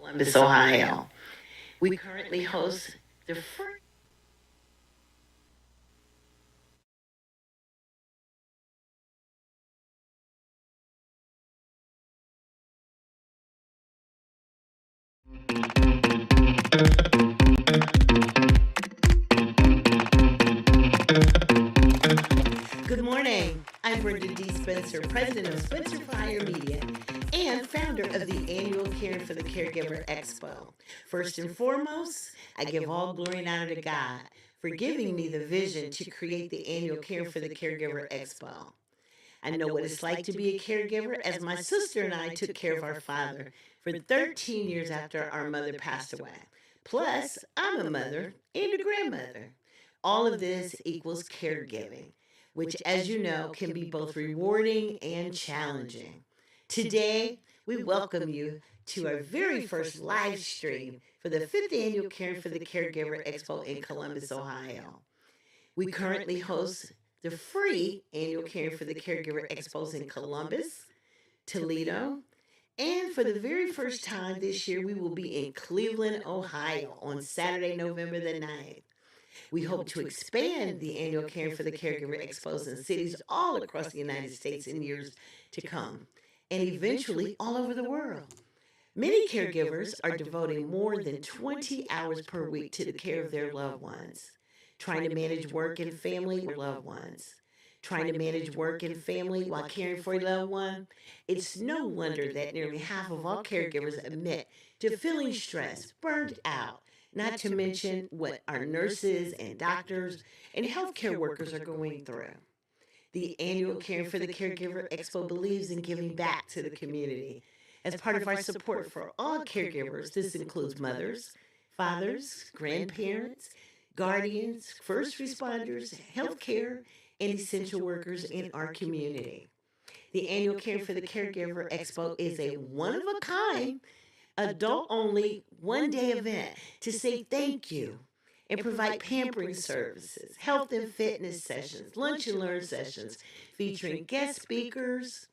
Columbus, Ohio. We currently host the first. Good morning. I'm Brenda D. Spencer, president of Spencer Fire Media and founder of the annual Caring for the Caregiver Expo. First and foremost, I give all glory and honor to God for giving me the vision to create the annual Caring for the Caregiver Expo. I know what it's like to be a caregiver, as my sister and I took care of our father for 13 years after our mother passed away. Plus, I'm a mother and a grandmother. All of this equals caregiving, which, as you know, can be both rewarding and challenging. Today, we welcome you to our very first live stream for the 5th annual Caring for the Caregiver Expo in Columbus, Ohio. We currently host the free annual Caring for the Caregiver Expos in Columbus, Toledo, and for the very first time this year, we will be in Cleveland, Ohio on Saturday, November the 9th. We hope to expand the annual Caring for the Caregiver Expos in cities all across the United States in years to come, and eventually all over the world. Many caregivers are devoting more than 20 hours per week to the care of their loved ones, trying to manage work and family with loved ones. Trying to manage work and family while caring for a loved one, it's no wonder that nearly half of all caregivers admit to feeling stressed, burned out, not to mention what our nurses and doctors and healthcare workers are going through. The annual Caring for the Caregiver Expo believes in giving back to the community. As part of our support for all caregivers, this includes mothers, fathers, grandparents, guardians, first responders, healthcare, and essential workers in our community. The annual Caring for the Caregiver Expo is a one of a kind, adult only, one day event to say thank you and provide pampering services, health and fitness sessions, lunch and learn sessions featuring guest speakers,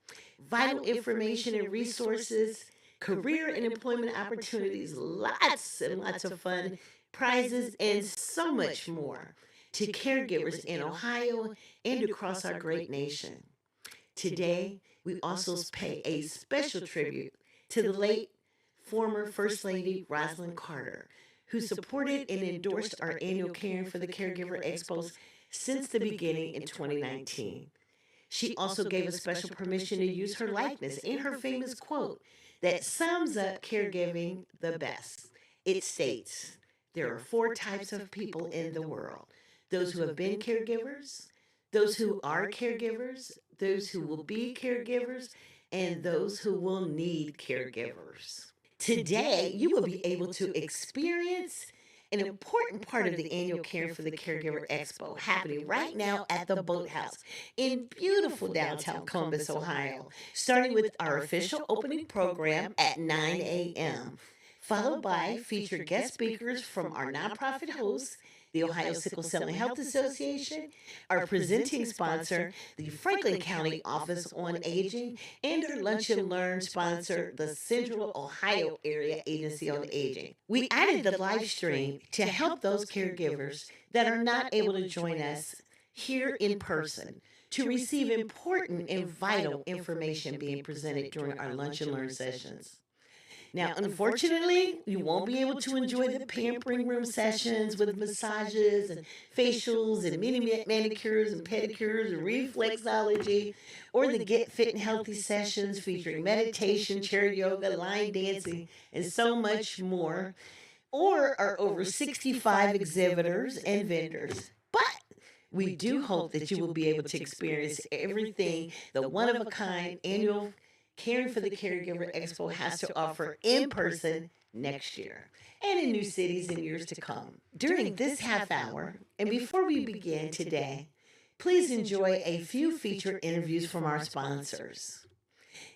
vital information and resources, career and employment opportunities, lots and lots of fun, prizes, and so much more to caregivers in Ohio and across our great nation. Today, we also pay a special tribute to the late former First Lady Rosalind Carter, who supported and endorsed our annual Caring for the Caregiver Expos since the beginning in 2019. She also gave us special permission to use her likeness in her famous quote that sums up caregiving the best. It states, "There are four types of people in the world: those who have been caregivers, those who are caregivers, those who will be caregivers, and those who will need caregivers." Today, you will be able to experience an important part of the annual Caring for the Caregiver Expo happening right now at the Boathouse in beautiful downtown Columbus, Ohio, starting with our official opening program at 9 a.m., followed by featured guest speakers from our nonprofit hosts, the Ohio Sickle Cell and Health Association, our presenting sponsor, the Franklin County Office on Aging, and our Lunch and Learn sponsor, the Central Ohio Area Agency on Aging. We added the live stream to help those caregivers that are not able to join us here in person to receive important and vital information being presented during our Lunch and Learn sessions. Now, unfortunately, you won't be able to enjoy the pampering room sessions with massages and facials and mini manicures and pedicures and reflexology, or the Get Fit and Healthy sessions featuring meditation, chair yoga, line dancing, and so much more, or our over 65 exhibitors and vendors. But we do hope that you will be able to experience everything the one of a kind annual Caring for the Caregiver Expo has to offer in person next year and in new cities in years to come. During this half hour, and before we begin today, please enjoy a few featured interviews from our sponsors.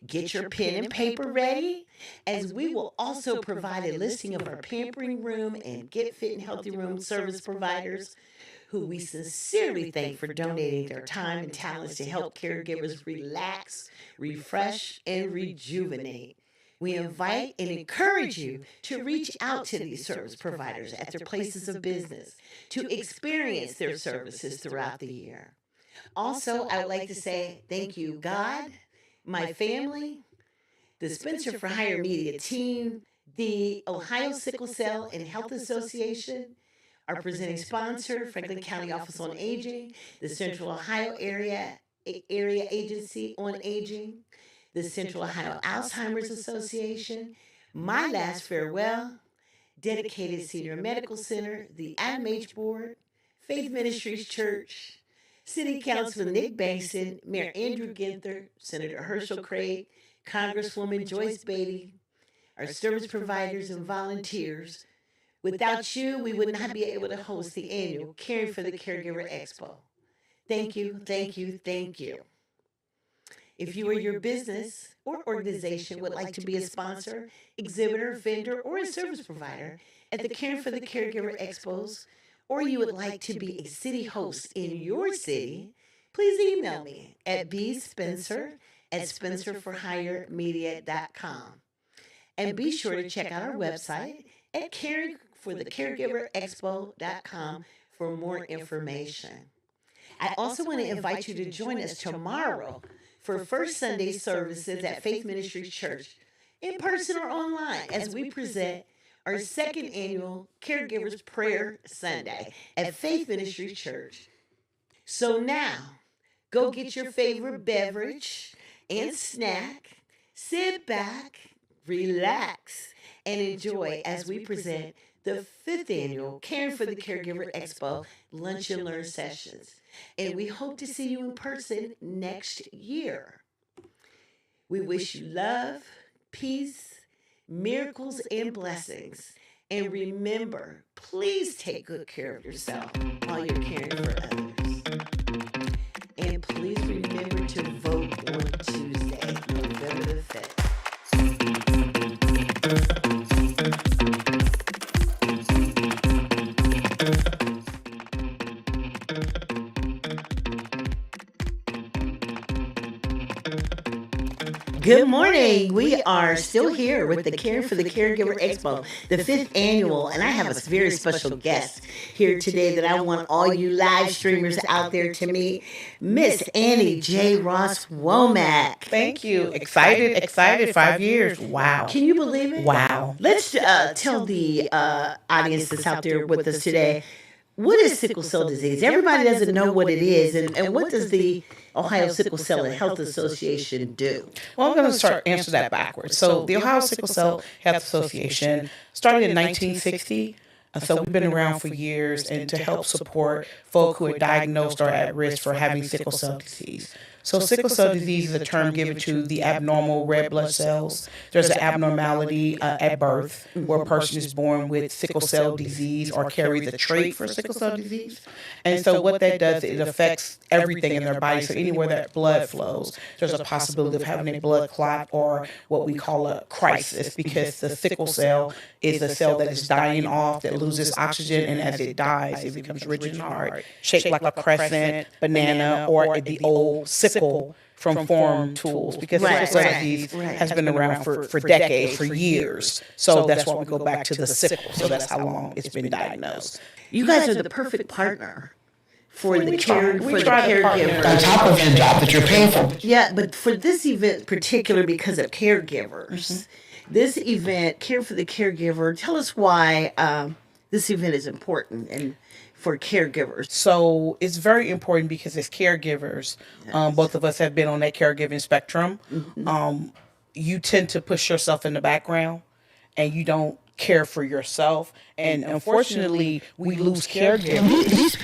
Get your pen and paper ready, as we will also provide a listing of our pampering room and Get Fit and Healthy Room service providers who we sincerely thank for donating their time and talents to help caregivers relax, refresh, and rejuvenate. We invite and encourage you to reach out to these service providers at their places of business to experience their services throughout the year. Also, I would like to say thank you, God, my family, the Spencer for Hire Media team, the Ohio Sickle Cell and Health Association, our presenting sponsor, Franklin County Office on Aging, the Central Ohio Area Agency on Aging, the Central Ohio Alzheimer's Association, My Last Farewell, Dedicated Senior Medical Center, the IMH Board, Faith Ministries Church, City Councilman Nick Basin, Mayor Andrew Ginther, Senator Herschel Craig, Congresswoman Joyce Beatty, our service providers and volunteers. Without you, we would not be able to host the annual Caring for the Caregiver Expo. Thank you, thank you, thank you. If you or your business or organization would like to be a sponsor, exhibitor, vendor, or a service provider at the Caring for the Caregiver Expos, or you would like to be a city host in your city, please email me at bspencer@spencerforhiremedia.com. And be sure to check out our website at caringforthecaregiverexpo.com for more information. I also want to invite you to join us tomorrow for First Sunday services at Faith Ministries Church, in person or online, as we present our second annual Caregivers Prayer Sunday at Faith Ministries Church. So now, go get your favorite beverage and snack, sit back, relax, and enjoy as we present the 5th annual Caring for the Caregiver Expo Lunch and Learn sessions. And we hope to see you in person next year. We wish you love, peace, miracles, and blessings. And remember, please take good care of yourself while you're caring for others. And please remember to vote on Tuesday, November the 5th. Good morning. We are still here with the Caring for the Caregiver Expo, the 5th annual, and I have a very special guest here today that I want all you live streamers out there to meet, Miss Annie J. Ross Womack. Thank you. Excited. 5 years. Wow. Can you believe it? Wow. Let's tell the audience that's out there with us today, what is sickle cell disease? Everybody doesn't know what it is, and what does the Ohio Sickle Cell and Health Association do? Well, I'm going to answer that backwards. So the Ohio Sickle Cell Health Association started in 1960. So we've been around for years, and to help support folk who are diagnosed or at risk for having sickle cell disease. So sickle cell disease is a term given to the abnormal red blood cells. There's an abnormality at birth where a person is born with sickle cell disease or carries a trait for sickle cell disease. And so what that does, it affects everything in their body. So anywhere that blood flows, there's a possibility of having a blood clot or what we call a crisis, because the sickle cell is a cell that is dying off, that loses oxygen, and as it dies, it becomes rigid and hard, shaped like a crescent, banana, or the old sickle from form tools, because sickle cell disease has been around for decades, for years. So that's why we go back to the sickle. So that's how long it's been diagnosed. You guys are the perfect partner for the caregiver. On top of your job that you're paying for. Yeah, but for this event particular, because of caregivers, this event, Care for the Caregiver, tell us why this event is important and for caregivers. So it's very important because as caregivers, both of us have been on that caregiving spectrum. You tend to push yourself in the background and you don't care for yourself. And unfortunately, we lose caregivers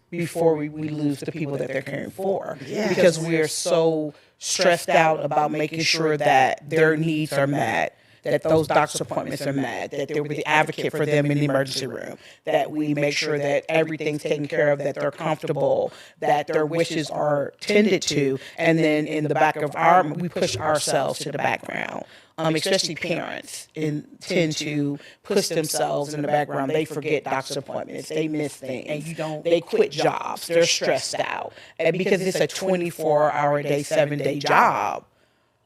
before we lose the people that they're caring for. Because we're so stressed out about making sure that their needs are met, that those doctor's appointments are met, that we're the advocate for them in the emergency room, that we make sure that everything's taken care of, that they're comfortable, that their wishes are tended to, and then in the back of we push ourselves to the background. Especially parents tend to push themselves in the background. They forget doctor's appointments, they miss things, they quit jobs, they're stressed out. And because it's a 24-hour-a-day, 7-day job,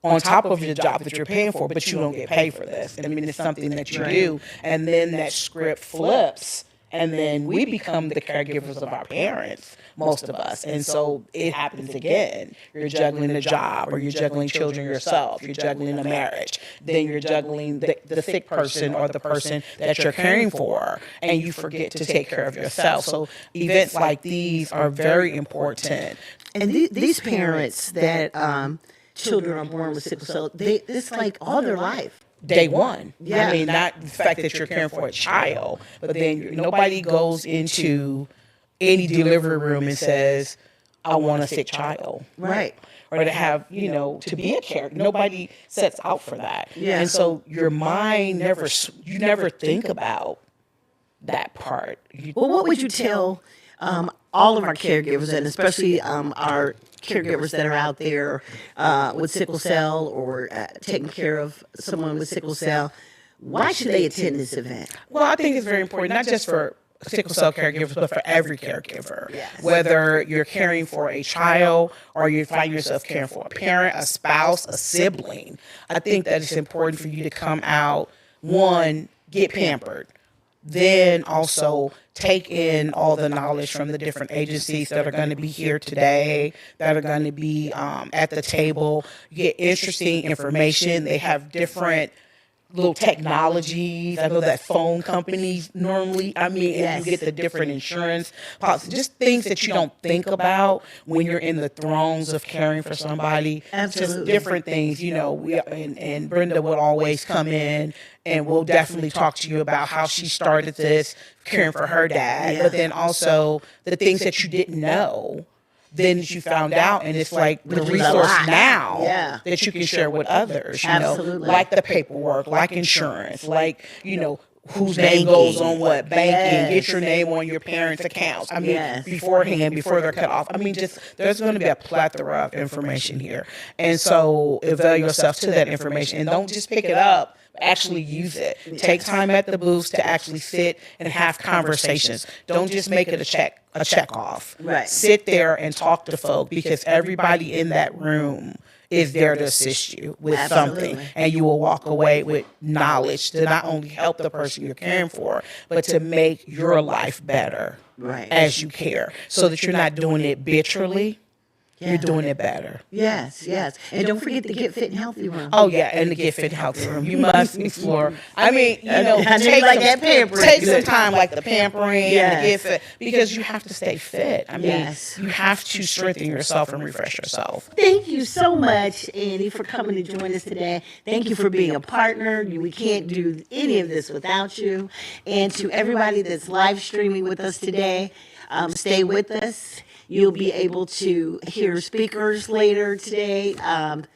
on top of your job that you're paying for, but you don't get paid for this. I mean, it's something that you do, and then that script flips, and then we become the caregivers of our parents, most of us. And so it happens again. You're juggling a job, or you're juggling children yourself, you're juggling a marriage, then you're juggling the sick person or the person that you're caring for, and you forget to take care of yourself. So events like these are very important. And these parents that children are born with sickle cell, it's like all their life. Day one. Yeah. I mean, not the fact that you're caring for a child, but then nobody goes into any delivery room and says, I want a sick child. Right. Or to have, to be a caregiver. Nobody sets out for that. Yeah. And so your mind you never think about that part. Well, what would you tell all of our caregivers, and especially our caregivers that are out there with sickle cell or taking care of someone with sickle cell? Why should they attend this event? Well, I think it's very important, not just for sickle cell caregivers, but for every caregiver. Yes. Whether you're caring for a child or you find yourself caring for a parent, a spouse, a sibling, I think that it's important for you to come out, one, get pampered, then also take in all the knowledge from the different agencies that are going to be here today, that are going to be at the table. You get interesting information. They have different little technologies. I know that phone companies normally, and you get the different insurance policies, just things that you don't think about when you're in the throes of caring for somebody. Absolutely. Just different things, and Brenda would always come in and we'll definitely talk to you about how she started this caring for her dad, but then also the things that you didn't know then you found out, and it's like the resource now that you can share with others, Absolutely. Like the paperwork, like insurance, like, whose name goes on what, banking, get your name on your parents' accounts. I mean, beforehand, before they're cut off. I mean, there's going to be a plethora of information here. And so avail yourself to that information, and don't just pick it up, actually use it. Take time at the booths to actually sit and have conversations. Don't just make it a check off. Right. Sit there and talk to folk, because everybody in that room is there to assist you with something, and you will walk away with knowledge to not only help the person you're caring for, but to make your life better as you care, so that you're not doing it bitterly. You're doing it better. Yes. And don't forget the Get Fit and Healthy room. Oh, yeah, and the Get Fit and Healthy room. You must explore. I mean, take some time, like the pampering and the Get Fit, because you have to stay fit. I mean, you have to strengthen yourself and refresh yourself. Thank you so much, Annie, for coming to join us today. Thank you for being a partner. We can't do any of this without you. And to everybody that's live streaming with us today, stay with us. You'll be able to hear speakers later today that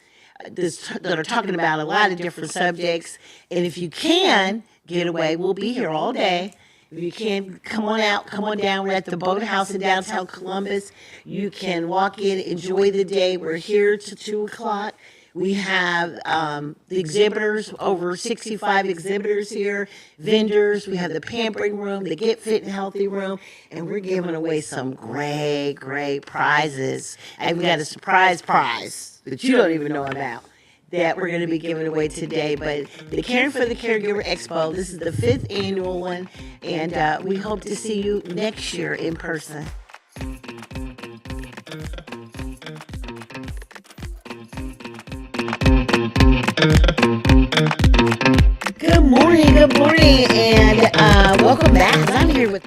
are talking about a lot of different subjects. And if you can get away, we'll be here all day. If you can, come on out, come on down. We're at the Boathouse in downtown Columbus. You can walk in, enjoy the day. We're here till 2 o'clock. We have the exhibitors, over 65 exhibitors here, vendors. We have the pampering room, the Get Fit and Healthy room, and we're giving away some great prizes. And we got a surprise prize that you don't even know about that we're going to be giving away today. But the Caring for the Caregiver Expo, this is the 5th annual one, and we hope to see you next year in person. Good morning, and welcome back. I'm here with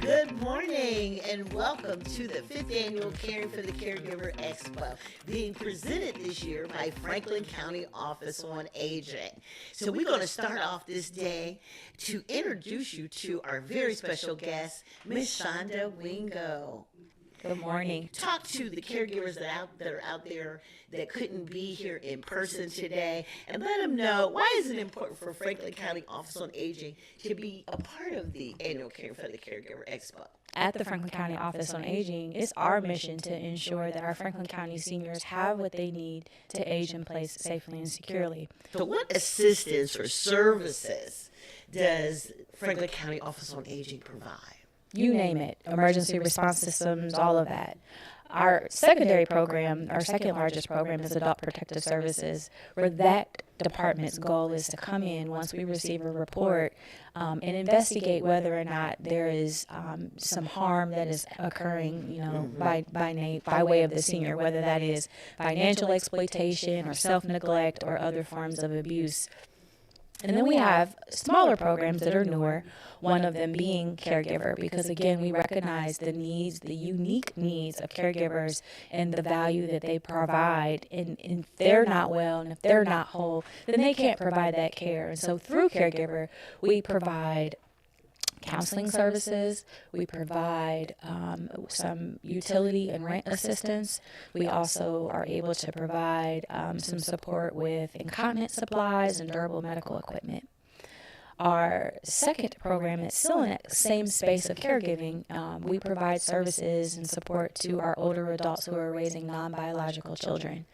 Good morning, and welcome to the 5th annual Caring for the Caregiver Expo, being presented this year by Franklin County Office on Aging. So we're going to start off this day to introduce you to our very special guest, Miss Shonda Wingo. Good morning. Talk to the caregivers that are out there that couldn't be here in person today, and let them know why is it important for Franklin County Office on Aging to be a part of the annual Caring for the Caregiver Expo. At the Franklin County Office on Aging, it's our mission to ensure that our Franklin County seniors have what they need to age in place safely and securely. So what assistance or services does Franklin County Office on Aging provide? you name it, emergency response systems, all of that. Our secondary program, our second largest program, is Adult Protective Services, where that department's goal is to come in once we receive a report and investigate whether or not there is some harm that is occurring, by way of the senior, whether that is financial exploitation or self-neglect or other forms of abuse. And then we have smaller programs that are newer, one of them being caregiver, because again, we recognize the needs, the unique needs of caregivers and the value that they provide. And if they're not well and if they're not whole, then they can't provide that care. And so through caregiver, we provide counseling services, we provide some utility and rent assistance. We also are able to provide some support with incontinence supplies and durable medical equipment. Our second program is still in that same space of caregiving. We provide services and support to our older adults who are raising non-biological children.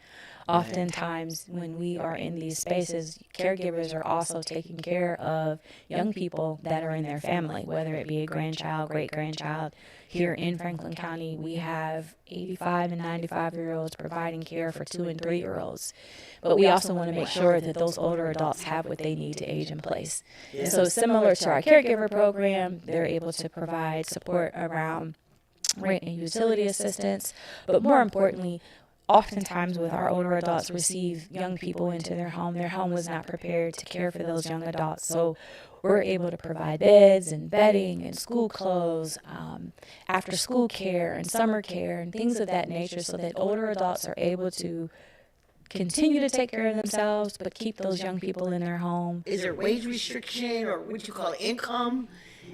Oftentimes, when we are in these spaces, caregivers are also taking care of young people that are in their family, whether it be a grandchild, great-grandchild. Here in Franklin County, we have 85 and 95-year-olds providing care for 2 and 3-year-olds. But we also want to make sure that those older adults have what they need to age in place. And so similar to our caregiver program, they're able to provide support around rent and utility assistance, but more importantly, oftentimes with our older adults receive young people into their home was not prepared to care for those young adults. So we're able to provide beds and bedding and school clothes, after school care and summer care and things of that nature so that older adults are able to continue to take care of themselves but keep those young people in their home. Is there wage restriction or what you call income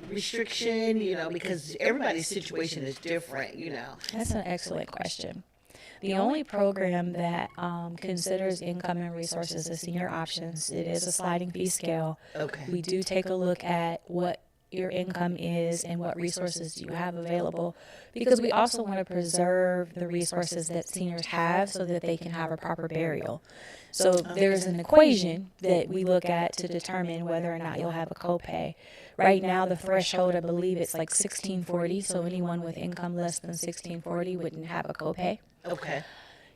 restriction, because everybody's situation is different, That's an excellent question. The only program that considers income and resources as senior options, it is a sliding fee scale. Okay. We do take a look at what your income is and what resources you have available, because we also want to preserve the resources that seniors have so that they can have a proper burial. So there's an equation that we look at to determine whether or not you'll have a copay. Right now, the threshold, I believe it's like $1,640, so anyone with income less than $1,640 wouldn't have a copay. Okay.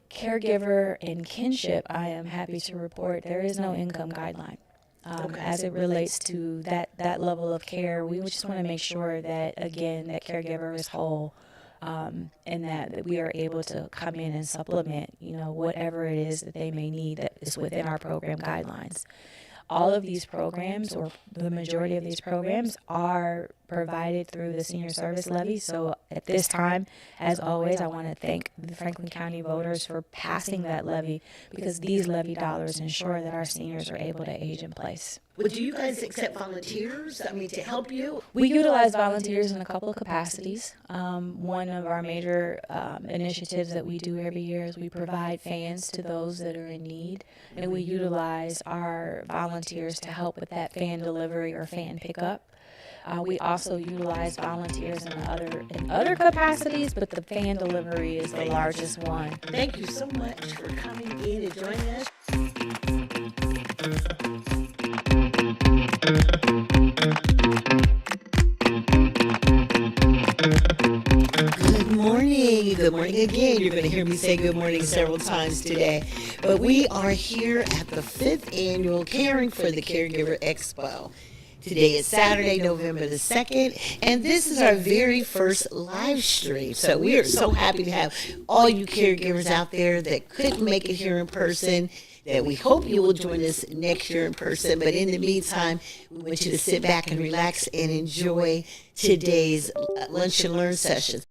Caregiver and kinship, I am happy to report there is no income guideline. As it relates to that level of care, we just want to make sure that, again, that caregiver is whole, and that we are able to come in and supplement, whatever it is that they may need that is within our program guidelines. All of these programs, or the majority of these programs, are provided through the senior service levy. So at this time, as always, I want to thank the Franklin County voters for passing that levy, because these levy dollars ensure that our seniors are able to age in place. Well, do you guys accept volunteers? To help you? We utilize volunteers in a couple of capacities. One of our major initiatives that we do every year is we provide fans to those that are in need, and we utilize our volunteers to help with that fan delivery or fan pickup. We also utilize volunteers in other capacities, but the fan delivery is the largest one. Thank you so much for coming in and joining us. Good morning. Good morning again. You're going to hear me say good morning several times today. But we are here at the 5th annual Caring for the Caregiver Expo. Today is Saturday, November the 2nd, and this is our very first live stream. So we are so happy to have all you caregivers out there that couldn't make it here in person, that we hope you will join us next year in person. But in the meantime, we want you to sit back and relax and enjoy today's Lunch and Learn session.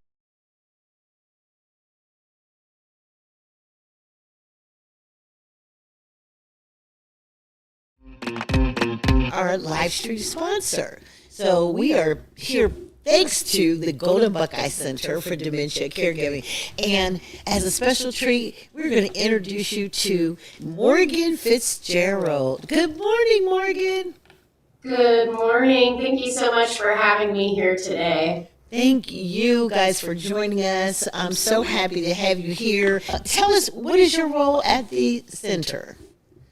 Our live stream sponsor. So we are here thanks to the Golden Buckeye Center for Dementia Caregiving. And as a special treat, we're going to introduce you to Morgan Fitzgerald. Good morning, Morgan. Good morning. Thank you so much for having me here today. Thank you guys for joining us. I'm so happy to have you here. Tell us, what is your role at the center?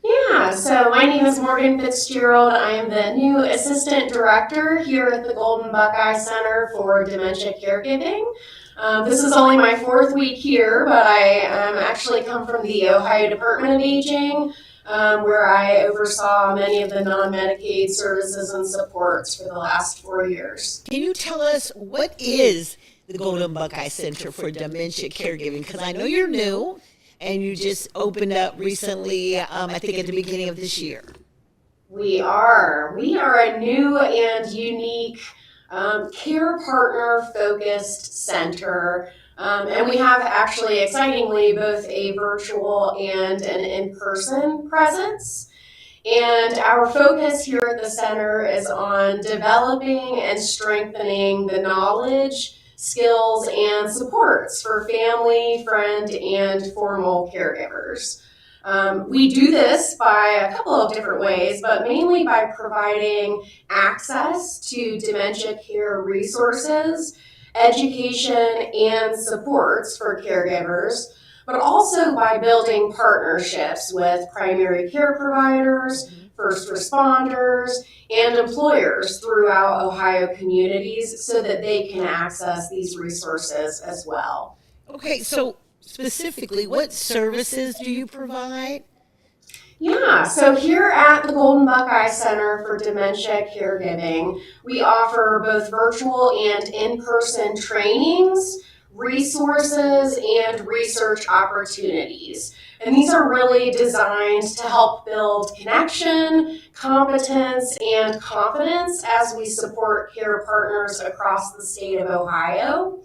Yeah, Yeah, so my name is Morgan Fitzgerald. I am the new Assistant Director here at the Golden Buckeye Center for Dementia Caregiving. This is only my 4th week here, but I actually come from the Ohio Department of Aging, where I oversaw many of the non-Medicaid services and supports for the last 4 years. Can you tell us what is the Golden Buckeye Center for Dementia Caregiving? Because I know you're new and you just opened up recently, I think at the beginning of this year. We are a new and unique care partner focused center. And we have actually excitingly both a virtual and an in-person presence. And our focus here at the center is on developing and strengthening the knowledge, skills, and supports for family, friend, and formal caregivers. We do this by a couple of different ways, but mainly by providing access to dementia care resources, education, and supports for caregivers, but also by building partnerships with primary care providers, first responders, and employers throughout Ohio communities so that they can access these resources as well. Okay, so specifically, what services do you provide? Yeah, so here at the Golden Buckeye Center for Dementia Caregiving, we offer both virtual and in-person trainings, resources, and research opportunities. And these are really designed to help build connection, competence, and confidence as we support care partners across the state of Ohio.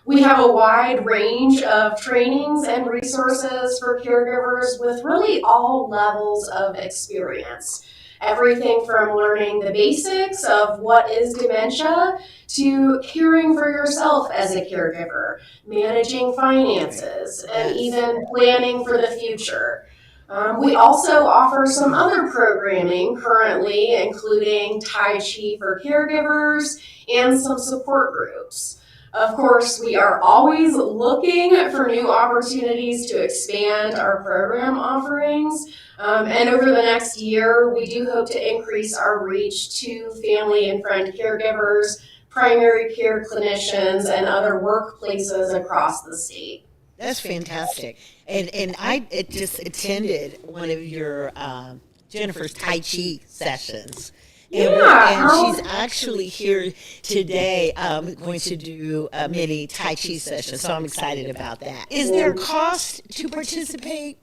We have a wide range of trainings and resources for caregivers with really all levels of experience. Everything from learning the basics of what is dementia to caring for yourself as a caregiver, managing finances, and even planning for the future. We also offer some other programming currently, including Tai Chi for caregivers and some support groups. Of course, we are always looking for new opportunities to expand our program offerings. And over the next year, we do hope to increase our reach to family and friend caregivers, primary care clinicians, and other workplaces across the state. That's fantastic. And I just attended one of your Jennifer's Tai Chi sessions. And she's actually here today going to do a mini Tai Chi session, so I'm excited about that. Is there a cost to participate?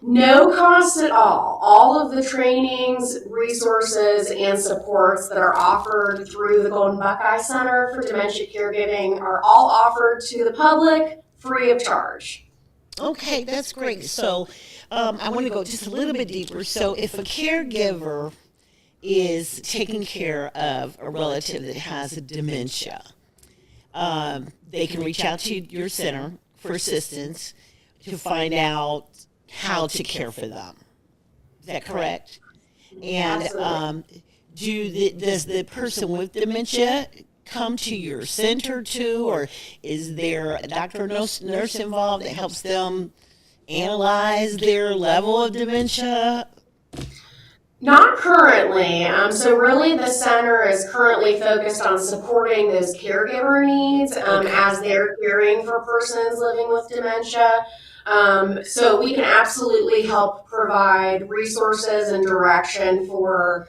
No cost at all. All of the trainings, resources, and supports that are offered through the Golden Buckeye Center for Dementia Caregiving are all offered to the public free of charge. Okay, that's great. So I want to go just a little bit deeper. So if a caregiver is taking care of a relative that has a dementia, they can reach out to your center for assistance to find out how to care for them. Is that correct? And does the person with dementia come to your center too, or is there a doctor or nurse involved that helps them analyze their level of dementia? Not currently. So really the center is currently focused on supporting those caregiver needs as they're caring for persons living with dementia. So we can absolutely help provide resources and direction for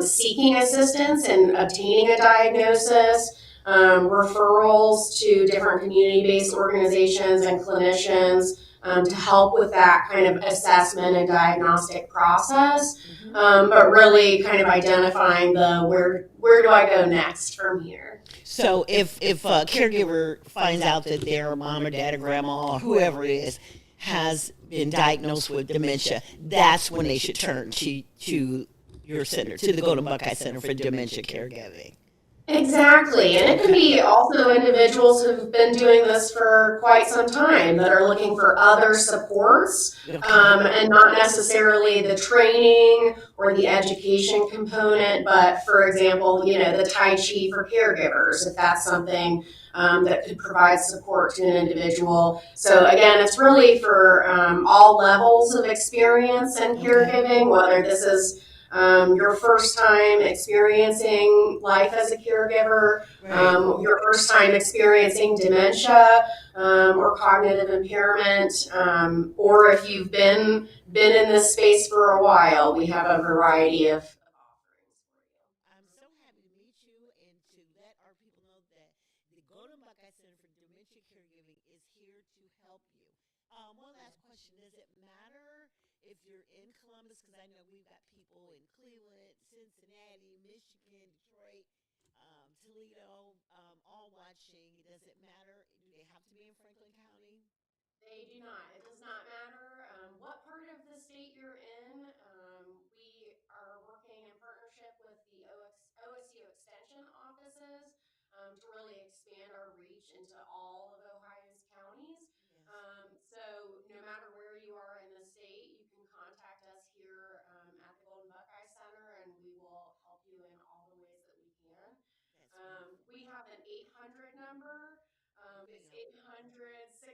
seeking assistance and obtaining a diagnosis, referrals to different community-based organizations and clinicians to help with that kind of assessment and diagnostic process, but really kind of identifying the where do I go next from here. So if a caregiver finds out that their mom or dad or grandma or whoever it is has been diagnosed with dementia, that's when they should turn to your center, to the Golden Buckeye Center for Dementia Caregiving. Exactly. And it can be also individuals who've been doing this for quite some time that are looking for other supports, and not necessarily the training or the education component, but for example, the Tai Chi for caregivers, if that's something that could provide support to an individual. So again, it's really for all levels of experience in caregiving, whether this is your first time experiencing life as a caregiver, your first time experiencing dementia or cognitive impairment, or if you've been in this space for a while, we have a variety of offerings for you. I'm so happy to meet you and to let our people know that the Golden Buckeye Center for Dementia Caregiving is here to help you. One last question. Does it matter if you're in Columbus? Because I know we've got people in Cleveland, Cincinnati, Michigan, Detroit, Toledo, all watching. Does it matter? Do they have to be in Franklin County? They do not. It does not matter what part of the state you're in. We are working in partnership with the OSU Extension offices to really expand our reach into all of Ohio's counties. Yes. So no matter where you are in the state, you can contact us here at the Golden Buckeye Center, and we will help you in all the ways that we can. That's wonderful. We have an 800 number. Okay, It's yeah. 800-645-2946.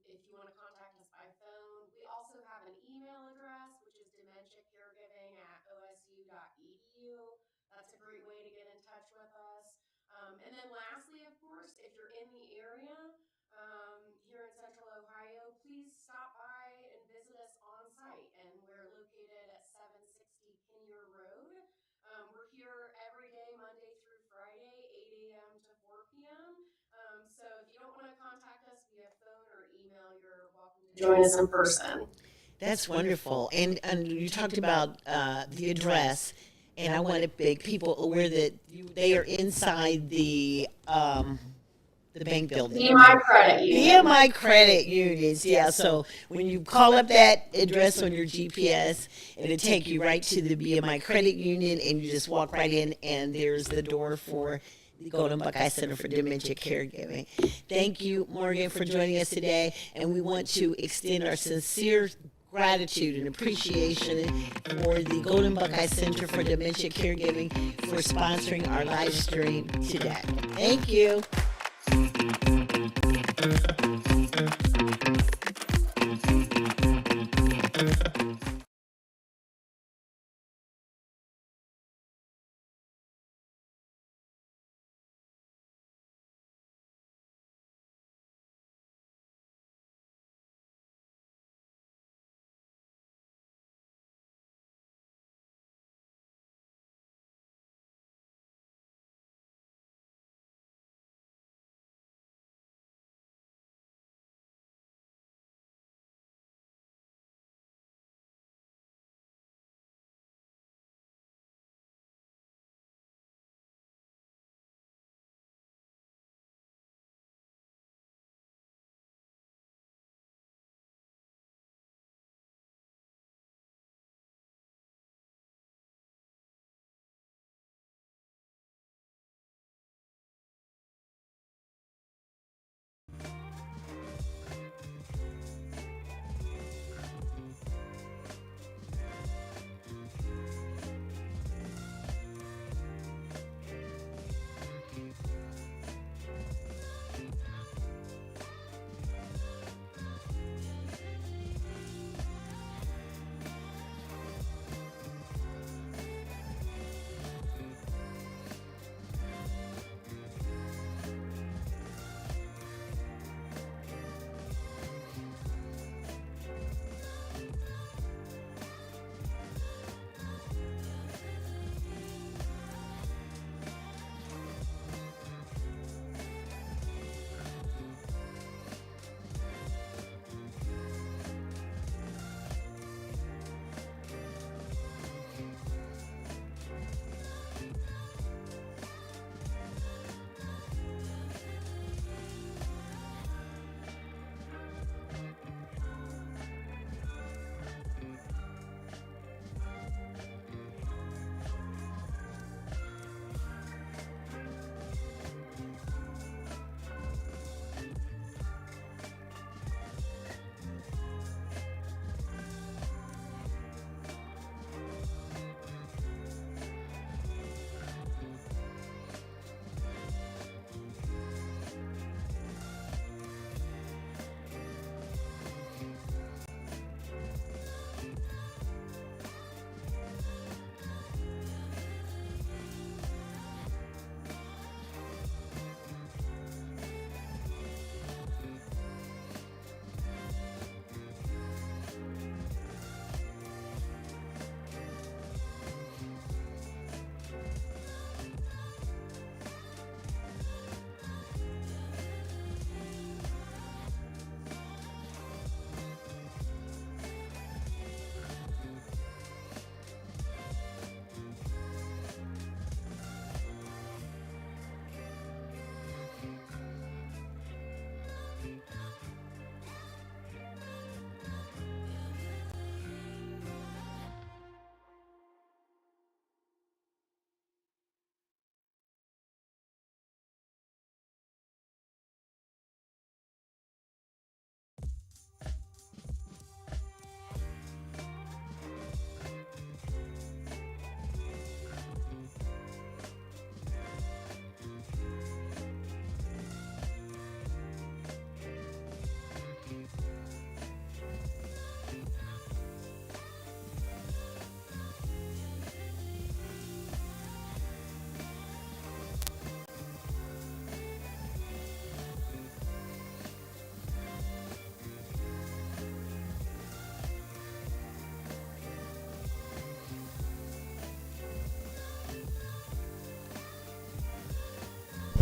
If you want to contact us by phone, we also have an email address, which is dementiacaregiving@osu.edu. That's a great way to get in touch with us. And then lastly, of course, if you're in the area here in Central Ohio, please stop by and visit us on site. And we're located at 760 Kinnear Road. We're here every day, Monday through Friday, 8 a.m. to 4 p.m. So if you don't want to contact us via phone or email, you're welcome to join us in person. That's wonderful. And you talked about the address, and I want to make people aware that they are inside the bank building. BMI Credit Union. BMI credit unions, yeah. So when you call up that address on your GPS, it'll take you right to the BMI credit union, and you just walk right in, and there's the door for the Golden Buckeye Center for Dementia Caregiving. Thank you, Morgan, for joining us today, and we want to extend our sincere gratitude and appreciation for the Golden Buckeye Center for Dementia Caregiving for sponsoring our live stream today. Thank you.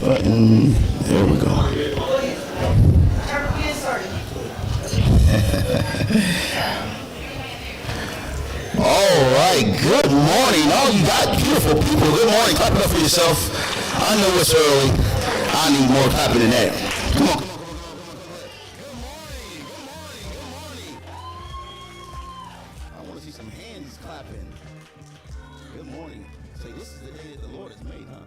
Button. There we go. All right. Good morning. All you got beautiful people. Good morning. Clap it up for yourself. I know it's early. I need more clapping than that. Come on. I want to see some hands clapping. Good morning. Say, this is the day that the Lord has made, huh?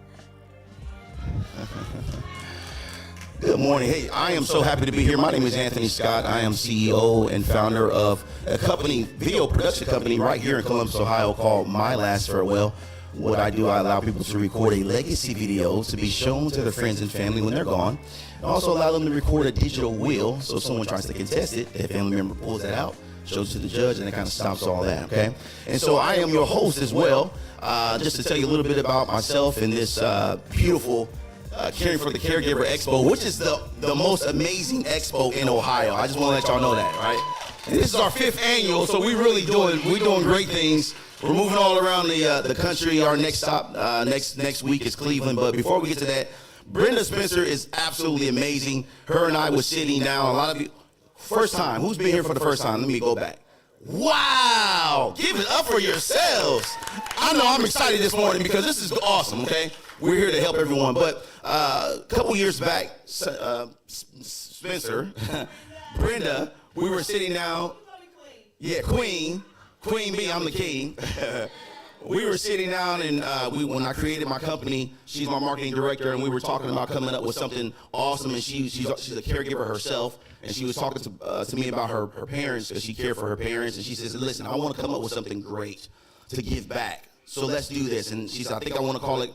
Good morning. Hey, I am so happy to be here. My name is Anthony Scott. I am CEO and founder of a company, video production company right here in Columbus, Ohio called My Last Farewell. What I do, I allow people to record a legacy video to be shown to their friends and family when they're gone. I also allow them to record a digital will, so if someone tries to contest it, if a family member pulls that out, shows it to the judge, and it kind of stops all that, okay? And so I am your host as well, just to tell you a little bit about myself and this beautiful Caring for the Caregiver Expo, which is the most amazing expo in Ohio. I just want to let y'all know that, right? And this is our 5th annual, so we're doing great things. We're moving all around the country. Our next stop next week is Cleveland. But before we get to that, Brenda Spencer is absolutely amazing. Her and I was sitting down. A lot of you, first time. Who's been here for the first time? Let me go back. Wow! Give it up for yourselves. I know I'm excited this morning because this is awesome, okay? We're here to help everyone. But a couple years back, Spencer, Brenda, we were sitting down. Yeah, Queen B, I'm the king. We were sitting down, and when I created my company, she's my marketing director, and we were talking about coming up with something awesome. And she's a caregiver herself, and she was talking to me about her parents because she cared for her parents. And she says, "Listen, I want to come up with something great to give back. So let's do this." And she said, "I think I want to call it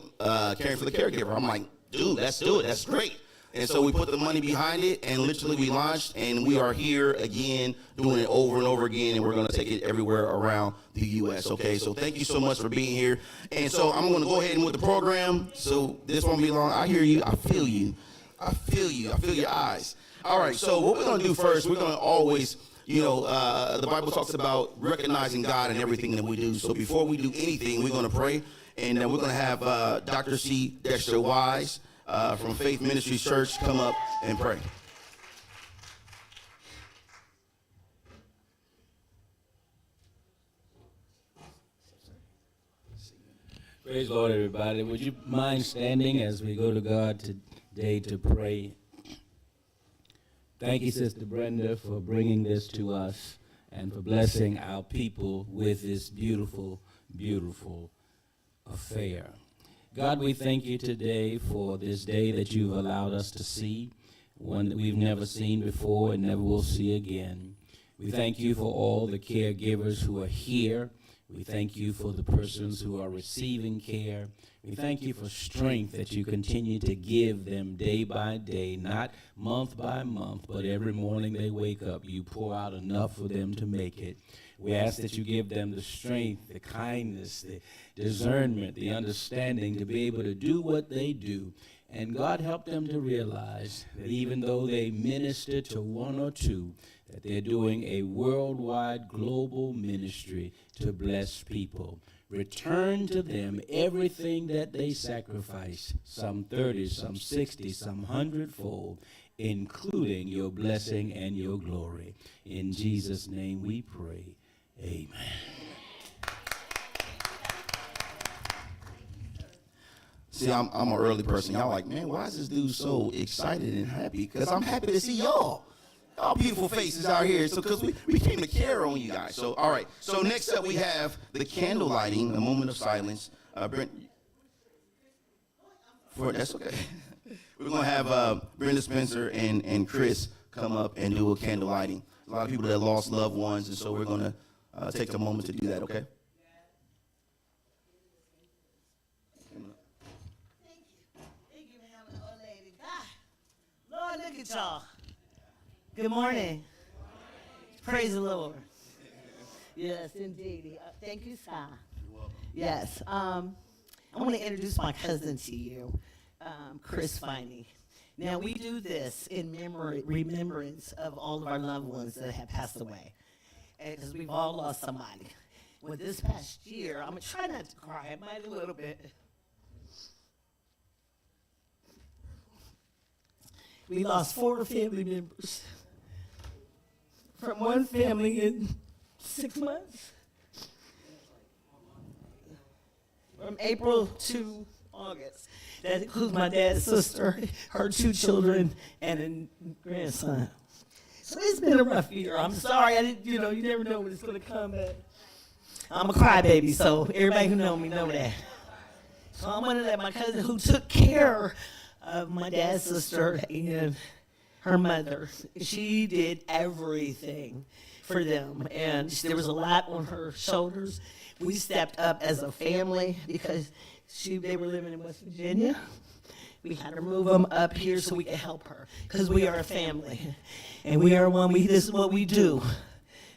Caring for the Caregiver." I'm like, "Dude, let's do it. That's great." And so we put the money behind it, and literally we launched, and we are here again doing it over and over again, and we're going to take it everywhere around the U.S., okay? So thank you so much for being here. And so I'm going to go ahead and with the program, so this won't be long. I hear you. I feel you. I feel you. I feel your eyes. All right, so what we're going to do first, we're going to always, the Bible talks about recognizing God in everything that we do. So before we do anything, we're going to pray, and then we're going to have Dr. C. Dexter Wise, from Faith Ministry Church, come up and pray. Praise the Lord, everybody. Would you mind standing as we go to God today to pray? Thank you, Sister Brenda, for bringing this to us and for blessing our people with this beautiful, beautiful affair. God, we thank you today for this day that you've allowed us to see, one that we've never seen before and never will see again. We thank you for all the caregivers who are here. We thank you for the persons who are receiving care. We thank you for strength that you continue to give them day by day, not month by month, but every morning they wake up, you pour out enough for them to make it. We ask that you give them the strength, the kindness, the discernment, the understanding to be able to do what they do. And God, help them to realize that even though they minister to one or two, that they're doing a worldwide global ministry to bless people. Return to them everything that they sacrifice, some 30, some 60, some 100-fold, including your blessing and your glory. In Jesus' name we pray. Amen. See, I'm an early person. Y'all like, man, why is this dude so excited and happy? Because I'm happy to see y'all. Y'all beautiful faces out here. So because we came to care on you guys. So, all right. So next up we have the candle lighting, a moment of silence. Brent, that's okay. We're going to have Brenda Spencer and Chris come up and do a candle lighting. A lot of people that lost loved ones, and so we're going to take a moment to do that, okay? Thank you, old lady. God, Lord, look at y'all. Good morning. Praise the Lord. Yes, indeed. Thank you, Scott. You're welcome. Yes. I want to introduce my cousin to you, Chris Finey. Now, we do this in remembrance of all of our loved ones that have passed away, because we've all lost somebody. Well, this past year, I'm going to try not to cry. I might a little bit. We lost 4 family members from one family in 6 months. From April to August. That includes my dad's sister, her 2 children, and a grandson. So it's been a rough year. I'm sorry, I didn't, you never know when it's gonna come, but I'm a crybaby, so everybody who know me know that. So I'm one of that, my cousin who took care of my dad's sister and her mother. She did everything for them, and there was a lot on her shoulders. We stepped up as a family because they were living in West Virginia. We had to move them up here so we could help her because we are a family, and we are one. This is what we do.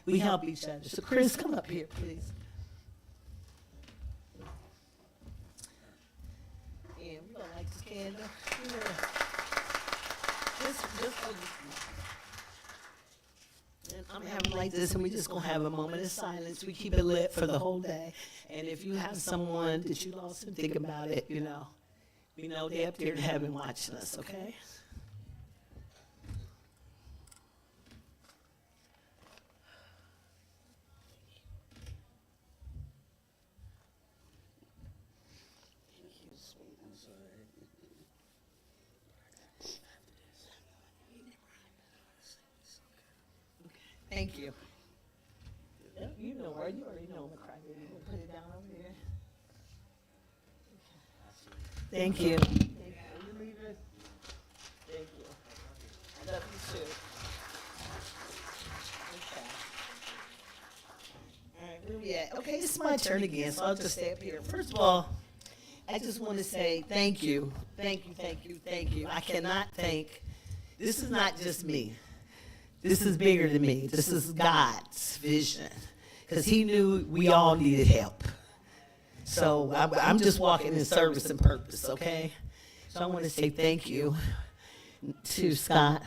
We help each other. So Chris, come up here, please. And we don't like this candle. And I'm having like this, and we're just gonna have a moment of silence. We keep it lit for the whole day. And if you have someone that you lost and think about it, we know they're up there in heaven watching us, okay? Thank you. You know her. You already know the crybaby. We'll put it down over here. Thank you. Thank you. You leave it? Thank you. I love you too. Okay. All right, where we at? Okay, it's my turn again, so I'll just stay up here. First of all, I just want to say thank you. Thank you, thank you, thank you. I cannot thank, this is not just me. This is bigger than me. This is God's vision, because he knew we all needed help. So I'm just walking in service and purpose, okay? So I want to say thank you to Scott,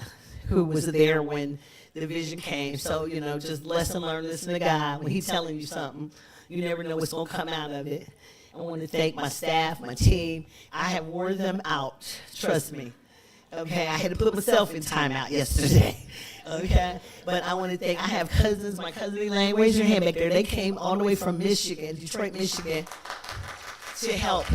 who was there when the vision came. So, just lesson learned, listen to God. When he's telling you something, you never know what's going to come out of it. I want to thank my staff, my team. I have worn them out, trust me. Okay, I had to put myself in timeout yesterday. Okay, but I want to thank, I have cousins, my cousin Elaine, raise your hand back there. They came all the way from Michigan, Detroit, Michigan, to help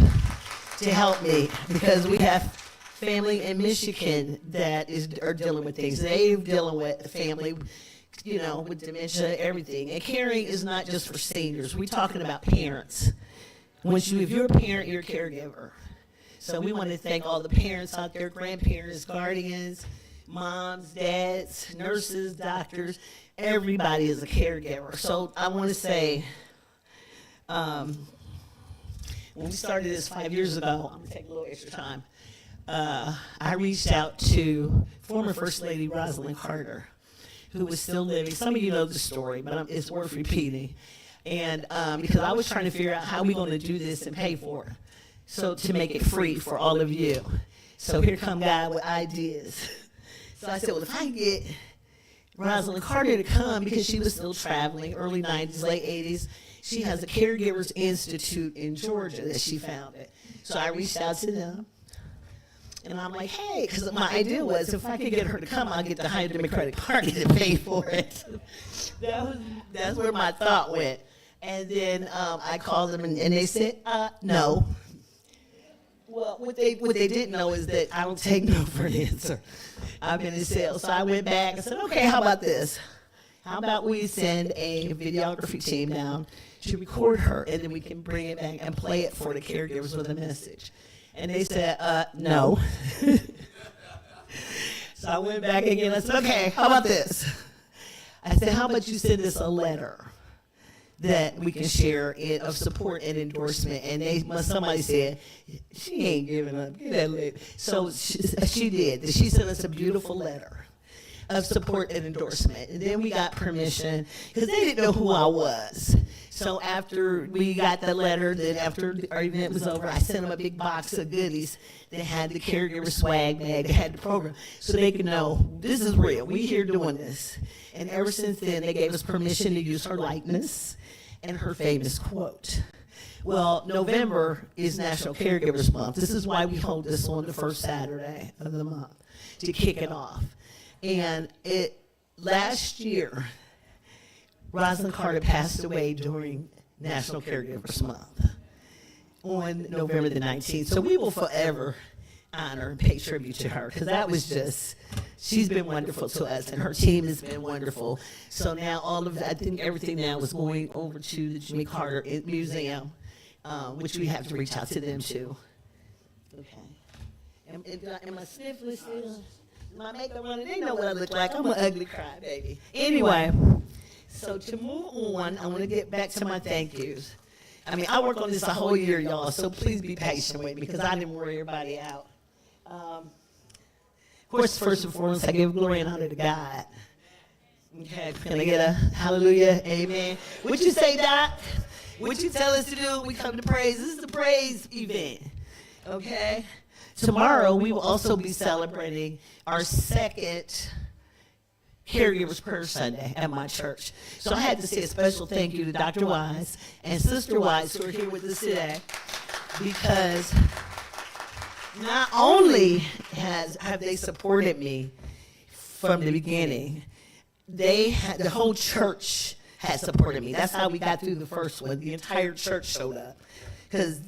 me, because we have family in Michigan that are dealing with things. They're dealing with a family, with dementia, everything. And caring is not just for seniors. We're talking about parents. If you're a parent, you're a caregiver. So we want to thank all the parents out there, grandparents, guardians, moms, dads, nurses, doctors. Everybody is a caregiver. So I want to say, when we started this 5 years ago, I'm going to take a little extra time, I reached out to former First Lady Rosalind Carter, who was still living. Some of you know the story, but it's worth repeating. And because I was trying to figure out how we're going to do this and pay for it. So to make it free for all of you. So here come God with ideas. So I said, well, if I get Rosalind Carter to come, because she was still traveling, early 90s, late 80s, she has a Caregivers Institute in Georgia that she founded. So I reached out to them. And I'm like, hey, because my idea was if I could get her to come, I'll get the high Democratic Party to pay for it. That's where my thought went. And then I called them, and they said, no. Well, what they didn't know is that I don't take no for an answer. I've been in sales. So I went back and said, okay, how about this? How about we send a videography team down to record her, and then we can bring it back and play it for the caregivers with a message. And they said, no. So I went back again. I said, okay, how about this? I said, how about you send us a letter that we can share of support and endorsement? And somebody said, she ain't giving up. Get that lady. So she did. She sent us a beautiful letter of support and endorsement. And then we got permission, because they didn't know who I was. So after we got the letter, then after our event was over, I sent them a big box of goodies that had the caregiver swag bag, that had the program, so they could know this is real. We here doing this. And ever since then, they gave us permission to use her likeness and her famous quote. Well, November is National Caregivers Month. This is why we hold this on the first Saturday of the month. to kick it off. And last year, Rosalind Carter passed away during National Caregivers Month on November the 19th. So we will forever honor and pay tribute to her, because that was just, she's been wonderful to us, and her team has been wonderful. So now I think everything now is going over to the Jimmy Carter Museum, which we have to reach out to them too. Okay. Am I sniffling still? My makeup running? They know what I look like. I'm an ugly crybaby. Anyway, so to move on, I want to get back to my thank yous. I mean, I work on this a whole year, y'all, so please be patient with me, because I didn't wear everybody out. Of course, first and foremost, I give glory and honor to God. Okay, can I get a hallelujah, amen? What you say, Doc? What you tell us to do? We come to praise. This is a praise event, okay? Tomorrow, we will also be celebrating our second Caregivers Prayer Sunday at my church. So I had to say a special thank you to Dr. Wise and Sister Wise, who are here with us today, because not only have they supported me from the beginning, the whole church has supported me. That's how we got through the first one. The entire church showed up. Because,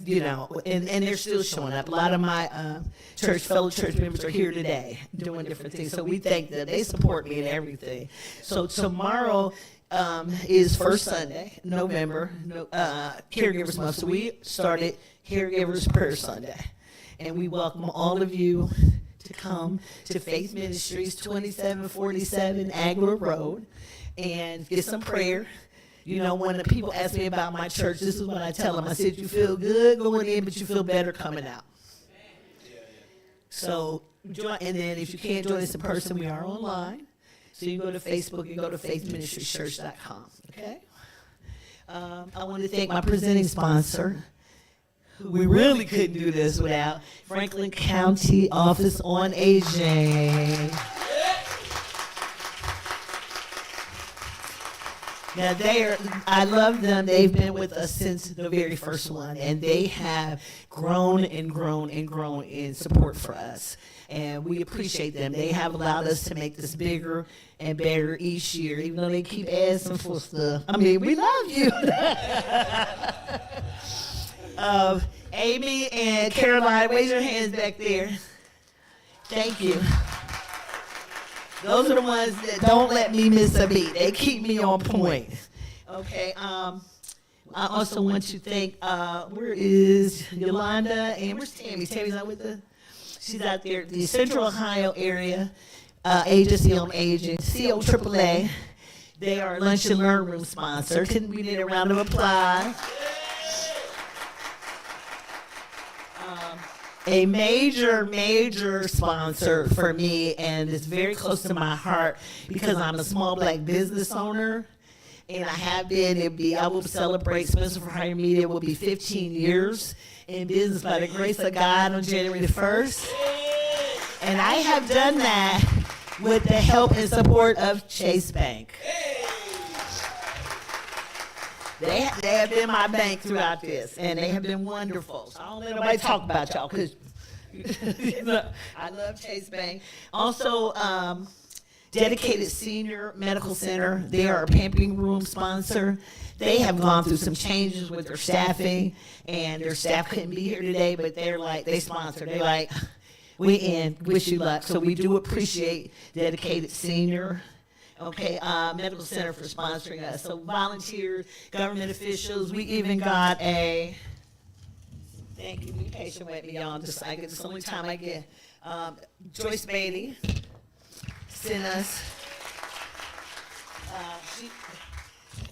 and they're still showing up. A lot of my fellow church members are here today doing different things. So we thank them. They support me in everything. So tomorrow is first Sunday, November, Caregivers Month. So we started Caregivers Prayer Sunday. And we welcome all of you to come to Faith Ministries, 2747 Agler Road, and get some prayer. When the people ask me about my church, this is what I tell them. I said, you feel good going in, but you feel better coming out. So, and then if you can't join us in person, we are online. So you go to Facebook, you go to faithministrieschurch.com, okay? I want to thank my presenting sponsor. We really couldn't do this without Franklin County Office on Aging. Now I love them. They've been with us since the very first one, and they have grown and grown and grown in support for us. And we appreciate them. They have allowed us to make this bigger and better each year, even though they keep asking for stuff. I mean, we love you. Amy and Caroline, raise your hands back there. Thank you. Those are the ones that don't let me miss a beat. They keep me on point. Okay. I also want to thank, where is Yolanda and where's Tammy? Tammy's not with us? She's out there, the Central Ohio area Agency on Aging, COAAA. They are a lunch and learn room sponsor. Couldn't we need a round of applause? A major sponsor for me, and it's very close to my heart because I'm a small black business owner, and I have been. I will celebrate Spencer for Hire Media. It will be 15 years in business by the grace of God on January the 1st, and I have done that with the help and support of Chase Bank. They have been my bank throughout this, and they have been wonderful. So I don't let nobody talk about y'all, because I love Chase Bank. Also, Dedicated Senior Medical Center. They are a pampering room sponsor. They have gone through some changes with their staffing, and their staff couldn't be here today, but they sponsor. They're like, we in, wish you luck. So we do appreciate Dedicated Senior. Okay, Medical Center for sponsoring us. So volunteers, government officials, we even got thank you, be patient with me, y'all. This is the only time I get. Joyce Beatty sent us,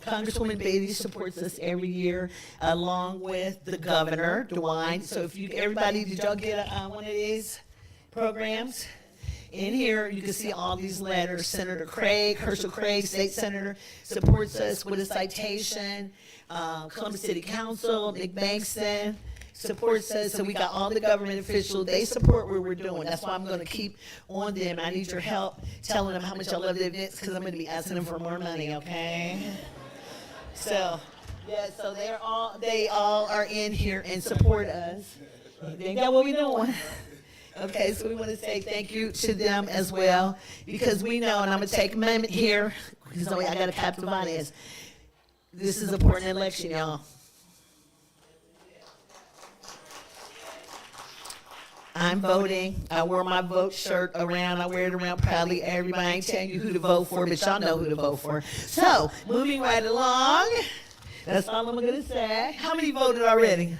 Congresswoman Beatty supports us every year, along with the governor, DeWine. So everybody, did y'all get one of these programs? In here, you can see all these letters. Senator Craig, Herschel Craig, state senator, supports us with a citation. Columbus City Council, Nick Bankston supports us. So we got all the government officials. They support what we're doing. That's why I'm going to keep on them. I need your help telling them how much I love the events, because I'm going to be asking them for more money, okay? So, yeah, so they all are in here and support us. They got what we're doing. Okay, so we want to say thank you to them as well, because we know, and I'm going to take a moment here, because I got a captive audience. This is an important election, y'all. I'm voting. I wore my vote shirt around. I wear it around proudly. Everybody ain't telling you who to vote for, but y'all know who to vote for. So, moving right along, that's all I'm going to say. How many voted already?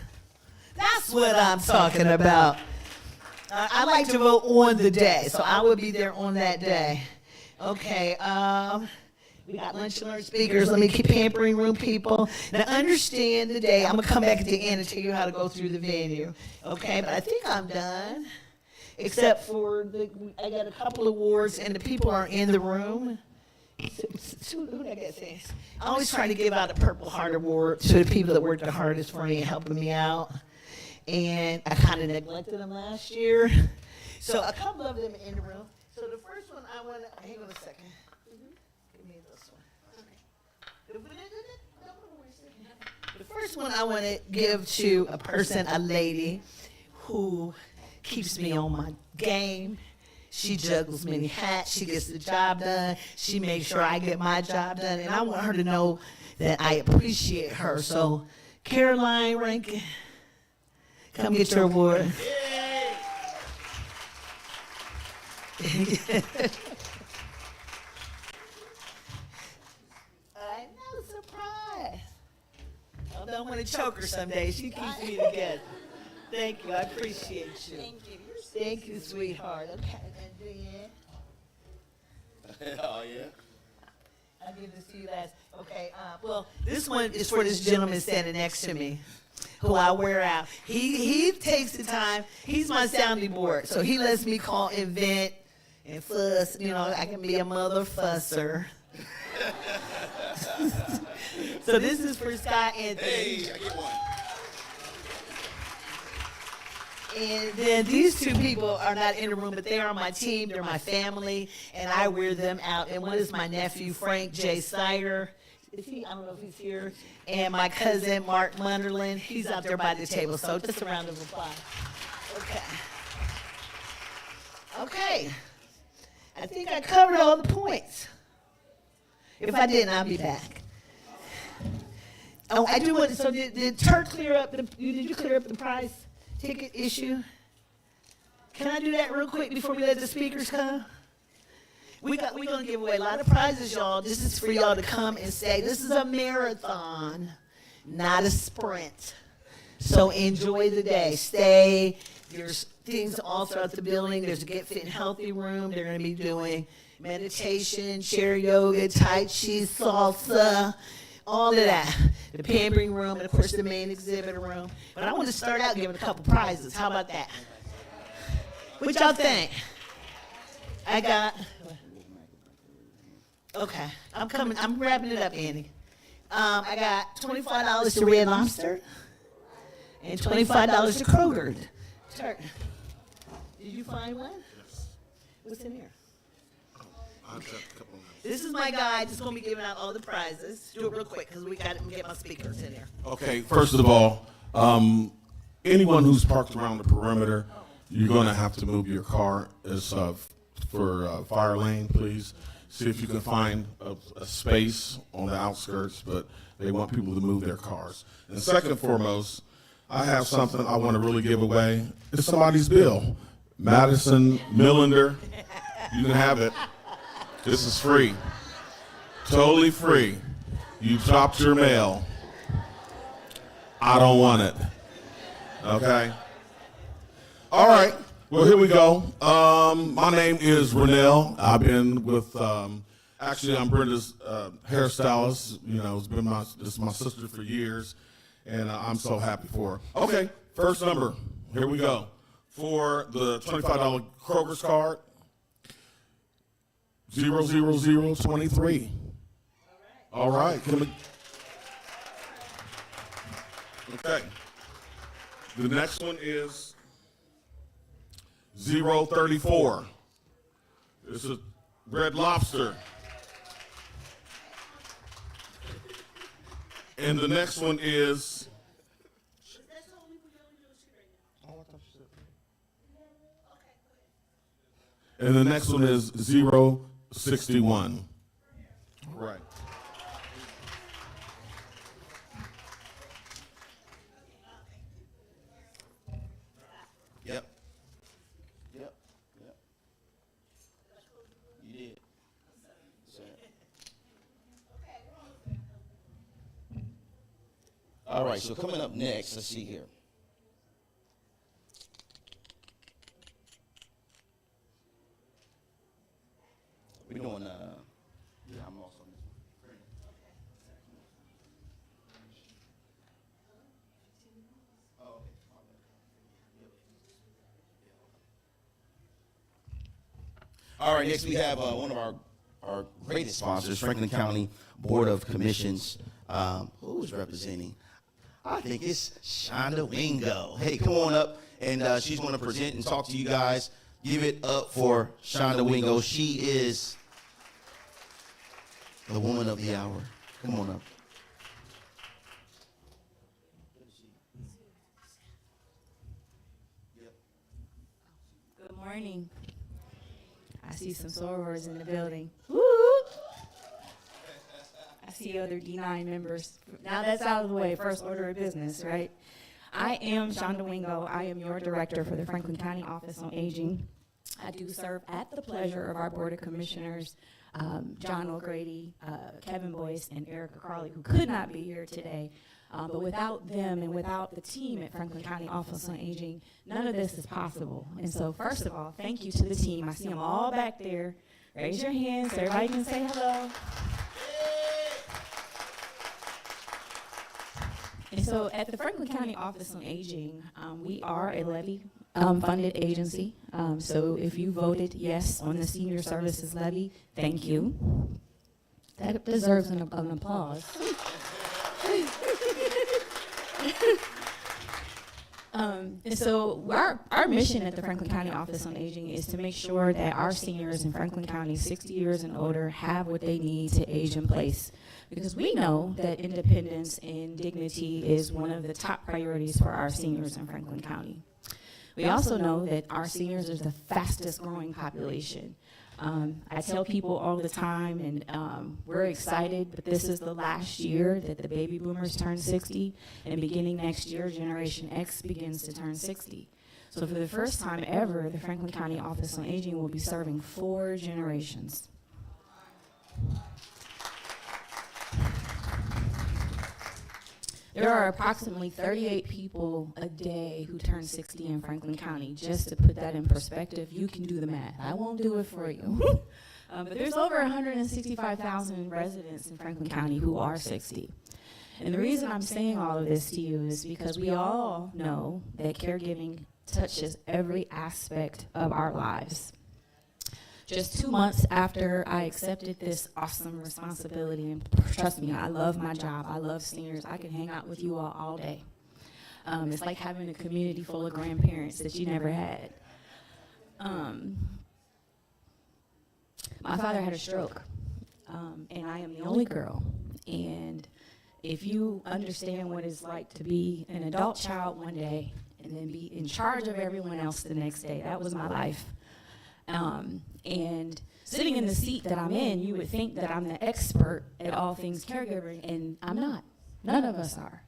That's what I'm talking about. I like to vote on the day, so I will be there on that day. Okay, we got lunch and learn speakers. Let me keep pampering room people. Now understand the day. I'm going to come back at the end and tell you how to go through the venue. Okay, but I think I'm done. Except for, I got a couple awards and the people are in the room. Who did I get this? I always try to give out a Purple Heart Award to the people that worked the hardest for me and helping me out. And I kind of neglected them last year. So a couple of them in the room. So the first one I want to, hang on a second. Give me this one. The first one I want to give to a person, a lady, who keeps me on my game. She juggles many hats. She gets the job done. She makes sure I get my job done. And I want her to know that I appreciate her. So Caroline Rankin, come get your award. I know, surprise. I don't want to choke her someday. She keeps me together. Thank you. I appreciate you. Thank you. Thank you, sweetheart. Okay, and then Oh, yeah? I'll give this to you last. Okay, well, this one is for this gentleman standing next to me, who I wear out. He takes the time. He's my sounding board, so he lets me call and vent and fuss. You know, I can be a mother fusser. So this is for Scott Anthony. Hey, I get one. And then these two people are not in the room, but they are on my team. They're my family, and I wear them out. And one is my nephew, Frank J. Sider. Is he? I don't know if he's here. And my cousin, Mark Munderland. He's out there by the table. So just a round of applause. Okay. Okay. I think I covered all the points. If I didn't, I'll be back. Oh, I do want to, so did Turk clear up did you clear up the prize ticket issue? Can I do that real quick before we let the speakers come? We're going to give away a lot of prizes, y'all. This is for y'all to come and say, this is a marathon, not a sprint. So enjoy the day. Stay. There's things all throughout the building. There's a Get Fit and Healthy room. They're going to be doing meditation, chair yoga, tai chi, salsa, all of that. The pampering room, and of course the main exhibitor room. But I want to start out giving a couple prizes. How about that? What y'all think? I got, okay, I'm wrapping it up, Annie. I got $25 to Red Lobster and $25 to Kroger. Turk, did you find one? Yes. What's in here? I've got a couple. This is my guide. Just going to be giving out all the prizes. Do it real quick because we got to get my speakers in here. Okay, first of all, anyone who's parked around the perimeter, you're going to have to move your car as for fire lane, please. See if you can find a space on the outskirts, but they want people to move their cars. And second and foremost, I have something I want to really give away. It's somebody's bill. Madison Millender, you can have it. This is free. Totally free. You dropped your mail. I don't want it. Okay? All right. Well, here we go. My name is Renell. I've been with, actually, I'm Brenda's hairstylist. You know, this is my sister for years, and I'm so happy for her. Okay, first number. Here we go. For the $25 Kroger's card, 00023. All right. Okay. The next one is 034. This is Red Lobster. And the next one is And the next one is 061. Right. Yep. Yep. Yep. You did. So. All right, so coming up next, let's see here. We're doing, yeah, I'm also on this one. Oh, okay. All right, next we have one of our greatest sponsors, Franklin County Board of Commissions. Who's representing? I think it's Shonda Wingo. Hey, come on up, and she's going to present and talk to you guys. Give it up for Shonda Wingo. She is the woman of the hour. Come on up. Good morning. I see some sorors in the building. Woo! I see other D9 members. Now that's out of the way. First order of business, right? I am Shonda Wingo. I am your director for the Franklin County Office on Aging. I do serve at the pleasure of our Board of Commissioners, John O'Grady, Kevin Boyce, and Erica Crawley, who could not be here today. But without them and without the team at Franklin County Office on Aging, none of this is possible. And so, first of all, thank you to the team. I see them all back there. Raise your hands so everybody can say hello. And so at the Franklin County Office on Aging, we are a levy-funded agency. So if you voted yes on the senior services levy, thank you. That deserves an applause. And so our mission at the Franklin County Office on Aging is to make sure that our seniors in Franklin County 60 years and older have what they need to age in place. Because we know that independence and dignity is one of the top priorities for our seniors in Franklin County. We also know that our seniors are the fastest growing population. I tell people all the time, and we're excited, but this is the last year that the baby boomers turn 60, and beginning next year, Generation X begins to turn 60. So for the first time ever, the Franklin County Office on Aging will be serving 4 generations. There are approximately 38 people a day who turn 60 in Franklin County. Just to put that in perspective, you can do the math. I won't do it for you. But there's over 165,000 residents in Franklin County who are 60. And the reason I'm saying all of this to you is because we all know that caregiving touches every aspect of our lives. Just 2 months after I accepted this awesome responsibility, and trust me, I love my job. I love seniors. I can hang out with you all day. It's like having a community full of grandparents that you never had. My father had a stroke, and I am the only girl. And if you understand what it's like to be an adult child one day and then be in charge of everyone else the next day, that was my life. And sitting in the seat that I'm in, you would think that I'm the expert at all things caregiving, and I'm not. None of us are.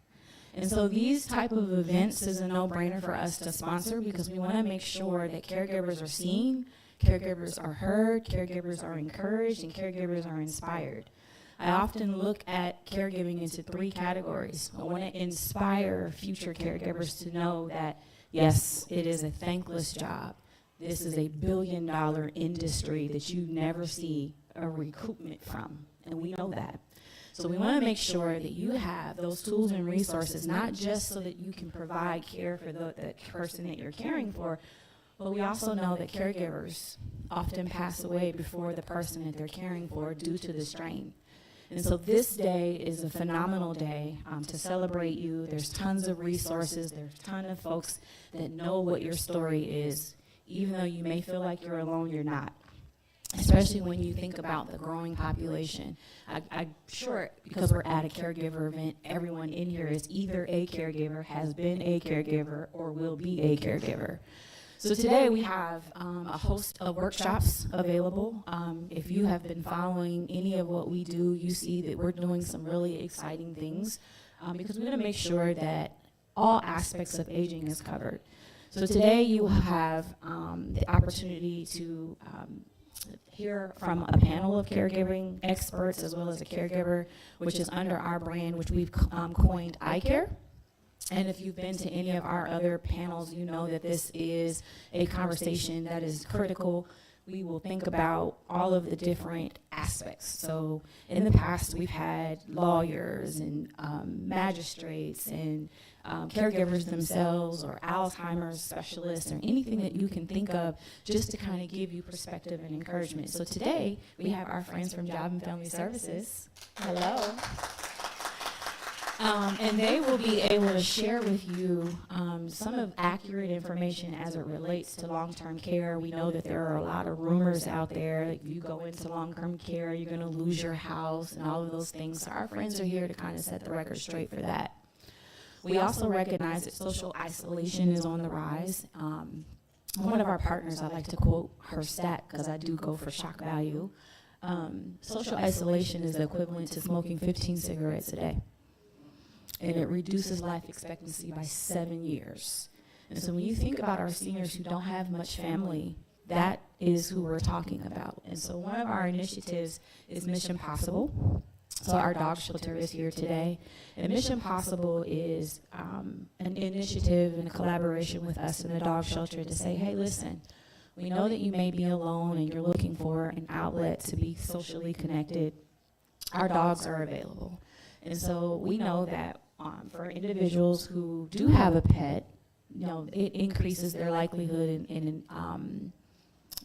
And so these type of events is a no-brainer for us to sponsor because we want to make sure that caregivers are seen, caregivers are heard, caregivers are encouraged, and caregivers are inspired. I often look at caregiving into 3 categories. I want to inspire future caregivers to know that, yes, it is a thankless job. This is a billion-dollar industry that you never see a recoupment from, and we know that. So we want to make sure that you have those tools and resources, not just so that you can provide care for that person that you're caring for, but we also know that caregivers often pass away before the person that they're caring for due to the strain. And so this day is a phenomenal day to celebrate you. There's tons of resources. There's a ton of folks that know what your story is. Even though you may feel like you're alone, you're not. Especially when you think about the growing population. I'm sure because we're at a caregiver event, everyone in here is either a caregiver, has been a caregiver, or will be a caregiver. So today we have a host of workshops available. If you have been following any of what we do, you see that we're doing some really exciting things because we want to make sure that all aspects of aging is covered. So today you will have the opportunity to hear from a panel of caregiving experts as well as a caregiver, which is under our brand, which we've coined iCare. And if you've been to any of our other panels, you know that this is a conversation that is critical. We will think about all of the different aspects. So in the past, we've had lawyers and magistrates and caregivers themselves or Alzheimer's specialists or anything that you can think of just to kind of give you perspective and encouragement. So today, we have our friends from Job and Family Services. Hello. And they will be able to share with you some of accurate information as it relates to long-term care. We know that there are a lot of rumors out there. If you go into long-term care, you're going to lose your house and all of those things. So our friends are here to kind of set the record straight for that. We also recognize that social isolation is on the rise. One of our partners, I like to quote her stat because I do go for shock value. Social isolation is the equivalent to smoking 15 cigarettes a day. And it reduces life expectancy by 7 years. And so when you think about our seniors who don't have much family, that is who we're talking about. And so one of our initiatives is Mission Possible. So our dog shelter is here today. And Mission Possible is an initiative and a collaboration with us in the dog shelter to say, hey, listen, we know that you may be alone and you're looking for an outlet to be socially connected. Our dogs are available. And so we know that for individuals who do have a pet, it increases their likelihood in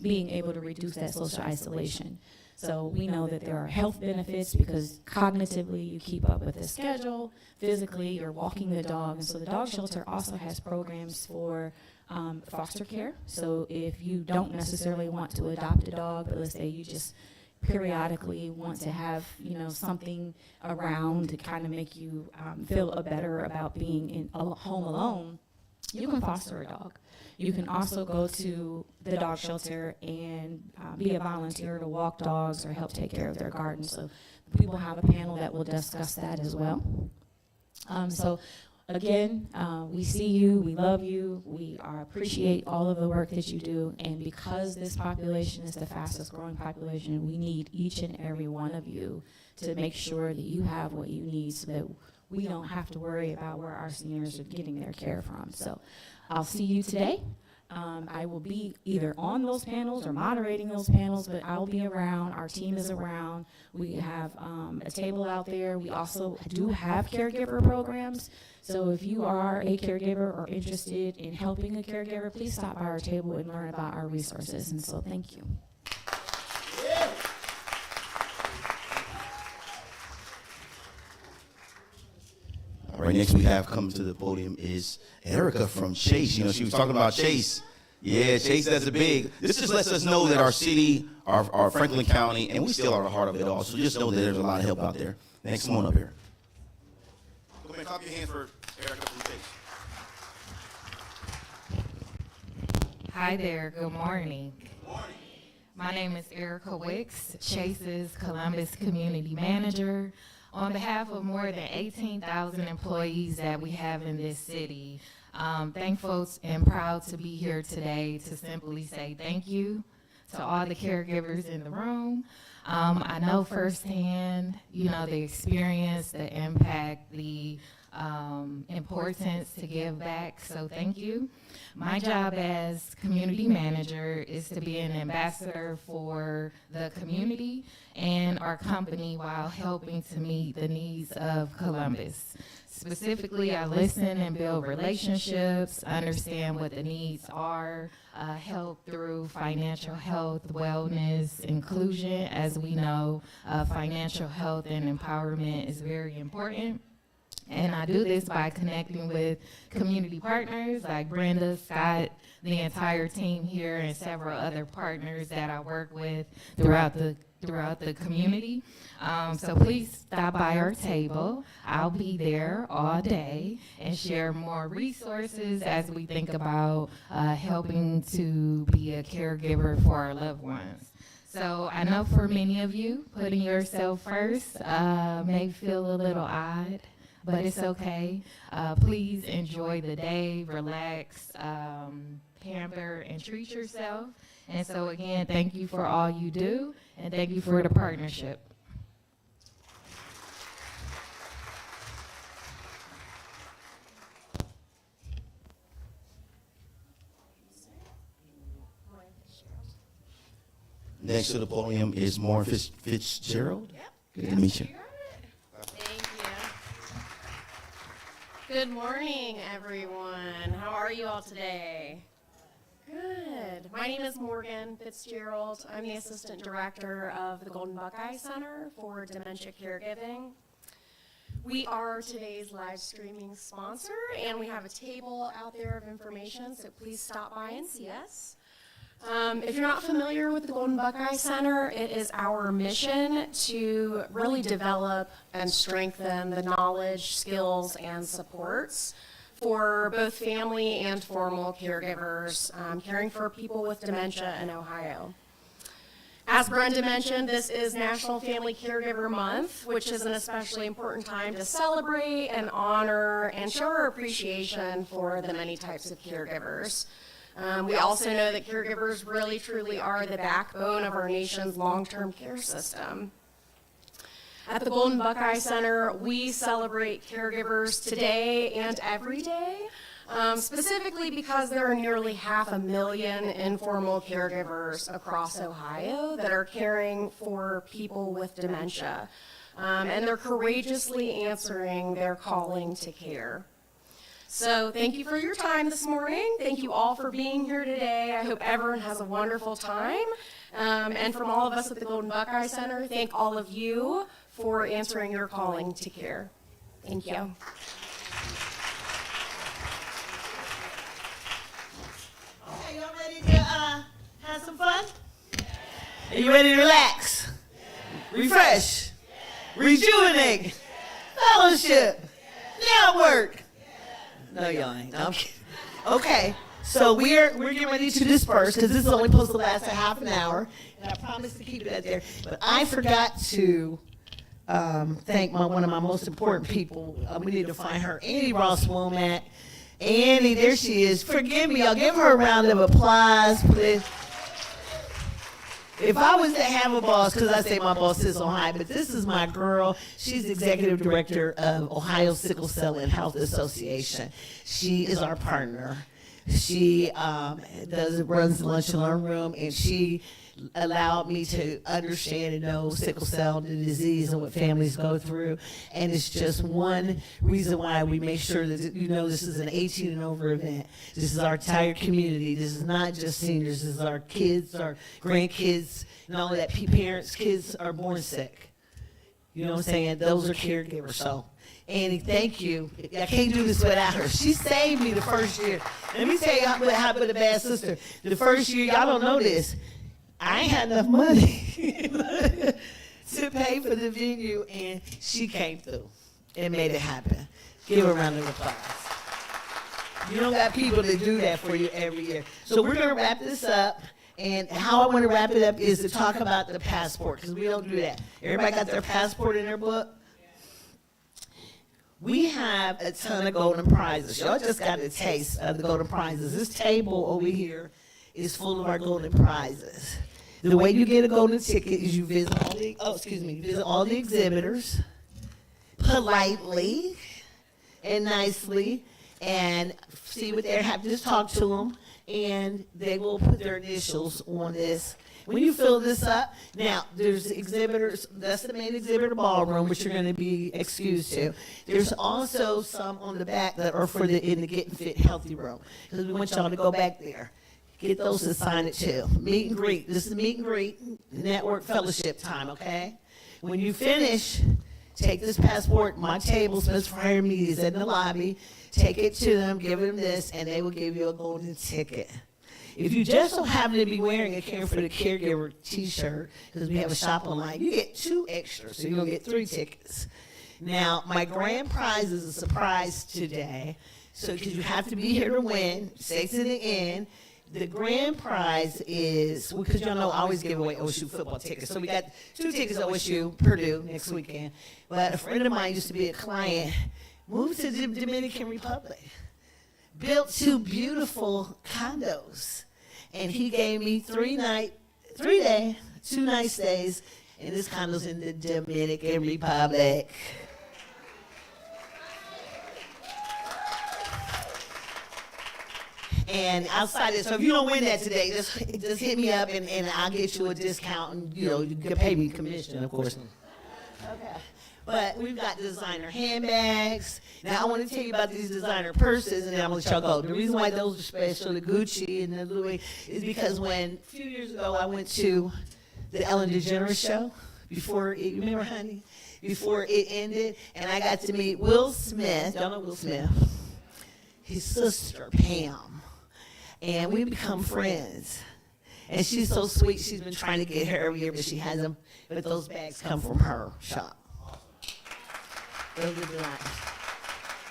being able to reduce that social isolation. So we know that there are health benefits because cognitively you keep up with the schedule, physically you're walking the dog. And so the dog shelter also has programs for foster care. So if you don't necessarily want to adopt a dog, but let's say you just periodically want to have something around to kind of make you feel better about being in home alone, you can foster a dog. You can also go to the dog shelter and be a volunteer to walk dogs or help take care of their gardens. So we will have a panel that will discuss that as well. So again, we see you, we love you, we appreciate all of the work that you do, and because this population is the fastest growing population, we need each and every one of you to make sure that you have what you need so that we don't have to worry about where our seniors are getting their care from. So I'll see you today. I will be either on those panels or moderating those panels, but I'll be around. Our team is around. We have a table out there. We also do have caregiver programs. So if you are a caregiver or interested in helping a caregiver, please stop by our table and learn about our resources. And so thank you. All right, next we have coming to the podium is Erica from Chase. She was talking about Chase. Yeah, Chase, that's a big. This just lets us know that our city, our Franklin County, and we still are the heart of it all. So just know that there's a lot of help out there. Next, come on up here. Go ahead and clap your hands for Erica from Chase. Hi there, good morning. Good morning. My name is Erica Wicks, Chase's Columbus Community Manager. On behalf of more than 18,000 employees that we have in this city, thankful and proud to be here today to simply say thank you to all the caregivers in the room. I know firsthand, the experience, the impact, the importance to give back, so thank you. My job as community manager is to be an ambassador for the community and our company while helping to meet the needs of Columbus. Specifically, I listen and build relationships, understand what the needs are, help through financial health, wellness, inclusion. As we know, financial health and empowerment is very important. And I do this by connecting with community partners like Brenda, Scott, the entire team here, and several other partners that I work with throughout the throughout the community. So please stop by our table. I'll be there all day and share more resources as we think about helping to be a caregiver for our loved ones. So I know for many of you, putting yourself first may feel a little odd, but it's okay. Please enjoy the day, relax, pamper, and treat yourself. And so again, thank you for all you do, and thank you for the partnership. Next to the podium is Maureen Fitzgerald. Good to meet you. Thank you. Good morning, everyone. How are you all today? Good. My name is Morgan Fitzgerald. I'm the Assistant Director of the Golden Buckeye Center for Dementia Caregiving. We are today's live streaming sponsor, and we have a table out there of information, so please stop by and see us. If you're not familiar with the Golden Buckeye Center, it is our mission to really develop and strengthen the knowledge, skills, and supports for both family and formal caregivers caring for people with dementia in Ohio. As Brenda mentioned, this is National Family Caregiver Month, which is an especially important time to celebrate and honor and show our appreciation for the many types of caregivers. We also know that caregivers really truly are the backbone of our nation's long-term care system. At the Golden Buckeye Center, we celebrate caregivers today and every day, specifically because there are nearly 500,000 informal caregivers across Ohio that are caring for people with dementia, and they're courageously answering their calling to care. So thank you for your time this morning. Thank you all for being here today. I hope everyone has a wonderful time. And from all of us at the Golden Buckeye Center, thank all of you for answering your calling to care. Thank you. Okay, y'all ready to have some fun? Are you ready to relax? Refresh? Rejuvenate? Fellowship? Network? No, y'all ain't. No, I'm kidding. Okay, so we're getting ready to disperse because this is only supposed to last a half an hour, and I promised to keep it at there. But I forgot to thank one of my most important people. We need to find her, Annie Ross Womack. Annie, there she is. Forgive me, I'll give her a round of applause, please. If I was to have a boss, because I say my boss is Ohio, but this is my girl. She's executive director of Ohio Sickle Cell and Health Association. She is our partner. She runs the Lunch and Learn Room, and she allowed me to understand and know sickle cell, the disease, and what families go through. And it's just one reason why we make sure that this is an 18 and over event. This is our entire community. This is not just seniors. This is our kids, our grandkids, and all of that. Parents, kids are born sick. You know what I'm saying? Those are caregivers. So, Annie, thank you. I can't do this without her. She saved me the first year. Let me tell you how been a bad sister. The first year, y'all don't know this, I ain't had enough money to pay for the venue, and she came through and made it happen. Give her a round of applause. You don't got people that do that for you every year. So we're going to wrap this up, and how I want to wrap it up is to talk about the passport, because we don't do that. Everybody got their passport in their book? We have a ton of golden prizes. Y'all just got a taste of the golden prizes. This table over here is full of our golden prizes. The way you get a golden ticket is you visit all the exhibitors politely and nicely and see what they have. Just talk to them, and they will put their initials on this. When you fill this up, now there's exhibitors, that's the main exhibitor ballroom, which you're going to be excused to. There's also some on the back that are for in the Getting Fit Healthy room, because we want y'all to go back there. Get those and sign it too. Meet and greet. This is meet and greet, network fellowship time, okay? When you finish, take this passport. My table, Spencer Fire Media, is in the lobby. Take it to them, give them this, and they will give you a golden ticket. If you just so happen to be wearing a Care for the Caregiver t-shirt, because we have a shop online, you get 2 extras, so you're going to get 3 tickets. Now, my grand prize is a surprise today, so because you have to be here to win, stay to the end. The grand prize is, because y'all know I always give away OSU football tickets. So we got 2 tickets to OSU, Purdue, next weekend. But a friend of mine used to be a client, moved to the Dominican Republic, built 2 beautiful condos. And he gave me 2 night stays in his condos in the Dominican Republic. And outside it, so if you don't win that today, just hit me up and I'll get you a discount, and you can pay me commission, of course. Okay. But we've got designer handbags. Now I want to tell you about these designer purses, and then I'm gonna let y'all go. The reason why those are special, the Gucci and the Louis, is because when a few years ago I went to the Ellen DeGeneres show before it, you remember, honey? Before it ended, and I got to meet Will Smith. Y'all know Will Smith? His sister Pam. And we become friends. And she's so sweet. She's been trying to get her every year, but she hasn't. But those bags come from her shop. Those are the lines.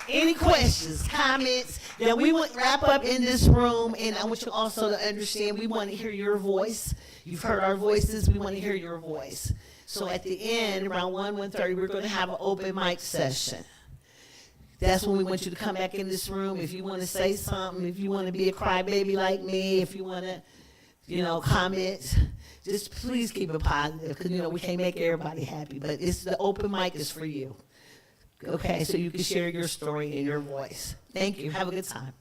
Any questions, comments? Now we want to wrap up in this room, and I want you also to understand we want to hear your voice. You've heard our voices. We want to hear your voice. So at the end, around 1:30, we're going to have an open mic session. That's when we want you to come back in this room. If you want to say something, if you want to be a crybaby like me, if you want to, comment, just please keep it positive, because, we can't make everybody happy. But the open mic is for you. Okay, so you can share your story in your voice. Thank you. Have a good time.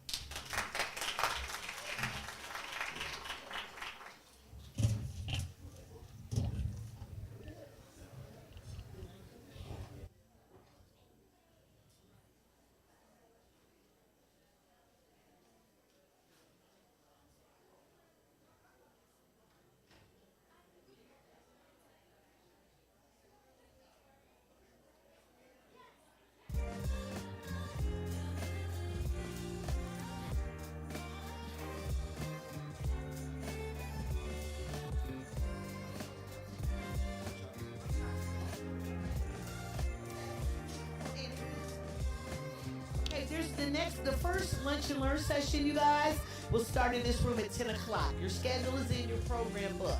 The first lunch and learn session, you guys, will start in this room at 10 o'clock. Your schedule is in your program book.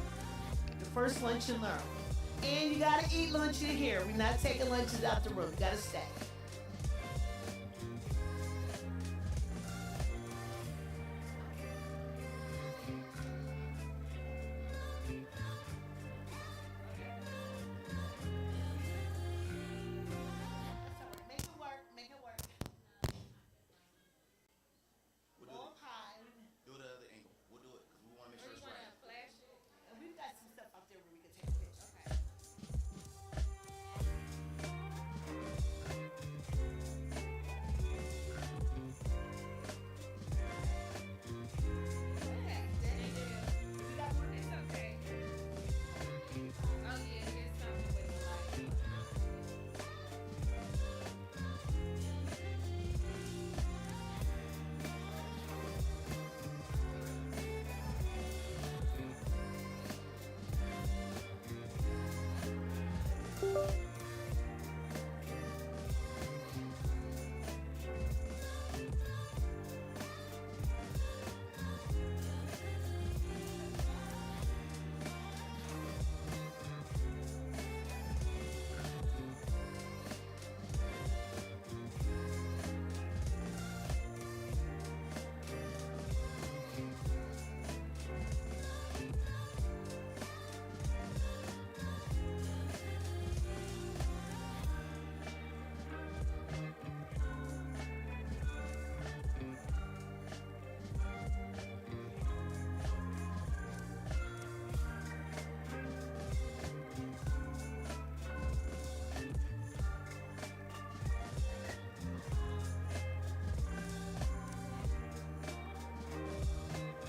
The first lunch and learn. And you got to eat lunch in here. We're not taking lunches out the room. You got to stay.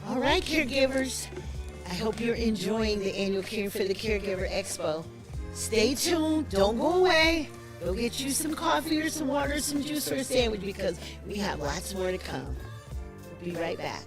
All right, caregivers. I hope you're enjoying the annual Care for the Caregiver Expo. Stay tuned. Don't go away. Go get you some coffee or some water, some juice or a sandwich, because we have lots more to come. We'll be right back.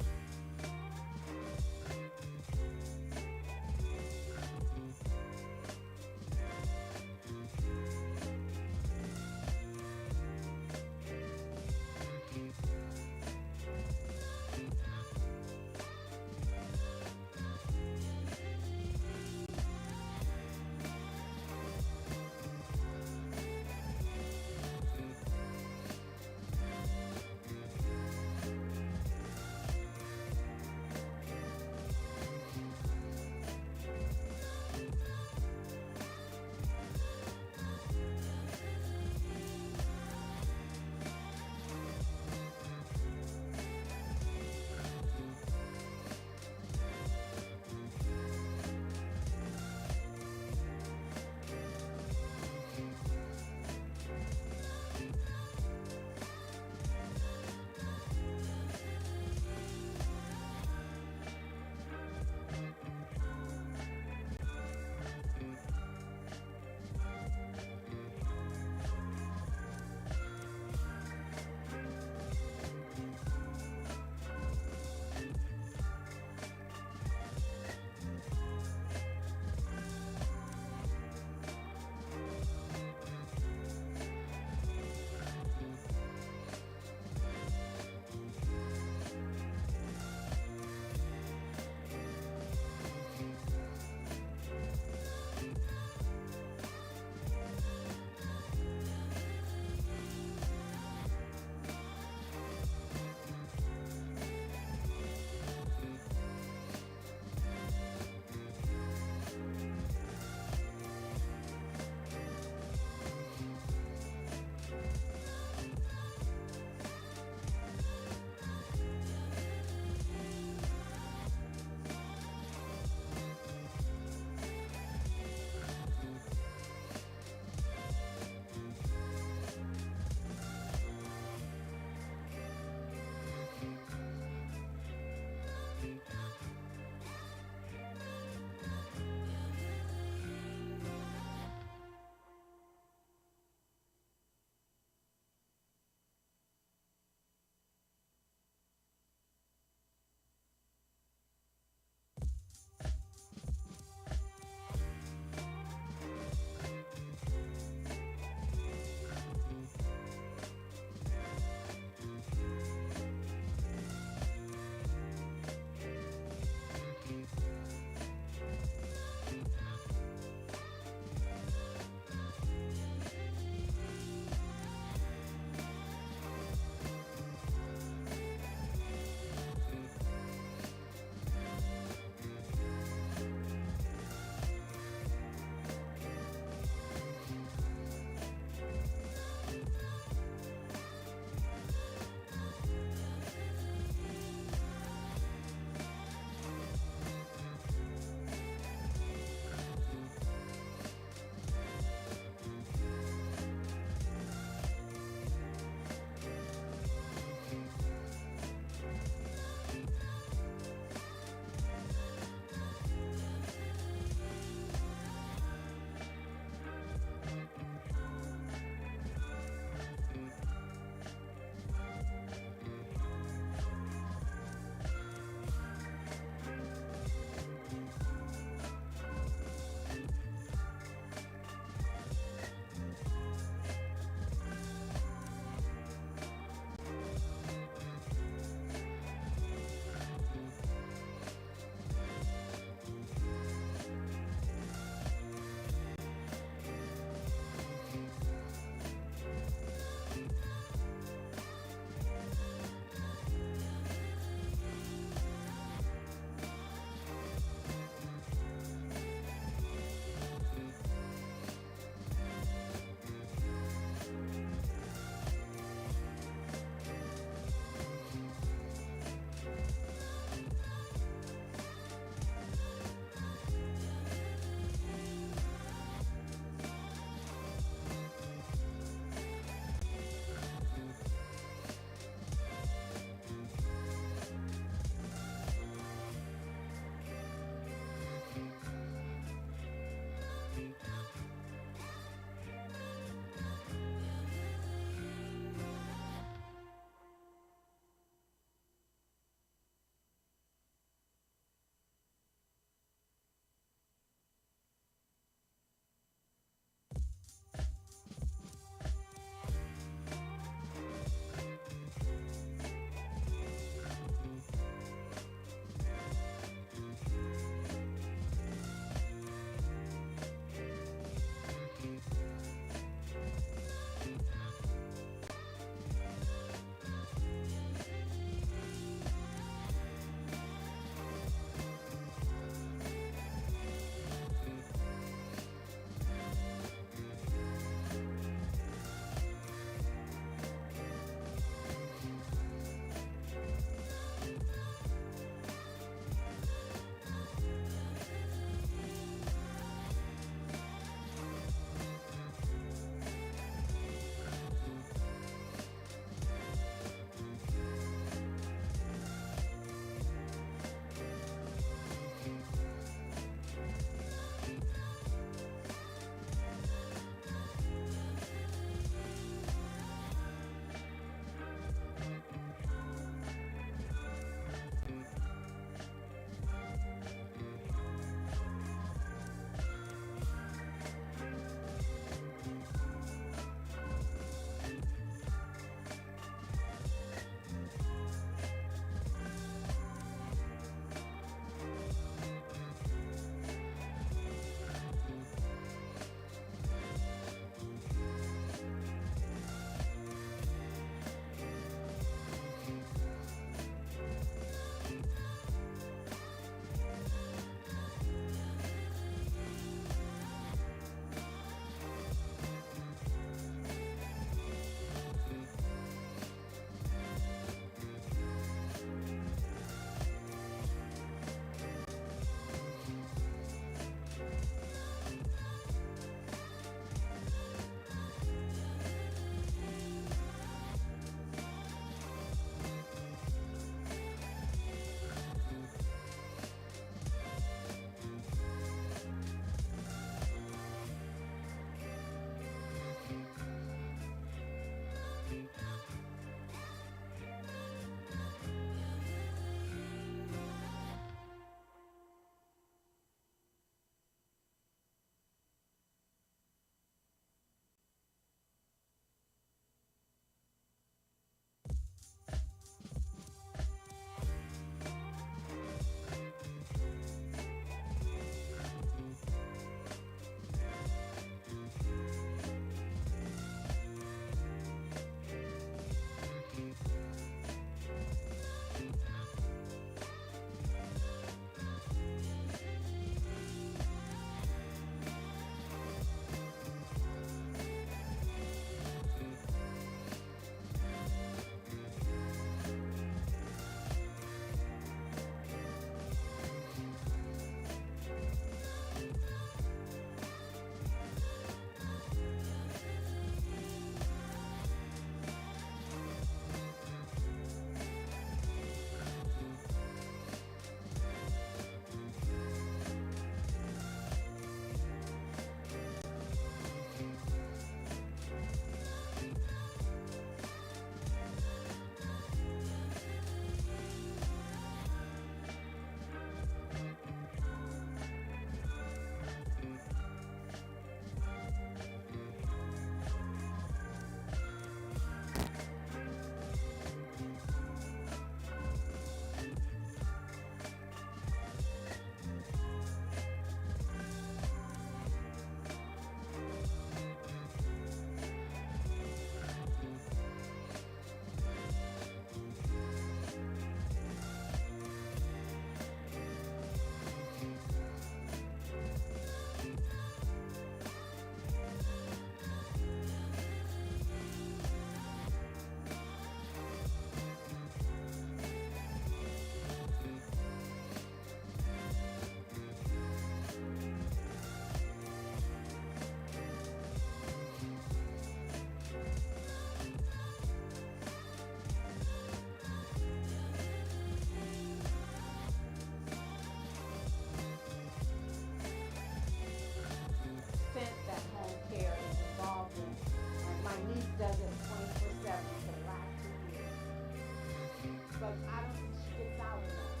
but I don't think she gets out enough,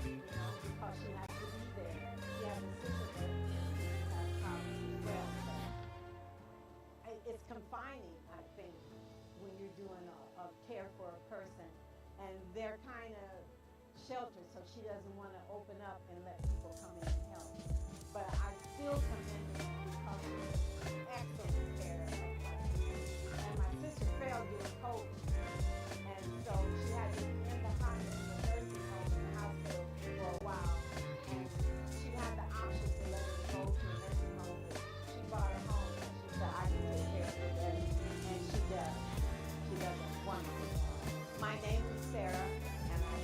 because she has to be there. She has a sister that has problems as well. So it's confining, I think, when you're doing a care for a person, and they're kind of sheltered, so she doesn't want to open up and let people come in and help. But I still commend her because she's an excellent care of my sister. And my sister fell during COVID, and so she had to be in the nursing home in the hospital for a while. And she had the option to let her go to a nursing home, but she brought her home and she said, I can take care of her better. And she does. She does a wonderful job. My name is Sarah, and I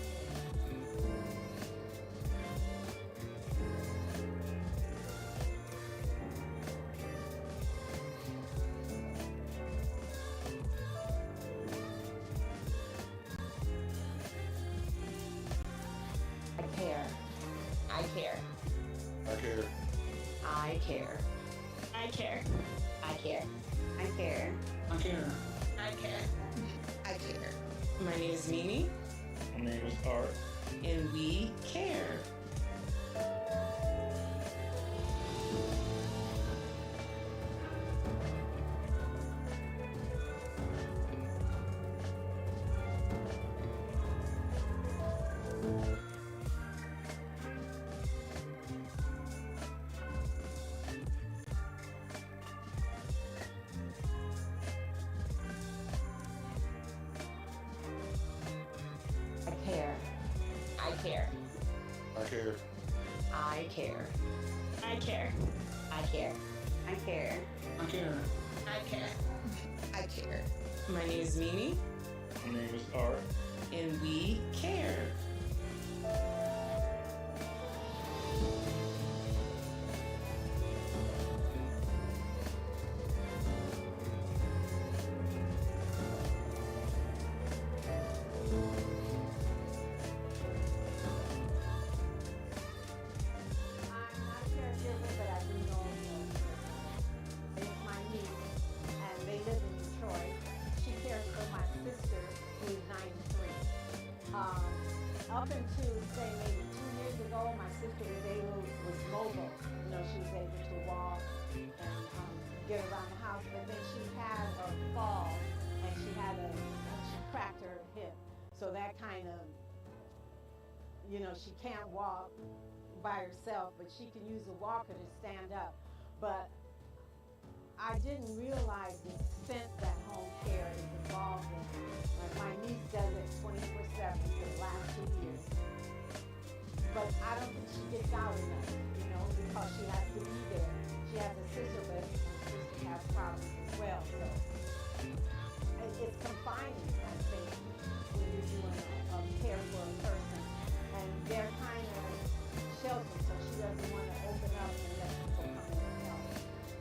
care. I care. I care. I care. I care. I care. I care. I care. I care. I care. My name is Mimi. My name is Art. And we care. I care. I care. I care. I care. I care. I care. I care. I care. I care. My name is Mimi. My name is Art. And we care. Up until, say, maybe 2 years ago, my sister was mobile. She was able to walk and get around the house. But then she had a fall, and she cracked her hip. So that kind of, she can't walk by herself, but she can use a walker to stand up. But I didn't realize the extent that home care is involved in. Like my niece does it 24/7 for the last 2 years. But I don't think she gets out enough, because she has to be there. She has a sister, but her sister has problems as well. So it's confining, I think, when you're doing a care for a person. And they're kind of sheltered, so she doesn't want to open up and let people come in and help.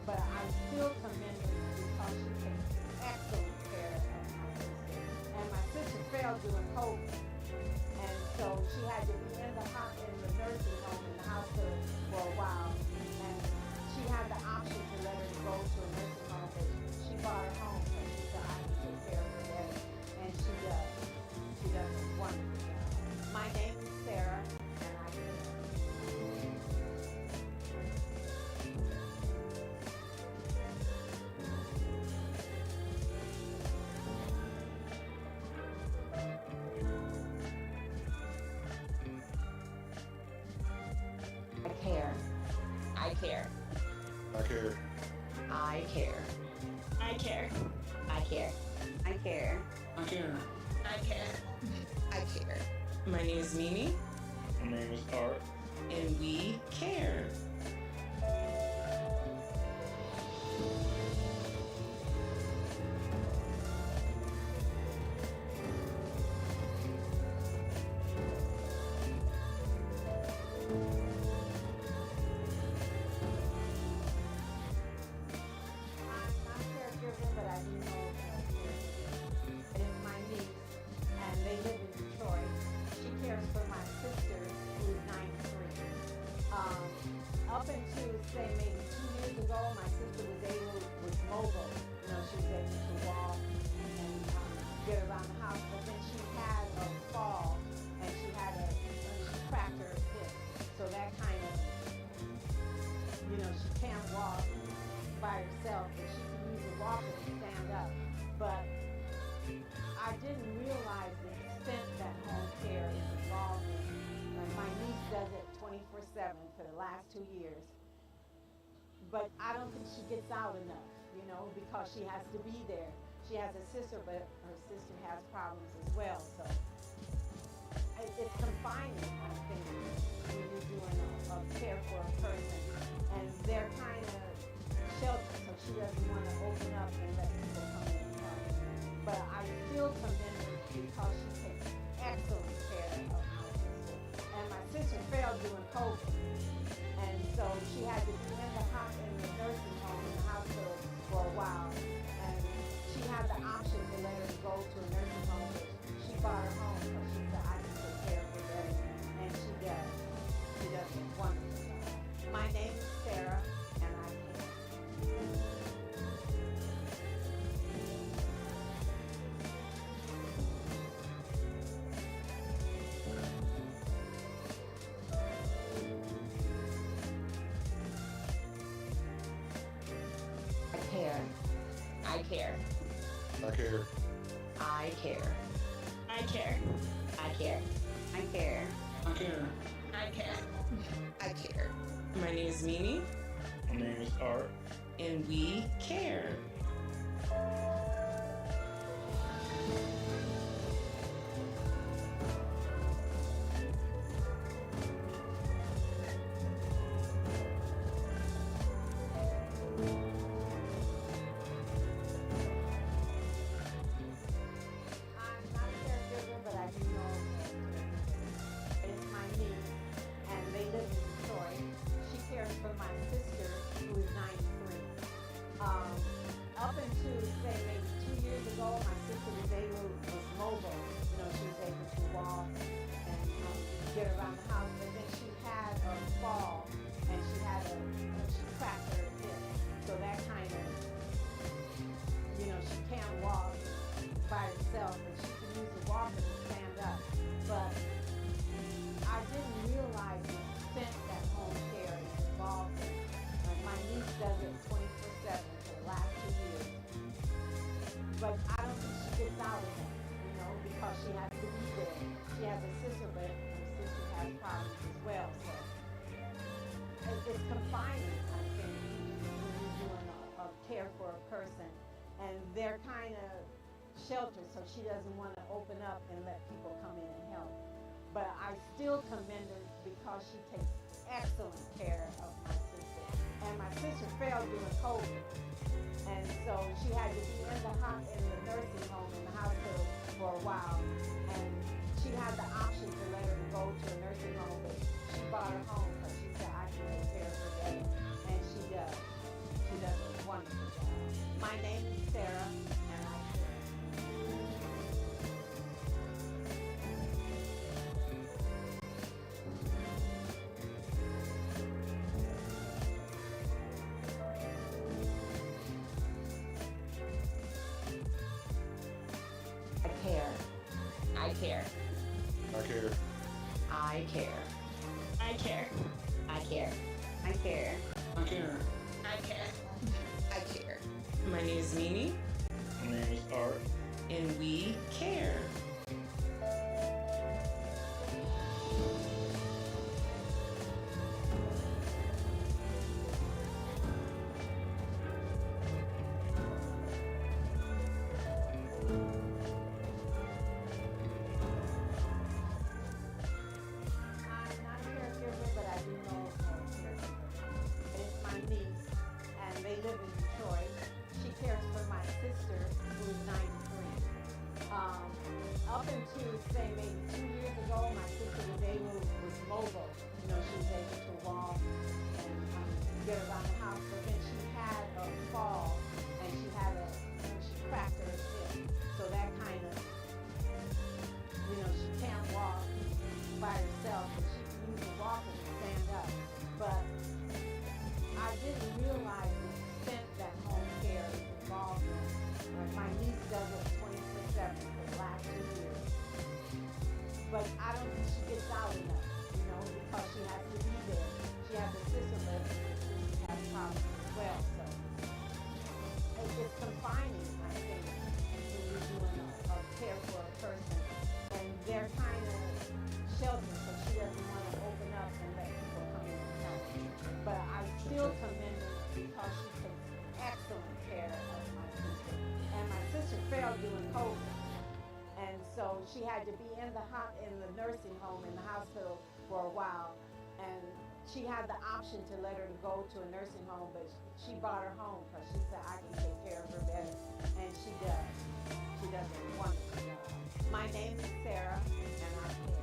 But I still commend her because she takes excellent care of my sister. And my sister fell during COVID. And so she had to be in the nursing home in the hospital for a while. And she had the option to let her go to a nursing home, but she brought her home because she said, I can take care of her better. And she does. She does a wonderful job. My name is Sarah, and I care. I care. I care. I care. I care. I care. I care. I care. I care. I care. My name is Mimi. My name is Art. And we care. But I do know it is my niece, and they live in Detroit. She cares for my sister, who is 93. Up until, say, maybe 2 years ago, my sister was mobile. She was able to walk and get around the house. But then she had a fall, and she had she cracked her hip. So that kind of, she can't walk by herself, but she can use a walker to stand up. But I didn't realize the extent that home care is involved in. My niece does it 24/7 for the last 2 years. But I don't think she gets out enough, because she has to be there. She has a sister, but her sister has problems as well. So it's confining, I think, when you're doing a care for a person. And they're kind of sheltered, so she doesn't want to open up and let people come in and help. But I still commend her because she takes excellent care of my sister. And my sister fell during COVID. And so she had to be in the nursing home in the hospital for a while. And she had the option to let her go to a nursing home, but she brought her home because she said, I can take care of her better. And she does. She does a wonderful job. My name is Sarah, and I care. I care. I care. I care. I care. I care. I care. I care. I care. I care. My name is Mimi, My name is Art. and we care. I'm not a caregiver, but I do know a caregiver. It's my niece, and they live in Detroit. She cares for my sister, who is 93. Up until, say, maybe 2 years ago, my sister was mobile. She was able to walk and get around the house. But then she had a fall, and she cracked her hip. So that kind of, she can't walk by herself, but she can use a walker to stand up. But I didn't realize the extent that home care is involved in. My niece does it 24/7 for the last 2 years. But I don't think she gets out enough, because she has to be there. She has a sister, but her sister has problems as well. So it's confining, I think, when you're doing a care for a person. And they're kind of sheltered, so she doesn't want to open up and let people come in and help. But I still commend her because she takes excellent care of my sister. And my sister fell during COVID. And so she had to be in the nursing home in the hospital for a while. And she had the option to let her go to a nursing home, but she brought her home because she said, I can take care of her better. And she does. She does a wonderful job. My name is Sarah, and I care. I care. I care. I care. I care. I care. I care. I care. I care. I care. I care. My name is Mimi, My name is Art. and we care. I'm not a caregiver, but I do know a caregiver. It's my niece, and they live in Detroit. She cares for my sister, who is 93. Up until, say, maybe 2 years ago, my sister was mobile. She was able to walk and get around the house. But then she had a fall, and she cracked her hip. So that kind of, she can't walk by herself, but she can use a walker to stand up. But I didn't realize the extent that home care is involved in. My niece does it 24/7 for the last 2 years. but I don't think she gets out enough, you know, because she has to be there. She has a sister living, and her sister has problems as well, so it's confining, I think, when you're doing a care for a person, and they're kind of sheltered, so she doesn't want to open up and let people come in and help. But I still commend her because she takes excellent care of my sister. And my sister fell during COVID. And so she had to be in the nursing home, in the hospital for a while. And she had the option to let her go to a nursing home, but she brought her home because she said, I can take care of her better. And she does. She does a wonderful job. My name is Sarah, and I'm here.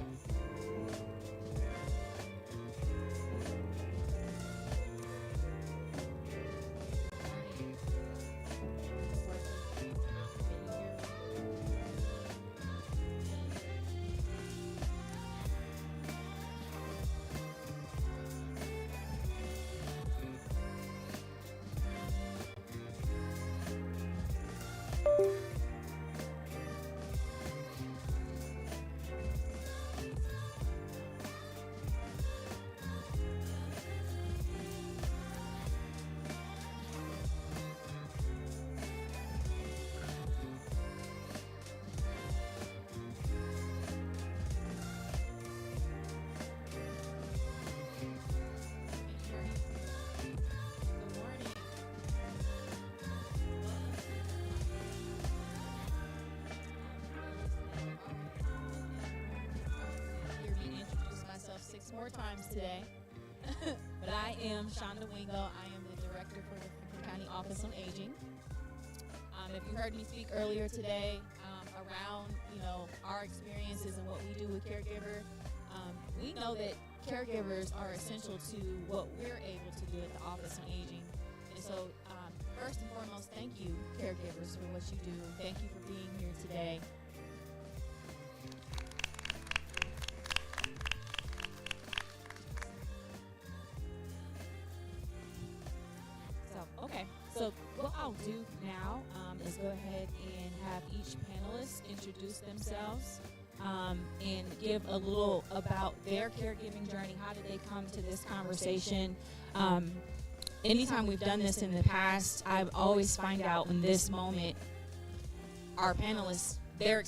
More times today, but I am Shonda Wingo. I am the director for the Franklin County Office on Aging. If you heard me speak earlier today around, our experiences and what we do with caregiver, we know that caregivers are essential to what we're able to do at the Office on Aging. And so, first and foremost, thank you, caregivers, for what you do. Thank you for being here today. So what I'll do now is go ahead and have each panelist introduce themselves and give a little about their caregiving journey. How did they come to this conversation? Anytime we've done this in the past, I've always find out in this moment our panelists, their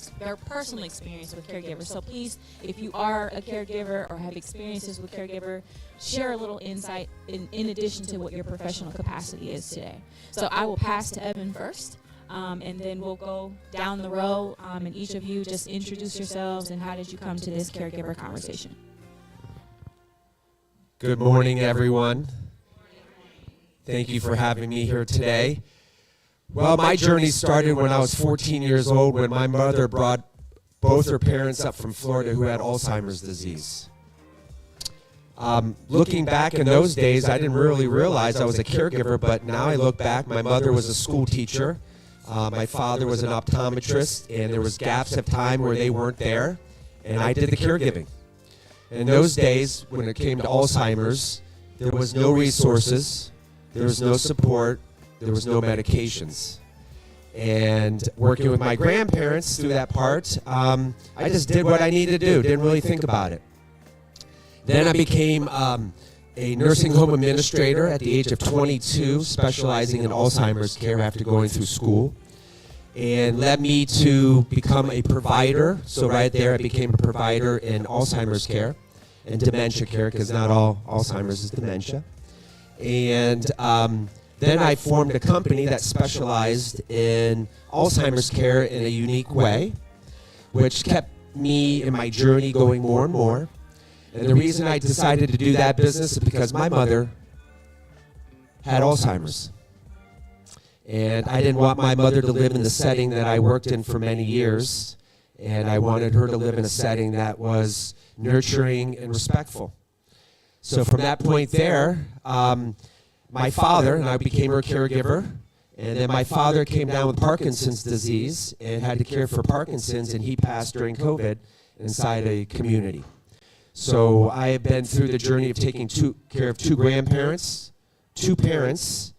personal experience with caregivers. So please, if you are a caregiver or have experiences with caregiver, share a little insight in addition to what your professional capacity is today. So I will pass to Evan first, and then we'll go down the row, and each of you just introduce yourselves and how did you come to this caregiver conversation. Good morning, everyone. Thank you for having me here today. Well, my journey started when I was 14 years old when my mother brought both her parents up from Florida who had Alzheimer's disease. Looking back in those days, I didn't really realize I was a caregiver, but now I look back, my mother was a school teacher, my father was an optometrist, and there was gaps of time where they weren't there, and I did the caregiving. In those days, when it came to Alzheimer's, there was no resources, there was no support, there was no medications. And working with my grandparents through that part, I just did what I needed to do, didn't really think about it. Then I became a nursing home administrator at the age of 22, specializing in Alzheimer's care after going through school, and led me to become a provider. So right there I became a provider in Alzheimer's care and dementia care, because not all Alzheimer's is dementia. And then I formed a company that specialized in Alzheimer's care in a unique way, which kept me in my journey going more and more. And the reason I decided to do that business is because my mother had Alzheimer's. And I didn't want my mother to live in the setting that I worked in for many years. And I wanted her to live in a setting that was nurturing and respectful. So from that point there, my father, and I became her caregiver, and then my father came down with Parkinson's disease and had to care for Parkinson's, and he passed during COVID inside a community. So I have been through the journey of taking care of two grandparents, two parents,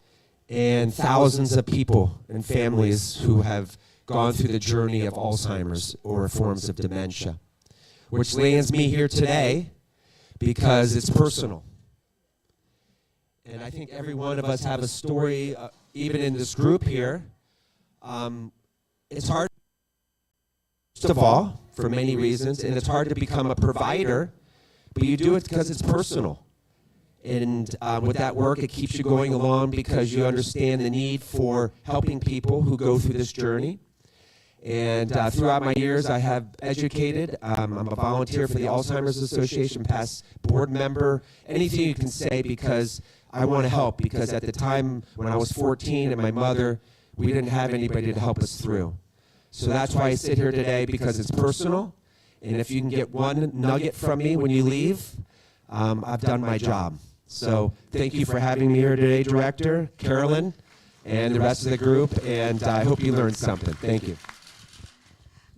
and thousands of people and families who have gone through the journey of Alzheimer's or forms of dementia. which lands me here today because it's personal. And I think every one of us have a story, even in this group here. It's hard, first of all, for many reasons, and it's hard to become a provider, but you do it because it's personal. And with that work, it keeps you going along because you understand the need for helping people who go through this journey. And throughout my years, I have educated. I'm a volunteer for the Alzheimer's Association, past board member, anything you can say, because I want to help. Because at the time when I was 14 and my mother, we didn't have anybody to help us through. So that's why I sit here today, because it's personal. And if you can get one nugget from me when you leave, I've done my job. So thank you for having me here today, Director, Carolyn, and the rest of the group. And I hope you learned something. Thank you.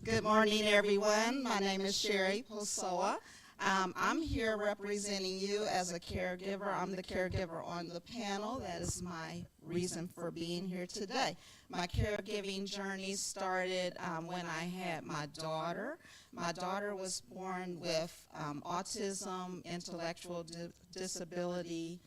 Good morning, everyone. My name is Sherry Posoa. I'm here representing you as a caregiver. I'm the caregiver on the panel. That is my reason for being here today. My caregiving journey started when I had my daughter. My daughter was born with autism, intellectual disability,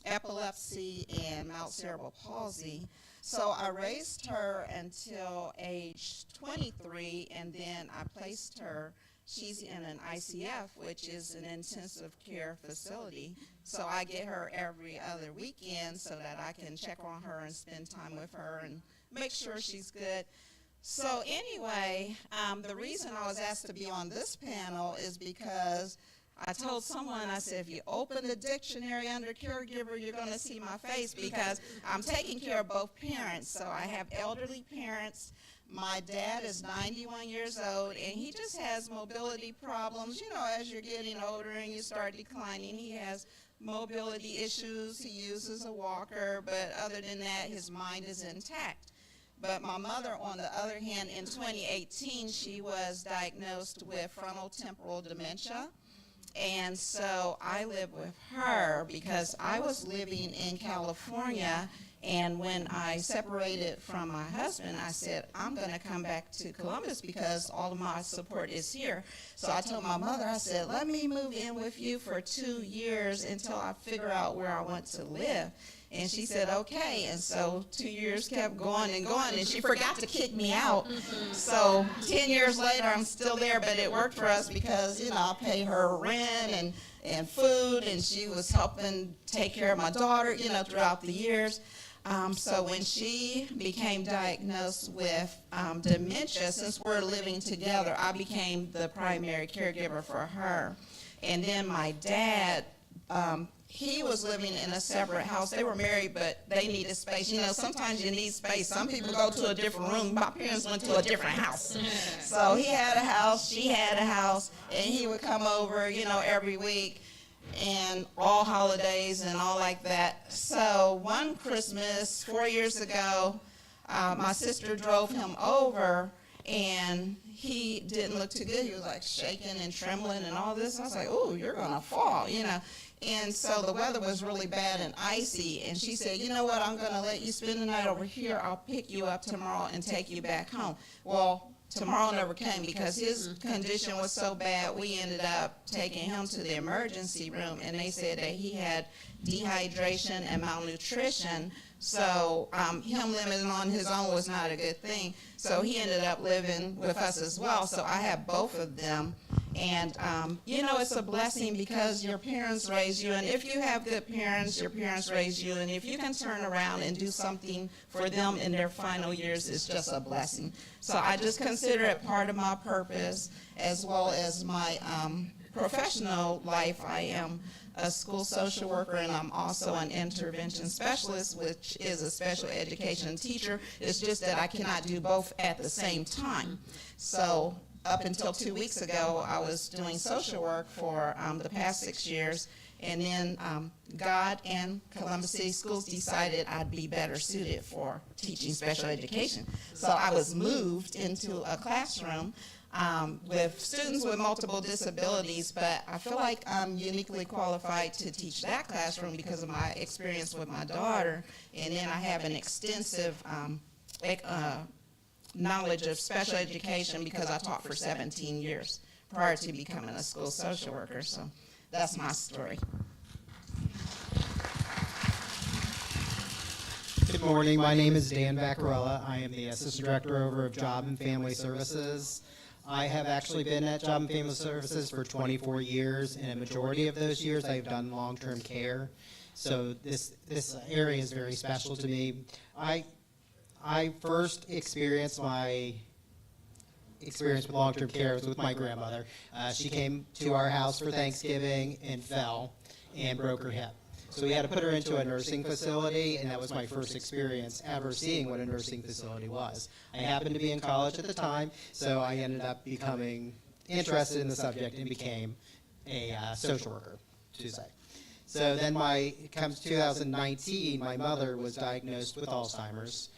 epilepsy, and mild cerebral palsy. So I raised her until age 23, and then I placed her. She's in an ICF, which is an intensive care facility. So I get her every other weekend so that I can check on her and spend time with her and make sure she's good. So anyway, the reason I was asked to be on this panel is because I told someone, I said, if you open the dictionary under caregiver, you're going to see my face, because I'm taking care of both parents. So I have elderly parents. My dad is 91 years old, and he just has mobility problems. You know, as you're getting older and you start declining, he has mobility issues. He uses a walker, but other than that, his mind is intact. But my mother, on the other hand, in 2018, she was diagnosed with frontotemporal dementia. And so I live with her because I was living in California, and when I separated from my husband, I said, I'm going to come back to Columbus because all of my support is here. So I told my mother, I said, let me move in with you for 2 years until I figure out where I want to live. And she said, okay. And so 2 years kept going, and she forgot to kick me out. So 10 years later, I'm still there, but it worked for us because, you know, I pay her rent and food, and she was helping take care of my daughter, you know, throughout the years. So when she became diagnosed with dementia, since we're living together, I became the primary caregiver for her. And then my dad, he was living in a separate house. They were married, but they needed space. You know, sometimes you need space. Some people go to a different room. My parents went to a different house. So he had a house, she had a house, and he would come over, you know, every week, and all holidays and all like that. So one Christmas, 4 years ago, my sister drove him over, and he didn't look too good. He was like shaking and trembling and all this. I was like, oh, you're going to fall, you know. And so the weather was really bad and icy, and she said, you know what, I'm going to let you spend the night over here. I'll pick you up tomorrow and take you back home. Well, tomorrow never came because his condition was so bad, we ended up taking him to the emergency room, and they said that he had dehydration and malnutrition. So him living on his own was not a good thing. So he ended up living with us as well. So I have both of them. And, you know, it's a blessing because your parents raise you. And if you have good parents, your parents raise you. And if you can turn around and do something for them in their final years, it's just a blessing. So I just consider it part of my purpose as well as my professional life. I am a school social worker, and I'm also an intervention specialist, which is a special education teacher. It's just that I cannot do both at the same time. So up until 2 weeks ago, I was doing social work for the past 6 years, and then God and Columbus City Schools decided I'd be better suited for teaching special education. So I was moved into a classroom with students with multiple disabilities, but I feel like I'm uniquely qualified to teach that classroom because of my experience with my daughter, and then I have an extensive knowledge of special education because I taught for 17 years prior to becoming a school social worker. So that's my story. Good morning. My name is Dan Vaccarella. I am the Assistant Director over of Job and Family Services. I have actually been at Job and Family Services for 24 years, and a majority of those years I've done long-term care. So this area is very special to me. I first experienced my experience with long-term care was with my grandmother. She came to our house for Thanksgiving and fell and broke her hip. So we had to put her into a nursing facility, and that was my first experience ever seeing what a nursing facility was. I happened to be in college at the time, so I ended up becoming interested in the subject and became a social worker, to say. So then comes 2019, my mother was diagnosed with Alzheimer's.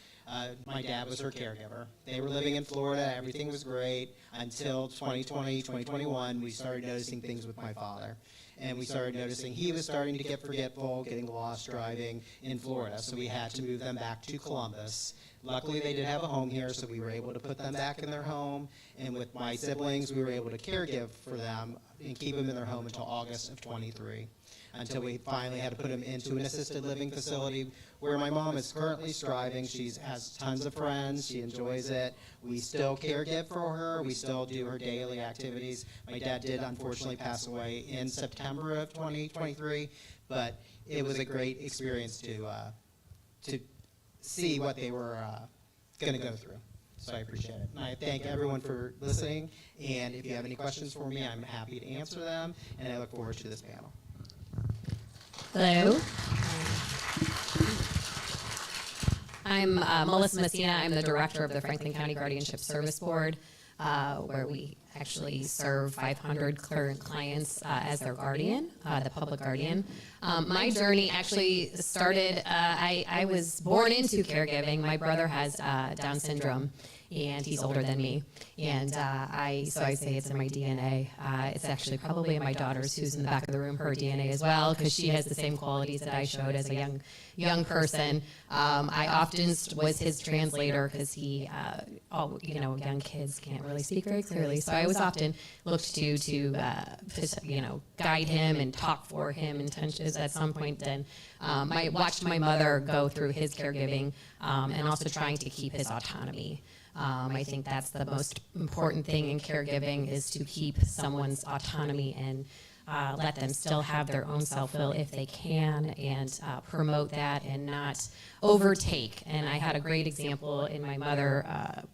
My dad was her caregiver. They were living in Florida. Everything was great until 2020, 2021. We started noticing things with my father. And we started noticing he was starting to get forgetful, getting lost driving in Florida. So we had to move them back to Columbus. Luckily, they did have a home here, so we were able to put them back in their home. And with my siblings, we were able to caregive for them and keep them in their home until August of 23. Until we finally had to put them into an assisted living facility where my mom is currently striving. She has tons of friends. She enjoys it. We still caregive for her. We still do her daily activities. My dad did unfortunately pass away in September of 2023, but it was a great experience to see what they were going to go through. So I appreciate it. And I thank everyone for listening. And if you have any questions for me, I'm happy to answer them. And I look forward to this panel. Hello. I'm Melissa Messina. I'm the director of the Franklin County Guardianship Service Board, where we actually serve 500 current clients as their guardian, the public guardian. My journey actually started, I was born into caregiving. My brother has Down syndrome, and he's older than me. And so I say it's in my DNA. It's actually probably in my daughter's, who's in the back of the room, her DNA as well, because she has the same qualities that I showed as a young person. I often was his translator because he, young kids can't really speak very clearly. So I was often looked to guide him and talk for him. And at some point, then I watched my mother go through his caregiving and also trying to keep his autonomy. I think that's the most important thing in caregiving, is to keep someone's autonomy and let them still have their own self-will if they can, and promote that and not overtake. And I had a great example in my mother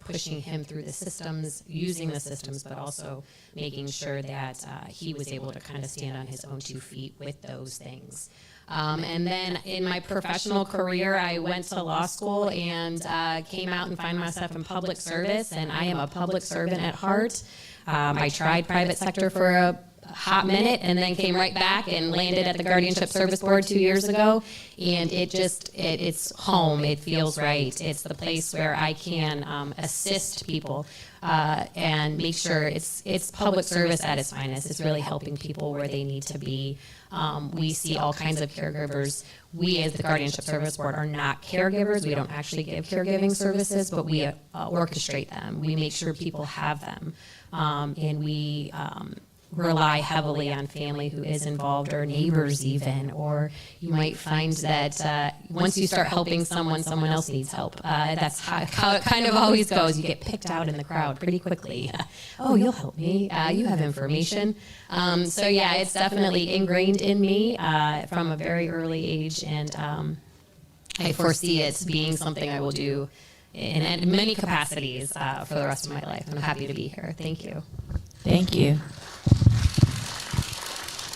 pushing him through the systems, using the systems, but also making sure that he was able to kind of stand on his own 2 feet with those things. And then in my professional career, I went to law school and came out and found myself in public service, and I am a public servant at heart. I tried private sector for a hot minute and then came right back and landed at the Guardianship Service Board 2 years ago, and it's home. It feels right. It's the place where I can assist people and make sure it's public service at its finest. It's really helping people where they need to be. We see all kinds of caregivers. We as the Guardianship Service Board are not caregivers. We don't actually give caregiving services, but we orchestrate them. We make sure people have them, and we rely heavily on family who is involved, or neighbors even, or you might find that once you start helping someone else needs help. That's how it kind of always goes. You get picked out in the crowd pretty quickly. Oh, you'll help me. You have information. So yeah, it's definitely ingrained in me from a very early age, and I foresee it being something I will do in many capacities for the rest of my life. I'm happy to be here. Thank you. Thank you.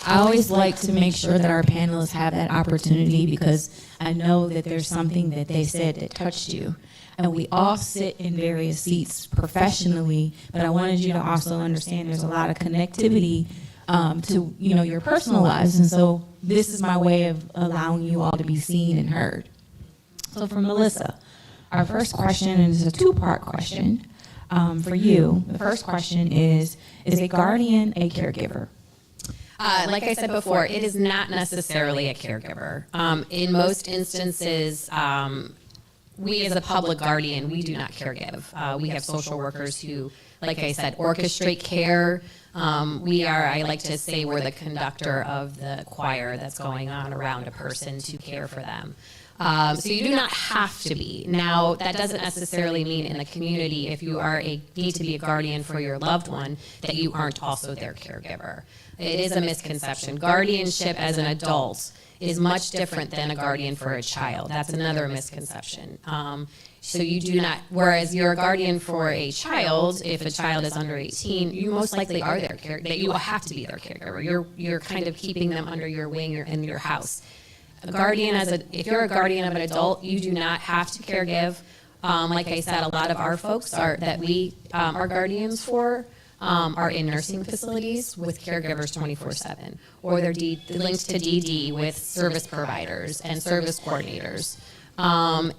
I always like to make sure that our panelists have that opportunity, because I know that there's something that they said that touched you. And we all sit in various seats professionally, but I wanted you to also understand there's a lot of connectivity to your personal lives. And so this is my way of allowing you all to be seen and heard. So for Melissa, our first question is a 2-part question for you. The first question is a guardian a caregiver? Like I said before, it is not necessarily a caregiver. In most instances, we as a public guardian, we do not caregive. We have social workers who like I said, orchestrate care. I like to say we're the conductor of the choir that's going on around a person to care for them. So you do not have to be. Now, that doesn't necessarily mean in the community, if you need to be a guardian for your loved one, that you aren't also their caregiver. It is a misconception. Guardianship as an adult is much different than a guardian for a child. That's another misconception. So you do not, whereas you're a guardian for a child, if a child is under 18, you most likely are their caregiver. You have to be their caregiver. You're kind of keeping them under your wing in your house. If you're a guardian of an adult, you do not have to caregive. Like I said, a lot of our folks that we are guardians for are in nursing facilities with caregivers 24/7, or they're linked to DD with service providers and service coordinators.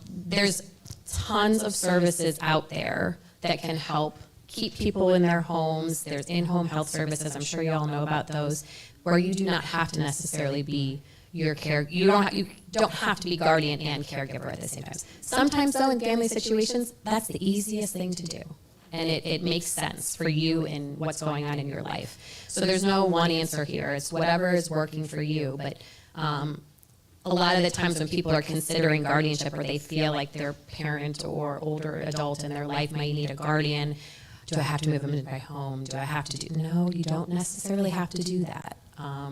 There's tons of services out there that can help keep people in their homes. There's in-home health services. I'm sure you all know about those, where you do not have to necessarily be you don't have to be guardian and caregiver at the same time. Sometimes, though, in family situations, that's the easiest thing to do. And it makes sense for you and what's going on in your life. So there's no one answer here. It's whatever is working for you. But a lot of the times when people are considering guardianship, or they feel like their parent or older adult in their life might need a guardian, do I have to move them into my home? Do I have to do? No, you don't necessarily have to do that.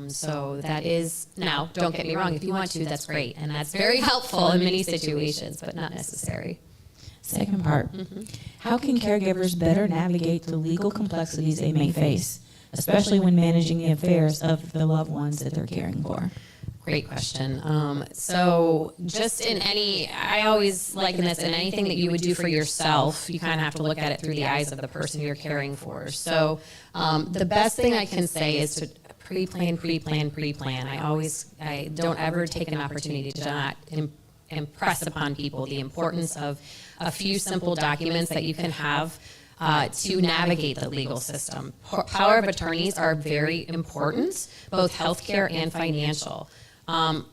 So that is, now, don't get me wrong, if you want to, that's great. And that's very helpful in many situations, but not necessary. Second part, how can caregivers better navigate the legal complexities they may face, especially when managing the affairs of the loved ones that they're caring for? Great question. So just I always liken this, in anything that you would do for yourself, you kind of have to look at it through the eyes of the person you're caring for. So the best thing I can say is to pre-plan. I don't ever take an opportunity to not impress upon people the importance of a few simple documents that you can have to navigate the legal system. Power of attorneys are very important, both healthcare and financial. And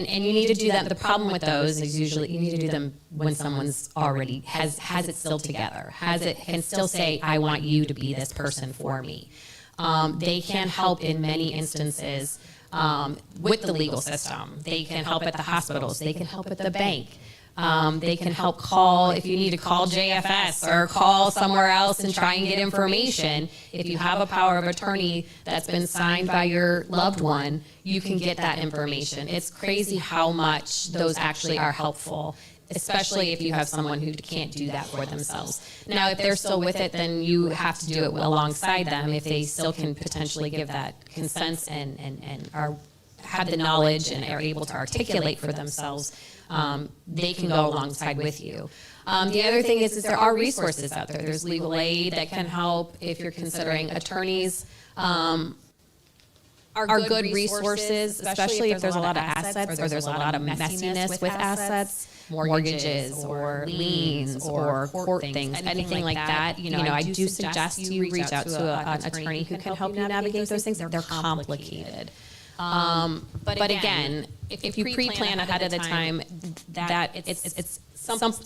you need to do that. The problem with those is usually you need to do them when someone's already has it still together, can still say, I want you to be this person for me. They can help in many instances with the legal system. They can help at the hospitals. They can help at the bank. They can help if you need to call JFS or call somewhere else and try and get information. If you have a power of attorney that's been signed by your loved one, you can get that information. It's crazy how much those actually are helpful, especially if you have someone who can't do that for themselves. Now, if they're still with it, then you have to do it alongside them. If they still can potentially give that consent and have the knowledge and are able to articulate for themselves, they can go alongside with you. The other thing is there are resources out there. There's legal aid that can help if you're considering attorneys. Are good resources, especially if there's a lot of assets or there's a lot of messiness with assets, mortgages or liens or court things, anything like that. I do suggest you reach out to an attorney who can help you navigate those things. They're complicated. But again, if you pre-plan ahead of the time,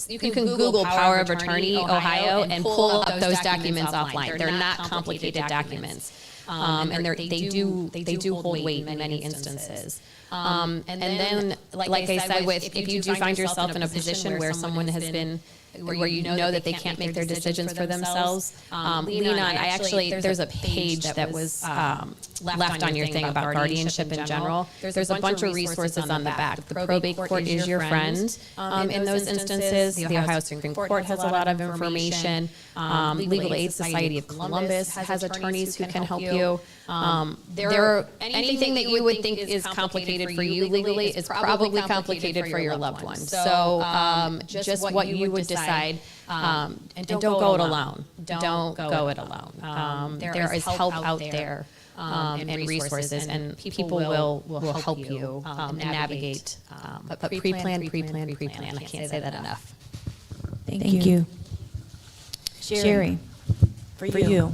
you can Google Power of Attorney Ohio and pull up those documents offline. They're not complicated documents. And they do hold weight in many instances. And then, like I said, if you do find yourself in a position where someone has been, where you know that they can't make their decisions for themselves, lean on. There's a page that was left on your thing about guardianship in general. There's a bunch of resources on the back. The probate court is your friend in those instances. The Ohio Supreme Court has a lot of information. Legal Aid Society of Columbus has attorneys who can help you. Anything that you would think is complicated for you legally is probably complicated for your loved one. So just what you would decide, and don't go it alone. Don't go it alone. There is help out there and resources, and people will help you navigate. But pre-plan. I can't say that enough. Thank you. Sherry, for you.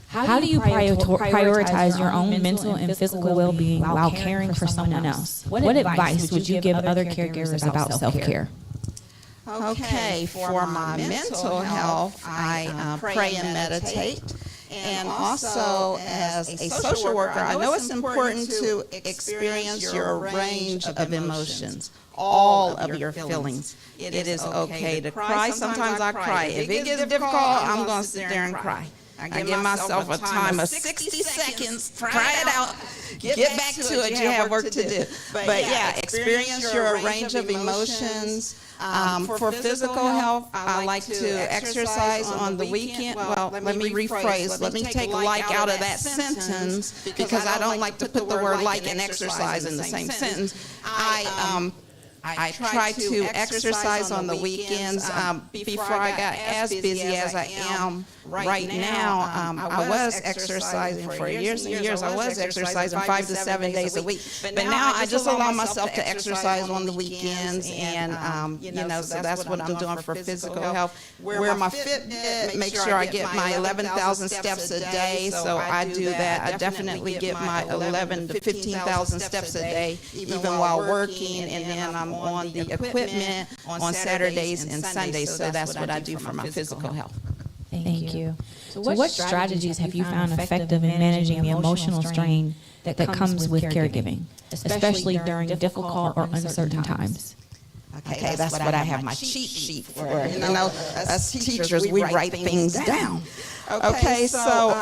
How do you prioritize your own mental and physical well-being while caring for someone else? What advice would you give other caregivers about self-care? Okay, for my mental health, I pray and meditate. And also, as a social worker, I know it's important to experience your range of emotions, all of your feelings. It is okay to cry. Sometimes I cry. If it gets difficult, I'm going to sit there and cry. I give myself a time of 60 seconds, cry it out, get back to it, you have work to do. But yeah, experience your range of emotions. For physical health, I like to exercise on the weekend. Well, let me rephrase. Let me take like out of that sentence because I don't like to put the word like and exercise in the same sentence. I try to exercise on the weekends before I got as busy as I am right now. I was exercising for years and years. I was exercising 5 to 7 days a week. But now I just allow myself to exercise on the weekends, and so that's what I'm doing for physical health. Wear my Fitbit, make sure I get my 11,000 steps a day. So I do that. I definitely get my 11 to 15,000 steps a day, even while working, and then I'm on the equipment on Saturdays and Sundays. So that's what I do for my physical health. Thank you. So what strategies have you found effective in managing the emotional strain that comes with caregiving, especially during difficult or uncertain times? Okay, that's what I have my cheat sheet for. As teachers, we write things down. Okay, so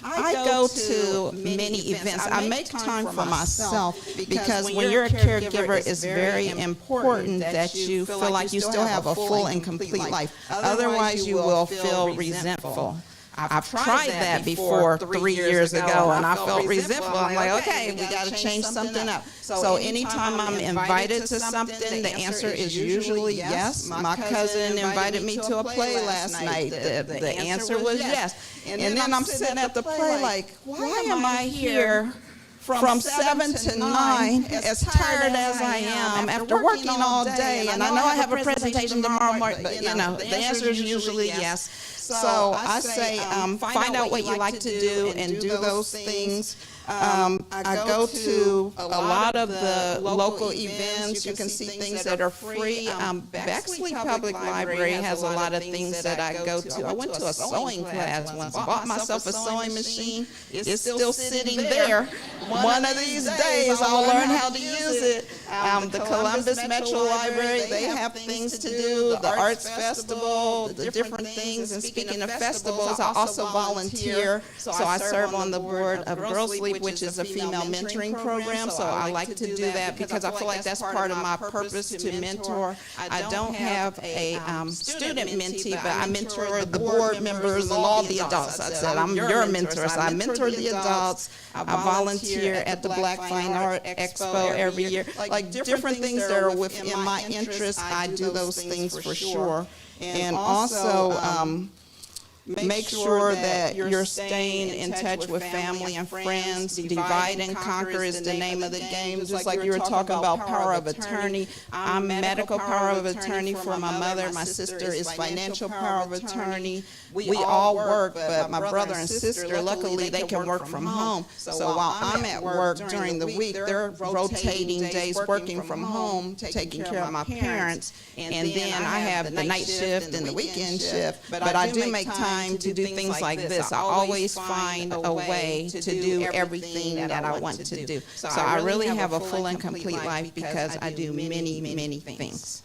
I go to many events. I make time for myself because when you're a caregiver, it's very important that you feel like you still have a full and complete life. Otherwise, you will feel resentful. I've tried that before 3 years ago, and I felt resentful. I'm like, okay, we got to change something up. So anytime I'm invited to something, the answer is usually yes. My cousin invited me to a play last night. The answer was yes. And then I'm sitting at the play like, why am I here from 7 to 9, as tired as I am, after working all day, and I know I have a presentation tomorrow morning, but the answer is usually yes. So I say find out what you like to do and do those things. I go to a lot of the local events. You can see things that are free. Bexley Public Library has a lot of things that I go to. I went to a sewing class once, bought myself a sewing machine. It's still sitting there. One of these days I'll learn how to use it. The Columbus Metro Library, they have things to do, the Arts Festival, the different things. And speaking of festivals, I also volunteer. So I serve on the board of Girls Sleep, which is a female mentoring program. So I like to do that because I feel like that's part of my purpose to mentor. I don't have a student mentee, but I mentor the board members and all the adults. I said, I'm your mentor. So I mentor the adults. I volunteer at the Black Fine Art Expo every year. Like different things that are within my interest, I do those things for sure. And also, make sure that you're staying in touch with family and friends. Divide and conquer is the name of the game. Just like you were talking about power of attorney. I'm medical power of attorney for my mother. My sister is financial power of attorney. We all work, but my brother and sister, luckily, they can work from home. So while I'm at work during the week, they're rotating days working from home, taking care of my parents. And then I have the night shift and the weekend shift. But I do make time to do things like this. I always find a way to do everything that I want to do. So I really have a full and complete life because I do many, many things.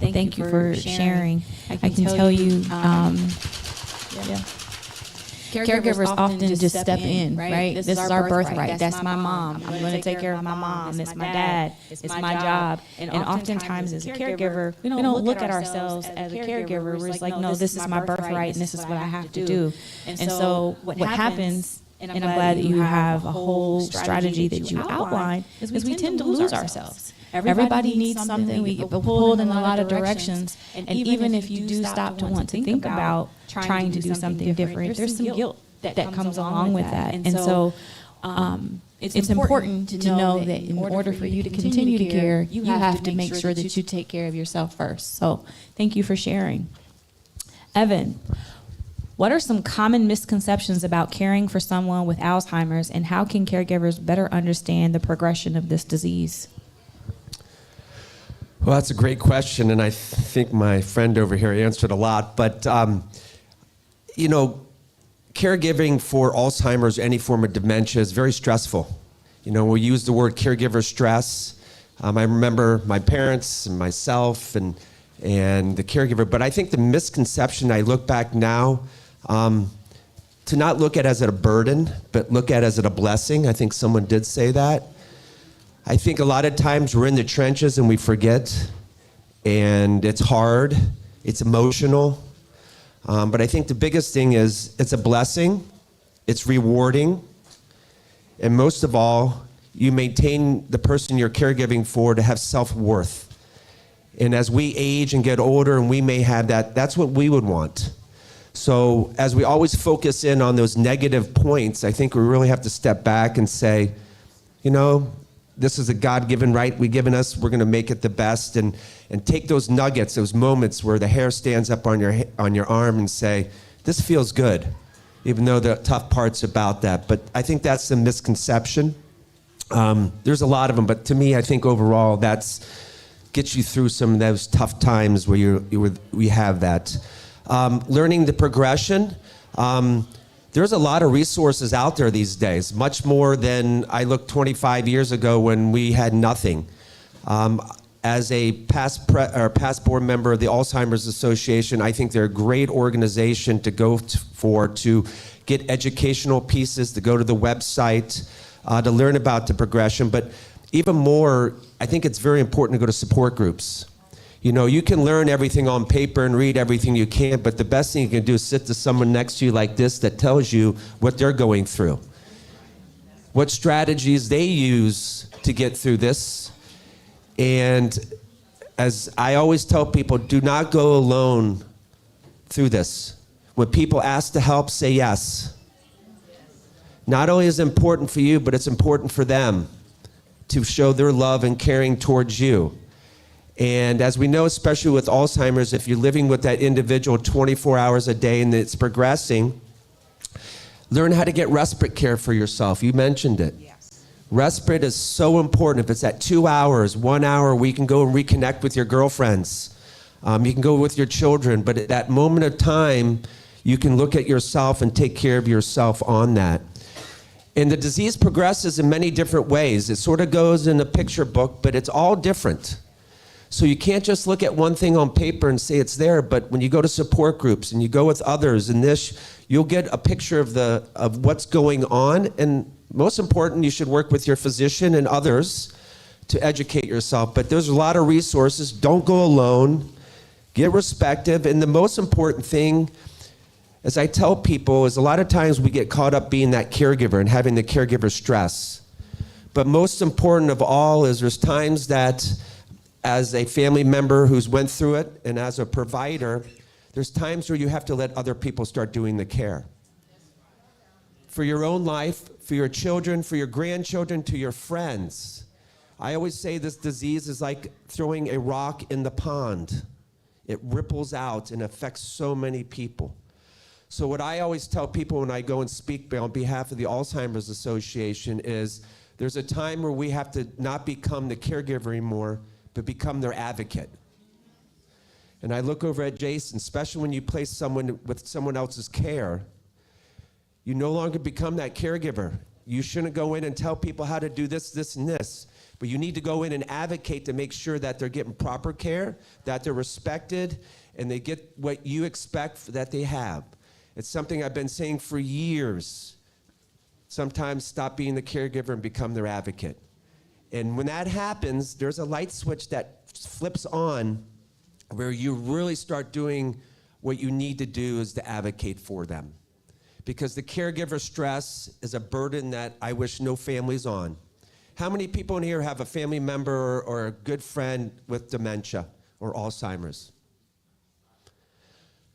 Thank you for sharing. I can tell you, caregivers often just step in, right? This is our birthright. That's my mom. I'm going to take care of my mom. It's my dad. It's my job. And oftentimes as a caregiver, we don't look at ourselves as a caregiver. We're just like, no, this is my birthright and this is what I have to do. And so what happens, and I'm glad that you have a whole strategy that you outline, is we tend to lose ourselves. Everybody needs something. We get pulled in a lot of directions. And even if you do stop to want to think about trying to do something different, there's some guilt that comes along with that. And so it's important to know that in order for you to continue to care, you have to make sure that you take care of yourself first. So thank you for sharing. Evan, what are some common misconceptions about caring for someone with Alzheimer's, and how can caregivers better understand the progression of this disease? Well, that's a great question, and I think my friend over here answered a lot. But, you know, caregiving for Alzheimer's, any form of dementia, is very stressful. You know, we use the word caregiver stress. I remember my parents and myself and the caregiver, but I think the misconception, I look back now, to not look at it as a burden, but look at it as a blessing. I think someone did say that. I think a lot of times we're in the trenches and we forget, and it's hard, it's emotional. But I think the biggest thing is it's a blessing, it's rewarding, and most of all, you maintain the person you're caregiving for to have self-worth. And as we age and get older and we may have that, that's what we would want. So as we always focus in on those negative points, I think we really have to step back and say, you know, this is a God-given right we've given us. We're going to make it the best, and take those nuggets, those moments where the hair stands up on your arm, and say, this feels good, even though there are tough parts about that. But I think that's the misconception. There's a lot of them, but to me, I think overall that's gets you through some of those tough times where we have that. Learning the progression. There's a lot of resources out there these days, much more than I looked 25 years ago when we had nothing. As a past board member of the Alzheimer's Association, I think they're a great organization to go to get educational pieces, to go to the website, to learn about the progression. But even more, I think it's very important to go to support groups. You know, you can learn everything on paper and read everything you can, but the best thing you can do is sit to someone next to you like this that tells you what they're going through, what strategies they use to get through this. And as I always tell people, do not go alone through this. When people ask to help, say yes. Not only is it important for you, but it's important for them to show their love and caring towards you. And as we know, especially with Alzheimer's, if you're living with that individual 24 hours a day and it's progressing, learn how to get respite care for yourself. You mentioned it. Yes. Respite is so important. If it's at 2 hours, 1 hour, we can go and reconnect with your girlfriends. You can go with your children. But at that moment of time, you can look at yourself and take care of yourself on that. And the disease progresses in many different ways. It sort of goes in a picture book, but it's all different. So you can't just look at one thing on paper and say it's there, but when you go to support groups and you go with others and this, you'll get a picture of what's going on. And most important, you should work with your physician and others to educate yourself. But there's a lot of resources. Don't go alone. Get respective. And the most important thing, as I tell people, is a lot of times we get caught up being that caregiver and having the caregiver stress. But most important of all is there's times that as a family member who's went through it and as a provider, there's times where you have to let other people start doing the care. For your own life, for your children, for your grandchildren, to your friends. I always say this disease is like throwing a rock in the pond. It ripples out and affects so many people. So what I always tell people when I go and speak on behalf of the Alzheimer's Association is there's a time where we have to not become the caregiver anymore, but become their advocate. And I look over at Jason, especially when you place someone with someone else's care, you no longer become that caregiver. You shouldn't go in and tell people how to do this, this, and this, but you need to go in and advocate to make sure that they're getting proper care, that they're respected, and they get what you expect that they have. It's something I've been saying for years. Sometimes stop being the caregiver and become their advocate. And when that happens, there's a light switch that flips on where you really start doing what you need to do is to advocate for them. Because the caregiver stress is a burden that I wish no family's on. How many people in here have a family member or a good friend with dementia or Alzheimer's?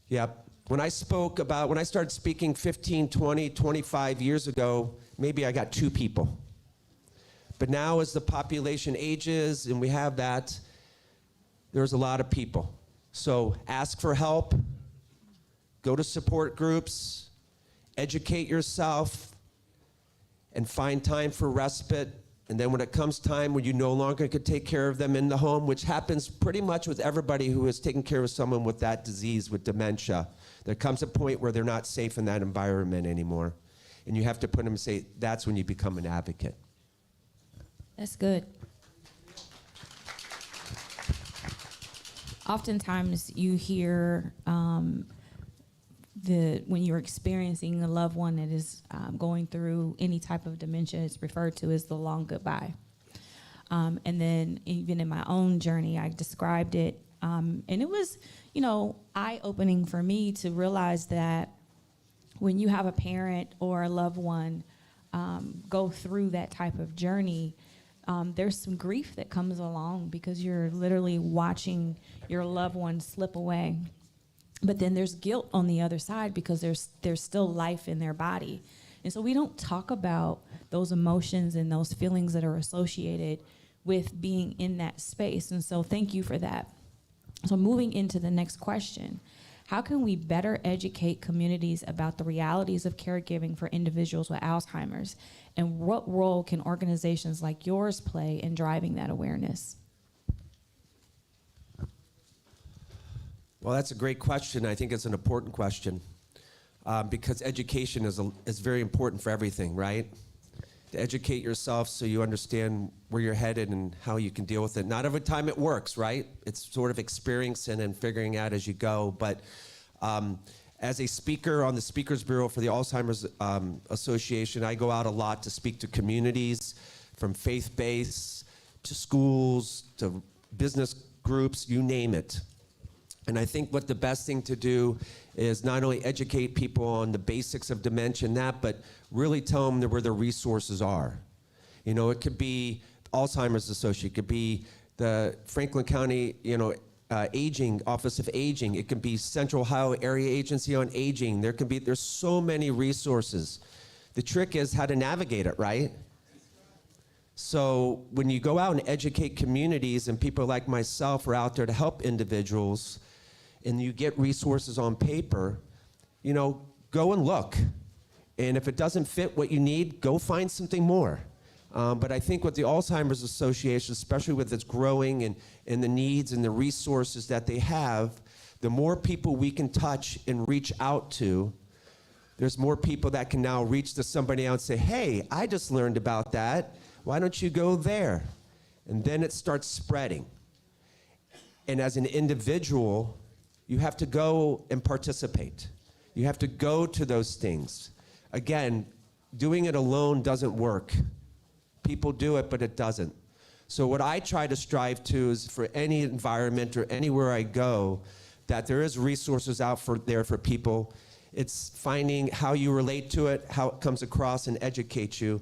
Yep. When I started speaking 15, 20, 25 years ago, maybe I got 2 people. But now as the population ages and we have that, there's a lot of people. So ask for help, go to support groups, educate yourself, and find time for respite And then when it comes time when you no longer could take care of them in the home, which happens pretty much with everybody who is taking care of someone with that disease, with dementia, there comes a point where they're not safe in that environment anymore. And you have to put them and say, that's when you become an advocate. That's good. Oftentimes you hear when you're experiencing a loved one that is going through any type of dementia, it's referred to as the long goodbye. And then even in my own journey, I described it, and it was, eye-opening for me to realize that when you have a parent or a loved one go through that type of journey, there's some grief that comes along because you're literally watching your loved one slip away. But then there's guilt on the other side because there's still life in their body. And so we don't talk about those emotions and those feelings that are associated with being in that space. And so thank you for that. So moving into the next question, how can we better educate communities about the realities of caregiving for individuals with Alzheimer's? And what role can organizations like yours play in driving that awareness? Well, that's a great question. I think it's an important question because education is very important for everything, right? To educate yourself so you understand where you're headed and how you can deal with it. Not every time it works, right? It's sort of experiencing and figuring out as you go. But as a speaker on the Speakers Bureau for the Alzheimer's Association, I go out a lot to speak to communities, from faith-based to schools to business groups, you name it. And I think what the best thing to do is not only educate people on the basics of dementia and that, but really tell them where the resources are. It could be Alzheimer's Association, it could be the Franklin County, Aging, Office of Aging, it could be Central Ohio Area Agency on Aging. There's so many resources. The trick is how to navigate it, right? So when you go out and educate communities and people like myself are out there to help individuals, and you get resources on paper, go and look. And if it doesn't fit what you need, go find something more. But I think with the Alzheimer's Association, especially with its growing and the needs and the resources that they have, the more people we can touch and reach out to, there's more people that can now reach to somebody else and say, hey, I just learned about that. Why don't you go there? And then it starts spreading. And as an individual, you have to go and participate. You have to go to those things. Again, doing it alone doesn't work. People do it, but it doesn't. So what I try to strive to is for any environment or anywhere I go, that there is resources out there for people. It's finding how you relate to it, how it comes across, and educate you.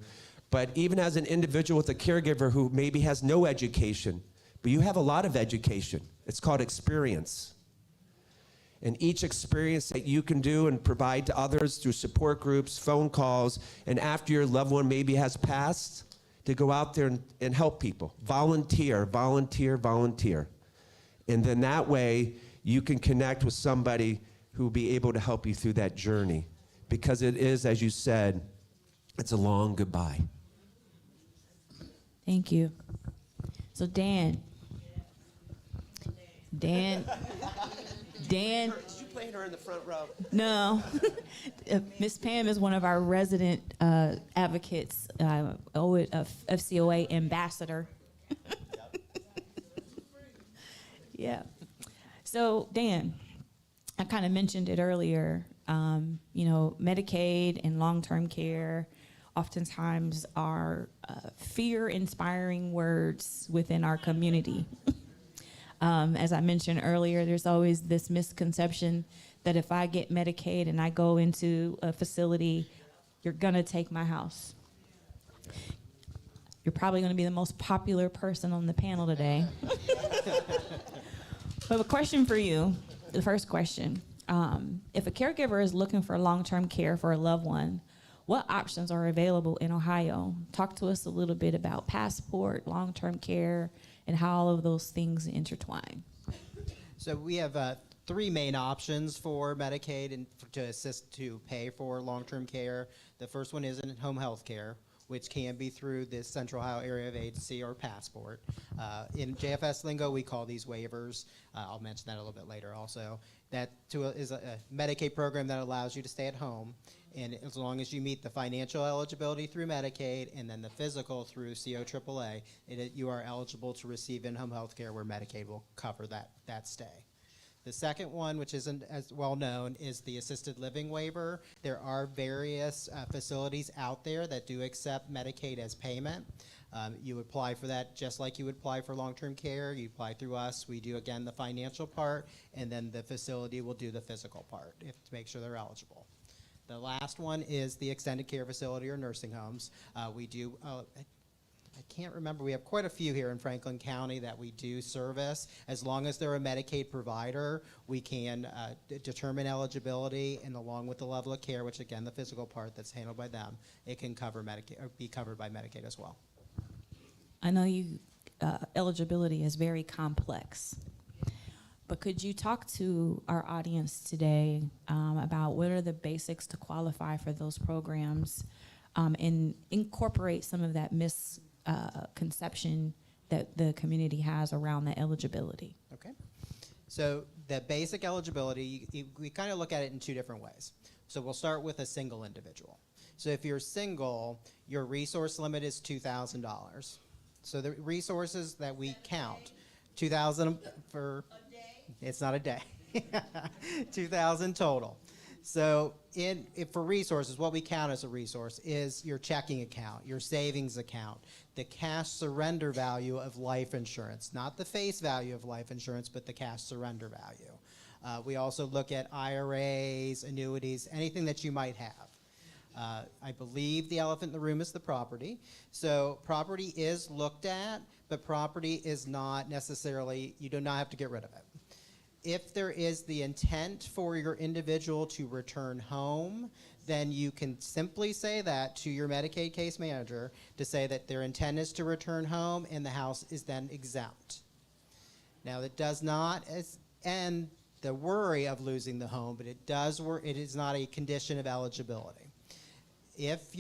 But even as an individual with a caregiver who maybe has no education, but you have a lot of education. It's called experience. And each experience that you can do and provide to others through support groups, phone calls, and after your loved one maybe has passed, to go out there and help people. Volunteer, volunteer, volunteer. And then that way, you can connect with somebody who will be able to help you through that journey. Because it is, as you said, it's a long goodbye. Thank you. So Dan. Did you play her in the front row? No. Miss Pam is one of our resident advocates, FCOA ambassador. Yeah. So Dan, I kind of mentioned it earlier. Medicaid and long-term care oftentimes are fear-inspiring words within our community. As I mentioned earlier, there's always this misconception that if I get Medicaid and I go into a facility, you're going to take my house. You're probably going to be the most popular person on the panel today. But a question for you, the first question. If a caregiver is looking for long-term care for a loved one, what options are available in Ohio? Talk to us a little bit about Passport, long-term care, and how all of those things intertwine. So we have 3 main options for Medicaid and to assist to pay for long-term care. The first one is in home health care, which can be through the Central Ohio Area of Agency or passport. In JFS lingo, we call these waivers. I'll mention that a little bit later also. That is a Medicaid program that allows you to stay at home, and as long as you meet the financial eligibility through Medicaid and then the physical through COAAA, you are eligible to receive in-home health care where Medicaid will cover that stay. The second one, which isn't as well known, is the assisted living waiver. There are various facilities out there that do accept Medicaid as payment. You apply for that just like you would apply for long-term care. You apply through us. We do, again, the financial part, and then the facility will do the physical part to make sure they're eligible. The last one is the extended care facility or nursing homes. We do, I can't remember, we have quite a few here in Franklin County that we do service. As long as they're a Medicaid provider, we can determine eligibility, and along with the level of care, which again, the physical part that's handled by them, it can cover Medicaid or be covered by Medicaid as well. I know eligibility is very complex, but could you talk to our audience today about what are the basics to qualify for those programs, and incorporate some of that misconception that the community has around the eligibility? Okay. So the basic eligibility, we kind of look at it in two different ways. So we'll start with a single individual. So if you're single, your resource limit is $2,000. So the resources that we count, 2,000 for, it's not a day, 2,000 total. So for resources, what we count as a resource is your checking account, your savings account, the cash surrender value of life insurance, not the face value of life insurance, but the cash surrender value. We also look at IRAs, annuities, anything that you might have. I believe the elephant in the room is the property. So property is looked at, but property is not necessarily, you do not have to get rid of it. If there is the intent for your individual to return home, then you can simply say that to your Medicaid case manager to say that their intent is to return home and the house is then exempt. Now, that does not end the worry of losing the home, but it is not a condition of eligibility. If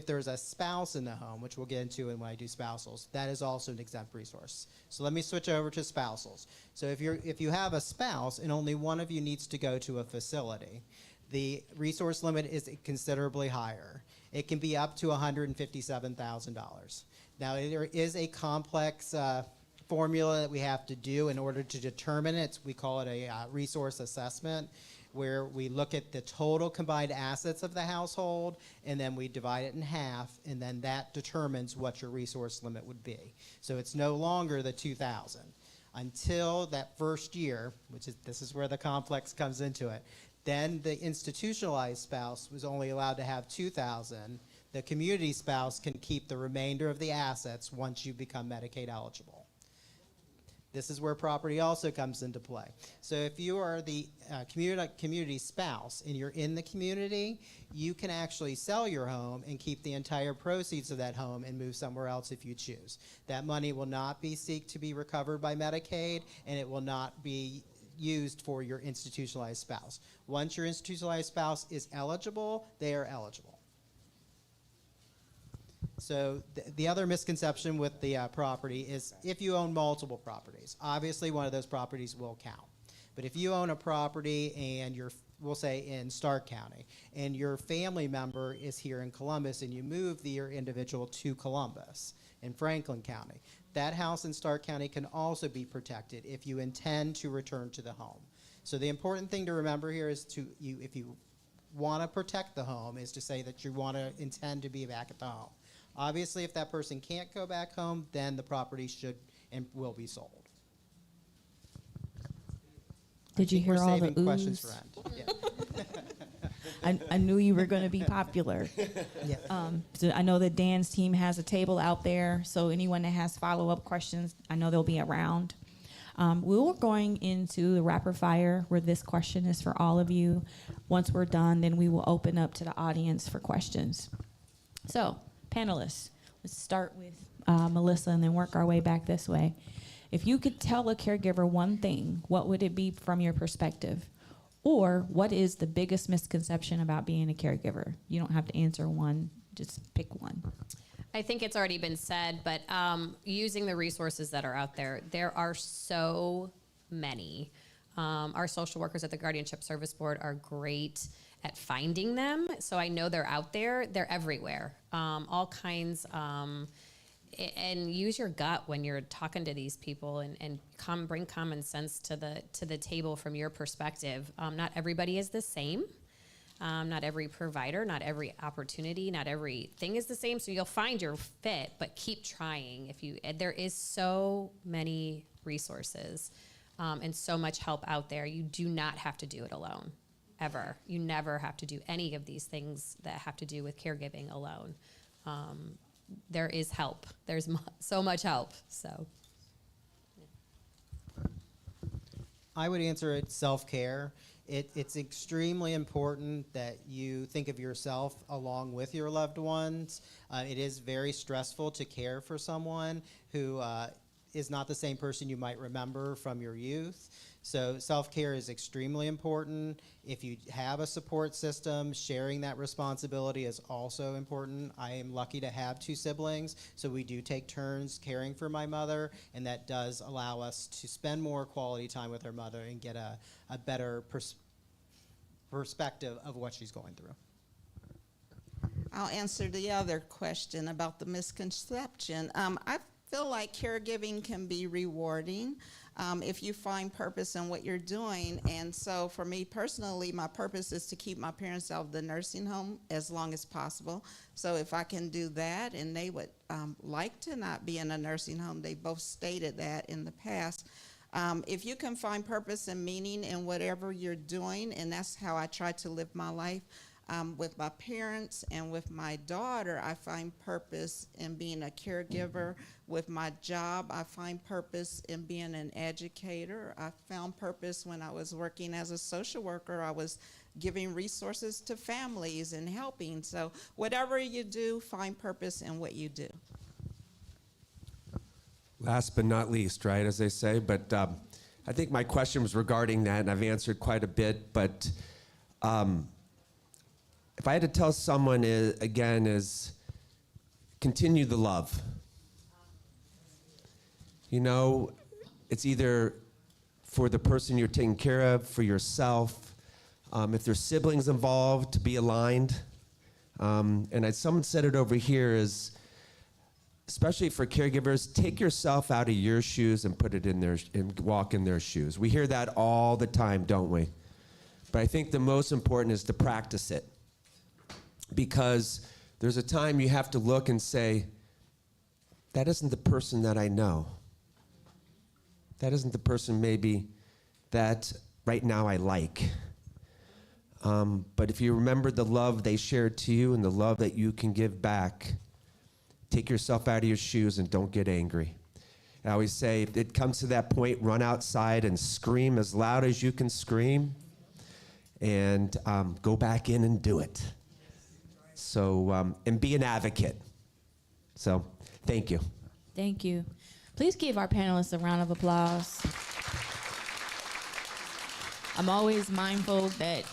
there's a spouse in the home, which we'll get into when I do spousals, that is also an exempt resource. So let me switch over to spousals. So if you have a spouse and only one of you needs to go to a facility, the resource limit is considerably higher. It can be up to $157,000. Now, there is a complex formula that we have to do in order to determine it. We call it a resource assessment, where we look at the total combined assets of the household, and then we divide it in half, and then that determines what your resource limit would be. So it's no longer the $2,000. Until that first year, this is where the complex comes into it, then the institutionalized spouse was only allowed to have $2,000. The community spouse can keep the remainder of the assets once you become Medicaid eligible. This is where property also comes into play. So if you are the community spouse and you're in the community, you can actually sell your home and keep the entire proceeds of that home and move somewhere else if you choose. That money will not seek to be recovered by Medicaid, and it will not be used for your institutionalized spouse. Once your institutionalized spouse is eligible, they are eligible. So the other misconception with the property is if you own multiple properties, obviously one of those properties will count. But if you own a property and we'll say in Stark County, and your family member is here in Columbus and you move your individual to Columbus in Franklin County, that house in Stark County can also be protected if you intend to return to the home. So the important thing to remember here is if you want to protect the home, is to say that you want to intend to be back at the home. Obviously, if that person can't go back home, then the property should and will be sold. Did you hear all the questions oohs? for End. Yeah. I knew you were going to be popular. Yeah. So I know that Dan's team has a table out there, so anyone that has follow-up questions, I know they'll be around. We're going into the rapid fire where this question is for all of you. Once we're done, then we will open up to the audience for questions. So, panelists, let's start with Melissa and then work our way back this way. If you could tell a caregiver one thing, what would it be from your perspective? Or what is the biggest misconception about being a caregiver? You don't have to answer one, just pick one. I think it's already been said, but using the resources that are out there, there are so many. Our social workers at the Guardianship Service Board are great at finding them. So I know they're out there. They're everywhere. All kinds. And use your gut when you're talking to these people, and bring common sense to the table from your perspective. Not everybody is the same. Not every provider, not every opportunity, not everything is the same. So you'll find your fit, but keep trying. There is so many resources and so much help out there. You do not have to do it alone, ever. You never have to do any of these things that have to do with caregiving alone. There is help. There's so much help. So I would answer it self-care. It's extremely important that you think of yourself along with your loved ones. It is very stressful to care for someone who is not the same person you might remember from your youth. So self-care is extremely important. If you have a support system, sharing that responsibility is also important. I am lucky to have 2 siblings, so we do take turns caring for my mother, and that does allow us to spend more quality time with her mother and get a better perspective of what she's going through. I'll answer the other question about the misconception. I feel like caregiving can be rewarding if you find purpose in what you're doing. And so for me personally, my purpose is to keep my parents out of the nursing home as long as possible. So if I can do that, and they would like to not be in a nursing home, they both stated that in the past. If you can find purpose and meaning in whatever you're doing, and that's how I try to live my life, with my parents and with my daughter, I find purpose in being a caregiver. With my job, I find purpose in being an educator. I found purpose when I was working as a social worker. I was giving resources to families and helping. So whatever you do, find purpose in what you do. Last but not least, right, as they say. But I think my question was regarding that, and I've answered quite a bit. But if I had to tell someone, again, is continue the love. You know, it's either for the person you're taking care of, for yourself. If there's siblings involved, to be aligned. And as someone said it over here, is especially for caregivers, take yourself out of your shoes and put it in their and walk in their shoes. We hear that all the time, don't we? But I think the most important is to practice it. Because there's a time you have to look and say, that isn't the person that I know. That isn't the person maybe that right now I like. But if you remember the love they shared to you and the love that you can give back, take yourself out of your shoes and don't get angry. I always say, if it comes to that point, run outside and scream as loud as you can scream, and go back in and do it. So, and be an advocate. So, thank you. Thank you. Please give our panelists a round of applause. I'm always mindful that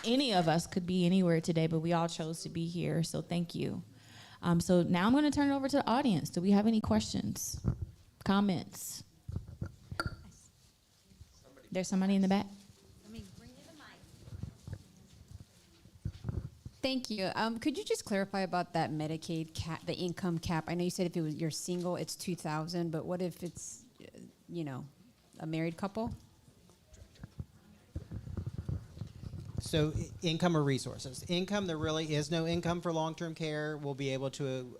any of us could be anywhere today, but we all chose to be here, so thank you. So now I'm going to turn it over to the audience. Do we have any questions, comments? There's somebody in the back. Thank you. Could you just clarify about that Medicaid cap, the income cap? I know you said if it was you're single, it's $2,000, but what if it's, a married couple? So income or resources? Income, there really is no income for long-term care. We'll be able to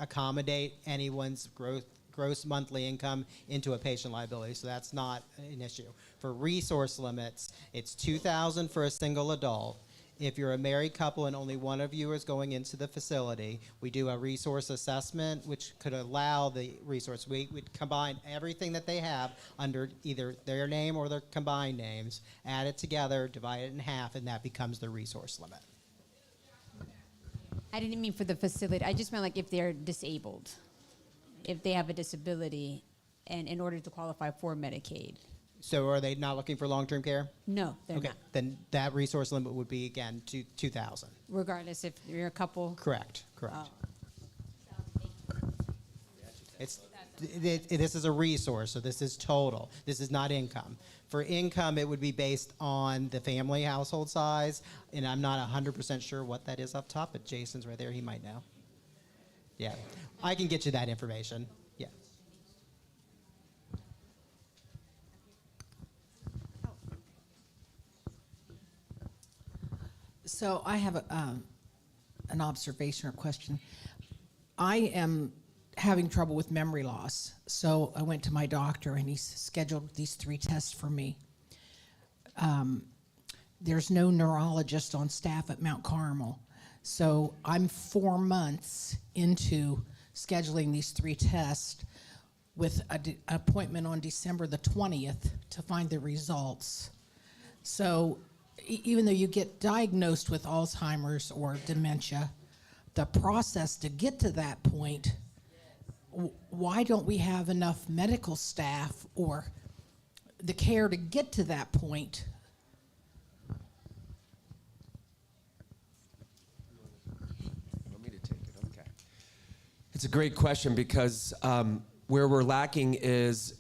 accommodate anyone's gross monthly income into a patient liability, so that's not an issue. For resource limits, it's $2,000 for a single adult. If you're a married couple and only one of you is going into the facility, we do a resource assessment, which could allow the resource. We would combine everything that they have under either their name or their combined names, add it together, divide it in half, and that becomes the resource limit. I didn't mean for the facility. I just meant like if they're disabled, if they have a disability, and in order to qualify for Medicaid. So are they not looking for long-term care? No, they're okay, not. Then that resource limit would be, again, $2,000. Regardless if you're a couple? Correct. Oh. This is a resource, so this is total. This is not income. For income, it would be based on the family household size, and I'm not 100% sure what that is up top, but Jason's right there. He might know. Yeah, I can get you that information. Yeah. So I have an observation or question. I am having trouble with memory loss. So I went to my doctor and he's scheduled these 3 tests for me. There's no neurologist on staff at Mount Carmel. So I'm 4 months into scheduling these 3 tests with an appointment on December the 20th to find the results. So even though you get diagnosed with Alzheimer's or dementia, the process to get to that point, why don't we have enough medical staff or the care to get to that point? Want me to take it? Okay. It's a great question because where we're lacking is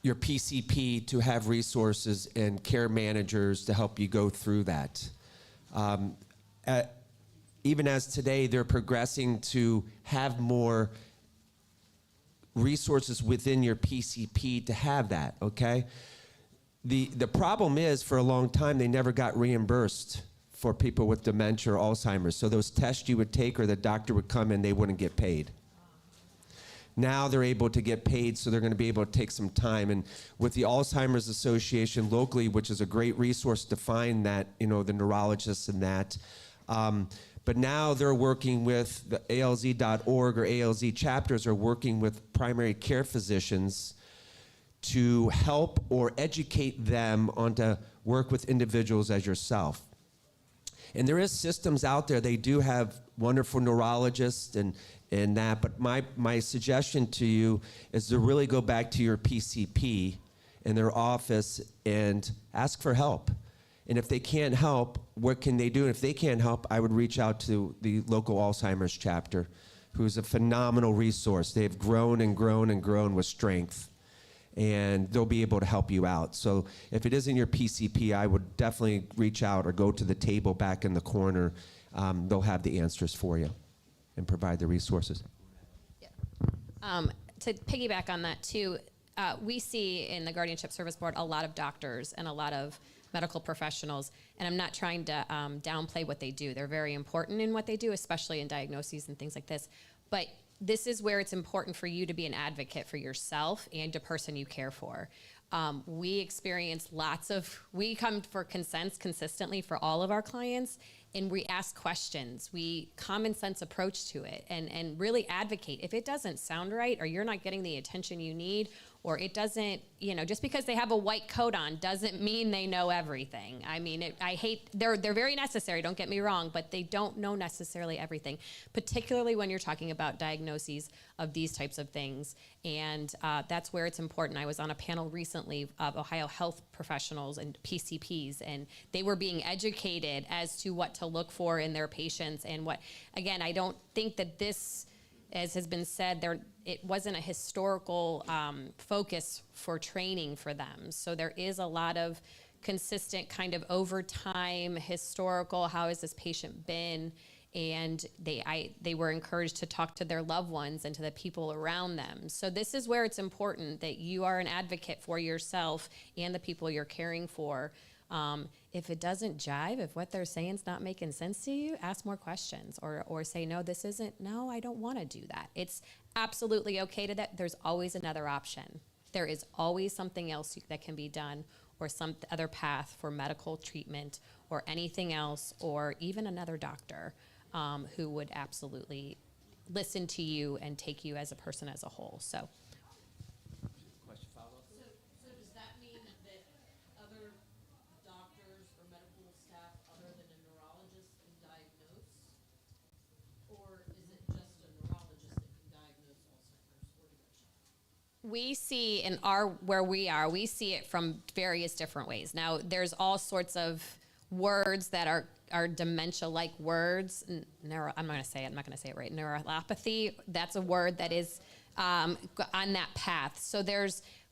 your PCP to have resources and care managers to help you go through that. Even as today, they're progressing to have more resources within your PCP to have that, okay? The problem is, for a long time, they never got reimbursed for people with dementia or Alzheimer's. So those tests you would take or the doctor would come in, they wouldn't get paid. Now they're able to get paid, so they're going to be able to take some time. And with the Alzheimer's Association locally, which is a great resource to find that, the neurologists and that, but now they're working with the ALZ.org or ALZ chapters are working with primary care physicians to help or educate them on to work with individuals as yourself. And there is systems out there. They do have wonderful neurologists and that, but my suggestion to you is to really go back to your PCP in their office and ask for help. And if they can't help, what can they do? And if they can't help, I would reach out to the local Alzheimer's chapter, who's a phenomenal resource. They've grown and grown and grown with strength, and they'll be able to help you out. So if it isn't your PCP, I would definitely reach out or go to the table back in the corner. They'll have the answers for you and provide the resources. To piggyback on that too, we see in the Guardianship Service Board a lot of doctors and a lot of medical professionals, and I'm not trying to downplay what they do. They're very important in what they do, especially in diagnoses and things like this. But this is where it's important for you to be an advocate for yourself and the person you care for. We experience we come for consents consistently for all of our clients, and we ask questions. We common sense approach to it and really advocate. If it doesn't sound right or you're not getting the attention you need, or it doesn't, just because they have a white coat on doesn't mean they know everything. I mean, they're very necessary, don't get me wrong, but they don't know necessarily everything, particularly when you're talking about diagnoses of these types of things. And that's where it's important. I was on a panel recently of Ohio health professionals and PCPs, and they were being educated as to what to look for in their patients and what, again, I don't think that this, as has been said, it wasn't a historical focus for training for them. So there is a lot of consistent kind of overtime historical, how has this patient been? And they were encouraged to talk to their loved ones and to the people around them. So this is where it's important that you are an advocate for yourself and the people you're caring for. If it doesn't jive, if what they're saying is not making sense to you, ask more questions or say, no, I don't want to do that. It's absolutely okay to that. There's always another option. There is always something else that can be done, or some other path for medical treatment or anything else, or even another doctor who would absolutely listen to you and take you as a person as a whole. So. So does that mean that other doctors or medical staff other than a neurologist can diagnose? Or is it just a neurologist that can diagnose Alzheimer's or dementia? We see we see it from various different ways. Now, there's all sorts of words that are dementia-like words. I'm not going to say it right. Neuropathy, that's a word that is on that path. So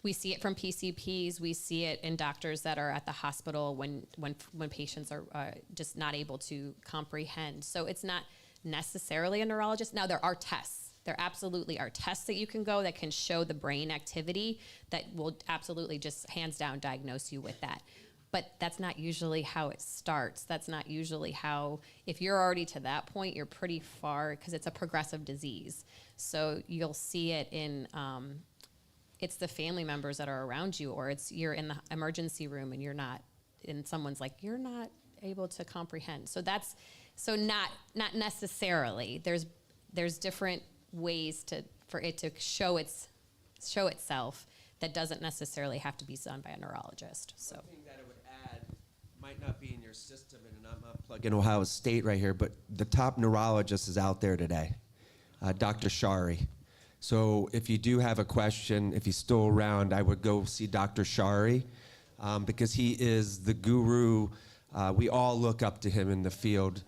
we see it from PCPs, we see it in doctors that are at the hospital when patients are just not able to comprehend. So it's not necessarily a neurologist. Now there are tests. There absolutely are tests that you can go that can show the brain activity that will absolutely just hands down diagnose you with that. But that's not usually how it starts. That's not usually how, if you're already to that point, you're pretty far, because it's a progressive disease. So you'll see it in, it's the family members that are around you, or you're in the emergency room and you're not, and someone's like, you're not able to comprehend. So not necessarily. There's different ways for it to show itself that doesn't necessarily have to be done by a neurologist. So. One thing that I would add might not be in your system, and I'm not plugging Ohio State right here, but the top neurologist is out there today, Dr. Shari. So if you do have a question, if he's still around, I would go see Dr. Shari, because he is the guru. We all look up to him in the field.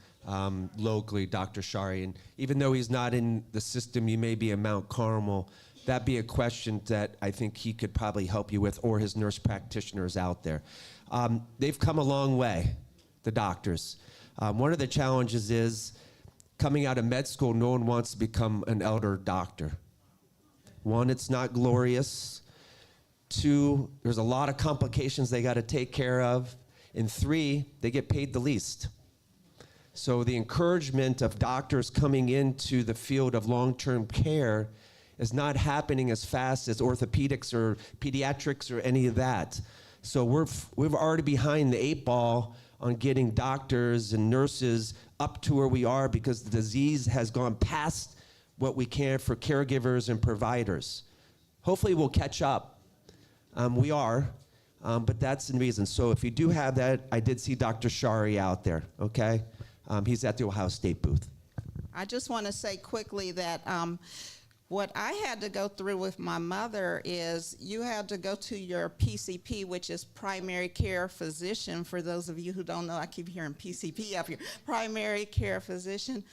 Locally, Dr. Shari, and even though he's not in the system, you may be in Mount Carmel, that'd be a question that I think he could probably help you with, or his nurse practitioners out there. They've come a long way, the doctors. One of the challenges is, coming out of med school, no one wants to become an elder doctor. One, it's not glorious. Two, there's a lot of complications they got to take care of. And three, they get paid the least. So the encouragement of doctors coming into the field of long-term care is not happening as fast as orthopedics or pediatrics or any of that. So we're already behind the 8 ball on getting doctors and nurses up to where we are, because the disease has gone past what we can for caregivers and providers. Hopefully we'll catch up. We are, but that's the reason. So if you do have that, I did see Dr. Shari out there, okay? He's at the Ohio State booth. I just want to say quickly that what I had to go through with my mother is you had to go to your PCP, which is primary care physician. For those of you who don't know, I keep hearing PCP up here, primary care physician.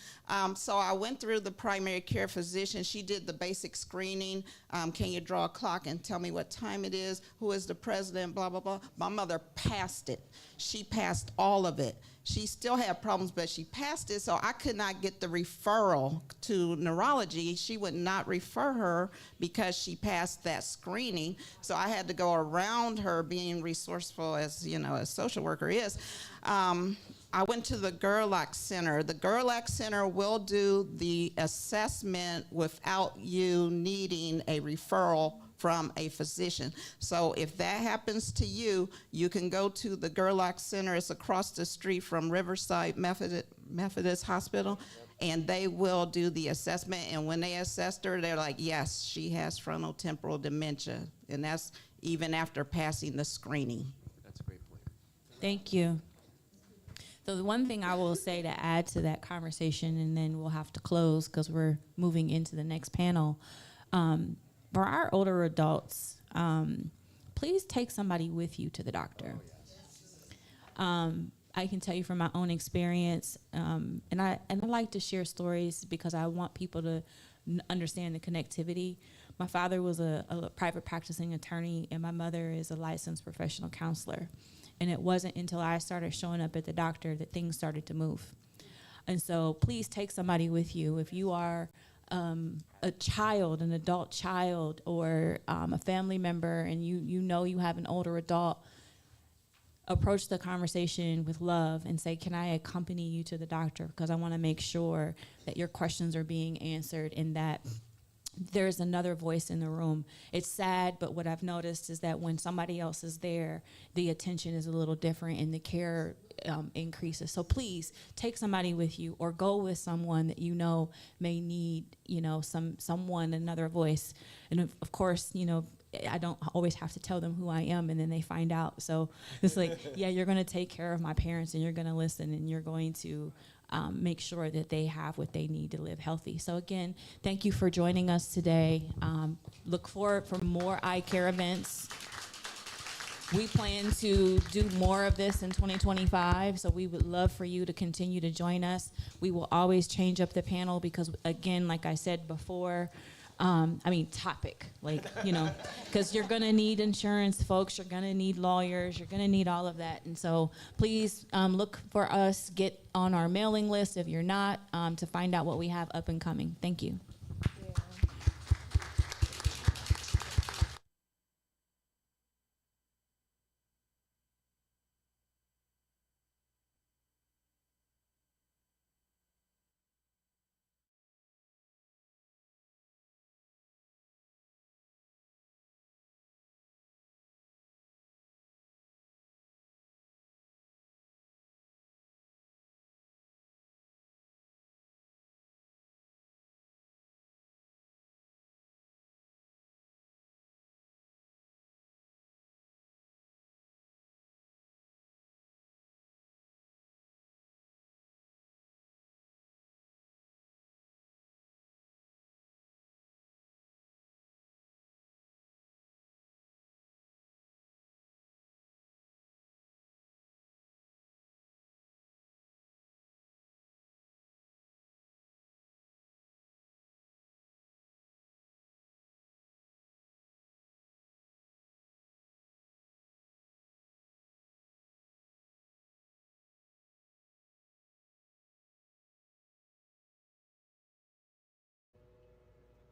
So I went through the primary care physician. She did the basic screening. Can you draw a clock and tell me what time it is? Who is the president? Blah, blah, blah. My mother passed it. She passed all of it. She still had problems, but she passed it, so I could not get the referral to neurology. She would not refer her because she passed that screening. So I had to go around her, being resourceful as, you know, a social worker is. I went to the Gerlach Center. The Gerlach Center will do the assessment without you needing a referral from a physician. So if that happens to you, you can go to the Gerlach Center. It's across the street from Riverside Methodist Hospital, and they will do the assessment. And when they assessed her, they're like, yes, she has frontotemporal dementia. And that's even after passing the screening. That's a great point. Thank you. So the one thing I will say to add to that conversation, and then we'll have to close because we're moving into the next panel. For our older adults, please take somebody with you to the doctor. I can tell you from my own experience, and I like to share stories because I want people to understand the connectivity. My father was a private practicing attorney, and my mother is a licensed professional counselor. And it wasn't until I started showing up at the doctor that things started to move. And so please take somebody with you. If you are a child, an adult child, or a family member, and you know you have an older adult, approach the conversation with love and say, can I accompany you to the doctor? Because I want to make sure that your questions are being answered and that there's another voice in the room. It's sad, but what I've noticed is that when somebody else is there, the attention is a little different and the care increases. So please take somebody with you, or go with someone that you know may need, someone, another voice. And of course, I don't always have to tell them who I am, and then they find out. So it's like, yeah, you're going to take care of my parents, and you're going to listen, and you're going to make sure that they have what they need to live healthy. So again, thank you for joining us today. Look forward for more eye care events. We plan to do more of this in 2025, so we would love for you to continue to join us. We will always change up the panel because, again, like I said before, topic, like, because you're going to need insurance folks, you're going to need lawyers, you're going to need all of that. And so please look for us, get on our mailing list if you're not, to find out what we have up and coming. Thank you.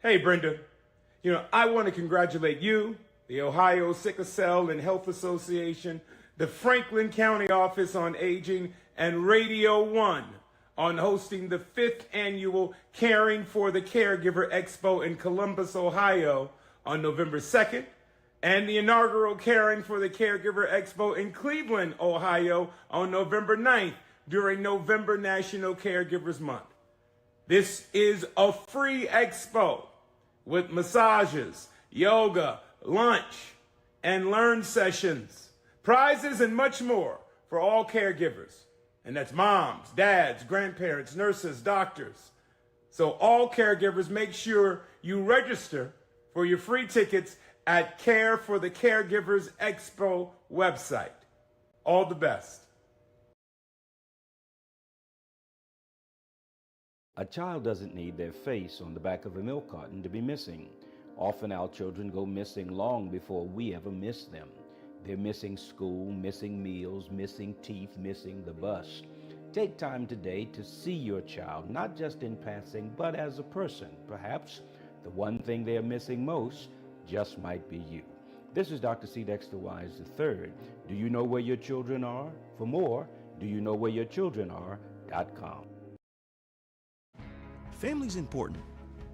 Hey, Brenda. I want to congratulate you, the Ohio Sickle Cell and Health Association, the Franklin County Office on Aging, and Radio 1 on hosting the 5th annual Caring for the Caregiver Expo in Columbus, Ohio on November 2nd, and the inaugural Caring for the Caregiver Expo in Cleveland, Ohio on November 9th during November National Caregivers Month. This is a free expo with massages, yoga, lunch, and learn sessions, prizes, and much more for all caregivers. And that's moms, dads, grandparents, nurses, doctors. So all caregivers, make sure you register for your free tickets at Care for the Caregivers Expo website. All the best. A child doesn't need their face on the back of a milk carton to be missing. Often our children go missing long before we ever miss them. They're missing school, missing meals, missing teeth, missing the bus. Take time today to see your child, not just in passing, but as a person. Perhaps the one thing they are missing most just might be you. This is Dr. C. Dexter Wise III. Do you know where your children are? For more, doyouknowwhereyourchildrenare.com. Family's important,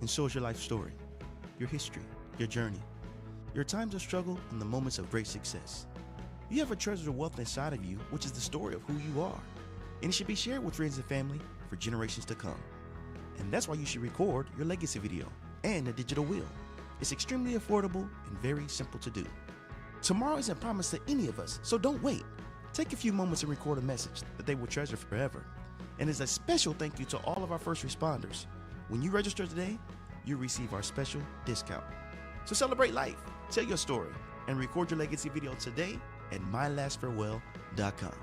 and so is your life story, your history, your journey, your times of struggle, and the moments of great success. You have a treasure of wealth inside of you, which is the story of who you are, and it should be shared with friends and family for generations to come. And that's why you should record your legacy video and a digital will. It's extremely affordable and very simple to do. Tomorrow isn't promised to any of us, so don't wait. Take a few moments and record a message that they will treasure forever. And as a special thank you to all of our first responders, when you register today, you receive our special discount. So celebrate life, tell your story, and record your legacy video today at mylastfarewell.com.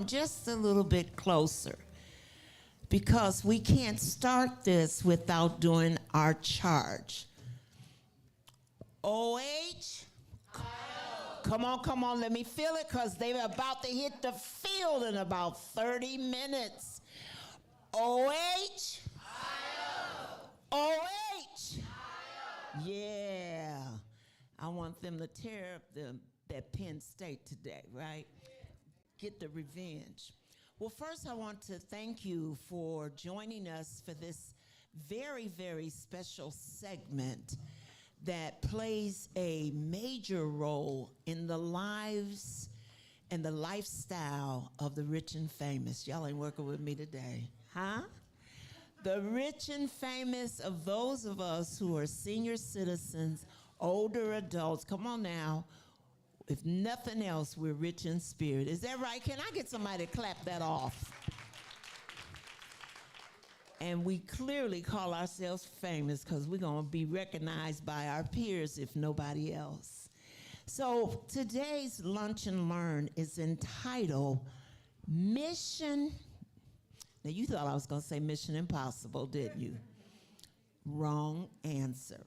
come just a little bit closer, because we can't start this without doing our charge. OH. Come on, let me feel it, because they're about to hit the field in about 30 minutes. OH. OH. Yeah. I want them to tear up that Penn State today, right? Get the revenge. Well, first I want to thank you for joining us for this very, very special segment that plays a major role in the lives and the lifestyle of the rich and famous. Y'all ain't working with me today, huh? The rich and famous of those of us who are senior citizens, older adults. Come on now. If nothing else, we're rich in spirit. Is that right? Can I get somebody to clap that off? And we clearly call ourselves famous because we're going to be recognized by our peers, if nobody else. So today's Lunch and Learn is entitled Mission. Now, you thought I was going to say Mission Impossible, didn't you? Wrong answer.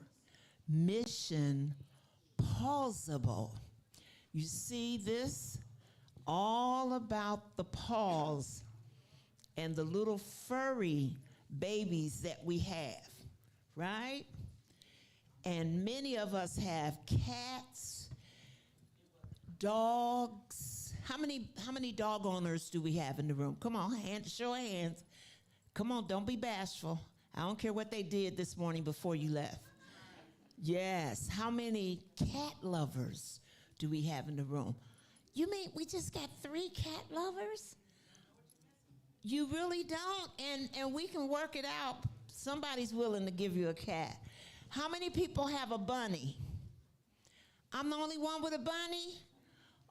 Mission Pausable. You see this? All about the paws and the little furry babies that we have, right? And many of us have cats, dogs. How many dog owners do we have in the room? Come on, show of hands. Come on, don't be bashful. I don't care what they did this morning before you left. Yes, how many cat lovers do we have in the room? You mean we just got 3 cat lovers? You really don't, and we can work it out. Somebody's willing to give you a cat. How many people have a bunny? I'm the only one with a bunny?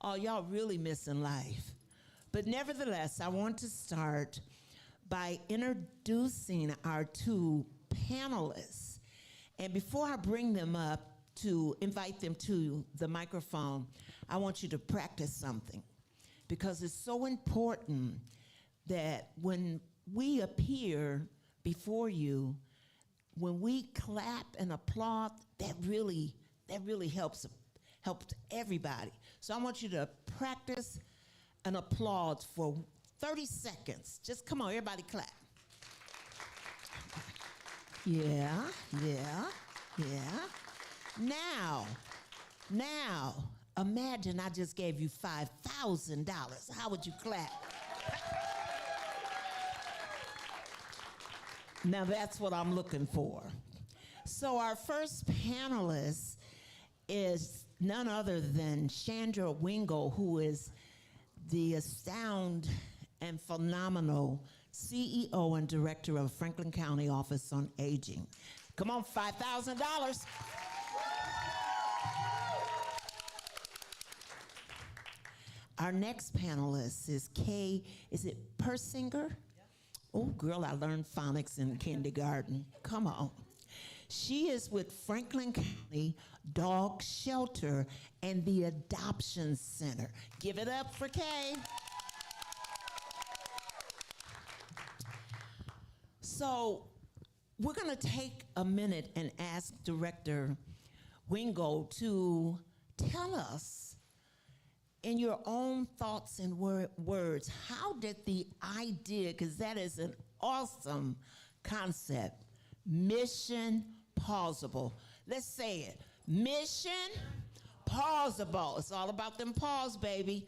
Oh, y'all really missing life. But nevertheless, I want to start by introducing our 2 panelists. And before I bring them up to invite them to the microphone, I want you to practice something, because it's so important that when we appear before you, when we clap and applaud, that really helps everybody. So I want you to practice an applause for 30 seconds. Just come on, everybody clap. Yeah. Now, imagine I just gave you $5,000. How would you clap? Now that's what I'm looking for. So our first panelist is none other than Chandra Wingo, who is the astound and phenomenal CEO and director of Franklin County Office on Aging. Come on, $5,000. Our next panelist is is it Persinger? Oh, girl, I learned phonics in kindergarten. Come on. She is with Franklin County Dog Shelter and the Adoption Center. Give it up for Kay. So we're going to take a minute and ask Director Wingo to tell us, in your own thoughts and words, how did the idea, because that is an awesome concept, Mission Pausable. Let's say it. Mission Pausable. It's all about them paws, baby.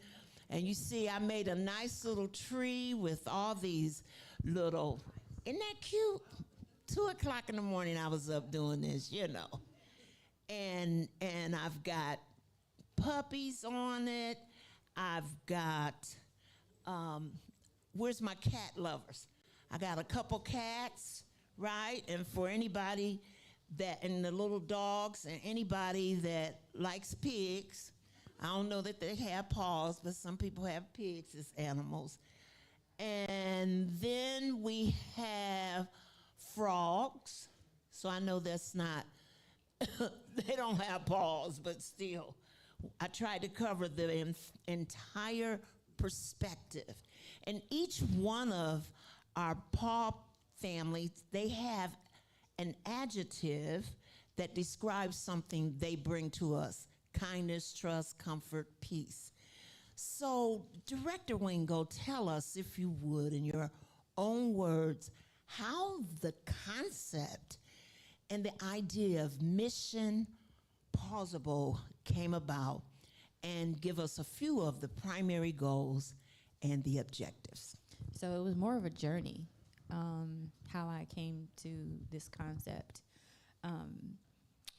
And you see, I made a nice little tree with all these little, isn't that cute? 2 o'clock in the morning, I was up doing this, you know. And I've got puppies on it. I've got, where's my cat lovers? I got a couple cats, right? And for anybody and the little dogs and anybody that likes pigs, I don't know that they have paws, but some people have pigs as animals. And then we have frogs. So I know that's not, they don't have paws, but still. I tried to cover the entire perspective. And each one of our paw families, they have an adjective that describes something they bring to us: kindness, trust, comfort, peace. So, Director Wingo, tell us, if you would, in your own words, how the concept and the idea of Mission Pausable came about, and give us a few of the primary goals and the objectives. So it was more of a journey, how I came to this concept.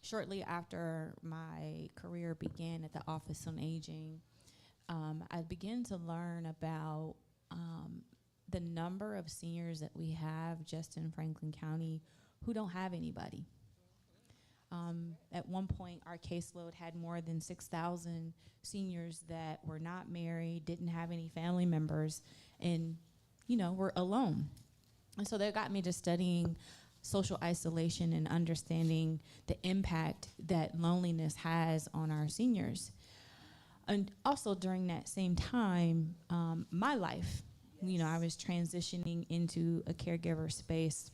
Shortly after my career began at the Office on Aging, I began to learn about the number of seniors that we have just in Franklin County who don't have anybody. At one point, our caseload had more than 6,000 seniors that were not married, didn't have any family members, and, were alone. And so that got me to studying social isolation and understanding the impact that loneliness has on our seniors. And also during that same time, my life, I was transitioning into a caregiver space,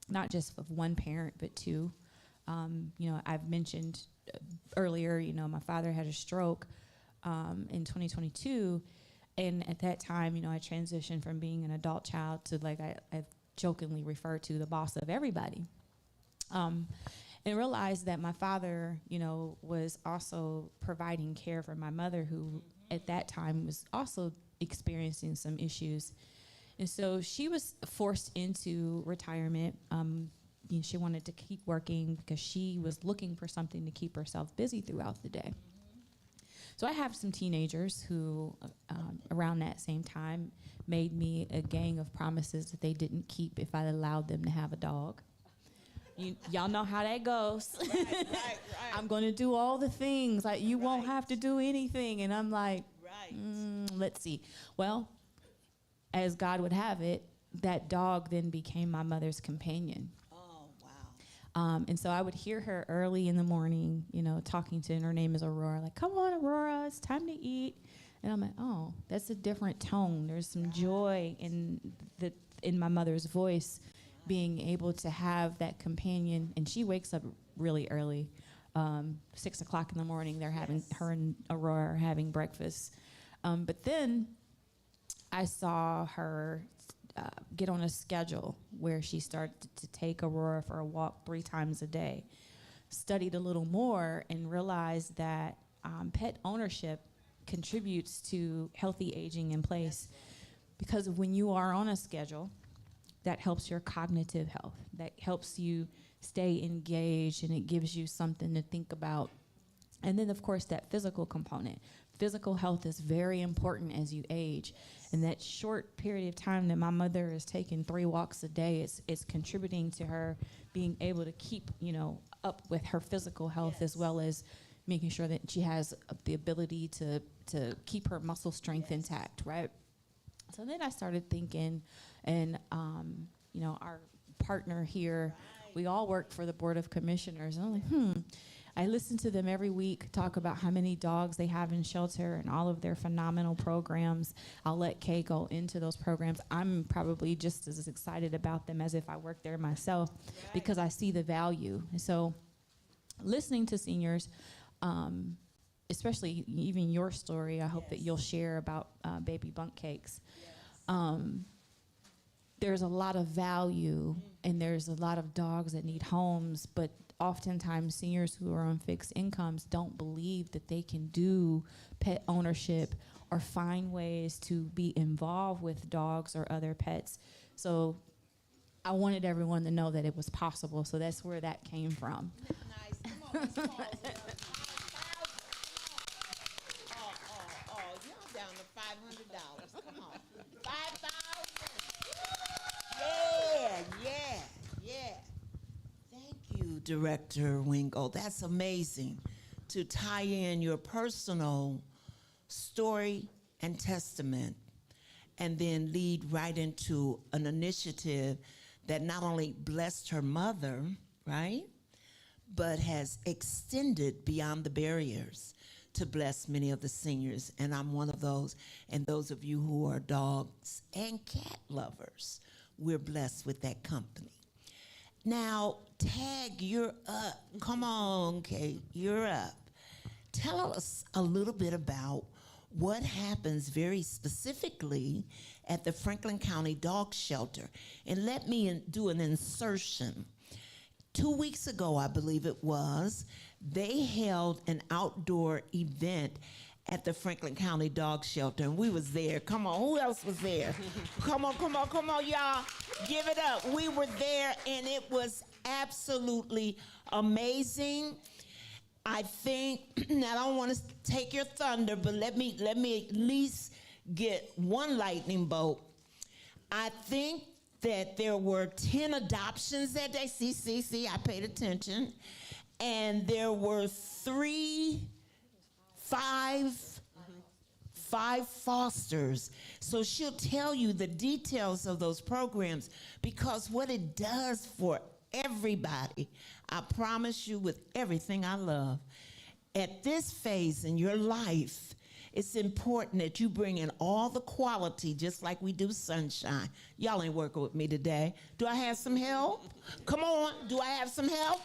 not just of one parent, but two. I've mentioned earlier, my father had a stroke in 2022. And at that time, I transitioned from being an adult child to, like I jokingly refer to, the boss of everybody. And realized that my father, was also providing care for my mother, who at that time was also experiencing some issues. And so she was forced into retirement. She wanted to keep working because she was looking for something to keep herself busy throughout the day. So I have some teenagers who, around that same time, made me a gang of promises that they didn't keep if I allowed them to have a dog. Y'all know how that goes. Right. I'm going to do all the things. Like, you won't have to do anything. And I'm like, let's see. Well, as God would have it, that dog then became my mother's companion. And so I would hear her early in the morning, talking to, and her name is Aurora, like, come on, Aurora, it's time to eat. And I'm like, oh, that's a different tone. There's some joy in my mother's voice, being able to have that companion. And she wakes up really early, 6 o'clock in the morning. They're having, her and Aurora are having breakfast. But then I saw her get on a schedule where she started to take Aurora for a walk 3 times a day. Studied a little more and realized that pet ownership contributes to healthy aging in place, because when you are on a schedule, that helps your cognitive health, that helps you stay engaged, and it gives you something to think about. And then, of course, that physical component. Physical health is very important as you age. And that short period of time that my mother is taking 3 walks a day, it's contributing to her being able to keep, up with her physical health, as well as making sure that she has the ability to keep her muscle strength intact, right? So then I started thinking, and, our partner here, we all work for the Board of Commissioners. And I'm like, I listen to them every week talk about how many dogs they have in shelter and all of their phenomenal programs. I'll let Kay go into those programs. I'm probably just as excited about them as if I worked there myself, because I see the value. And so listening to seniors, especially even your story, I hope that you'll share about baby bunk cakes. There's a lot of value, and there's a lot of dogs that need homes, but oftentimes seniors who are on fixed incomes don't believe that they can do pet ownership or find ways to be involved with dogs or other pets. So I wanted everyone to know that it was possible, so that's where that came from. Nice. Come on, let's pause there. Y'all down to $500. Come on. 5,000. Yeah. Thank you, Director Wingo. That's amazing to tie in your personal story and testament, and then lead right into an initiative that not only blessed her mother, right, but has extended beyond the barriers to bless many of the seniors, and I'm one of those. And those of you who are dogs and cat lovers, we're blessed with that company. Now, Tag, you're up. Come on, Kate, you're up. Tell us a little bit about what happens very specifically at the Franklin County Dog Shelter. And let me do an insertion. 2 weeks ago, I believe it was, they held an outdoor event at the Franklin County Dog Shelter, and we was there. Come on, who else was there? Come on, y'all. Give it up. We were there, and it was absolutely amazing. I think, now I don't want to take your thunder, but let me at least get one lightning bolt. I think that there were 10 adoptions that day. See, I paid attention. And there were five fosters. So she'll tell you the details of those programs, because what it does for everybody, I promise you with everything I love, at this phase in your life, it's important that you bring in all the quality, just like we do sunshine. Y'all ain't working with me today. Do I have some help? Come on, do I have some help?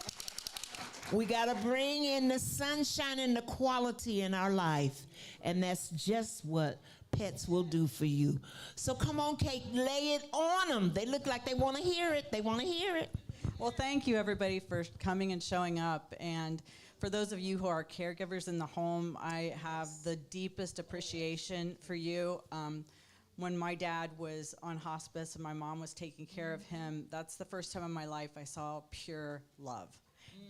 We gotta bring in the sunshine and the quality in our life. And that's just what pets will do for you. So come on, Kate, lay it on them. They look like they wanna hear it. They wanna hear it. Well, thank you everybody for coming and showing up. And for those of you who are caregivers in the home, I have the deepest appreciation for you. When my dad was on hospice and my mom was taking care of him, that's the first time in my life I saw pure love.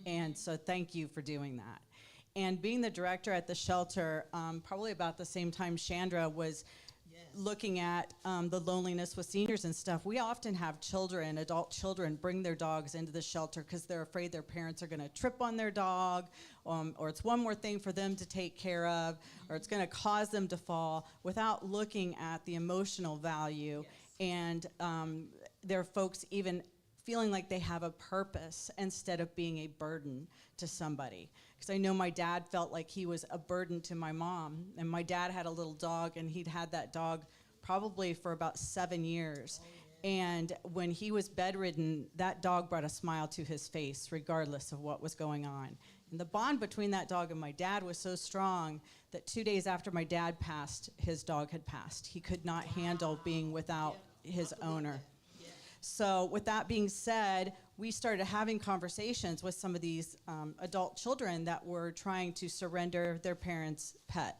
And so thank you for doing that. And being the director at the shelter, probably about the same time Chandra was looking at the loneliness with seniors and stuff, we often have children, adult children, bring their dogs into the shelter because they're afraid their parents are going to trip on their dog, or it's one more thing for them to take care of, or it's going to cause them to fall, without looking at the emotional value. And there are folks even feeling like they have a purpose instead of being a burden to somebody. Because I know my dad felt like he was a burden to my mom, and my dad had a little dog, and he'd had that dog probably for about 7 years. And when he was bedridden, that dog brought a smile to his face regardless of what was going on. And the bond between that dog and my dad was so strong that 2 days after my dad passed, his dog had passed. He could not handle being without his owner. So with that being said, we started having conversations with some of these adult children that were trying to surrender their parents' pet.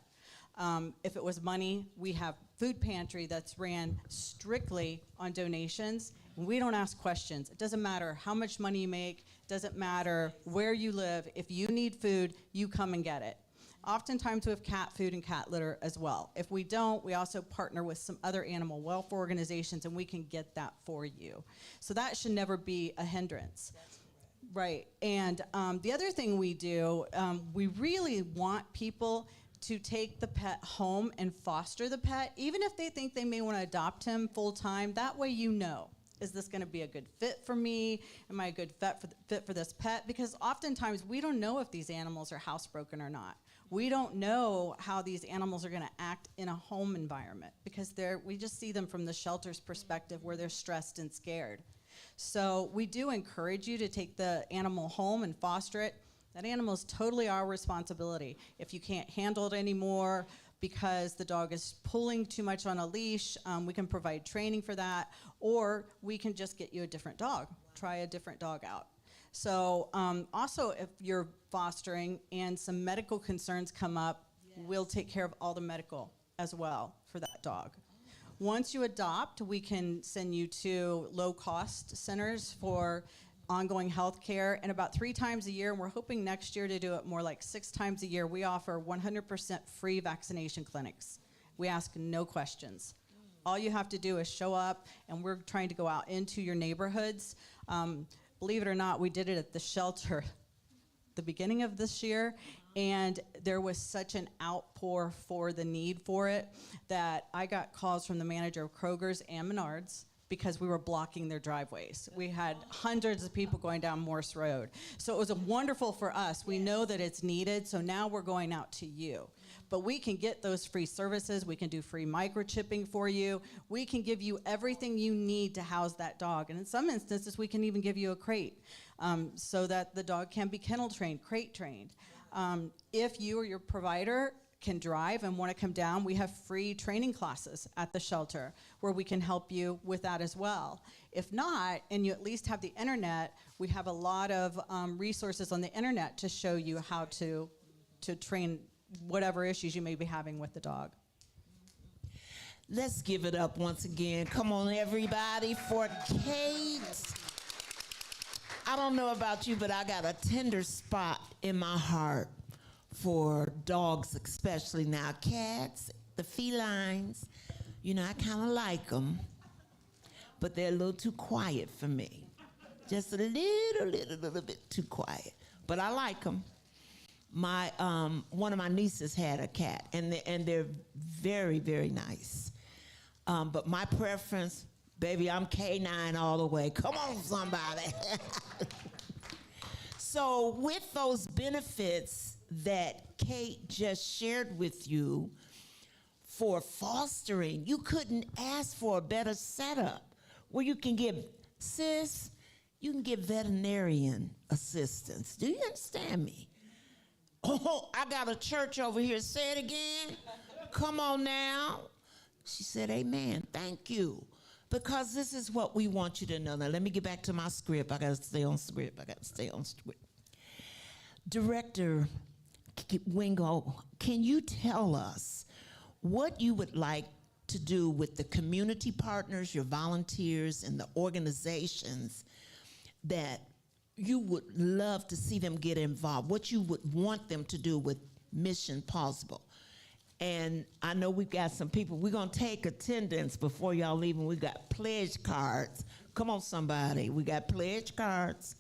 If it was money, we have food pantry that's ran strictly on donations. And we don't ask questions. It doesn't matter how much money you make. It doesn't matter where you live. If you need food, you come and get it. Oftentimes we have cat food and cat litter as well. If we don't, we also partner with some other animal welfare organizations, and we can get that for you. So that should never be a hindrance. Right. And the other thing we do, we really want people to take the pet home and foster the pet, even if they think they may want to adopt him full time. That way you know, is this going to be a good fit for me? Am I a good fit for this pet? Because oftentimes we don't know if these animals are housebroken or not. We don't know how these animals are going to act in a home environment, because we just see them from the shelter's perspective where they're stressed and scared. So we do encourage you to take the animal home and foster it. That animal is totally our responsibility. If you can't handle it anymore because the dog is pulling too much on a leash, we can provide training for that, or we can just get you a different dog. Try a different dog out. So also, if you're fostering and some medical concerns come up, we'll take care of all the medical as well for that dog. Once you adopt, we can send you to low-cost centers for ongoing health care, and about 3 times a year, and we're hoping next year to do it more like 6 times a year, we offer 100% free vaccination clinics. We ask no questions. All you have to do is show up, and we're trying to go out into your neighborhoods. Believe it or not, we did it at the shelter the beginning of this year, and there was such an outpour for the need for it that I got calls from the manager of Kroger's and Menards because we were blocking their driveways. We had hundreds of people going down Morse Road. So it was wonderful for us. We know that it's needed, so now we're going out to you. But we can get those free services. We can do free microchipping for you. We can give you everything you need to house that dog. And in some instances, we can even give you a crate so that the dog can be kennel trained, crate trained. If you or your provider can drive and want to come down, we have free training classes at the shelter where we can help you with that as well. If not, and you at least have the internet, we have a lot of resources on the internet to show you how to train whatever issues you may be having with the dog. Let's give it up once again. Come on, everybody, for Kate. I don't know about you, but I got a tender spot in my heart for dogs, especially. Now, cats, the felines, you know, I kind of like them, but they're a little too quiet for me. Just a little bit too quiet, but I like them. My one of my nieces had a cat, and they're very, very nice. But my preference, baby, I'm K9 all the way. Come on, somebody. So with those benefits that Kate just shared with you for fostering, you couldn't ask for a better setup where you can get, sis, you can get veterinarian assistance. Do you understand me? Oh, I got a church over here. Say it again. Come on now. She said, amen. Thank you. Because this is what we want you to know. Now, let me get back to my script. I got to stay on script. Director Wingo, can you tell us what you would like to do with the community partners, your volunteers, and the organizations that you would love to see them get involved, what you would want them to do with Mission Possible? And I know we've got some people. We're going to take attendance before y'all leave, and we got pledge cards. Come on, somebody. We got pledge cards.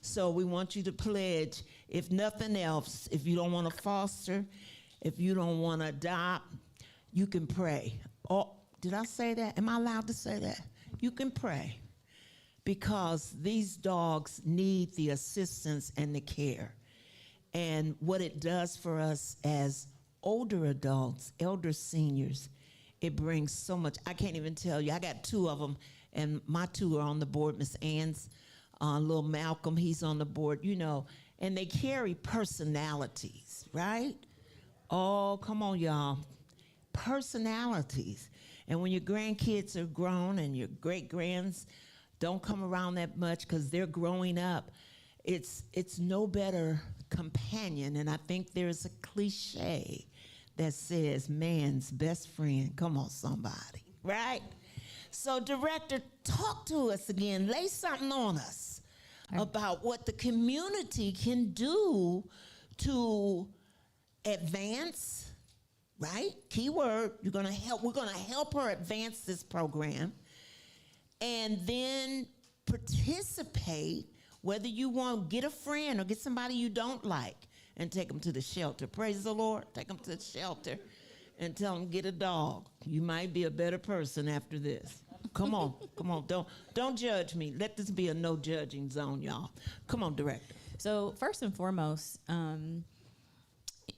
So we want you to pledge, if nothing else, if you don't want to foster, if you don't want to adopt, you can pray. Oh, did I say that? Am I allowed to say that? You can pray, because these dogs need the assistance and the care. And what it does for us as older adults, elder seniors, it brings so much. I can't even tell you. I got two of them, and my two are on the board. Miss Ann's, little Malcolm, he's on the board, you know, and they carry personalities, right? Oh, come on, y'all. Personalities. And when your grandkids are grown and your great-grands don't come around that much because they're growing up, it's no better companion. And I think there's a cliche that says man's best friend. Come on, somebody, right? So, Director, talk to us again. Lay something on us about what the community can do to advance, right? Keyword, we're gonna help her advance this program, and then participate, whether you want to get a friend or get somebody you don't like and take them to the shelter. Praise the Lord. Take them to the shelter and tell them, get a dog. You might be a better person after this. Come on, come on. Don't judge me. Let this be a no judging zone, y'all. Come on, Director. So first and foremost,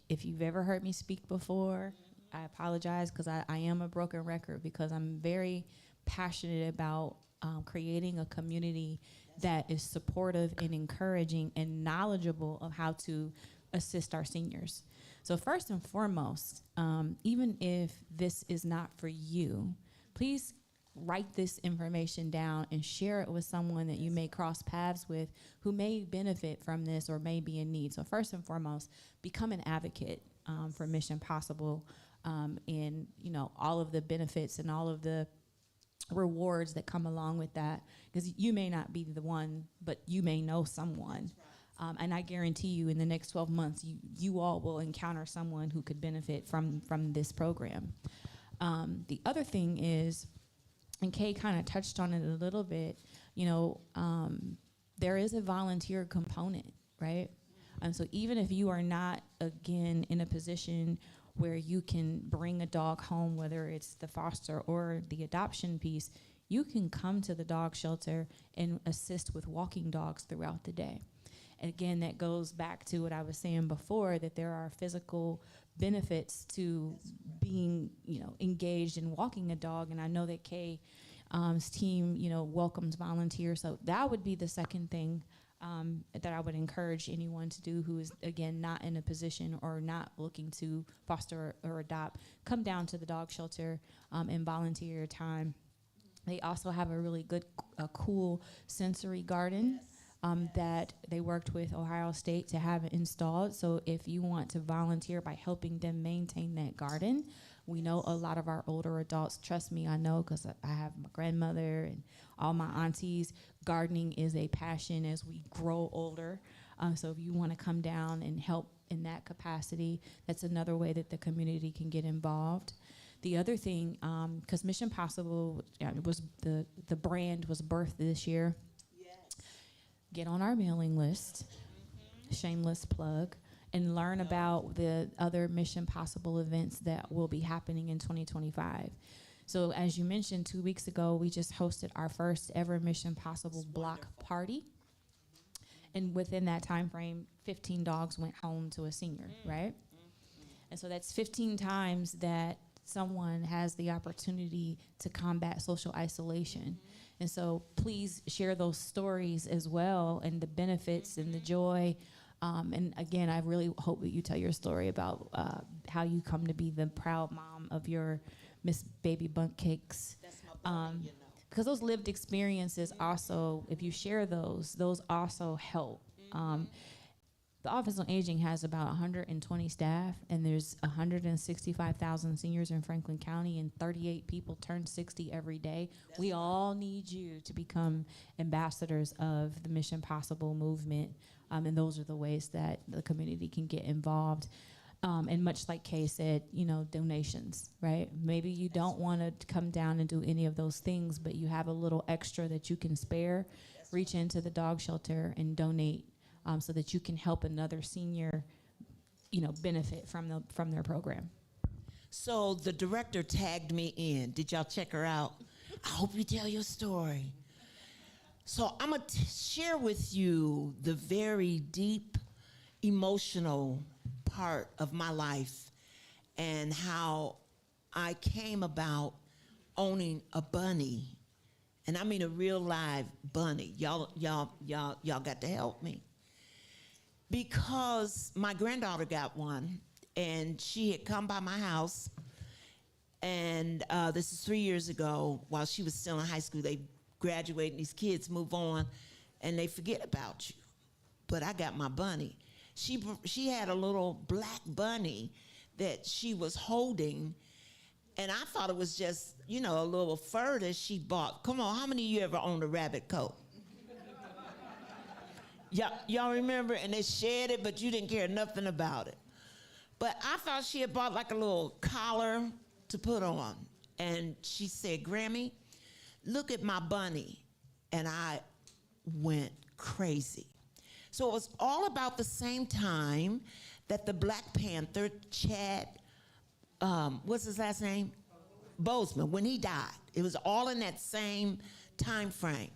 if you've ever heard me speak before, I apologize, because I am a broken record, because I'm very passionate about creating a community that is supportive and encouraging and knowledgeable of how to assist our seniors. So first and foremost, even if this is not for you, please write this information down and share it with someone that you may cross paths with who may benefit from this or may be in need. So first and foremost, become an advocate for Mission Possible, and all of the benefits and all of the rewards that come along with that, because you may not be the one, but you may know someone. And I guarantee you in the next 12 months, you all will encounter someone who could benefit from this program. The other thing is, and Kay kind of touched on it a little bit, there is a volunteer component, right? And so even if you are not, again, in a position where you can bring a dog home, whether it's the foster or the adoption piece, you can come to the dog shelter and assist with walking dogs throughout the day. And again, that goes back to what I was saying before, that there are physical benefits to being, engaged in walking a dog. And I know that Kay's team, welcomes volunteers. So that would be the second thing that I would encourage anyone to do who is, again, not in a position or not looking to foster or adopt. Come down to the dog shelter and volunteer your time. They also have a really good, cool sensory garden that they worked with Ohio State to have installed. So if you want to volunteer by helping them maintain that garden, we know a lot of our older adults, trust me, I know, because I have my grandmother and all my aunties, gardening is a passion as we grow older. So if you want to come down and help in that capacity, that's another way that the community can get involved. The other thing, because Mission Possible was the brand was birthed this year. Get on our mailing list, shameless plug, and learn about the other Mission Possible events that will be happening in 2025. So as you mentioned, 2 weeks ago, we just hosted our first ever Mission Possible block party. And within that time frame, 15 dogs went home to a senior, right? And so that's 15 times that someone has the opportunity to combat social isolation. And so please share those stories as well, and the benefits and the joy. And again, I really hope that you tell your story about how you come to be the proud mom of your Miss Baby Bunk Cakes. That's my baby, Because those lived experiences also, if you share those also help. The Office on Aging has about 120 staff, and there's 165,000 seniors in Franklin County, and 38 people turn 60 every day. We all need you to become ambassadors of the Mission Possible movement, and those are the ways that the community can get involved. And much like Kay said, donations, right? Maybe you don't want to come down and do any of those things, but you have a little extra that you can spare. Reach into the dog shelter and donate. So that you can help another senior, benefit from their program. So the director tagged me in. Did y'all check her out? I hope you tell your story. So I'm going to share with you the very deep, emotional part of my life and how I came about owning a bunny. And I mean a real live bunny. Y'all got to help me. Because my granddaughter got one, and she had come by my house, and this is 3 years ago, while she was still in high school. They graduate, and these kids move on, and they forget about you. But I got my bunny. She had a little black bunny that she was holding, and I thought it was just, a little fur that she bought. Come on, how many of you ever owned a rabbit coat? Y'all remember? And they shared it, but you didn't care nothing about it. But I thought she had bought like a little collar to put on. And she said, Grammy, look at my bunny. And I went crazy. So it was all about the same time that the Black Panther, Chad, what's his last name? Boseman, when he died. It was all in that same time frame.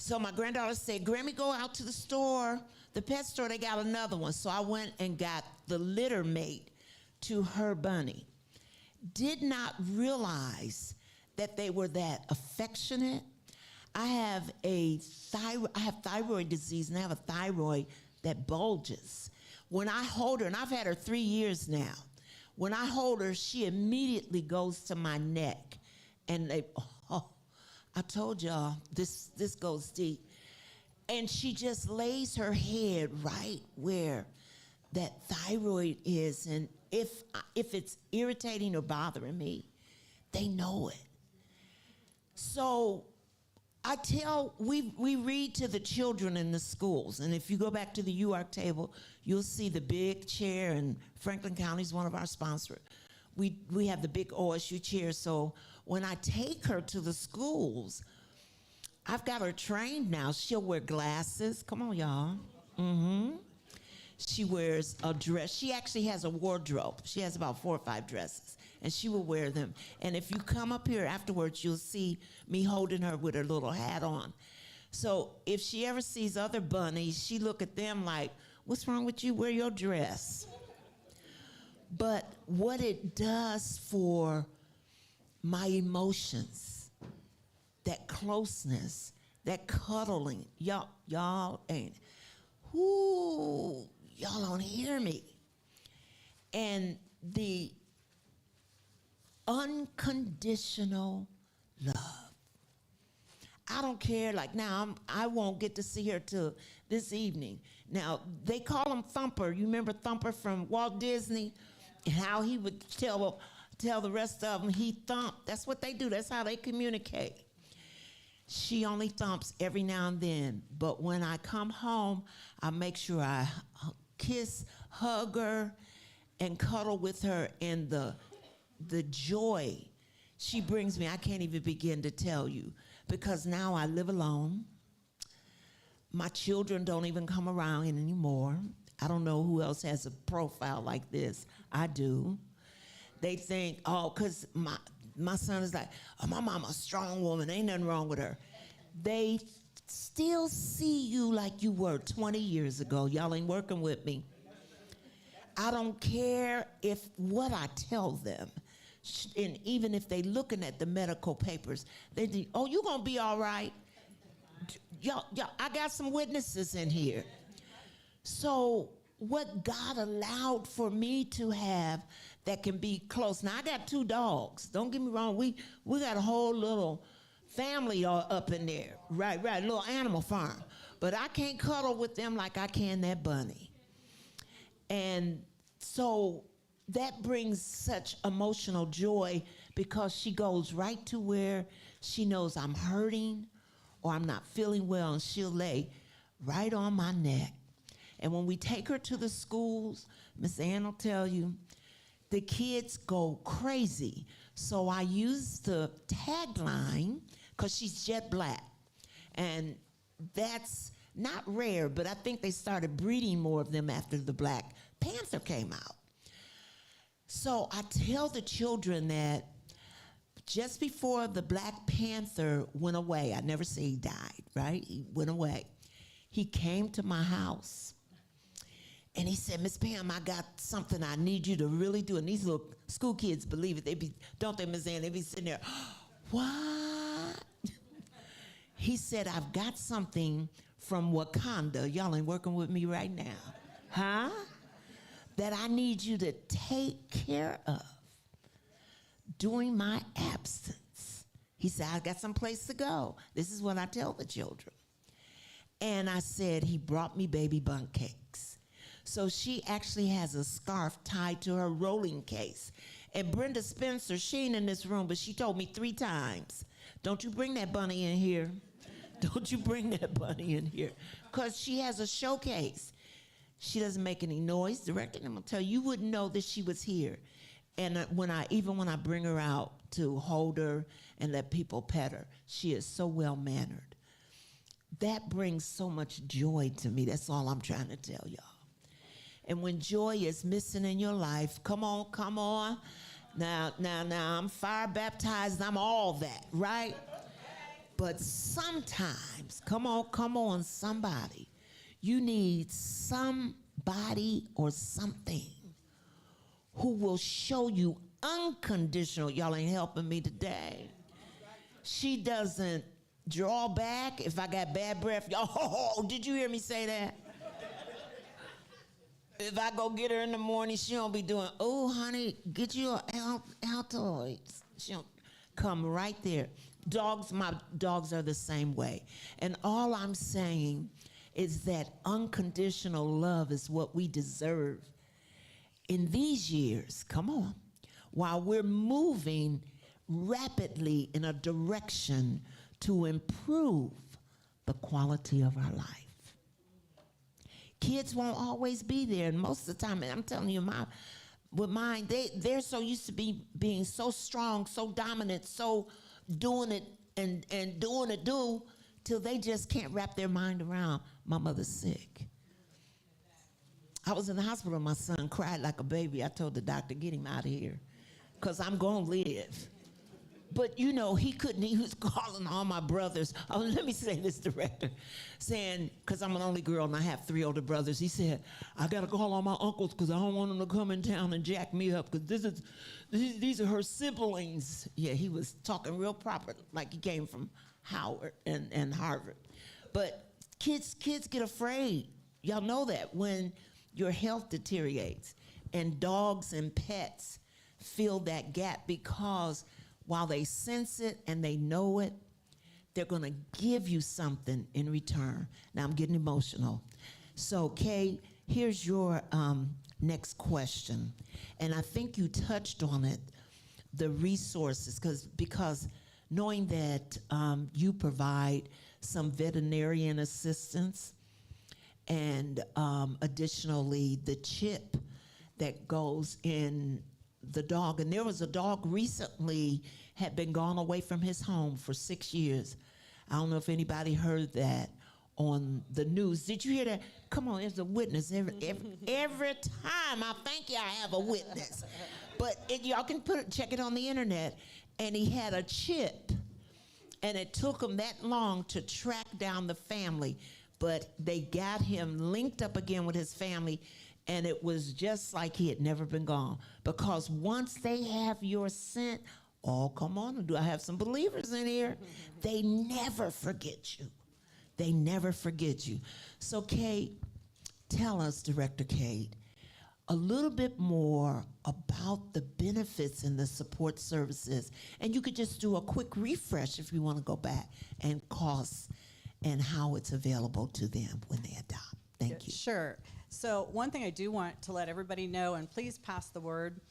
So my granddaughter said, Grammy, go out to the store, the pet store, they got another one. So I went and got the litter mate to her bunny. Did not realize that they were that affectionate. I have thyroid disease, and I have a thyroid that bulges. When I hold her, and I've had her 3 years now, when I hold her, she immediately goes to my neck. And I told y'all, this goes deep. And she just lays her head right where that thyroid is. And if it's irritating or bothering me, they know it. So we read to the children in the schools. And if you go back to the UARC table, you'll see the big chair, and Franklin County is one of our sponsors. We have the big OSU chair. So when I take her to the schools, I've got her trained now. She'll wear glasses. Come on, y'all. she wears a dress. She actually has a wardrobe. She has about 4 or 5 dresses, and she will wear them. And if you come up here afterwards, you'll see me holding her with her little hat on. So if she ever sees other bunnies, she look at them like, what's wrong with you? Wear your dress. But what it does for my emotions, that closeness, that cuddling, y'all ain't, y'all don't hear me. And the unconditional love. I don't care, like now, I won't get to see her till this evening. Now, they call him Thumper. You remember Thumper from Walt Disney? How he would tell the rest of them he thumped. That's what they do. That's how they communicate. She only thumps every now and then. But when I come home, I make sure I kiss, hug her, and cuddle with her. And the joy she brings me, I can't even begin to tell you. Because now I live alone. My children don't even come around anymore. I don't know who else has a profile like this. I do. They think, because my son is like, my mama's a strong woman, ain't nothing wrong with her. They still see you like you were 20 years ago. Y'all ain't working with me. I don't care if what I tell them, and even if they looking at the medical papers, they think, you gonna be all right. Y'all, I got some witnesses in here. So what God allowed for me to have that can be close. Now I got 2 dogs. Don't get me wrong. We got a whole little family up in there. Right, a little animal farm. But I can't cuddle with them like I can that bunny. And so that brings such emotional joy because she goes right to where she knows I'm hurting or I'm not feeling well, and she'll lay right on my neck. And when we take her to the schools, Miss Ann will tell you, the kids go crazy. So I use the tagline, because she's jet black. And that's not rare, but I think they started breeding more of them after the Black Panther came out. So I tell the children that just before the Black Panther went away, I never say he died, right? He went away. He came to my house and he said, Miss Pam, I got something I need you to really do. And these little school kids believe it. Don't they, Miss Ann? They be sitting there, what? He said, I've got something from Wakanda. Y'all ain't working with me right now. Huh? That I need you to take care of during my absence. He said, I got some place to go. This is what I tell the children. And I said, he brought me baby bunk cakes. So she actually has a scarf tied to her rolling case. And Brenda Spencer, she ain't in this room, but she told me 3 times, don't you bring that bunny in here. Don't you bring that bunny in here. Because she has a showcase. She doesn't make any noise. Director, I'm gonna tell you, you wouldn't know that she was here. And when I bring her out to hold her and let people pet her, she is so well-mannered. That brings so much joy to me. That's all I'm trying to tell y'all. And when joy is missing in your life, come on. Now, I'm fire baptized, I'm all that, right? But sometimes, come on, somebody, you need somebody or something who will show you unconditional. Y'all ain't helping me today. She doesn't draw back if I got bad breath. Oh, did you hear me say that? If I go get her in the morning, she don't be doing, oh, honey, get you an Altoids. She don't come right there. My dogs are the same way. And all I'm saying is that unconditional love is what we deserve in these years, come on, while we're moving rapidly in a direction to improve the quality of our life. Kids won't always be there, and most of the time, and I'm telling you, with mine, they're so used to being so strong, so dominant, so doing it and doing it till they just can't wrap their mind around, my mother's sick. I was in the hospital. My son cried like a baby. I told the doctor, get him out of here, because I'm going to live. But, you know, he couldn't. He was calling all my brothers. Oh, let me say this, director, saying, because I'm an only girl and I have 3 older brothers. He said, I got to call all my uncles because I don't want them to come in town and jack me up because these are her siblings. Yeah, he was talking real proper, like he came from Howard and Harvard. But kids get afraid. Y'all know that when your health deteriorates, and dogs and pets fill that gap because while they sense it and they know it, they're going to give you something in return. Now, I'm getting emotional. So, Kay, here's your next question. And I think you touched on it, the resources, because knowing that you provide some veterinarian assistance and additionally the chip that goes in the dog. And there was a dog recently had been gone away from his home for 6 years. I don't know if anybody heard that on the news. Did you hear that? Come on, there's a witness. Every time I think I have a witness. But y'all can check it on the internet. And he had a chip. And it took him that long to track down the family. But they got him linked up again with his family. And it was just like he had never been gone. Because once they have your scent, oh, come on, do I have some believers in here? They never forget you. They never forget you. So, Kate, tell us, Director Kate, a little bit more about the benefits and the support services. And you could just do a quick refresh if you want to go back, and costs and how it's available to them when they adopt. Thank you. Sure. So one thing I do want to let everybody know, and please pass the word,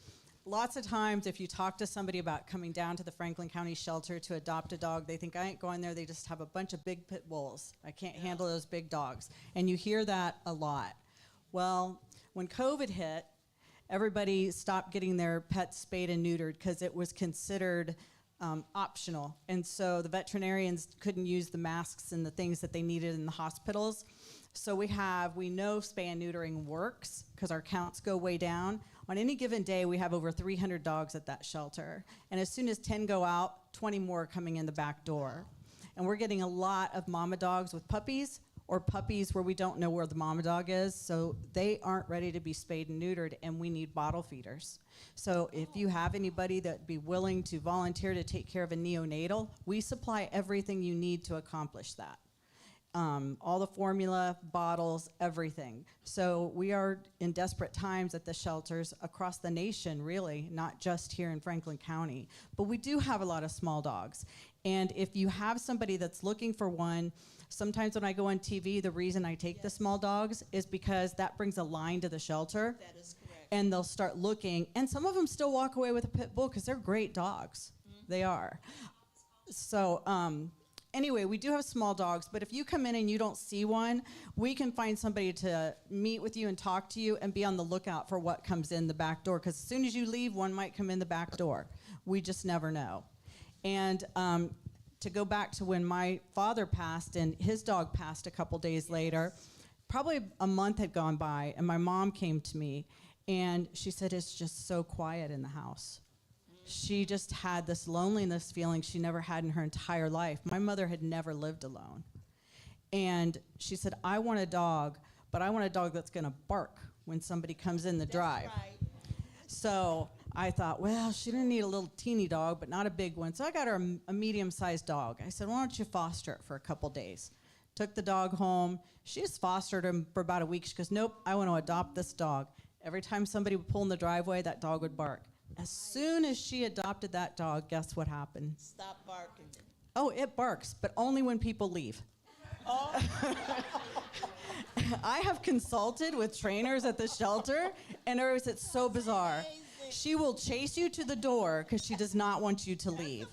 lots of times if you talk to somebody about coming down to the Franklin County shelter to adopt a dog, they think, I ain't going there, they just have a bunch of big pit bulls. I can't handle those big dogs. And you hear that a lot. Well, when COVID hit, everybody stopped getting their pets spayed and neutered because it was considered optional. And so the veterinarians couldn't use the masks and the things that they needed in the hospitals. So we know spay and neutering works because our counts go way down. On any given day, we have over 300 dogs at that shelter. And as soon as 10 go out, 20 more are coming in the back door. And we're getting a lot of mama dogs with puppies, or puppies where we don't know where the mama dog is, so they aren't ready to be spayed and neutered, and we need bottle feeders. So if you have anybody that'd be willing to volunteer to take care of a neonatal, we supply everything you need to accomplish that. All the formula, bottles, everything. So we are in desperate times at the shelters across the nation, really, not just here in Franklin County. But we do have a lot of small dogs. And if you have somebody that's looking for one, sometimes when I go on TV, the reason I take the small dogs is because that brings a line to the shelter. That is correct. And they'll start looking. And some of them still walk away with a pit bull because they're great dogs. Mm-hmm. They are. So, anyway, we do have small dogs, but if you come in and you don't see one, we can find somebody to meet with you and talk to you and be on the lookout for what comes in the back door, because as soon as you leave, one might come in the back door. We just never know. And to go back to when my father passed and his dog passed a couple days later, probably a month had gone by, and my mom came to me, and she said, it's just so quiet in the house. She just had this loneliness feeling she never had in her entire life. My mother had never lived alone. And she said, I want a dog, but I want a dog that's gonna bark when somebody comes in the drive. Right. So I thought, well, she didn't need a little teeny dog, but not a big one. So I got her a medium-sized dog. I said, why don't you foster it for a couple days? Took the dog home. She just fostered him for about a week. She goes, nope, I want to adopt this dog. Every time somebody would pull in the driveway, that dog would bark. As soon as she adopted that dog, guess what happened? Stop barking. Oh, it barks, but only when people leave. Oh. I have consulted with trainers at the shelter, and it's so bizarre. She will chase you to the door because she does not want you to leave.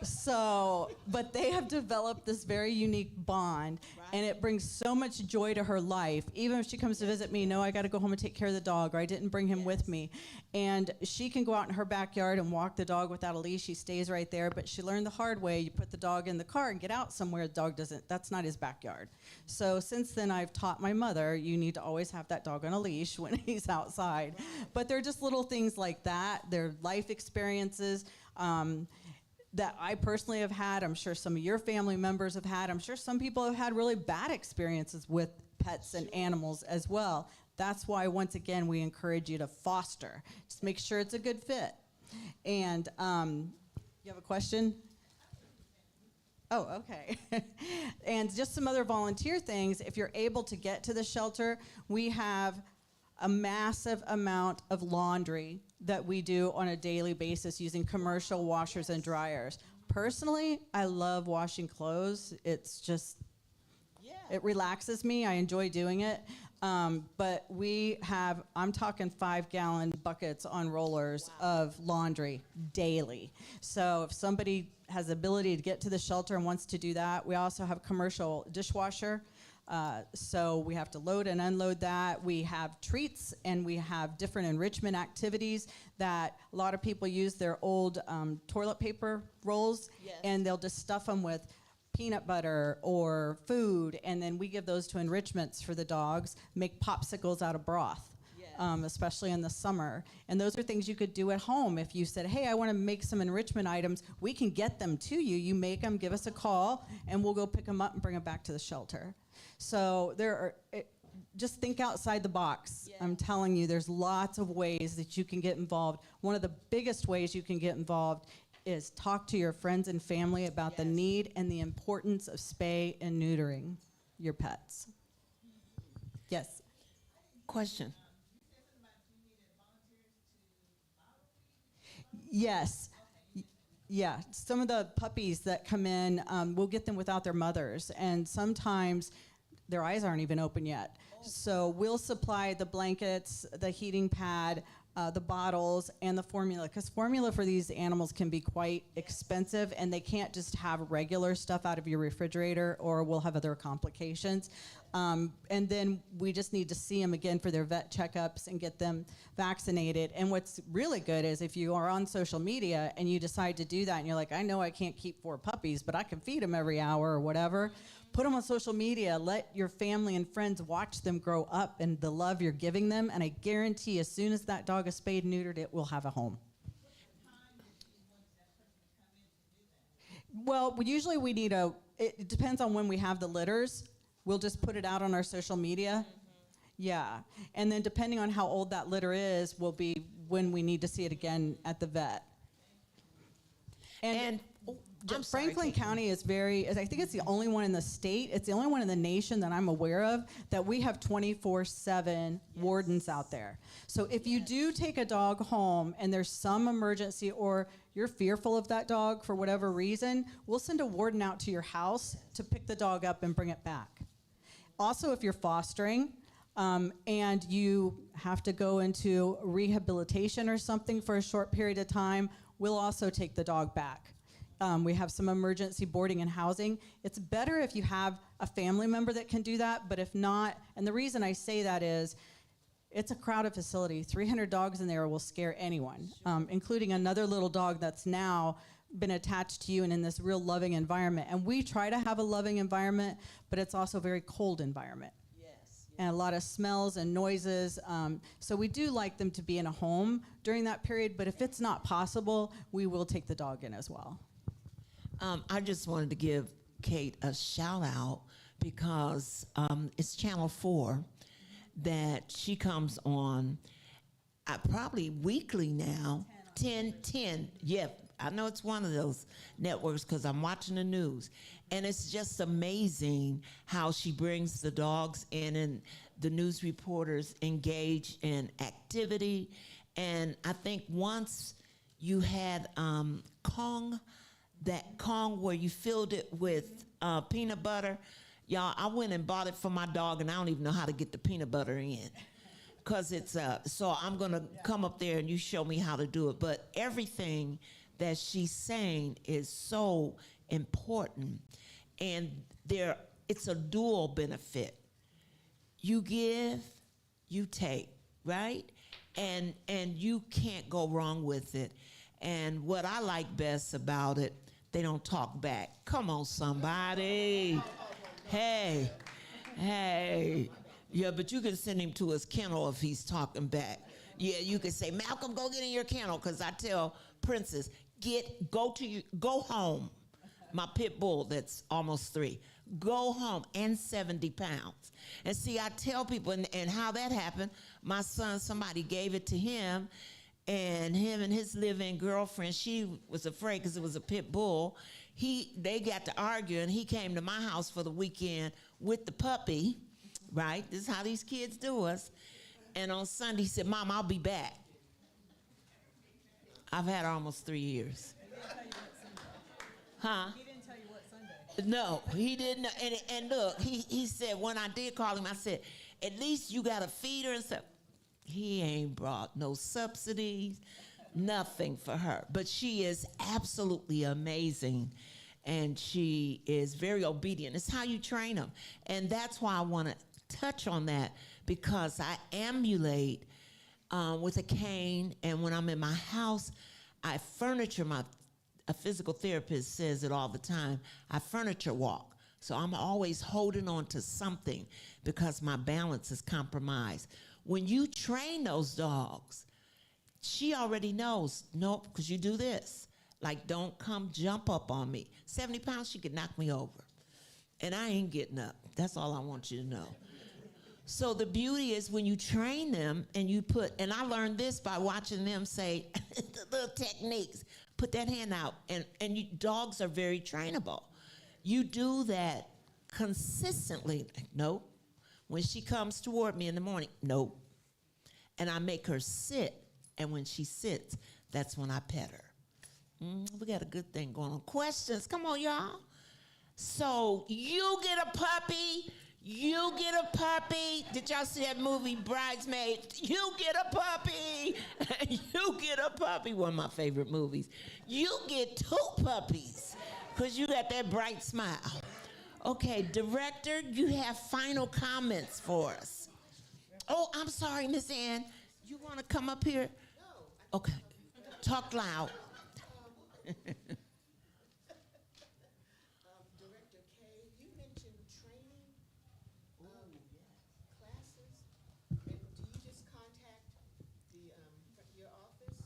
So, but they have developed this very unique bond. Right. And it brings so much joy to her life. Even if she comes to visit me, no, I got to go home and take care of the dog, or I didn't bring him with me. And she can go out in her backyard and walk the dog without a leash. He stays right there. But she learned the hard way. You put the dog in the car and get out somewhere. The dog doesn't, that's not his backyard. So since then, I've taught my mother, you need to always have that dog on a leash when he's outside. But they're just little things like that. They're life experiences. That I personally have had. I'm sure some of your family members have had. I'm sure some people have had really bad experiences with pets and animals as well. That's why, once again, we encourage you to foster. Just make sure it's a good fit. And you have a question? Oh, okay. And just some other volunteer things. If you're able to get to the shelter, we have a massive amount of laundry that we do on a daily basis using commercial washers and dryers. Personally, I love washing clothes. It's just, it relaxes me. I enjoy doing it. But we have, I'm talking 5-gallon buckets on rollers of laundry daily. So if somebody has the ability to get to the shelter and wants to do that, we also have commercial dishwasher. So we have to load and unload that. We have treats and we have different enrichment activities that a lot of people use their old toilet paper rolls, and they'll just stuff them with peanut butter or food, and then we give those to enrichments for the dogs, make popsicles out of broth. Especially in the summer. And those are things you could do at home. If you said, hey, I want to make some enrichment items, we can get them to you. You make them, give us a call, and we'll go pick them up and bring them back to the shelter. So just think outside the box. I'm telling you, there's lots of ways that you can get involved. One of the biggest ways you can get involved is talk to your friends and family about the need and the importance of spay and neutering your pets. Yes. Question. Yes. Yeah. Some of the puppies that come in, we'll get them without their mothers. And sometimes their eyes aren't even open yet. So we'll supply the blankets, the heating pad, the bottles, and the formula. Because formula for these animals can be quite expensive, and they can't just have regular stuff out of your refrigerator, or we'll have other complications. And then we just need to see them again for their vet checkups and get them vaccinated. And what's really good is if you are on social media and you decide to do that, and you're like, I know I can't keep 4 puppies, but I can feed them every hour or whatever. Put them on social media. Let your family and friends watch them grow up and the love you're giving them. And I guarantee as soon as that dog is spayed and neutered, it will have a home. Well, usually we need it depends on when we have the litters. We'll just put it out on our social media. Yeah. And then depending on how old that litter is will be when we need to see it again at the vet. And Franklin County is I think it's the only one in the state, it's the only one in the nation that I'm aware of that we have 24/7 wardens out there. So if you do take a dog home and there's some emergency or you're fearful of that dog for whatever reason, we'll send a warden out to your house to pick the dog up and bring it back. Also, if you're fostering, and you have to go into rehabilitation or something for a short period of time, we'll also take the dog back. We have some emergency boarding and housing. It's better if you have a family member that can do that, but if not, and the reason I say that is, it's a crowded facility. 300 dogs in there will scare anyone, including another little dog that's now been attached to you and in this real loving environment. And we try to have a loving environment, but it's also a very cold environment. And a lot of smells and noises. So we do like them to be in a home during that period, but if it's not possible, we will take the dog in as well. I just wanted to give Kate a shout out because it's Channel 4 that she comes on probably weekly now. 10. Yeah, I know it's one of those networks because I'm watching the news. And it's just amazing how she brings the dogs in and the news reporters engage in activity. And I think once you had Kong where you filled it with peanut butter, y'all, I went and bought it for my dog and I don't even know how to get the peanut butter in. Because it's so I'm gonna come up there and you show me how to do it. But everything that she's saying is so important, and there it's a dual benefit. You give, you take, right? And you can't go wrong with it. And what I like best about it, they don't talk back. Come on, somebody. Hey. Yeah, but you can send him to his kennel if he's talking back. Yeah, you can say, Malcolm, go get in your kennel, because I tell Princess, go home. My pit bull that's almost 3. Go home, and 70 pounds. And see, I tell people, and how that happened, my son, somebody gave it to him, and him and his live-in girlfriend, she was afraid because it was a pit bull. They got to argue, and he came to my house for the weekend with the puppy, right? This is how these kids do us. And on Sunday, he said, Mom, I'll be back. I've had her almost 3 years. Huh? He didn't tell you what Sunday. No, he didn't. And look, he said, when I did call him, I said, at least you got to feed her and stuff. He ain't brought no subsidies, nothing for her. But she is absolutely amazing, and she is very obedient. It's how you train them. And that's why I want to touch on that, because I ambulate with a cane, and when I'm in my house, I furniture. A physical therapist says it all the time, I furniture walk. So I'm always holding on to something because my balance is compromised. When you train those dogs, she already knows, nope, because you do this. Like, don't come jump up on me. 70 pounds, she could knock me over. And I ain't getting up. That's all I want you to know. So the beauty is when you train them and you and I learned this by watching them say the little techniques. Put that hand out, and dogs are very trainable. You do that consistently. Nope. When she comes toward me in the morning, nope. And I make her sit, and when she sits, that's when I pet her. We got a good thing going on. Questions? Come on, y'all. So you get a puppy. You get a puppy. Did y'all see that movie, Bridesmaids? You get a puppy. You get a puppy. One of my favorite movies. You get 2 puppies because you got that bright smile. Okay, director, you have final comments for us. Oh, I'm sorry, Miss Ann. You want to come up here? Okay. Talk loud. Director Kay, you mentioned training classes. And do you just contact your office?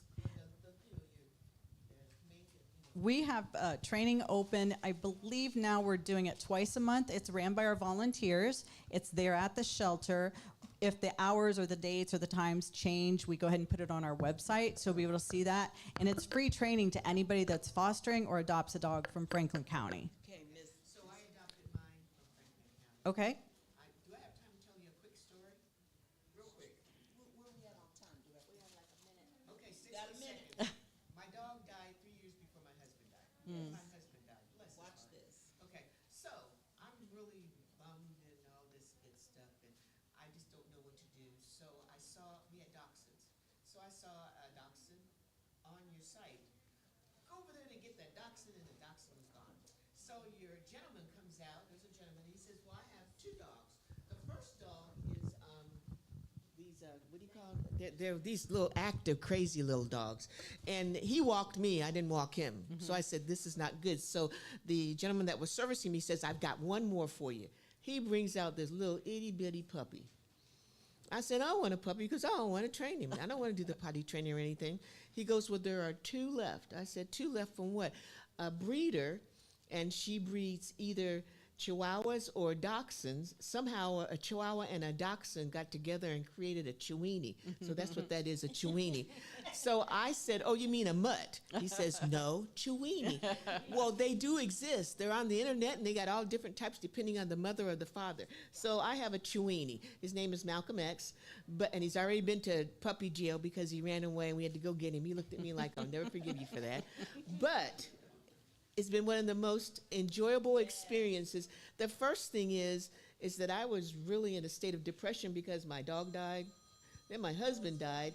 We have training open. I believe now we're doing it twice a month. It's ran by our volunteers. It's there at the shelter. If the hours or the dates or the times change, we go ahead and put it on our website so you'll be able to see that. And it's free training to anybody that's fostering or adopts a dog from Franklin County. Okay, Miss. So I adopted mine from Franklin County. Okay. Do I have time to tell you a quick story? Real quick. Where are we at on time? We have like a minute. Okay, 60 seconds. My dog died 3 years before my husband died. My husband died. Bless his heart. Watch this. Okay, so I'm really bummed and all this good stuff, and I just don't know what to do. So we had dachshunds. So I saw a dachshund on your site. Go over there to get that dachshund, and the dachshund was gone. So your gentleman comes out, there's a gentleman, he says, well, I have 2 dogs. The first dog is these, what do you call them? They're these little active, crazy little dogs. And he walked me, I didn't walk him. Mm-hmm. So I said, this is not good. So the gentleman that was servicing me says, I've got one more for you. He brings out this little itty-bitty puppy. I said, I want a puppy because I don't want to train him. I don't want to do the potty training or anything. He goes, well, there are 2 left. I said, 2 left from what? A breeder, and she breeds either Chihuahuas or Dachshunds. Somehow a Chihuahua and a Dachshund got together and created a Chewini. So that's what that is, a Chewini. So I said, oh, you mean a mutt? He says, no, Chewini. Well, they do exist. They're on the internet, and they got all different types depending on the mother or the father. So I have a Chewini. His name is Malcolm X, and he's already been to puppy jail because he ran away, and we had to go get him. He looked at me like, I'll never forgive you for that. But it's been one of the most enjoyable experiences. The first thing is that I was really in a state of depression because my dog died, then my husband died,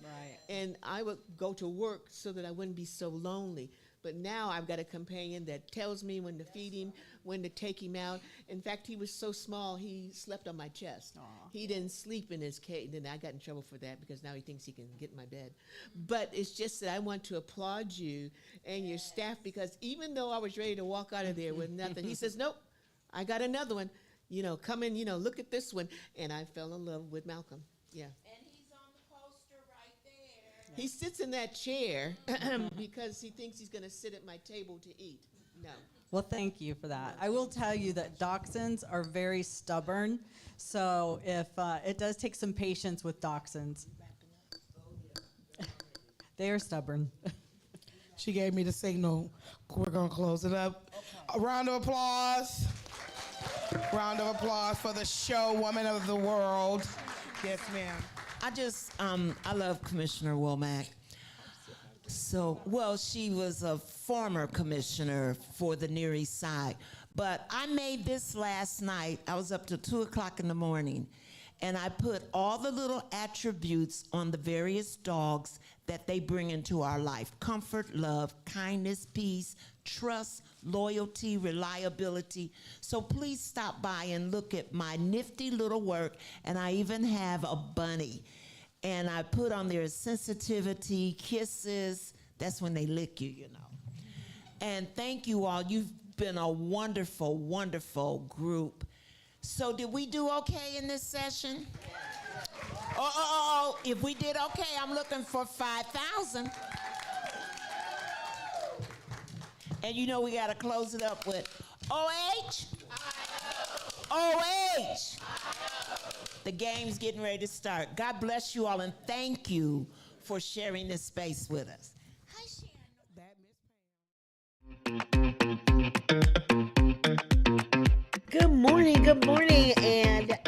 and I would go to work so that I wouldn't be so lonely. But now I've got a companion that tells me when to feed him, when to take him out. In fact, he was so small, he slept on my chest. He didn't sleep in his cage. And I got in trouble for that because now he thinks he can get in my bed. But it's just that I want to applaud you and your staff, because even though I was ready to walk out of there with nothing, he says, nope, I got another one. You know, come in, you know, look at this one. And I fell in love with Malcolm. Yeah. And he's on the poster right there. He sits in that chair because he thinks he's going to sit at my table to eat. No. Well, thank you for that. I will tell you that dachshunds are very stubborn, so if it does take some patience with dachshunds. They are stubborn. She gave me the signal. We're going to close it up. A round of applause. Round of applause for the show Woman of the World. Yes, ma'am. I love Commissioner Womack. So, well, she was a former commissioner for the Near East Side. But I made this last night. I was up till 2 o'clock in the morning. And I put all the little attributes on the various dogs that they bring into our life: comfort, love, kindness, peace, trust, loyalty, reliability. So please stop by and look at my nifty little work. And I even have a bunny. And I put on there sensitivity, kisses. That's when they lick you, you know. And thank you all. You've been a wonderful, wonderful group. So did we do okay in this session? Oh, if we did okay, I'm looking for 5,000. And you know we got to close it up with OH? OH! The game's getting ready to start. God bless you all, and thank you for sharing this space with us. Hi, Good morning, and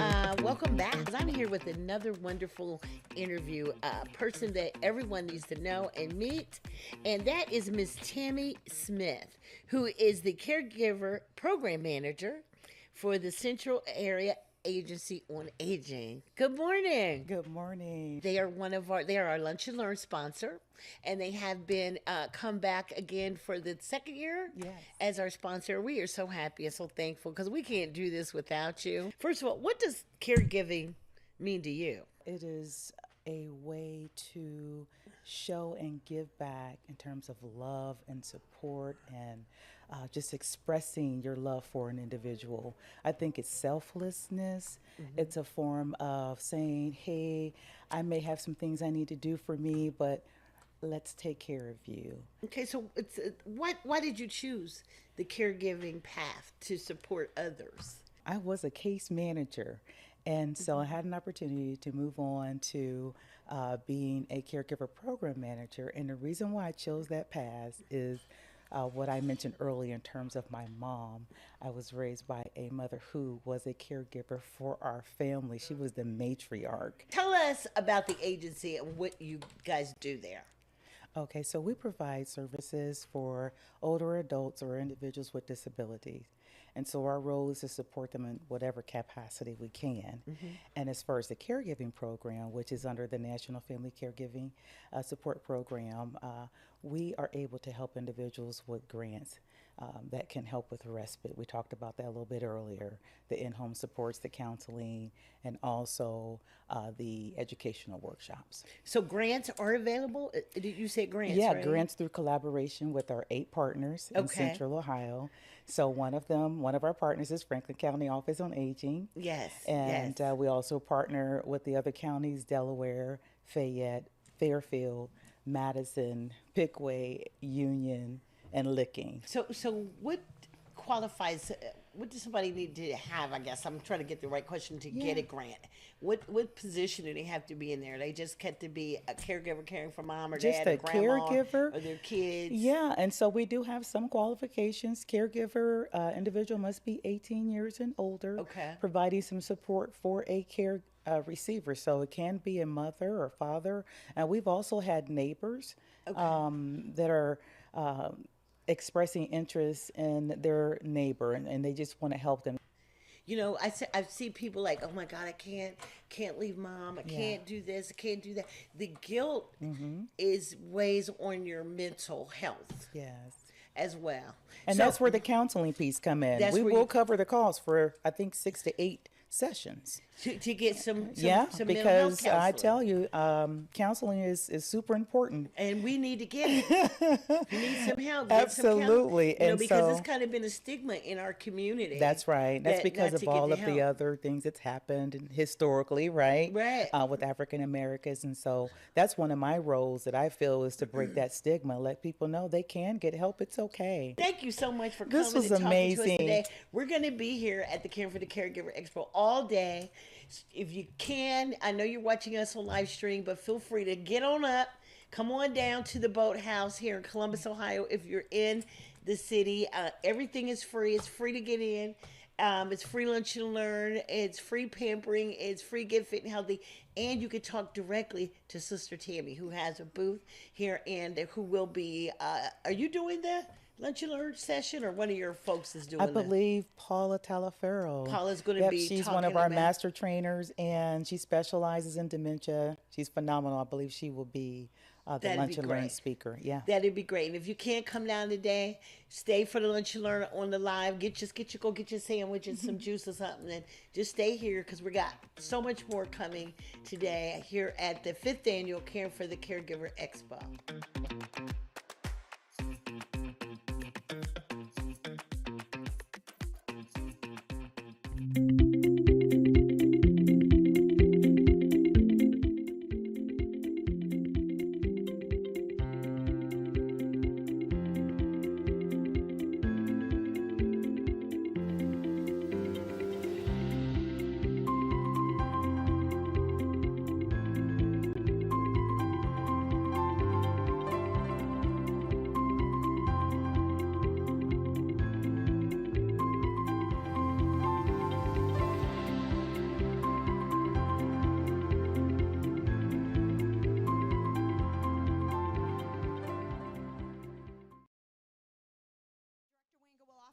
welcome back. I'm here with another wonderful interview, person that everyone needs to know and meet, and that is Miss Tammy Smith, who is the Caregiver Program Manager for the Central Area Agency on Aging. Good morning. Good morning. They are our Lunch and Learn sponsor, and they have been come back again for the second year as our sponsor. We are so happy and so thankful because we can't do this without you. First of all, what does caregiving mean to you? It is a way to show and give back in terms of love and support and just expressing your love for an individual. I think it's selflessness. Mm-hmm. It's a form of saying, hey, I may have some things I need to do for me, but let's take care of you. Okay, so it's why did you choose the caregiving path to support others? I was a case manager, and so I had an opportunity to move on to being a caregiver program manager. And the reason why I chose that path is what I mentioned earlier in terms of my mom. I was raised by a mother who was a caregiver for our family. She was the matriarch. Tell us about the agency and what you guys do there. Okay, so we provide services for older adults or individuals with disabilities. And so our role is to support them in whatever capacity we can. Mm-hmm. And as far as the caregiving program, which is under the National Family Caregiving Support Program, we are able to help individuals with grants that can help with respite. We talked about that a little bit earlier, the in-home supports, the counseling, and also the educational workshops. So grants are available? Did you say grants, Yeah, right? grants through collaboration with our 8 partners in Central Ohio. So one of our partners is Franklin County Office on Aging. Yes, And we also partner with the other counties, Delaware, Fayette, Fairfield, Madison, Pickaway, Union, and Licking. So what qualifies, what does somebody need to have, I guess? I'm trying to get the right question to get a grant. What position do they have to be in there? They just get to be a caregiver caring for mom or Just dad or grandma caregiver. or their kids? Yeah, and so we do have some qualifications. Caregiver individual must be 18 years and older, providing some support for a care receiver. So it can be a mother or father. And we've also had neighbors that are expressing interest in their neighbor, and they just want to help them. You know, I see people like, oh my God, I can't leave mom. I can't do this. I can't do that. The guilt weighs on your mental health. Yes. as well. And So- that's where the counseling piece come in. That's We where will you- cover the cost for, I think, 6 to 8 sessions. to get some Yeah, some mental health because I counseling. tell you, counseling is super important. And we need to get it. We need some help. Get Absolutely. Some help. And because so- it's kind of been a stigma in our community. That's right. That's that because not of to get all the of the help. other things that's happened historically, right? Right. With African Americans. And so that's one of my roles that I feel is to break that stigma, let people know they can get help. It's okay. Thank you so much for coming This was and talking to us amazing. today. We're going to be here at the Care for the Caregiver Expo all day. If you can, I know you're watching us on live stream, but feel free to get on up. Come on down to the Boathouse here in Columbus, Ohio. If you're in the city, everything is free. It's free to get in. It's free lunch and learn. It's free pampering. It's free Get Fit and Healthy. And you can talk directly to Sister Tammy, who has a booth here and who will be, are you doing the lunch and learn session, or one of your folks is doing I believe Paula Talaferro. Paula's gonna be She's one of talking our about- master trainers, and she specializes in dementia. She's phenomenal. I believe she will be the That'd lunch be and learn great. speaker. Yeah. That'd be great. And if you can't come down today, stay for the lunch and learn on the live. Go get your sandwich and some juice or something, and just stay here because we got so much more coming today here at the 5th annual Care for the Caregiver Expo.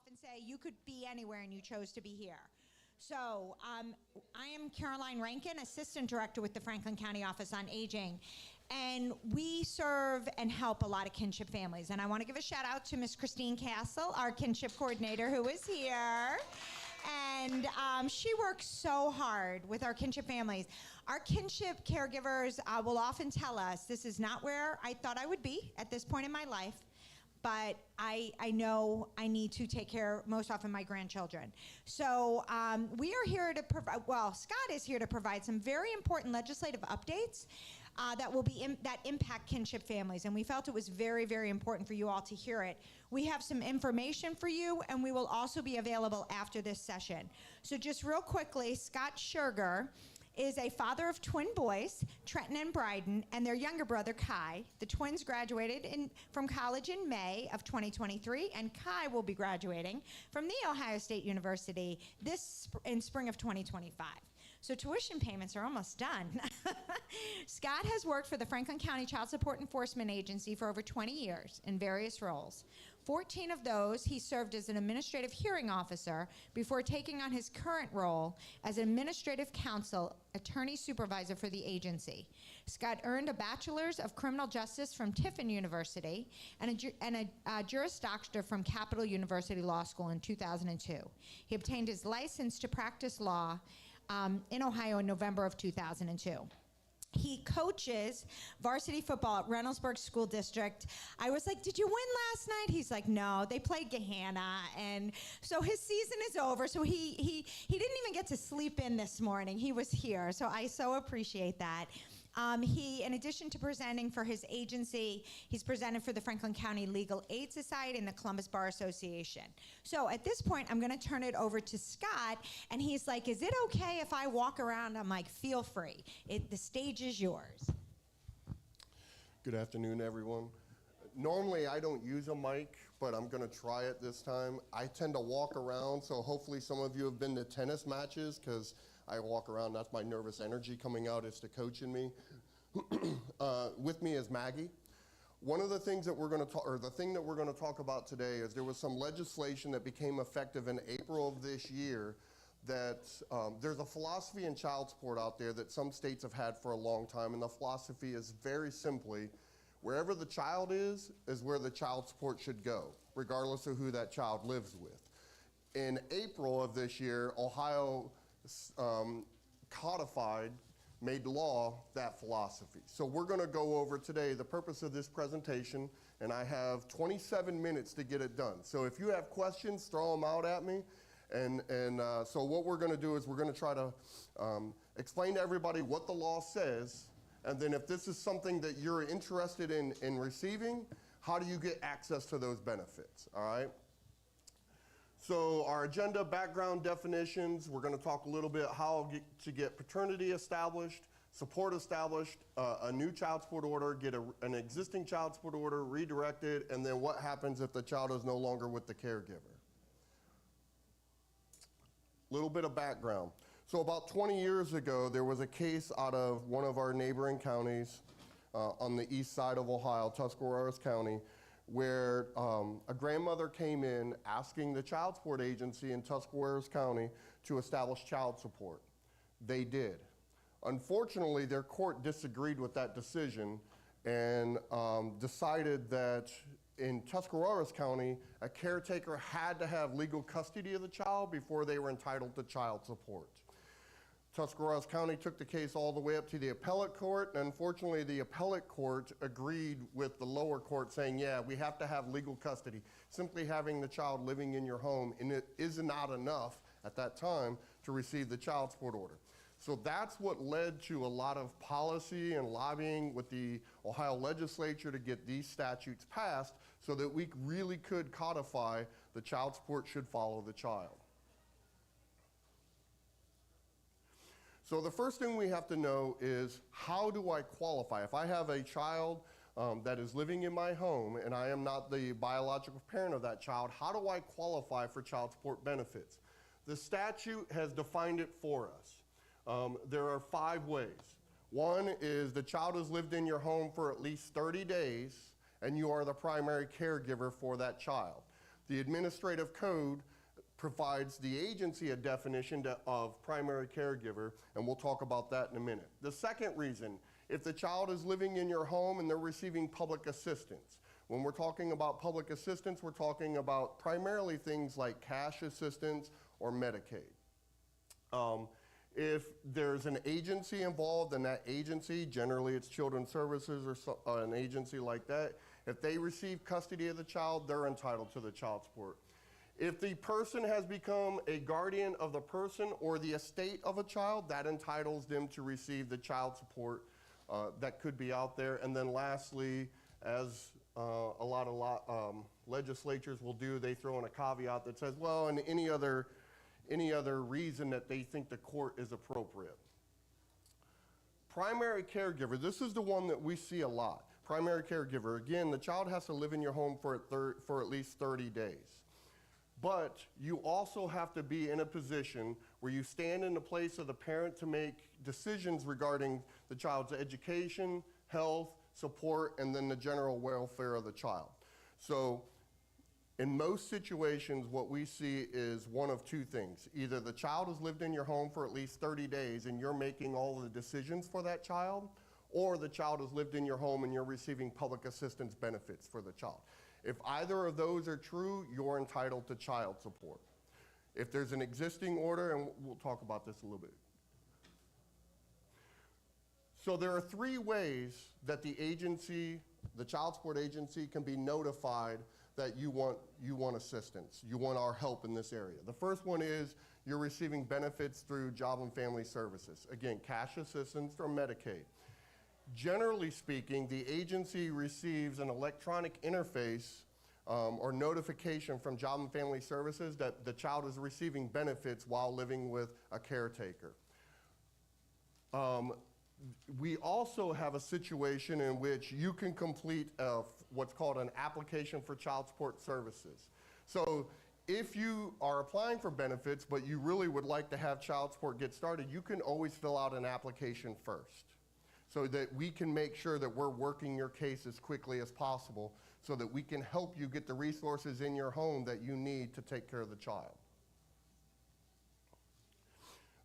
often say you could be anywhere and you chose to be here. So I am Caroline Rankin, Assistant Director with the Franklin County Office on Aging. And we serve and help a lot of kinship families. And I want to give a shout out to Miss Christine Castle, our kinship coordinator, who is here. And she works so hard with our kinship families. Our kinship caregivers will often tell us, this is not where I thought I would be at this point in my life, but I know I need to take care most often of my grandchildren. So we are here to provide, well, Scott is here to provide some very important legislative updates that will be that impact kinship families, and we felt it was very, very important for you all to hear it. We have some information for you, and we will also be available after this session. So just real quickly, Scott Scherger is a father of twin boys, Trenton and Bryden, and their younger brother, Kai. The twins graduated from college in May of 2023, and Kai will be graduating from The Ohio State University in spring of 2025. So tuition payments are almost done. Scott has worked for the Franklin County Child Support Enforcement Agency for over 20 years in various roles. 14 of those, he served as an administrative hearing officer before taking on his current role as administrative counsel attorney supervisor for the agency. Scott earned a bachelor's of criminal justice from Tiffin University and a Juris Doctor from Capital University Law School in 2002. He obtained his license to practice law in Ohio in November of 2002. He coaches varsity football at Reynoldsburg School District. I was like, did you win last night? He's like, no, they played Gahanna. And so his season is over. So he didn't even get to sleep in this morning. He was here. So I so appreciate that. He, in addition to presenting for his agency, he's presented for the Franklin County Legal Aid Society and the Columbus Bar Association. So at this point, I'm going to turn it over to Scott, and he's like, is it okay if I walk around? I'm like, feel free. The stage is yours. Good afternoon, everyone. Normally, I don't use a mic, but I'm going to try it this time. I tend to walk around, so hopefully some of you have been to tennis matches, because I walk around, that's my nervous energy coming out as the coach in me. With me is Maggie. One of the things that we're going to talk, or the thing that we're going to talk about today is there was some legislation that became effective in April of this year that there's a philosophy in child support out there that some states have had for a long time, and the philosophy is very simply, Wherever the child is where the child support should go, regardless of who that child lives with. In April of this year, Ohio made law that philosophy. So we're going to go over today the purpose of this presentation, and I have 27 minutes to get it done. So if you have questions, throw them out at me. So what we're going to do is we're going to try to explain to everybody what the law says, and then if this is something that you're interested in receiving, how do you get access to those benefits, all right? So our agenda, background definitions, we're going to talk a little bit how to get paternity established, support established, a new child support order, get an existing child support order redirected, and then what happens if the child is no longer with the caregiver. Little bit of background. So about 20 years ago, there was a case out of one of our neighboring counties on the east side of Ohio, Tuscarawas County, where a grandmother came in asking the child support agency in Tuscarawas County to establish child support. They did. Unfortunately, their court disagreed with that decision and decided that in Tuscarawas County, a caretaker had to have legal custody of the child before they were entitled to child support. Tuscarawas County took the case all the way up to the appellate court, and unfortunately the appellate court agreed with the lower court saying, yeah, we have to have legal custody. Simply having the child living in your home, and it is not enough at that time to receive the child support order. So that's what led to a lot of policy and lobbying with the Ohio legislature to get these statutes passed so that we really could codify the child support should follow the child. So the first thing we have to know is, how do I qualify? If I have a child that is living in my home and I am not the biological parent of that child, how do I qualify for child support benefits? The statute has defined it for us. There are 5 ways. One is the child has lived in your home for at least 30 days and you are the primary caregiver for that child. The administrative code provides the agency a definition of primary caregiver, and we'll talk about that in a minute. The second reason, if the child is living in your home and they're receiving public assistance. When we're talking about public assistance, we're talking about primarily things like cash assistance or Medicaid. If there's an agency involved, and that agency, generally it's Children's Services or an agency like that, if they receive custody of the child, they're entitled to the child support. If the person has become a guardian of the person or the estate of a child, that entitles them to receive the child support that could be out there. And then lastly, as a lot of legislatures will do, they throw in a caveat that says, well, and any other reason that they think the court is appropriate. Primary caregiver, this is the one that we see a lot. Primary caregiver, again, the child has to live in your home for at least 30 days. But you also have to be in a position where you stand in the place of the parent to make decisions regarding the child's education, health, support, and then the general welfare of the child. So in most situations, what we see is one of 2 things. Either the child has lived in your home for at least 30 days and you're making all the decisions for that child, or the child has lived in your home and you're receiving public assistance benefits for the child. If either of those are true, you're entitled to child support. If there's an existing order, and we'll talk about this a little bit. So there are 3 ways that the agency, the child support agency, can be notified that you want assistance, you want our help in this area. The first one is you're receiving benefits through Job and Family Services. Again, cash assistance or Medicaid. Generally speaking, the agency receives an electronic interface or notification from Job and Family Services that the child is receiving benefits while living with a caretaker. We also have a situation in which you can complete what's called an application for child support services. So if you are applying for benefits, but you really would like to have child support get started, you can always fill out an application first, so that we can make sure that we're working your case as quickly as possible so that we can help you get the resources in your home that you need to take care of the child.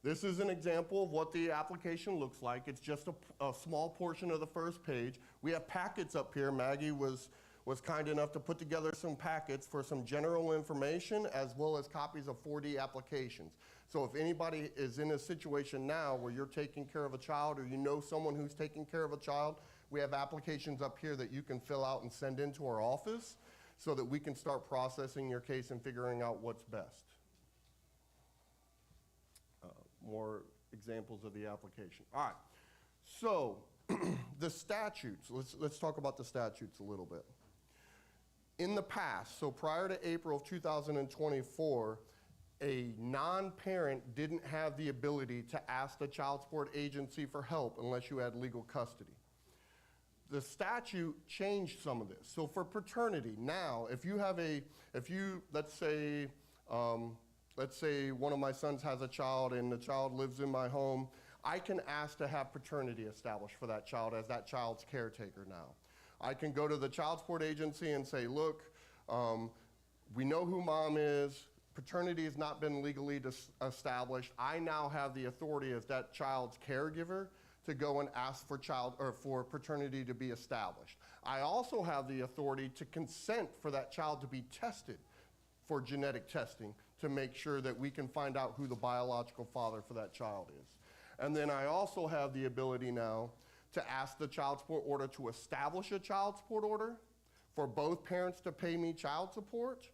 This is an example of what the application looks like. It's just a small portion of the first page. We have packets up here. Maggie was kind enough to put together some packets for some general information as well as copies of 4D applications. So if anybody is in a situation now where you're taking care of a child or you know someone who's taking care of a child, we have applications up here that you can fill out and send into our office so that we can start processing your case and figuring out what's best. More examples of the application. All right, so the statutes, let's talk about the statutes a little bit. In the past, so prior to April of 2024, a non-parent didn't have the ability to ask the child support agency for help unless you had legal custody. The statute changed some of this. So for paternity, now, let's say one of my sons has a child and the child lives in my home, I can ask to have paternity established for that child as that child's caretaker now. I can go to the child support agency and say, look, we know who mom is, paternity has not been legally established. I now have the authority as that child's caregiver to go and ask for paternity to be established. I also have the authority to consent for that child to be tested for genetic testing to make sure that we can find out who the biological father for that child is. And then I also have the ability now to ask the child support order to establish a child support order for both parents to pay me child support,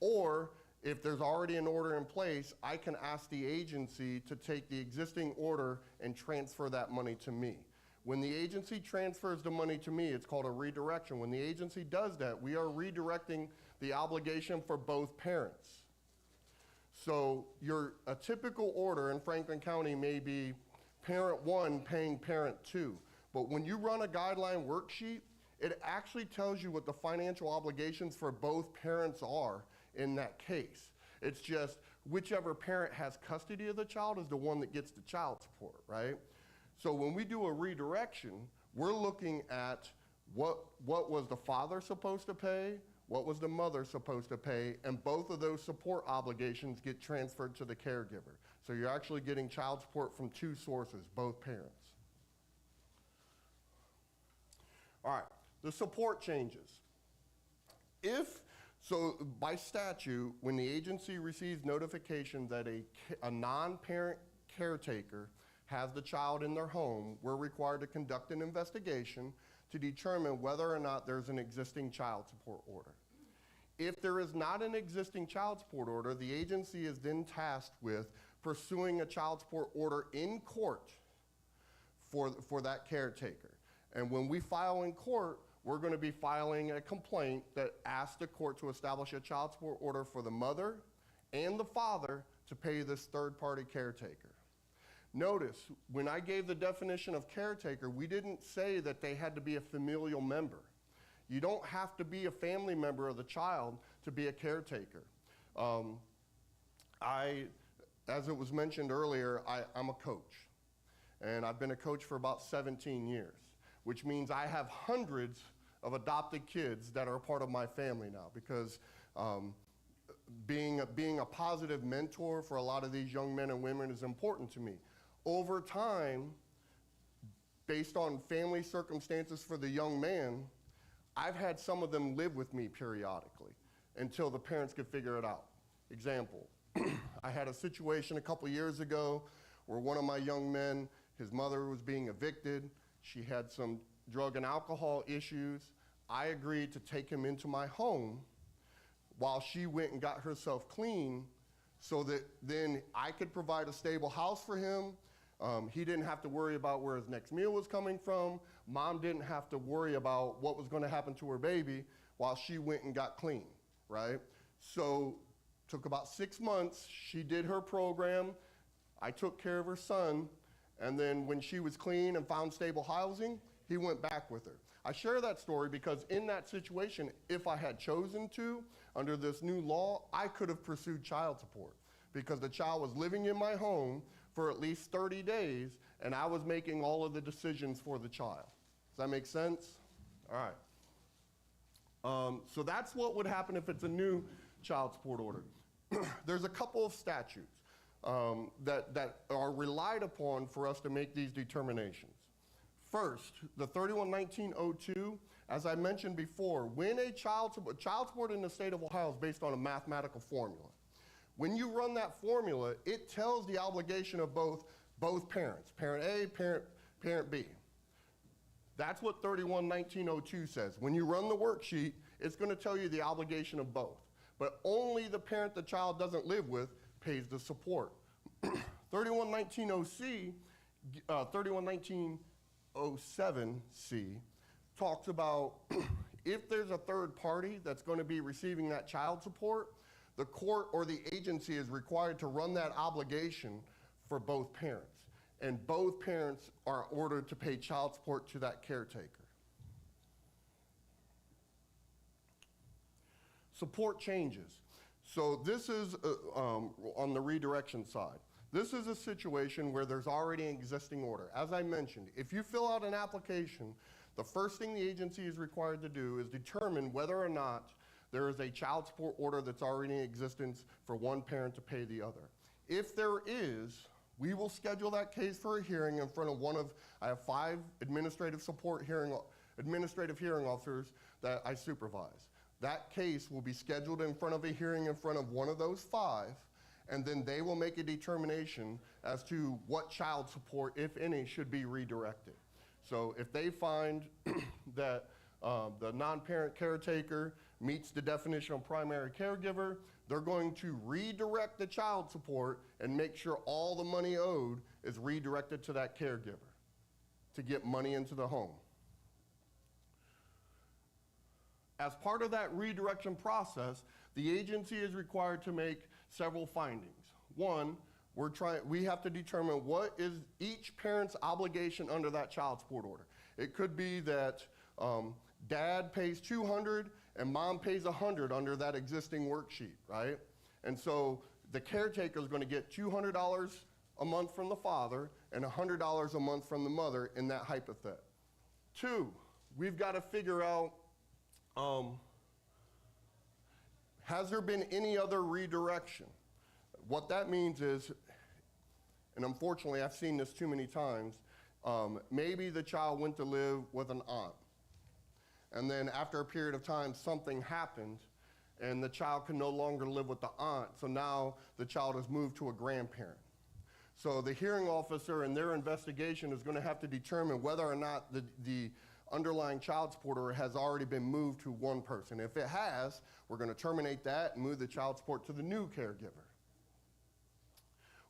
or if there's already an order in place, I can ask the agency to take the existing order and transfer that money to me. When the agency transfers the money to me, it's called a redirection. When the agency does that, we are redirecting the obligation for both parents. So a typical order in Franklin County may be parent 1 paying parent 2. But when you run a guideline worksheet, it actually tells you what the financial obligations for both parents are in that case. It's just whichever parent has custody of the child is the one that gets the child support, right? So when we do a redirection, we're looking at what was the father supposed to pay, what was the mother supposed to pay, and both of those support obligations get transferred to the caregiver. So you're actually getting child support from two sources, both parents. All right, the support changes. So by statute, when the agency receives notification that a non-parent caretaker has the child in their home, we're required to conduct an investigation to determine whether or not there's an existing child support order. If there is not an existing child support order, the agency is then tasked with pursuing a child support order in court for that caretaker. And when we file in court, we're going to be filing a complaint that asks the court to establish a child support order for the mother and the father to pay this third-party caretaker. Notice, when I gave the definition of caretaker, we didn't say that they had to be a familial member. You don't have to be a family member of the child to be a caretaker. As it was mentioned earlier, I'm a coach. And I've been a coach for about 17 years, which means I have hundreds of adopted kids that are a part of my family now, because being a positive mentor for a lot of these young men and women is important to me. Over time, based on family circumstances for the young man, I've had some of them live with me periodically until the parents could figure it out. Example, I had a situation a couple years ago where one of my young men, his mother was being evicted. She had some drug and alcohol issues. I agreed to take him into my home while she went and got herself clean so that then I could provide a stable house for him. He didn't have to worry about where his next meal was coming from. Mom didn't have to worry about what was going to happen to her baby while she went and got clean, right? So took about 6 months. She did her program. I took care of her son. And then when she was clean and found stable housing, he went back with her. I share that story because in that situation, if I had chosen to, under this new law, I could have pursued child support because the child was living in my home for at least 30 days, and I was making all of the decisions for the child. Does that make sense? All right. So that's what would happen if it's a new child support order. There's a couple of statutes. that are relied upon for us to make these determinations. First, the 311902, as I mentioned before, when a child support in the state of Ohio is based on a mathematical formula. When you run that formula, it tells the obligation of both parents, parent A, parent B. That's what 311902 says. When you run the worksheet, it's going to tell you the obligation of both. But only the parent the child doesn't live with pays the support. 311907C talks about if there's a third party that's going to be receiving that child support, the court or the agency is required to run that obligation for both parents. And both parents are ordered to pay child support to that caretaker. Support changes. So this is on the redirection side. This is a situation where there's already an existing order. As I mentioned, if you fill out an application, the first thing the agency is required to do is determine whether or not there is a child support order that's already in existence for one parent to pay the other. If there is, we will schedule that case for a hearing in front of I have 5 administrative hearing officers that I supervise. That case will be scheduled in front of a hearing in front of one of those 5, and then they will make a determination as to what child support, if any, should be redirected. So if they find that the non-parent caretaker meets the definition of primary caregiver, they're going to redirect the child support and make sure all the money owed is redirected to that caregiver to get money into the home. As part of that redirection process, the agency is required to make several findings. One, we have to determine what is each parent's obligation under that child support order. It could be that dad pays $200 and mom pays $100 under that existing worksheet, right? And so the caretaker is going to get $200 a month from the father and $100 a month from the mother in that hypothet. 2, we've got to figure out, has there been any other redirection? What that means is, and unfortunately I've seen this too many times, maybe the child went to live with an aunt. And then after a period of time, something happened and the child can no longer live with the aunt. So now the child is moved to a grandparent. So the hearing officer in their investigation is going to have to determine whether or not the underlying child support order has already been moved to one person. If it has, we're going to terminate that and move the child support to the new caregiver.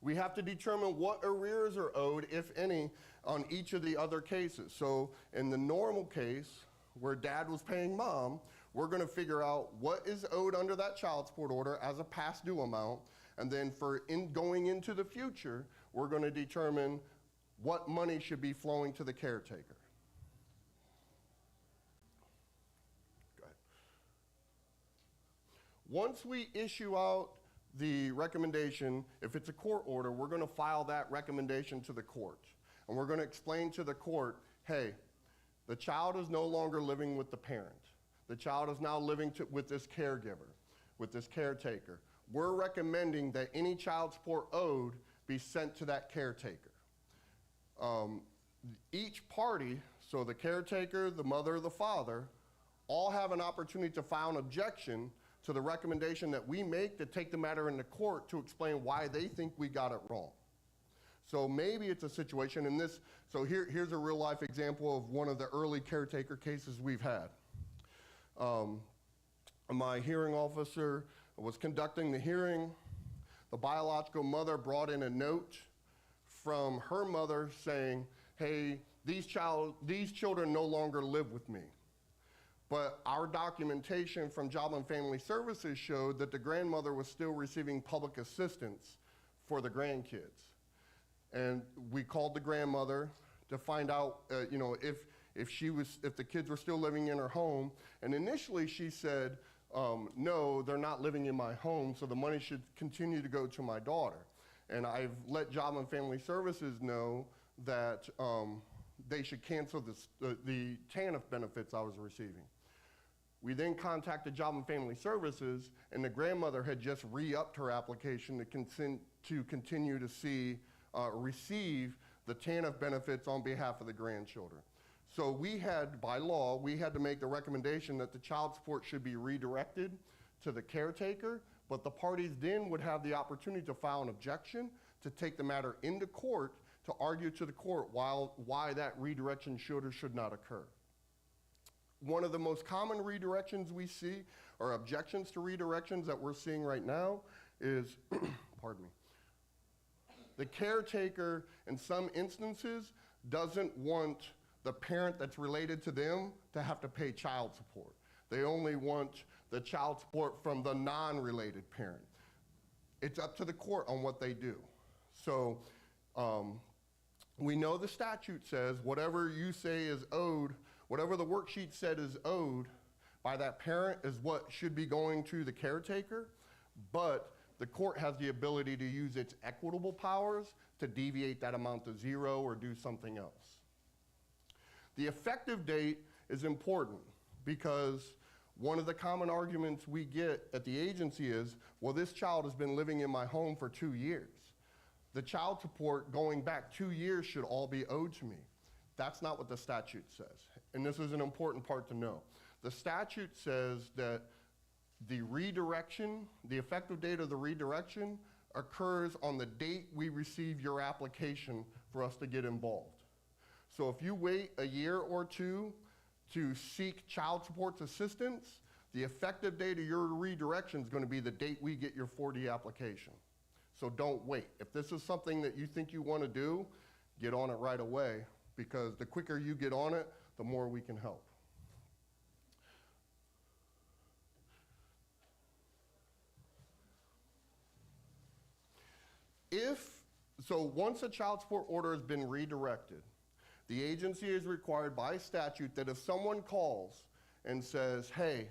We have to determine what arrears are owed, if any, on each of the other cases. So in the normal case, where dad was paying mom, we're going to figure out what is owed under that child support order as a past due amount, and then going into the future, we're going to determine what money should be flowing to the caretaker. Go ahead. Once we issue out the recommendation, if it's a court order, we're going to file that recommendation to the court. And we're going to explain to the court, hey, the child is no longer living with the parent. The child is now living with this caregiver, with this caretaker. We're recommending that any child support owed be sent to that caretaker. Each party, so the caretaker, the mother, the father, all have an opportunity to file an objection to the recommendation that we make to take the matter into court to explain why they think we got it wrong. So maybe it's a situation in this, so here's a real life example of one of the early caretaker cases we've had. My hearing officer was conducting the hearing. The biological mother brought in a note from her mother saying, hey, these children no longer live with me. But our documentation from Job and Family Services showed that the grandmother was still receiving public assistance for the grandkids. And we called the grandmother to find out, if the kids were still living in her home. And initially she said, no, they're not living in my home, so the money should continue to go to my daughter. And I've let Job and Family Services know that they should cancel the TANF benefits I was receiving. We then contacted Job and Family Services, and the grandmother had just re-upped her application to continue to receive the TANF benefits on behalf of the grandchildren. So we had, by law, we had to make the recommendation that the child support should be redirected to the caretaker, but the parties then would have the opportunity to file an objection, to take the matter into court, to argue to the court why that redirection should or should not occur. One of the most common redirections we see, or objections to redirections that we're seeing right now, is, pardon me, the caretaker in some instances doesn't want the parent that's related to them to have to pay child support. They only want the child support from the non-related parent. It's up to the court on what they do. So we know the statute says whatever you say is owed, whatever the worksheet said is owed by that parent is what should be going to the caretaker, but the court has the ability to use its equitable powers to deviate that amount to zero or do something else. The effective date is important because one of the common arguments we get at the agency is, well, this child has been living in my home for 2 years. The child support going back 2 years should all be owed to me. That's not what the statute says. And this is an important part to know. The statute says that the redirection, the effective date of the redirection occurs on the date we receive your application for us to get involved. So if you wait a year or two to seek child support assistance, the effective date of your redirection is going to be the date we get your 4D application. So don't wait. If this is something that you think you want to do, get on it right away, because the quicker you get on it, the more we can help. So once a child support order has been redirected, the agency is required by statute that if someone calls and says, hey,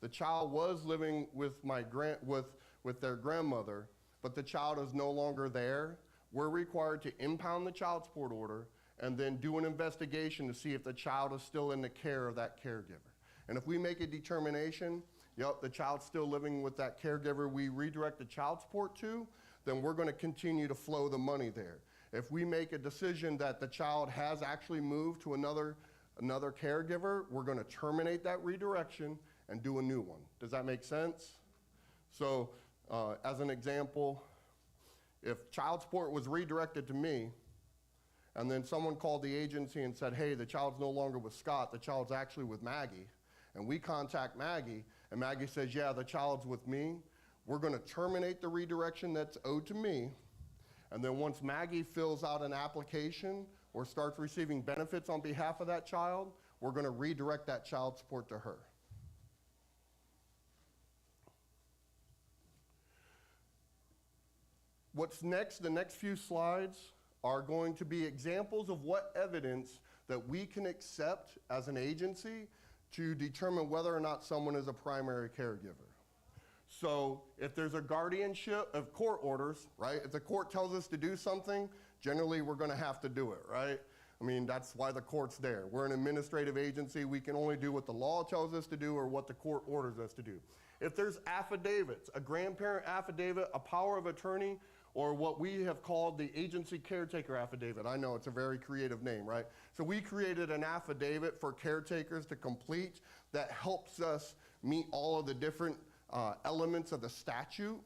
the child was living with with their grandmother, but the child is no longer there, we're required to impound the child support order and then do an investigation to see if the child is still in the care of that caregiver. And if we make a determination, yep, the child's still living with that caregiver we redirect the child support to, then we're going to continue to flow the money there. If we make a decision that the child has actually moved to another caregiver, we're going to terminate that redirection and do a new one. Does that make sense? So as an example, if child support was redirected to me, and then someone called the agency and said, hey, the child's no longer with Scott, the child's actually with Maggie, and we contact Maggie, and Maggie says, yeah, the child's with me, we're going to terminate the redirection that's owed to me, and then once Maggie fills out an application or starts receiving benefits on behalf of that child, we're going to redirect that child support to her. What's next, the next few slides are going to be examples of what evidence that we can accept as an agency to determine whether or not someone is a primary caregiver. So if there's a guardianship of court orders, right? If the court tells us to do something, generally we're going to have to do it, right? I mean, that's why the court's there. We're an administrative agency. We can only do what the law tells us to do or what the court orders us to do. If there's affidavits, a grandparent affidavit, a power of attorney, or what we have called the agency caretaker affidavit. I know it's a very creative name, right? So we created an affidavit for caretakers to complete that helps us meet all of the different elements of the statute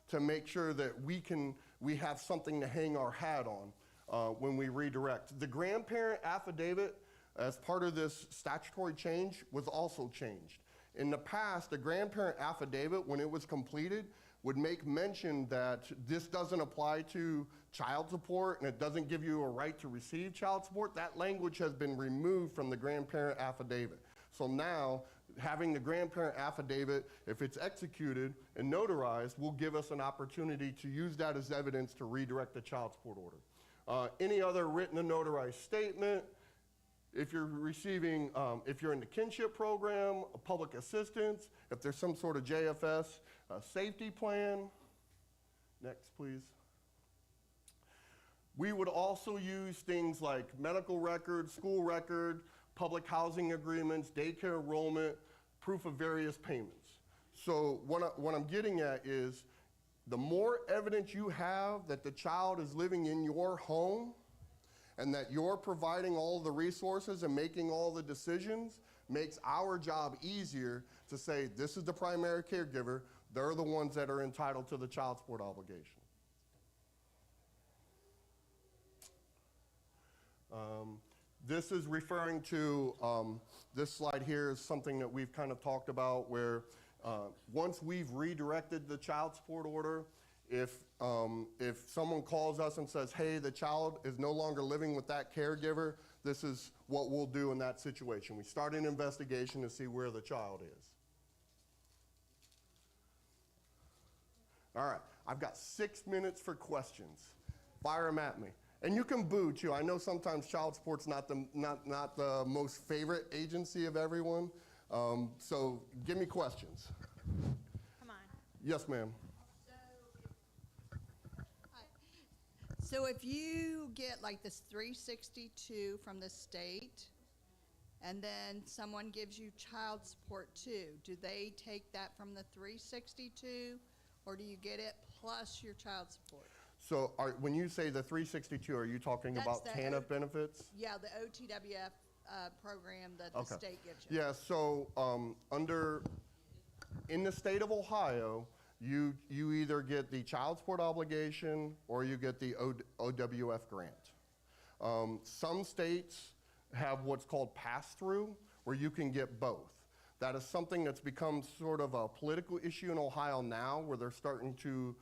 to make sure that we have something to hang our hat on when we redirect. The grandparent affidavit, as part of this statutory change, was also changed. In the past, the grandparent affidavit, when it was completed, would make mention that this doesn't apply to child support and it doesn't give you a right to receive child support. That language has been removed from the grandparent affidavit. So now, having the grandparent affidavit, if it's executed and notarized, will give us an opportunity to use that as evidence to redirect the child support order. Any other written and notarized statement, if you're receiving, if you're in the kinship program, public assistance, if there's some sort of JFS safety plan. Next, please. We would also use things like medical records, school record, public housing agreements, daycare enrollment, proof of various payments. So what I'm getting at is the more evidence you have that the child is living in your home and that you're providing all the resources and making all the decisions makes our job easier to say this is the primary caregiver, they're the ones that are entitled to the child support obligation. This is referring to, this slide here is something that we've kind of talked about where once we've redirected the child support order, if someone calls us and says, hey, the child is no longer living with that caregiver, this is what we'll do in that situation. We start an investigation to see where the child is. All right, I've got 6 minutes for questions. Fire them at me. And you can boo too. I know sometimes child support's not the most favorite agency of everyone. So give me questions. Come on. Yes, ma'am. So if you get like this 362 from the state, and then someone gives you child support too, do they take that from the 362, or do you get it plus your child support? So when you say the 362, are you talking about TANF benefits? Yeah, the OTWF program that the state gives you. Yeah, so in the state of Ohio, you either get the child support obligation or you get the OWF grant. Some states have what's called pass-through, where you can get both. That is something that's become sort of a political issue in Ohio now, where they're starting to,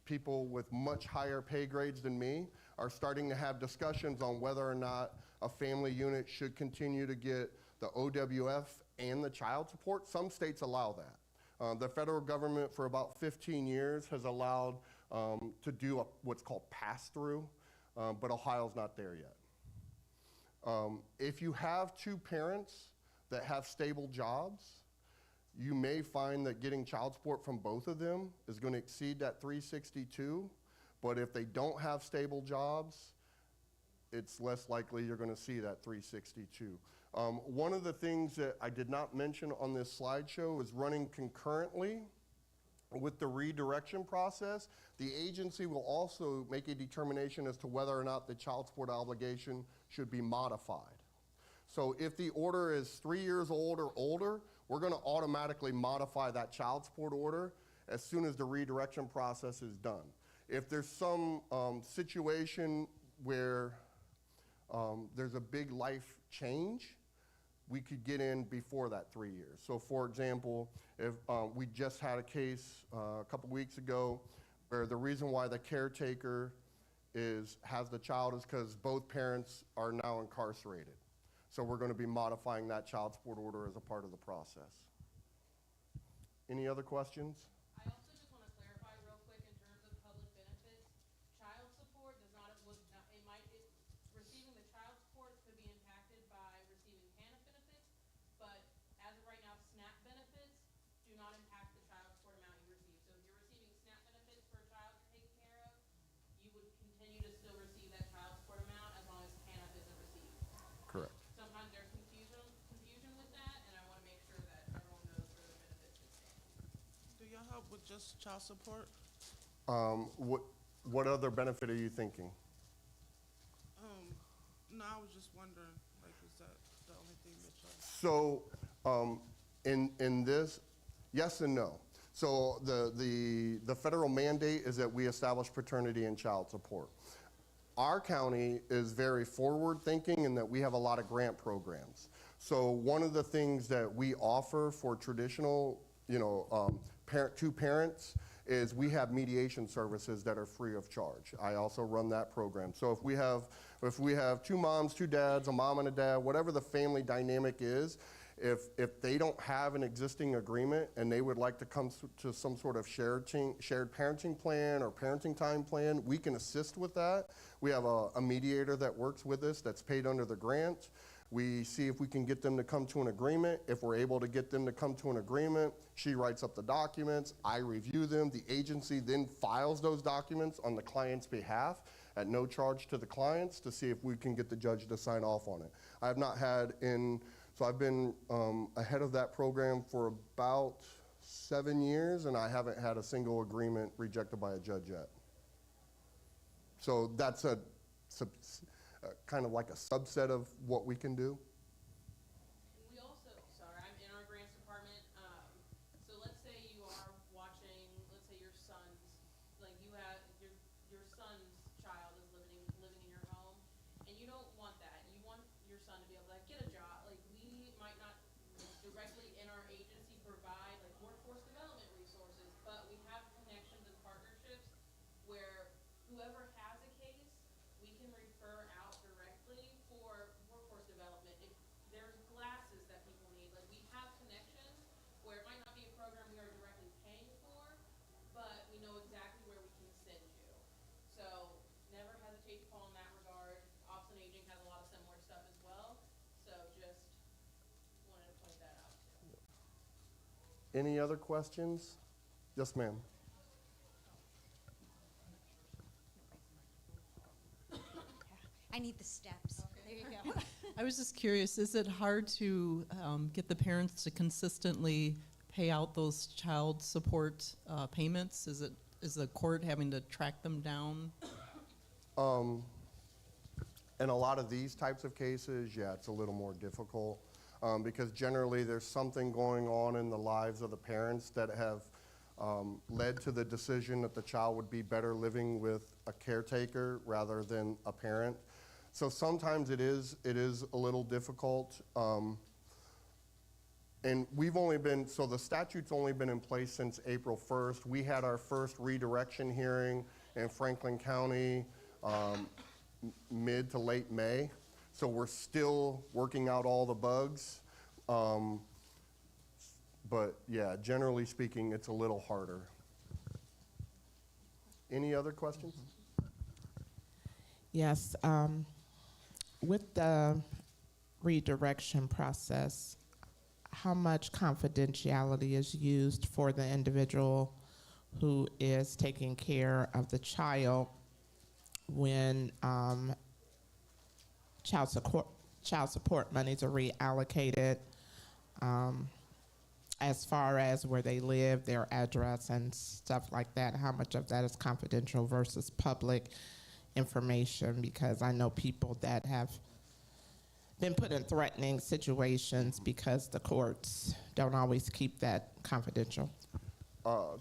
people with much higher pay grades than me are starting to have discussions on whether or not a family unit should continue to get the OWF and the child support. Some states allow that. The federal government for about 15 years has allowed to do what's called pass-through, but Ohio's not there yet. If you have two parents that have stable jobs, you may find that getting child support from both of them is going to exceed that 362, but if they don't have stable jobs, it's less likely you're going to see that 362. One of the things that I did not mention on this slideshow is running concurrently with the redirection process. The agency will also make a determination as to whether or not the child support obligation should be modified. So if the order is 3 years old or older, we're going to automatically modify that child support order as soon as the redirection process is done. If there's some situation where there's a big life change, we could get in before that 3 years. So for example, if we just had a case a couple weeks ago where the reason why the caretaker has the child is because both parents are now incarcerated. So we're going to be modifying that child support order as a part of the process. Any other questions? I also just want to clarify real quick in terms of public benefits. Child support does not, receiving the child support could be impacted by receiving TANF benefits, but as of right now, SNAP benefits do not impact the child support amount you receive. So if you're receiving SNAP benefits for a child taken care of, you would continue to still receive that child support amount as long as TANF isn't received. Correct. Sometimes there's confusion with that, and I want to make sure that everyone knows where the benefits can stand. Do y'all help with just child support? What other benefit are you thinking? No, I was just wondering, like, is that the only thing that y'all? So in this, yes and no. So the federal mandate is that we establish paternity and child support. Our county is very forward thinking in that we have a lot of grant programs. So one of the things that we offer for traditional, two parents is we have mediation services that are free of charge. I also run that program. So if we have two moms, two dads, a mom and a dad, whatever the family dynamic is, if they don't have an existing agreement and they would like to come to some sort of shared parenting plan or parenting time plan, we can assist with that. We have a mediator that works with us that's paid under the grant. We see if we can get them to come to an agreement. If we're able to get them to come to an agreement, she writes up the documents, I review them. The agency then files those documents on the client's behalf at no charge to the clients to see if we can get the judge to sign off on it. I have not had in So I've been ahead of that program for about 7 years, and I haven't had a single agreement rejected by a judge yet. So that's kind of like a subset of what we can do. We also, sorry, I'm in our grants department. So let's say you are watching, let's say your son's, like you have, your son's child is living in your home, and you don't want that. You want your son to be able to like, get a job. Like we might not directly in our agency provide like workforce development resources, but we have connections and partnerships where whoever has a case, we can refer out directly for workforce development. If there's classes that people need, like we have connections where it might not be a program we are directly paying for, but we know exactly where we can send you. So never hesitate to call in that regard. Ops and Aging has a lot of similar stuff as well. So just wanted to point that out too. Any other questions? Yes, ma'am. I need the steps. There you go. I was just curious, is it hard to get the parents to consistently pay out those child support payments? Is the court having to track them down? In a lot of these types of cases, yeah, it's a little more difficult because generally there's something going on in the lives of the parents that have led to the decision that the child would be better living with a caretaker rather than a parent. So sometimes it is a little difficult. And so the statute's only been in place since April 1st. We had our first redirection hearing in Franklin County mid to late May. So we're still working out all the bugs. But yeah, generally speaking, it's a little harder. Any other questions? Yes. With the redirection process, how much confidentiality is used for the individual who is taking care of the child when child support monies are reallocated, as far as where they live, their address and stuff like that? How much of that is confidential versus public information? Because I know people that have been put in threatening situations because the courts don't always keep that confidential.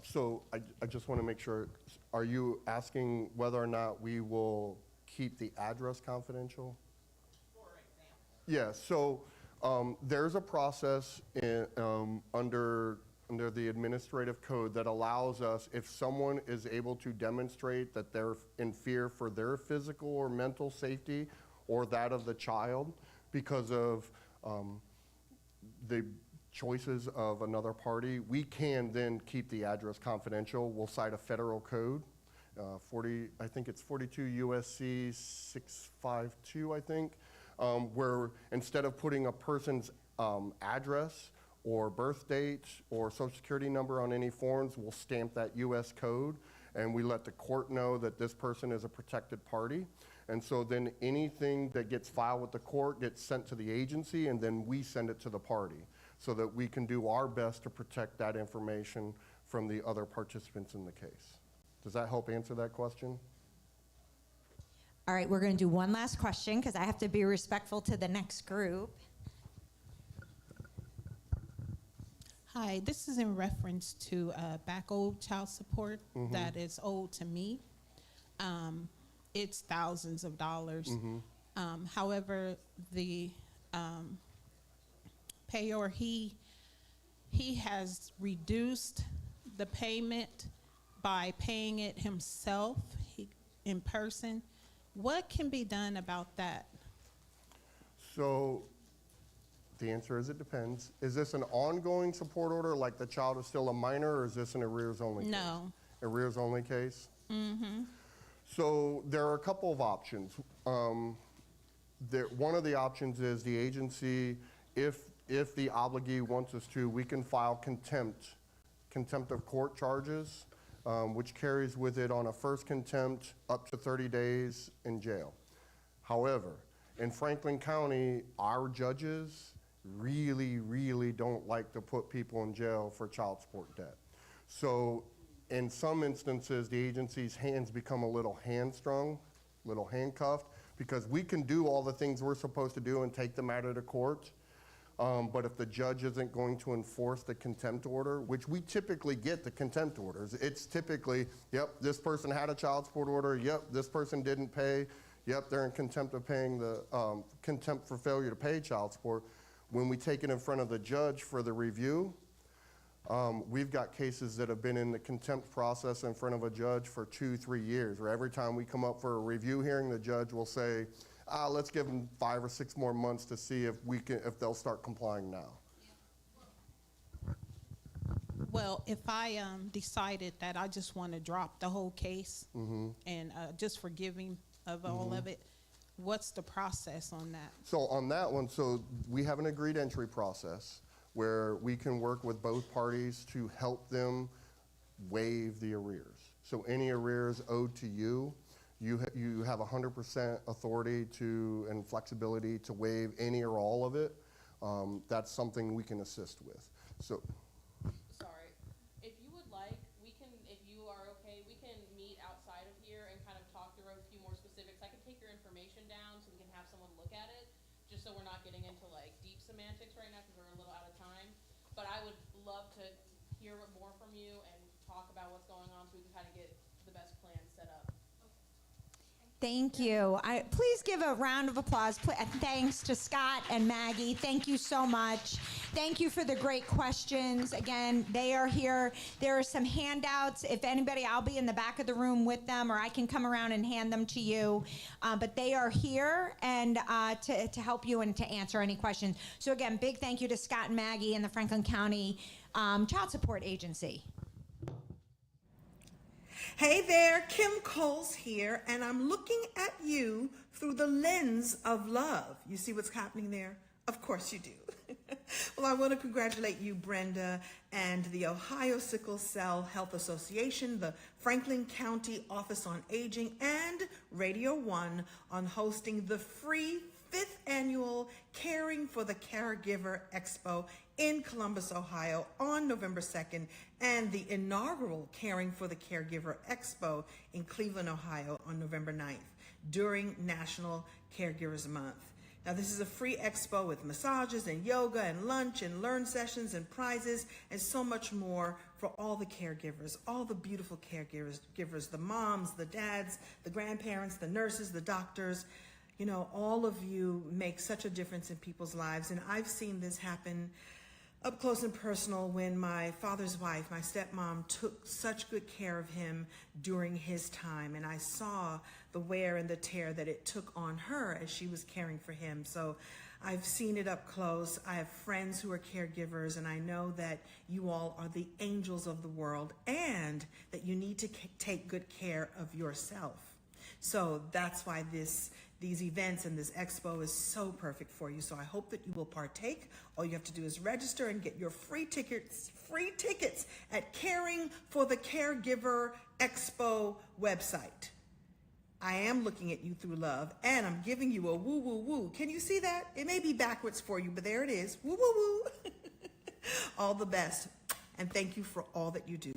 So I just want to make sure, are you asking whether or not we will keep the address confidential? For example. Yeah, so there's a process under the administrative code that allows us, if someone is able to demonstrate that they're in fear for their physical or mental safety or that of the child because of the choices of another party, we can then keep the address confidential. We'll cite a federal code, I think it's 42 USC 652, I think, where instead of putting a person's address or birth date or social security number on any forms, we'll stamp that US code, and we let the court know that this person is a protected party. And so then anything that gets filed with the court gets sent to the agency, and then we send it to the party so that we can do our best to protect that information from the other participants in the case. Does that help answer that question? All right, we're going to do one last question because I have to be respectful to the next group. Hi, this is in reference to back owed child support that is owed to me. It's thousands of dollars. However, the payor, he has reduced the payment by paying it himself in person. What can be done about that? So the answer is it depends. Is this an ongoing support order, like the child is still a minor, or is this an arrears only case? No. Arrears only case? Mm-hmm. So there are a couple of options. One of the options is the agency, if the obligee wants us to, we can file contempt of court charges, which carries with it on a first contempt up to 30 days in jail. However, in Franklin County, our judges really, really don't like to put people in jail for child support debt. So in some instances, the agency's hands become a little hamstrung, little handcuffed, because we can do all the things we're supposed to do and take the matter to court. But if the judge isn't going to enforce the contempt order, which we typically get the contempt orders, it's typically, yep, this person had a child support order, yep, this person didn't pay, yep, they're in contempt of paying the, contempt for failure to pay child support. When we take it in front of the judge for the review, we've got cases that have been in the contempt process in front of a judge for 2-3 years, where every time we come up for a review hearing, the judge will say, let's give them 5 or 6 more months to see if they'll start complying now. Well, if I decided that I just want to drop the whole case and just forgiving of all of it, what's the process on that? So on that one, so we have an agreed entry process where we can work with both parties to help them waive the arrears. So any arrears owed to you, you have 100% authority to and flexibility to waive any or all of it. That's something we can assist with. So. Sorry, if you would like, we can, if you are okay, we can meet outside of here and kind of talk through a few more specifics. I can take your information down so we can have someone look at it, just so we're not getting into like deep semantics right now because we're a little out of time. But I would love to hear more from you and talk about what's going on so we can kind of get the best plan set up. Thank you. Please give a round of applause. Thanks to Scott and Maggie. Thank you so much. Thank you for the great questions. Again, they are here. There are some handouts. If anybody, I'll be in the back of the room with them, or I can come around and hand them to you. But they are here and to help you and to answer any questions. So again, big thank you to Scott and Maggie and the Franklin County Child Support Agency. Hey there, Kim Coles here, and I'm looking at you through the lens of love. You see what's happening there? Of course you do. Well, I want to congratulate you, Brenda, and the Ohio Sickle Cell Health Association, the Franklin County Office on Aging, and Radio 1 on hosting the free 5th annual Caring for the Caregiver Expo in Columbus, Ohio on November 2nd, and the inaugural Caring for the Caregiver Expo in Cleveland, Ohio on November 9th during National Caregivers Month. Now, this is a free expo with massages and yoga and lunch and learn sessions and prizes and so much more for all the caregivers, all the beautiful caregivers, the moms, the dads, the grandparents, the nurses, the doctors. You know, all of you make such a difference in people's lives, and I've seen this happen up close and personal when my father's wife, my stepmom, took such good care of him during his time, and I saw the wear and the tear that it took on her as she was caring for him. So I've seen it up close. I have friends who are caregivers, and I know that you all are the angels of the world and that you need to take good care of yourself. So that's why these events and this expo is so perfect for you. So I hope that you will partake. All you have to do is register and get your free tickets at Caring for the Caregiver Expo website. I am looking at you through love, and I'm giving you a woo, woo, woo. Can you see that? It may be backwards for you, but there it is. Woo, woo, woo. All the best, and thank you for all that you do.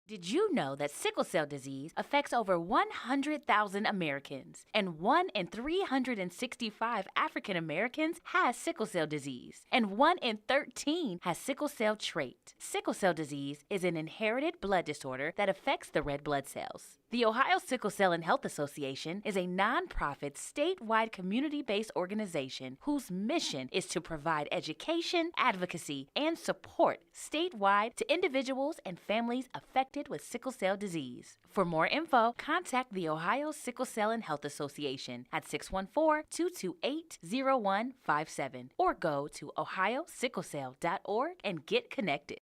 Did you know that sickle cell disease affects over 100,000 Americans, and 1 in 365 African Americans has sickle cell disease, and 1 in 13 has sickle cell trait? Sickle cell disease is an inherited blood disorder that affects the red blood cells. The Ohio Sickle Cell and Health Association is a nonprofit statewide community-based organization whose mission is to provide education, advocacy, and support statewide to individuals and families affected with sickle cell disease. For more info, contact the Ohio Sickle Cell and Health Association at 614-228-0157 or go to ohiosicklecell.org and get connected.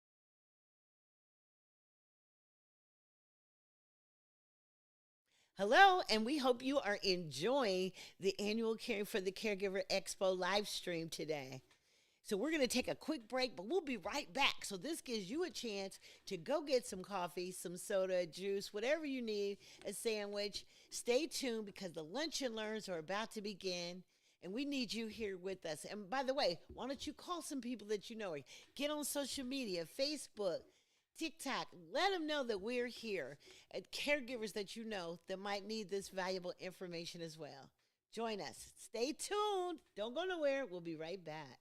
Hello, and we hope you are enjoying the annual Caring for the Caregiver Expo live stream today. So we're going to take a quick break, but we'll be right back. So this gives you a chance to go get some coffee, some soda, juice, whatever you need, a sandwich. Stay tuned because the Lunch and Learns are about to begin. And we need you here with us. And by the way, why don't you call some people that you know, or get on social media, Facebook, TikTok. Let them know that we're here. And caregivers that you know that might need this valuable information as well. Join us. Stay tuned. Don't go nowhere. We'll be right back.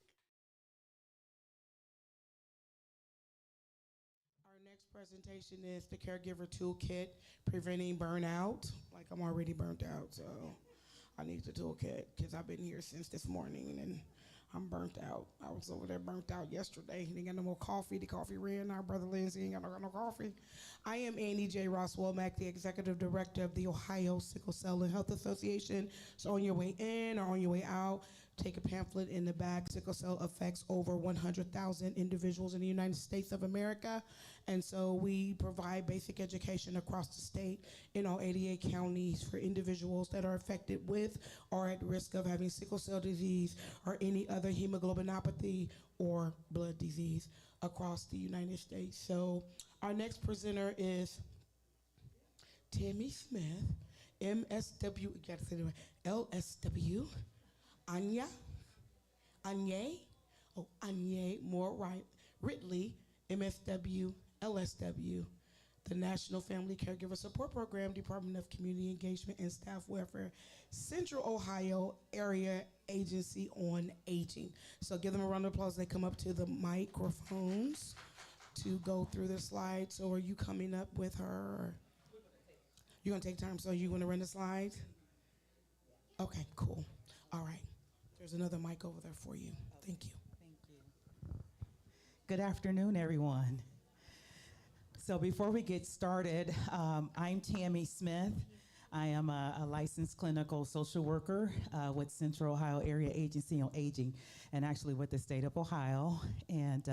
Our next presentation is the Caregiver Toolkit, Preventing Burnout. Like, I'm already burnt out, so I need the toolkit because I've been here since this morning and I'm burnt out. I was over there burnt out yesterday. They got no more coffee. The coffee ran. Our brother Lindsay ain't got no coffee. I am Annie J. Ross Womack, the Executive Director of the Ohio Sickle Cell and Health Association. So on your way in or on your way out, take a pamphlet in the back. Sickle cell affects over 100,000 individuals in the United States of America. And so we provide basic education across the state in all 88 counties for individuals that are affected with or at risk of having sickle cell disease or any other hemoglobinopathy or blood disease across the United States. So our next presenter is Tammy Smith, MSW, you gotta say it right, LSW, Anya Moore Ridley, MSW, LSW, the National Family Caregiver Support Program, Department of Community Engagement and Staff Welfare, Central Ohio Area Agency on Aging. So give them a round of applause. They come up to the microphones to go through the slides. So are you coming up with her? You're gonna take time, so you wanna run the slides? Okay, cool. All right. There's another mic over there for you. Thank you. Thank you. Good afternoon, everyone. So before we get started, I'm Tammy Smith. I am a licensed clinical social worker with Central Ohio Area Agency on Aging, and actually with the state of Ohio. And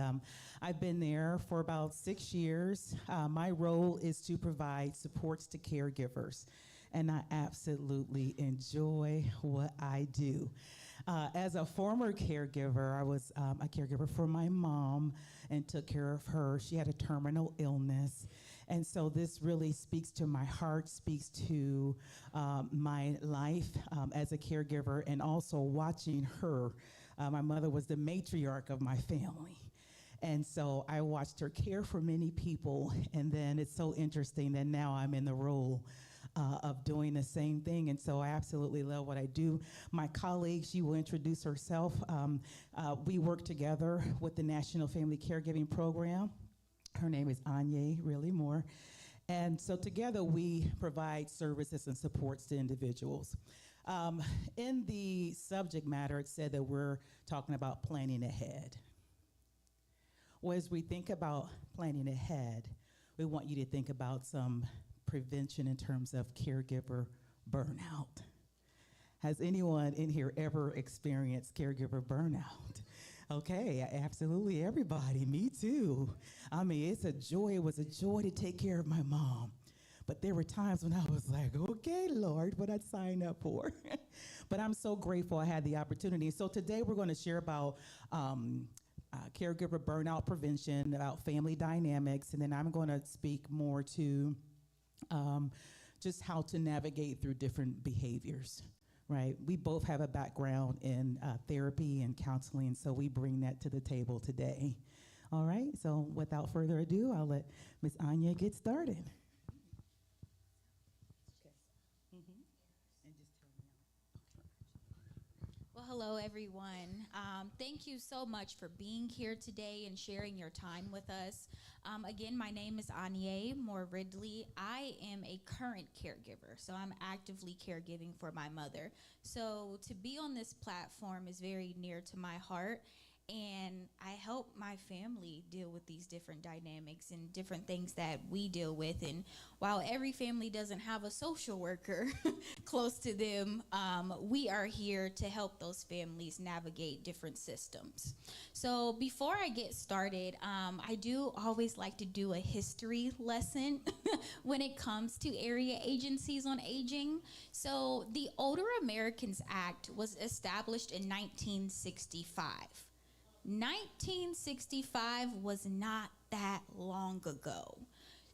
I've been there for about 6 years. My role is to provide supports to caregivers, and I absolutely enjoy what I do. As a former caregiver, I was a caregiver for my mom and took care of her. She had a terminal illness. And so this really speaks to my heart, speaks to my life as a caregiver, and also watching her. My mother was the matriarch of my family. And so I watched her care for many people, and then it's so interesting that now I'm in the role of doing the same thing, and so I absolutely love what I do. My colleague, she will introduce herself. We work together with the National Family Caregiving Program. Her name is Anya Really Moore. And so together we provide services and supports to individuals. In the subject matter, it said that we're talking about planning ahead. Well, as we think about planning ahead, we want you to think about some prevention in terms of caregiver burnout. Has anyone in here ever experienced caregiver burnout? Okay, absolutely everybody, me too. I mean, it's a joy, it was a joy to take care of my mom. But there were times when I was like, okay, Lord, what I'd sign up for. But I'm so grateful I had the opportunity. So today we're gonna share about caregiver burnout prevention, about family dynamics, and then I'm gonna speak more to just how to navigate through different behaviors, right? We both have a background in therapy and counseling, so we bring that to the table today. All right, so without further ado, I'll let Ms. Anya get started. Well, hello, everyone. Thank you so much for being here today and sharing your time with us. Again, my name is Anya Moore Ridley. I am a current caregiver, so I'm actively caregiving for my mother. So to be on this platform is very near to my heart, and I help my family deal with these different dynamics and different things that we deal with. And while every family doesn't have a social worker close to them, we are here to help those families navigate different systems. So before I get started, I do always like to do a history lesson when it comes to area agencies on aging. So the Older Americans Act was established in 1965. 1965 was not that long ago.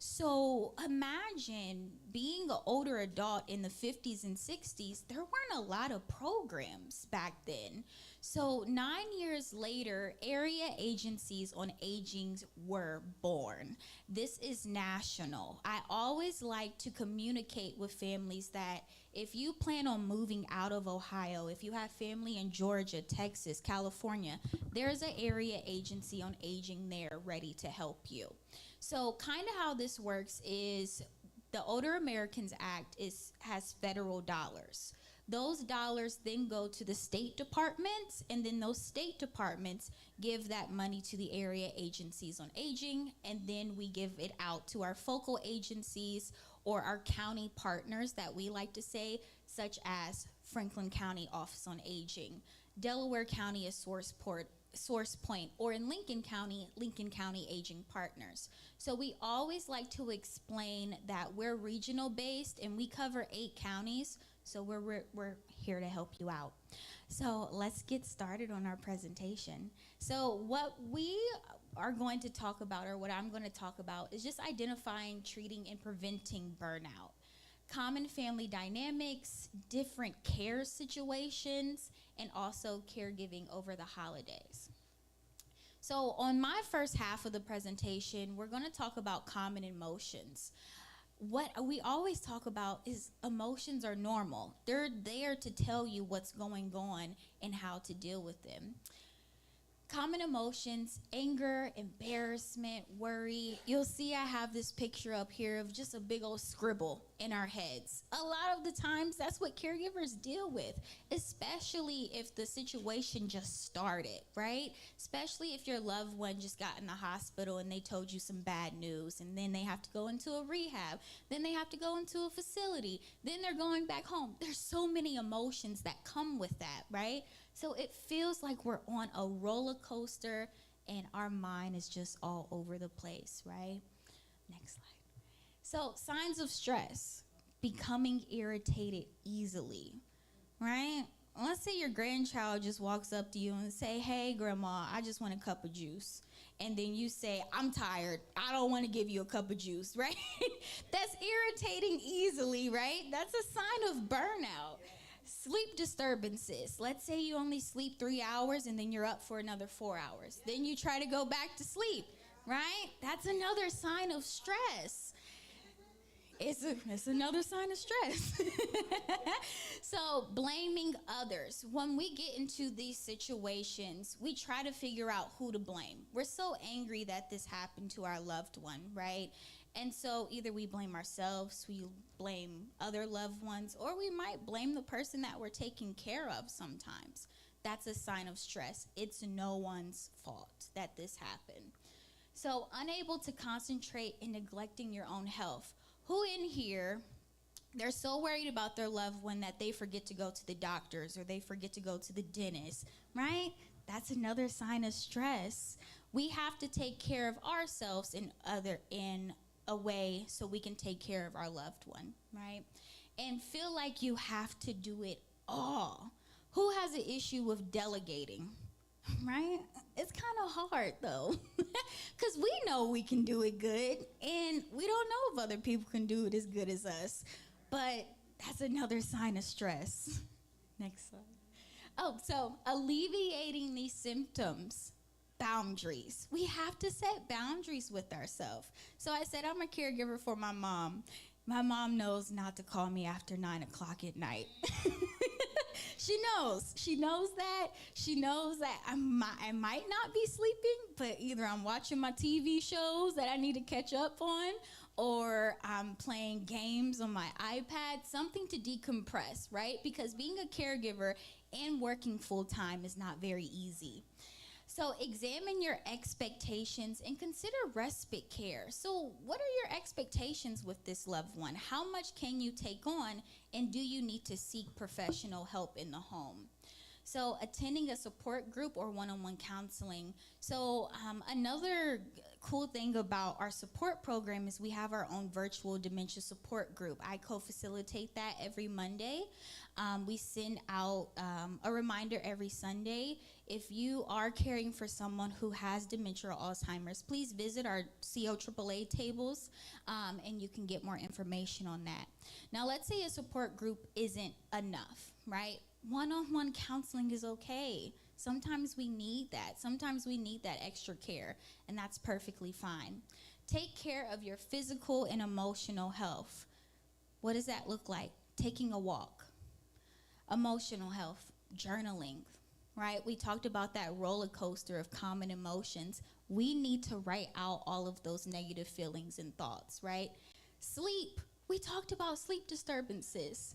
So imagine being an older adult in the 50s and 60s, there weren't a lot of programs back then. So 9 years later, area agencies on aging were born. This is national. I always like to communicate with families that if you plan on moving out of Ohio, if you have family in Georgia, Texas, California, there's an area agency on aging there ready to help you. So kind of how this works is the Older Americans Act has federal dollars. Those dollars then go to the state departments, and then those state departments give that money to the area agencies on aging, and then we give it out to our focal agencies or our county partners that we like to say, such as Franklin County Office on Aging, Delaware County is Source Point, or in Lincoln County Aging Partners. So we always like to explain that we're regional based and we cover 8 counties, so we're here to help you out. So let's get started on our presentation. So what we are going to talk about, or what I'm going to talk about, is just identifying, treating, and preventing burnout. Common family dynamics, different care situations, and also caregiving over the holidays. So on my first half of the presentation, we're going to talk about common emotions. What we always talk about is emotions are normal. They're there to tell you what's going on and how to deal with them. Common emotions: anger, embarrassment, worry. You'll see I have this picture up here of just a big old scribble in our heads. A lot of the times that's what caregivers deal with, especially if the situation just started, right? Especially if your loved one just got in the hospital and they told you some bad news, and then they have to go into a rehab, then they have to go into a facility, then they're going back home. There's so many emotions that come with that, right? So it feels like we're on a roller coaster and our mind is just all over the place, right? Next slide. So signs of stress: becoming irritated easily, right? Let's say your grandchild just walks up to you and say, "Hey, grandma, I just want a cup of juice." And then you say, "I'm tired. I don't want to give you a cup of juice," right? That's irritating easily, right? That's a sign of burnout. Sleep disturbances. Let's say you only sleep 3 hours and then you're up for another 4 hours. Then you try to go back to sleep, right? That's another sign of stress. It's another sign of stress. So blaming others. When we get into these situations, we try to figure out who to blame. We're so angry that this happened to our loved one, right? And so either we blame ourselves, we blame other loved ones, or we might blame the person that we're taking care of sometimes. That's a sign of stress. It's no one's fault that this happened. So unable to concentrate and neglecting your own health. Who in here, they're so worried about their loved one that they forget to go to the doctors or they forget to go to the dentist, right? That's another sign of stress. We have to take care of ourselves in a way so we can take care of our loved one, right? And feel like you have to do it all. Who has an issue with delegating, right? It's kind of hard though, because we know we can do it good, and we don't know if other people can do it as good as us, but that's another sign of stress. Next slide. Oh, so alleviating these symptoms. Boundaries. We have to set boundaries with ourselves. So I said I'm a caregiver for my mom. My mom knows not to call me after 9 o'clock at night. She knows. She knows that. She knows that I might not be sleeping, but either I'm watching my TV shows that I need to catch up on, or I'm playing games on my iPad, something to decompress, right? Because being a caregiver and working full time is not very easy. So examine your expectations and consider respite care. So what are your expectations with this loved one? How much can you take on, and do you need to seek professional help in the home? So attending a support group or one-on-one counseling. So another cool thing about our support program is we have our own virtual dementia support group. I co-facilitate that every Monday. We send out a reminder every Sunday. If you are caring for someone who has dementia or Alzheimer's, please visit our COAAA tables and you can get more information on that. Now, let's say a support group isn't enough, right? One-on-one counseling is okay. Sometimes we need that. Sometimes we need that extra care, and that's perfectly fine. Take care of your physical and emotional health. What does that look like? Taking a walk. Emotional health, journaling, right? We talked about that roller coaster of common emotions. We need to write out all of those negative feelings and thoughts, right? Sleep. We talked about sleep disturbances.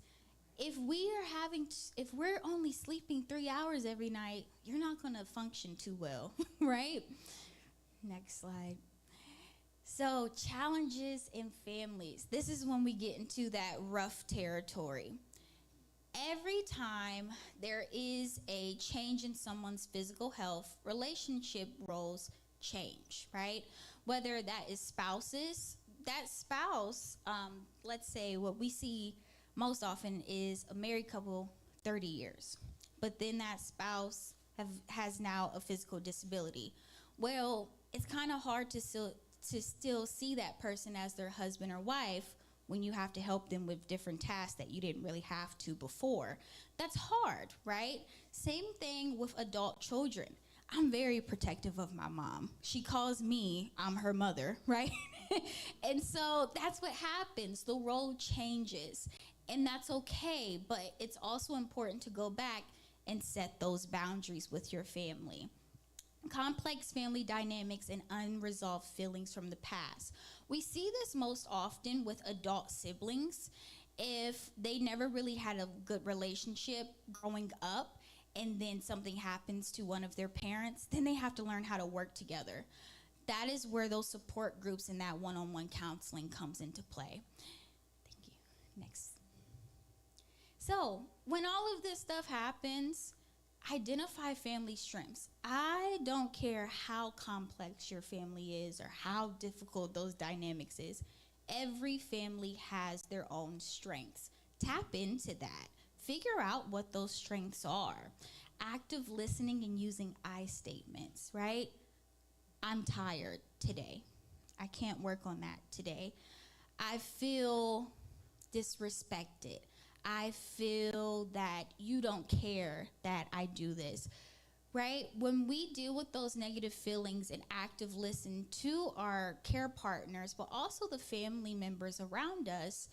If we're only sleeping 3 hours every night, you're not going to function too well, right? Next slide. So, challenges in families. This is when we get into that rough territory. Every time there is a change in someone's physical health, relationship roles change, right? Whether that is spouses, that spouse, let's say what we see most often is a married couple, 30 years. But then that spouse has now a physical disability. Well, it's kind of hard to still see that person as their husband or wife when you have to help them with different tasks that you didn't really have to before. That's hard, right? Same thing with adult children. I'm very protective of my mom. She calls me, I'm her mother, right? And so that's what happens. The role changes. And that's okay, but it's also important to go back and set those boundaries with your family. Complex family dynamics and unresolved feelings from the past. We see this most often with adult siblings. If they never really had a good relationship growing up and then something happens to one of their parents, then they have to learn how to work together. That is where those support groups and that one-on-one counseling comes into play. Thank you. Next. So when all of this stuff happens, identify family strengths. I don't care how complex your family is or how difficult those dynamics is. Every family has their own strengths. Tap into that. Figure out what those strengths are. Active listening and using I statements, right? I'm tired today. I can't work on that today. I feel disrespected. I feel that you don't care that I do this, right? When we deal with those negative feelings and active listen to our care partners, but also the family members around us,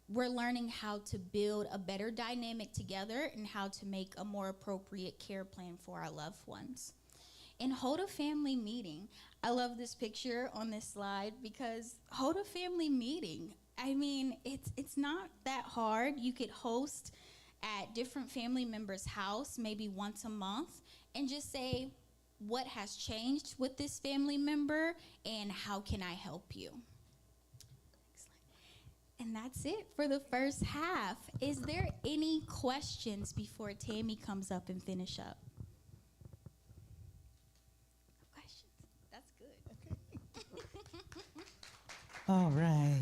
we're learning how to build a better dynamic together and how to make a more appropriate care plan for our loved ones. And hold a family meeting. I love this picture on this slide because hold a family meeting. I mean, it's not that hard. You could host at different family members' house maybe once a month and just say, what has changed with this family member and how can I help you? And that's it for the first half. Is there any questions before Tammy comes up and finish up? No questions. That's good. Okay. All right.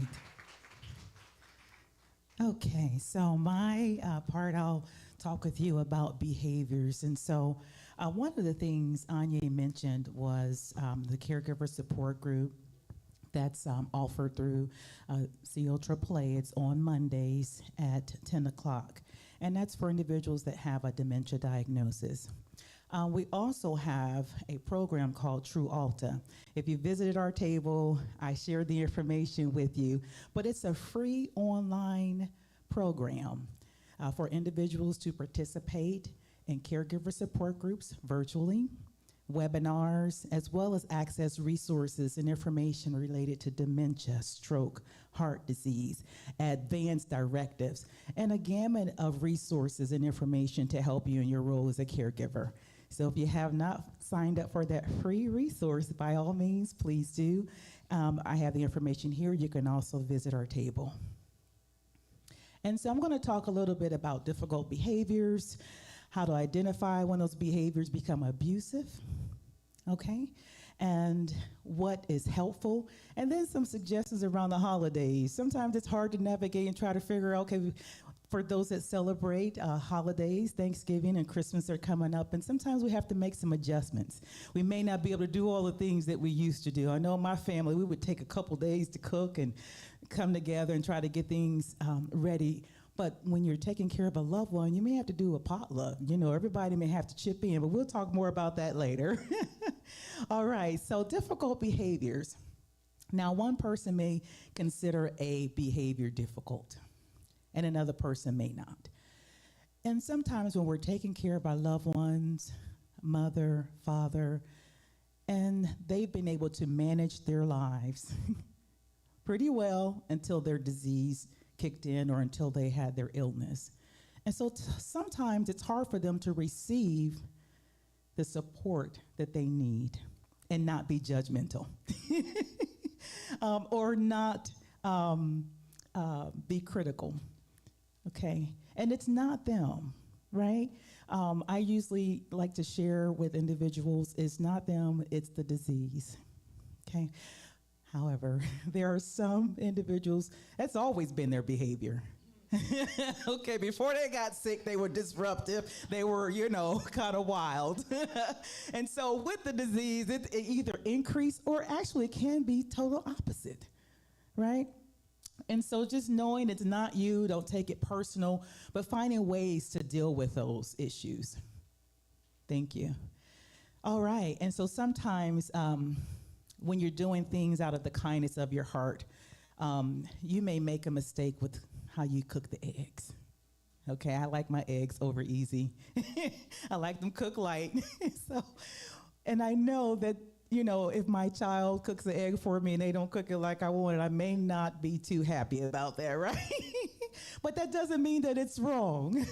Okay, so my part, I'll talk with you about behaviors. And so one of the things Anya mentioned was the caregiver support group that's offered through COAAA. It's on Mondays at 10 o'clock. And that's for individuals that have a dementia diagnosis. We also have a program called True Alta. If you visited our table, I shared the information with you, but it's a free online program for individuals to participate in caregiver support groups virtually, webinars, as well as access resources and information related to dementia, stroke, heart disease, advanced directives, and a gamut of resources and information to help you in your role as a caregiver. So if you have not signed up for that free resource, by all means, please do. I have the information here. You can also visit our table. And so I'm going to talk a little bit about difficult behaviors. how to identify when those behaviors become abusive, okay? And what is helpful, and then some suggestions around the holidays. Sometimes it's hard to navigate and try to figure out, okay, for those that celebrate holidays, Thanksgiving and Christmas are coming up, and sometimes we have to make some adjustments. We may not be able to do all the things that we used to do. I know in my family, we would take a couple days to cook and come together and try to get things ready. But when you're taking care of a loved one, you may have to do a potluck. You know, everybody may have to chip in, but we'll talk more about that later. All right, so difficult behaviors. Now, one person may consider a behavior difficult, and another person may not. And sometimes when we're taking care of our loved ones, mother, father, and they've been able to manage their lives pretty well until their disease kicked in or until they had their illness. And so sometimes it's hard for them to receive the support that they need and not be judgmental or not be critical. Okay, and it's not them, right? I usually like to share with individuals, it's not them, it's the disease, okay? However, there are some individuals, that's always been their behavior. Okay, before they got sick, they were disruptive. They were, you know, kind of wild. And so with the disease, it either increase or actually can be total opposite, right? And so just knowing it's not you, don't take it personal, but finding ways to deal with those issues. Thank you. All right, and so sometimes when you're doing things out of the kindness of your heart, you may make a mistake with how you cook the eggs. Okay, I like my eggs over easy. I like them cooked light. And I know that, you know, if my child cooks an egg for me and they don't cook it like I want it, I may not be too happy about that, right? But that doesn't mean that it's wrong.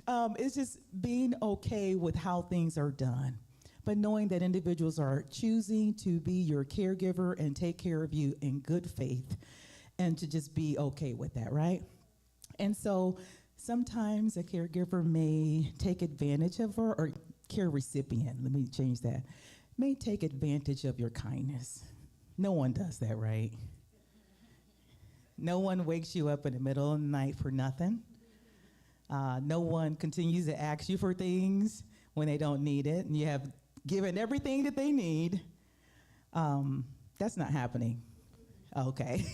It's just being okay with how things are done, but knowing that individuals are choosing to be your caregiver and take care of you in good faith and to just be okay with that, right? And so sometimes a caregiver may take advantage of or care recipient, let me change that, may take advantage of your kindness. No one does that, right? No one wakes you up in the middle of the night for nothing. No one continues to ask you for things when they don't need it, and you have given everything that they need. That's not happening. Okay.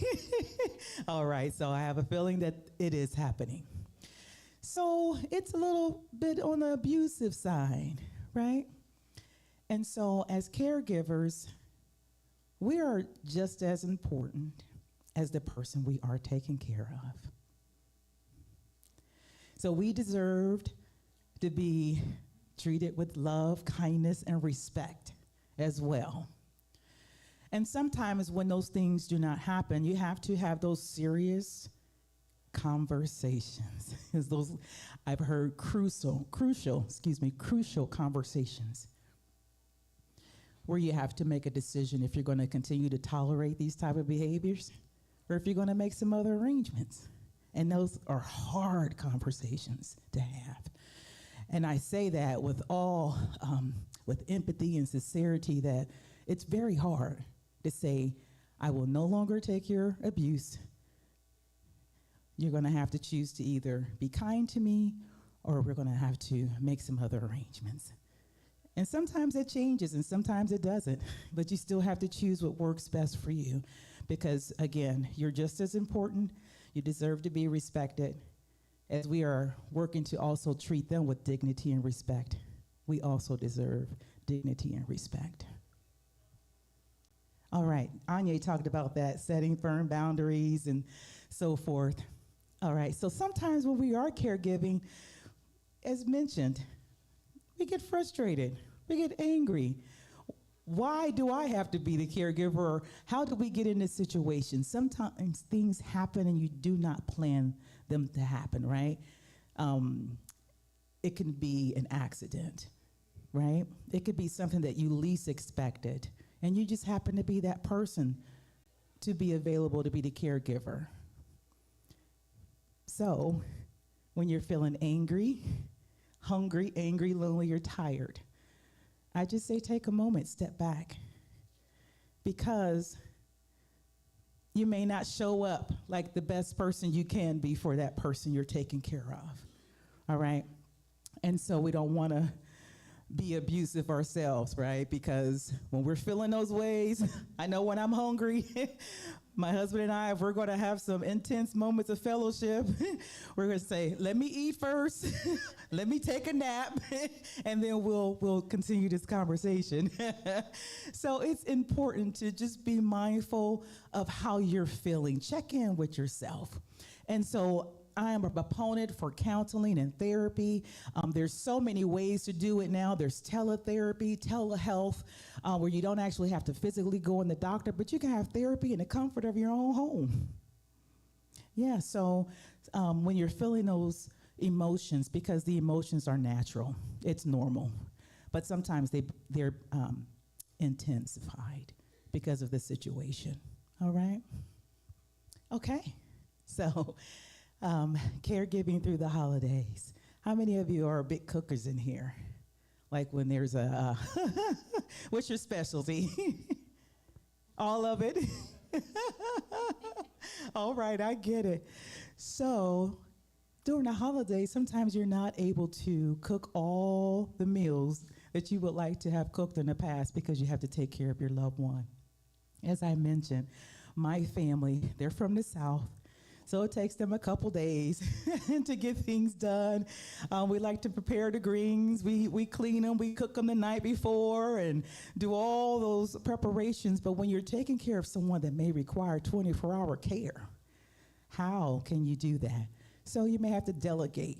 All right, so I have a feeling that it is happening. So it's a little bit on the abusive side, right? And so as caregivers, we are just as important as the person we are taking care of. So we deserved to be treated with love, kindness, and respect as well. And sometimes when those things do not happen, you have to have those serious conversations. Those I've heard crucial conversations where you have to make a decision if you're going to continue to tolerate these type of behaviors or if you're going to make some other arrangements. And those are hard conversations to have. And I say that with all, with empathy and sincerity, that it's very hard to say, I will no longer take your abuse. You're going to have to choose to either be kind to me or we're going to have to make some other arrangements. And sometimes it changes and sometimes it doesn't, but you still have to choose what works best for you because, again, you're just as important. You deserve to be respected. As we are working to also treat them with dignity and respect, we also deserve dignity and respect. All right, Anya talked about that, setting firm boundaries and so forth. All right, so sometimes when we are caregiving, as mentioned, we get frustrated, we get angry. Why do I have to be the caregiver? Or how do we get in this situation? Sometimes things happen and you do not plan them to happen, right? It can be an accident, right? It could be something that you least expected, and you just happen to be that person to be available to be the caregiver. So when you're feeling angry, hungry, angry, lonely, or tired, I just say take a moment, step back, because you may not show up like the best person you can be for that person you're taking care of, all right? And so we don't want to be abusive ourselves, right? Because when we're feeling those ways, I know when I'm hungry, my husband and I, if we're going to have some intense moments of fellowship, we're going to say, let me eat first, let me take a nap, and then we'll continue this conversation. So it's important to just be mindful of how you're feeling. Check in with yourself. And so I am a proponent for counseling and therapy. There's so many ways to do it now. There's teletherapy, telehealth, where you don't actually have to physically go in the doctor, but you can have therapy in the comfort of your own home. Yeah, so when you're feeling those emotions, because the emotions are natural, it's normal, but sometimes they're intensified because of the situation, all right? Okay, so caregiving through the holidays. How many of you are big cookers in here? Like when there's a, what's your specialty? All of it? All right, I get it. So during the holidays, sometimes you're not able to cook all the meals that you would like to have cooked in the past because you have to take care of your loved one. As I mentioned, my family, they're from the South, so it takes them a couple days to get things done. We like to prepare the greens. We clean them. We cook them the night before and do all those preparations. But when you're taking care of someone that may require 24-hour care, how can you do that? So you may have to delegate.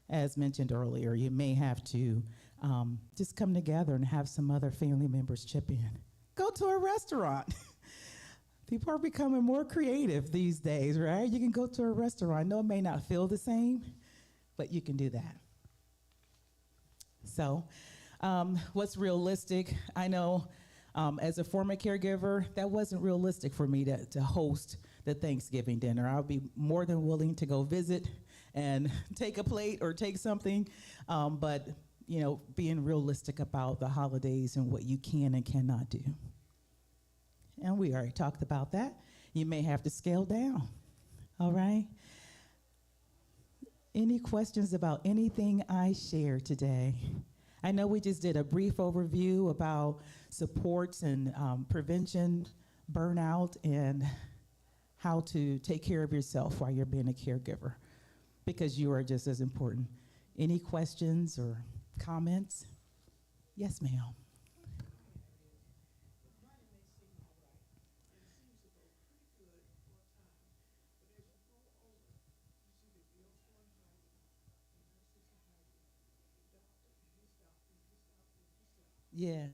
As mentioned earlier, you may have to just come together and have some other family members chip in. Go to a restaurant. People are becoming more creative these days, right? You can go to a restaurant. I know it may not feel the same, but you can do that. So what's realistic? I know as a former caregiver, that wasn't realistic for me to host the Thanksgiving dinner. I'll be more than willing to go visit and take a plate or take something, but you know, being realistic about the holidays and what you can and cannot do. And we already talked about that. You may have to scale down, all right? Any questions about anything I shared today? I know we just did a brief overview about supports and prevention, burnout, and how to take care of yourself while you're being a caregiver, because you are just as important. Any questions or comments? Yes, ma'am. Yes.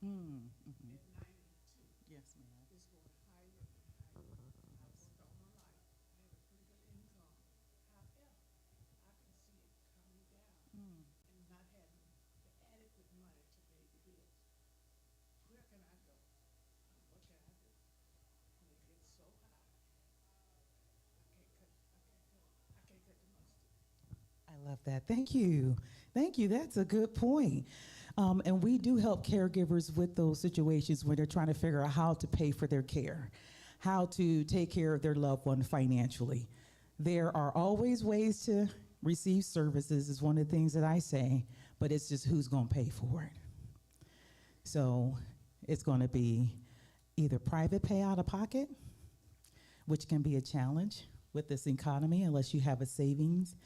Mm-hmm. Yes, ma'am. I love that. Thank you. Thank you. That's a good point. And we do help caregivers with those situations when they're trying to figure out how to pay for their care, how to take care of their loved one financially. There are always ways to receive services, is one of the things that I say, but it's just who's going to pay for it. So it's going to be either private pay out of pocket, which can be a challenge with this economy unless you have a savings,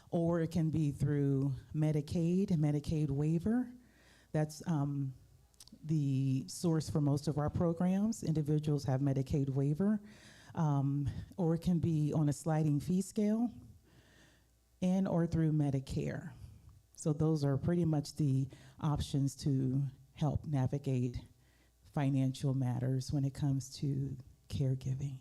or it can be through Medicaid waiver. That's the source for most of our programs. Individuals have Medicaid waiver, or it can be on a sliding fee scale and or through Medicare. So those are pretty much the options to help navigate financial matters when it comes to caregiving.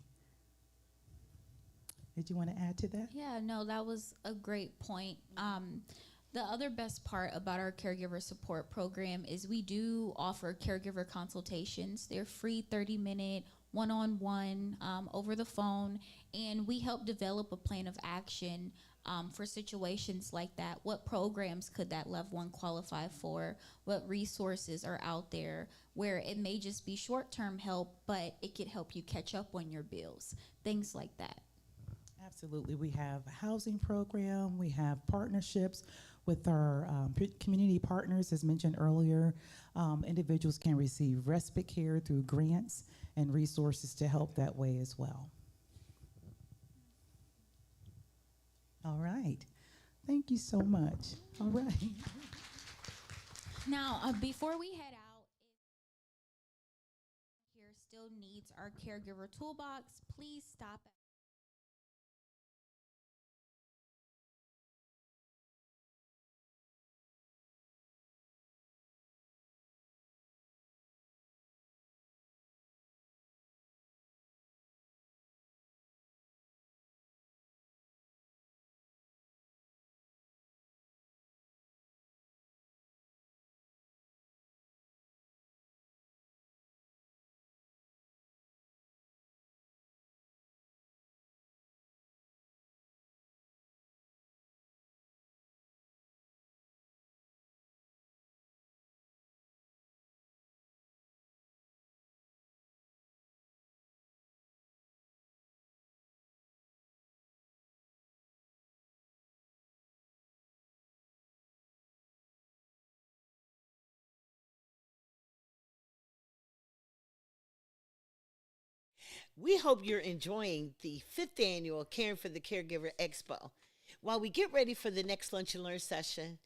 Did you want to add to that? Yeah, no, that was a great point. The other best part about our caregiver support program is we do offer caregiver consultations. They're free 30-minute one-on-one, over the phone, and we help develop a plan of action for situations like that. What programs could that loved one qualify for? What resources are out there where it may just be short-term help, but it could help you catch up on your bills, things like that. Absolutely. We have a housing program. We have partnerships with our community partners, as mentioned earlier. Individuals can receive respite care through grants and resources to help that way as well. All right. Thank you so much. All right. Now, before we head out, if here still needs our caregiver toolbox, please stop at We hope you're enjoying the 5th annual Caring for the Caregiver Expo. While we get ready for the next Lunch and Learn session,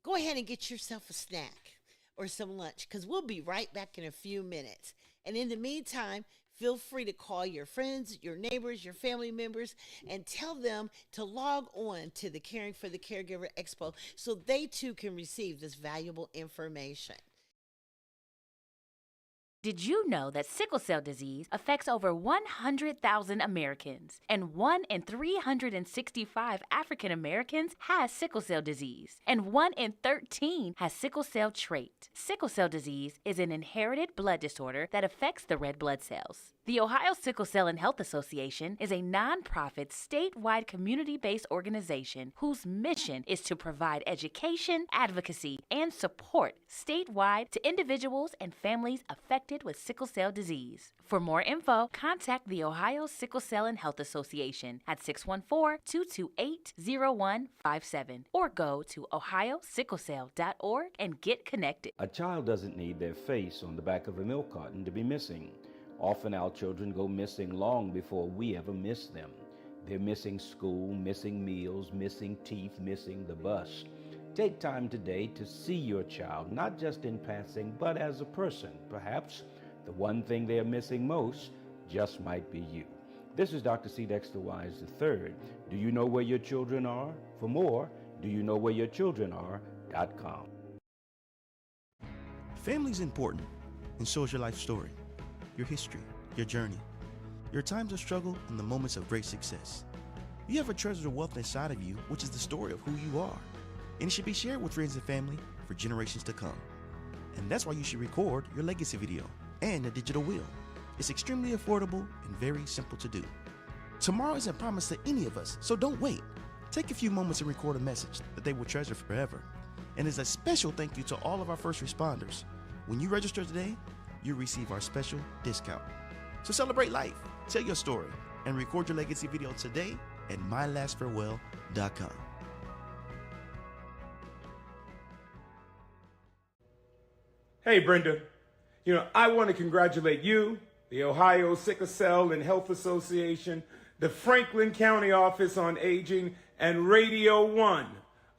go ahead and get yourself a snack or some lunch, because we'll be right back in a few minutes. And in the meantime, feel free to call your friends, your neighbors, your family members, and tell them to log on to the Caring for the Caregiver Expo so they too can receive this valuable information. Did you know that sickle cell disease affects over 100,000 Americans, and 1 in 365 African Americans has sickle cell disease, and 1 in 13 has sickle cell trait? Sickle cell disease is an inherited blood disorder that affects the red blood cells. The Ohio Sickle Cell and Health Association is a nonprofit, statewide, community-based organization whose mission is to provide education, advocacy, and support statewide to individuals and families affected with sickle cell disease. For more info, contact the Ohio Sickle Cell and Health Association at 614-228-0157 or go to ohiosicklecell.org and get connected. A child doesn't need their face on the back of a milk carton to be missing. Often our children go missing long before we ever miss them. They're missing school, missing meals, missing teeth, missing the bus. Take time today to see your child, not just in passing, but as a person. Perhaps the one thing they are missing most just might be you. This is Dr. C. Dexter Wise III. Do you know where your children are? For more, doyouknowwhereyourchildrenare.com. Family's important, and so is your life story, your history, your journey, your times of struggle, and the moments of great success. You have a treasure of wealth inside of you, which is the story of who you are, and it should be shared with friends and family for generations to come. And that's why you should record your legacy video and a digital will. It's extremely affordable and very simple to do. Tomorrow isn't promised to any of us, so don't wait. Take a few moments and record a message that they will treasure forever. And as a special thank you to all of our first responders, when you register today, you'll receive our special discount. So celebrate life, tell your story, and record your legacy video today at mylastfarewell.com. Hey, Brenda. I want to congratulate you, the Ohio Sickle Cell and Health Association, the Franklin County Office on Aging, and Radio 1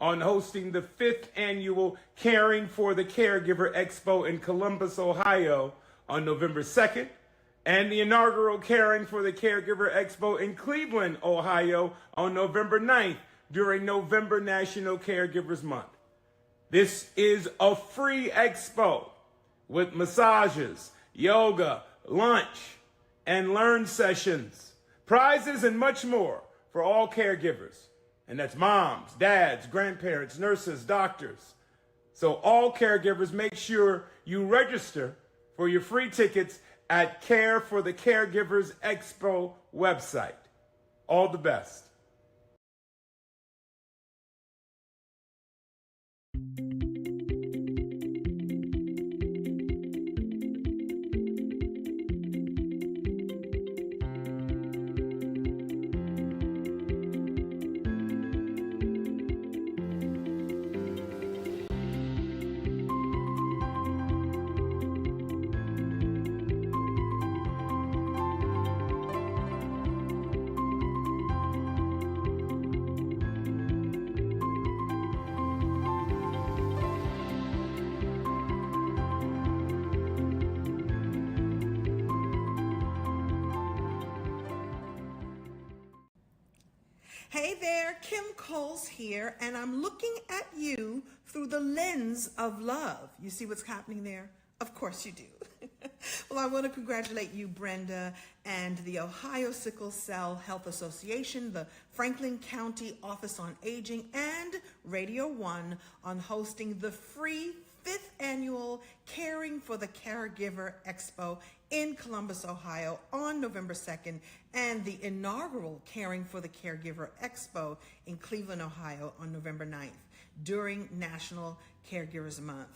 on hosting the 5th annual Caring for the Caregiver Expo in Columbus, Ohio on November 2nd, and the inaugural Caring for the Caregiver Expo in Cleveland, Ohio on November 9th during November National Caregivers Month. This is a free expo with massages, yoga, lunch, and learn sessions, prizes, and much more for all caregivers. And that's moms, dads, grandparents, nurses, doctors. So all caregivers, make sure you register for your free tickets at Care for the Caregivers Expo website. All the best. Hey there, Kim Coles here, and I'm looking at you through the lens of love. You see what's happening there? Of course you do. Well, I want to congratulate you, Brenda, and the Ohio Sickle Cell Health Association, the Franklin County Office on Aging, and Radio 1 on hosting the free 5th annual Caring for the Caregiver Expo in Columbus, Ohio on November 2nd, and the inaugural Caring for the Caregiver Expo in Cleveland, Ohio on November 9th during National Caregivers Month.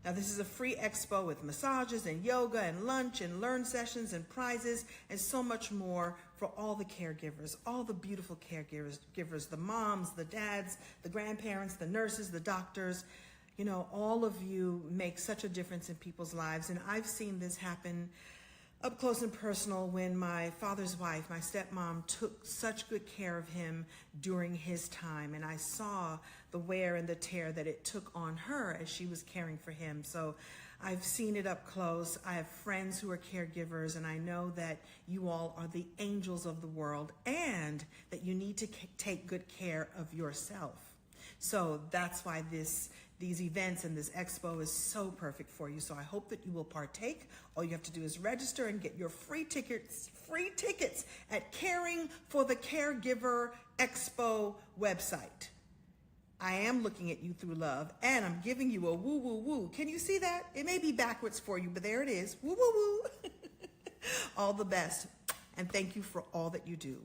Now, this is a free expo with massages and yoga and lunch and learn sessions and prizes and so much more for all the caregivers, all the beautiful caregivers, the moms, the dads, the grandparents, the nurses, the doctors. You know, all of you make such a difference in people's lives, and I've seen this happen up close and personal when my father's wife, my stepmom, took such good care of him during his time, and I saw the wear and the tear that it took on her as she was caring for him. So I've seen it up close. I have friends who are caregivers, and I know that you all are the angels of the world and that you need to take good care of yourself. So that's why these events and this expo is so perfect for you. So I hope that you will partake. All you have to do is register and get your free tickets at Caring for the Caregiver Expo website. I am looking at you through love, and I'm giving you a woo, woo, woo. Can you see that? It may be backwards for you, but there it is. Woo, woo, woo. All the best, and thank you for all that you do.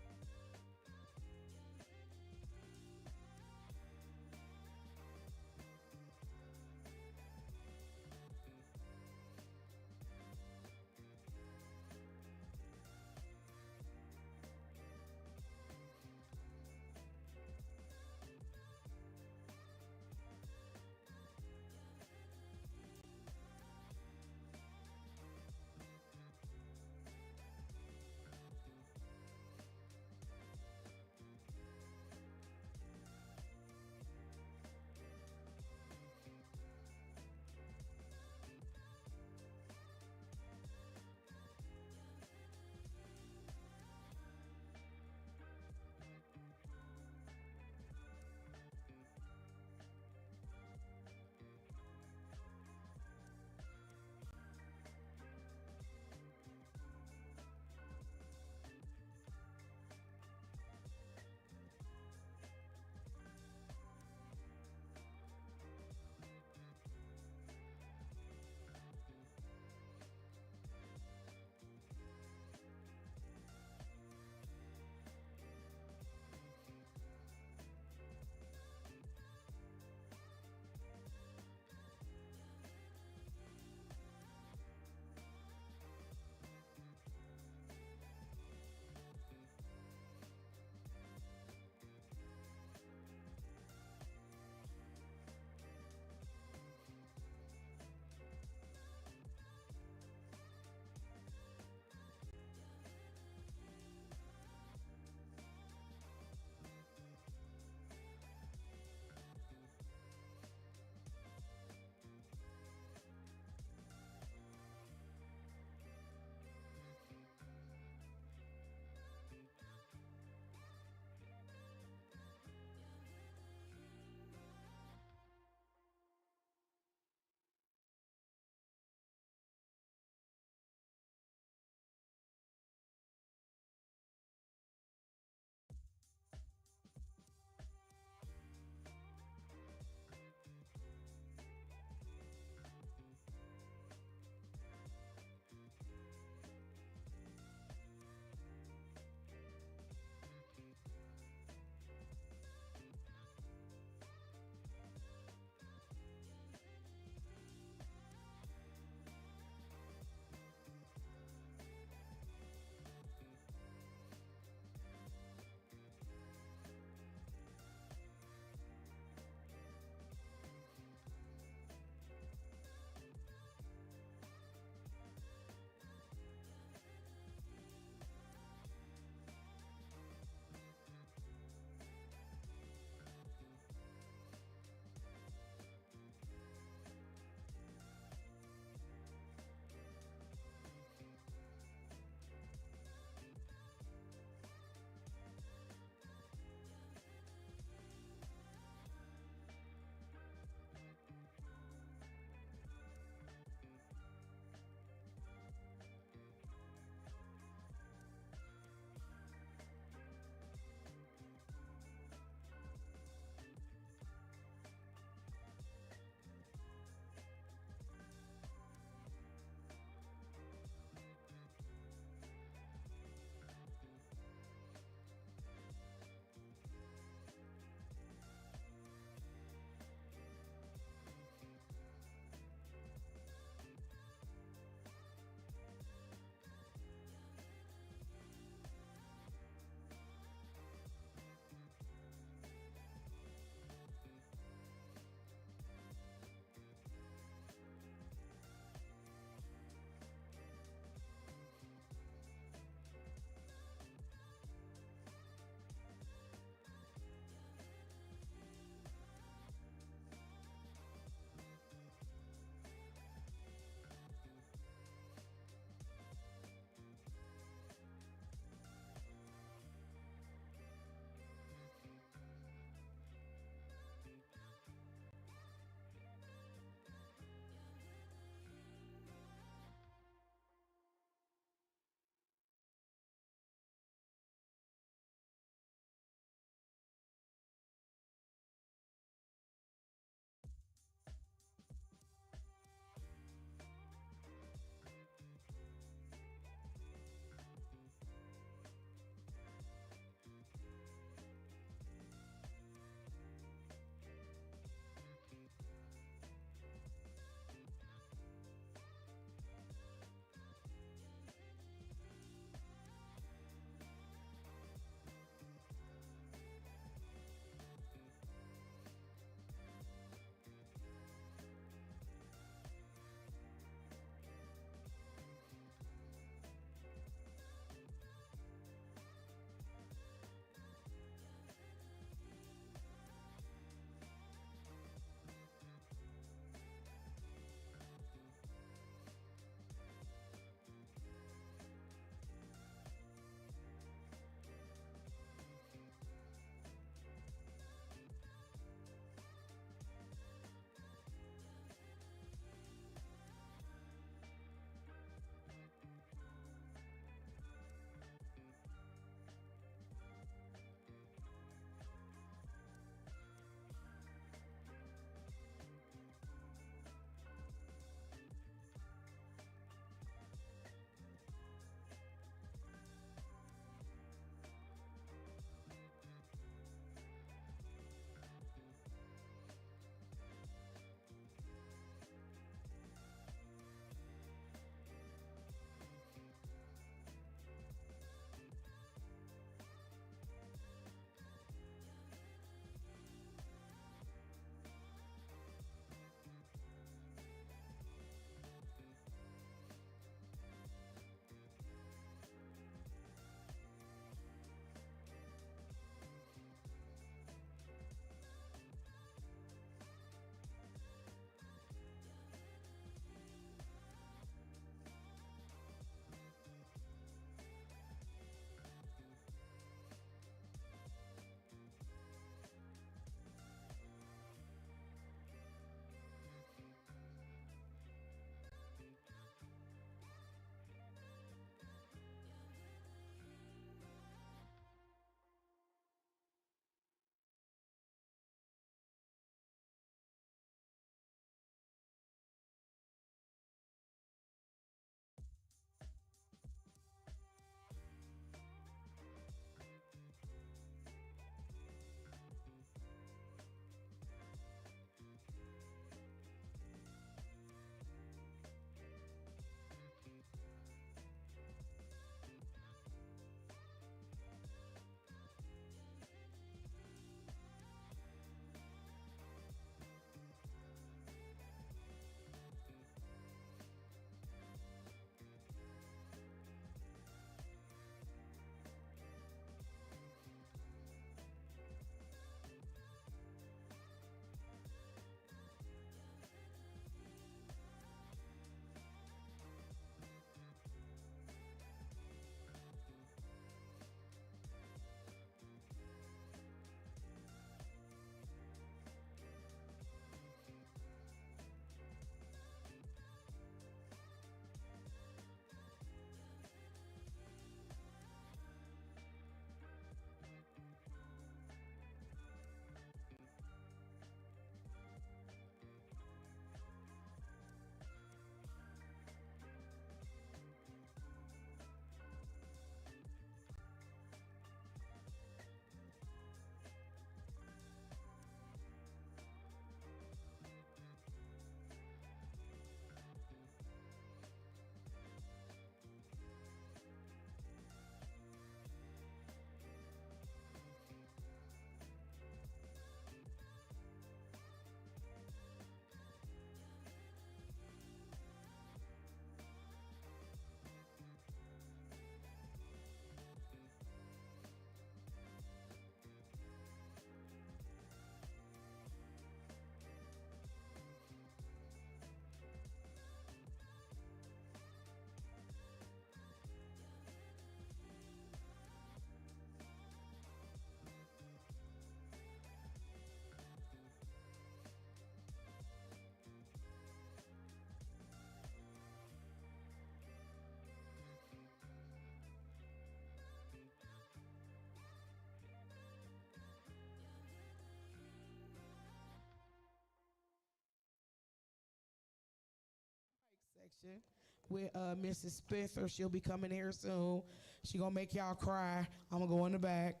section with Mrs. Spencer. She'll be coming here soon. She gonna make y'all cry. I'm gonna go in the back.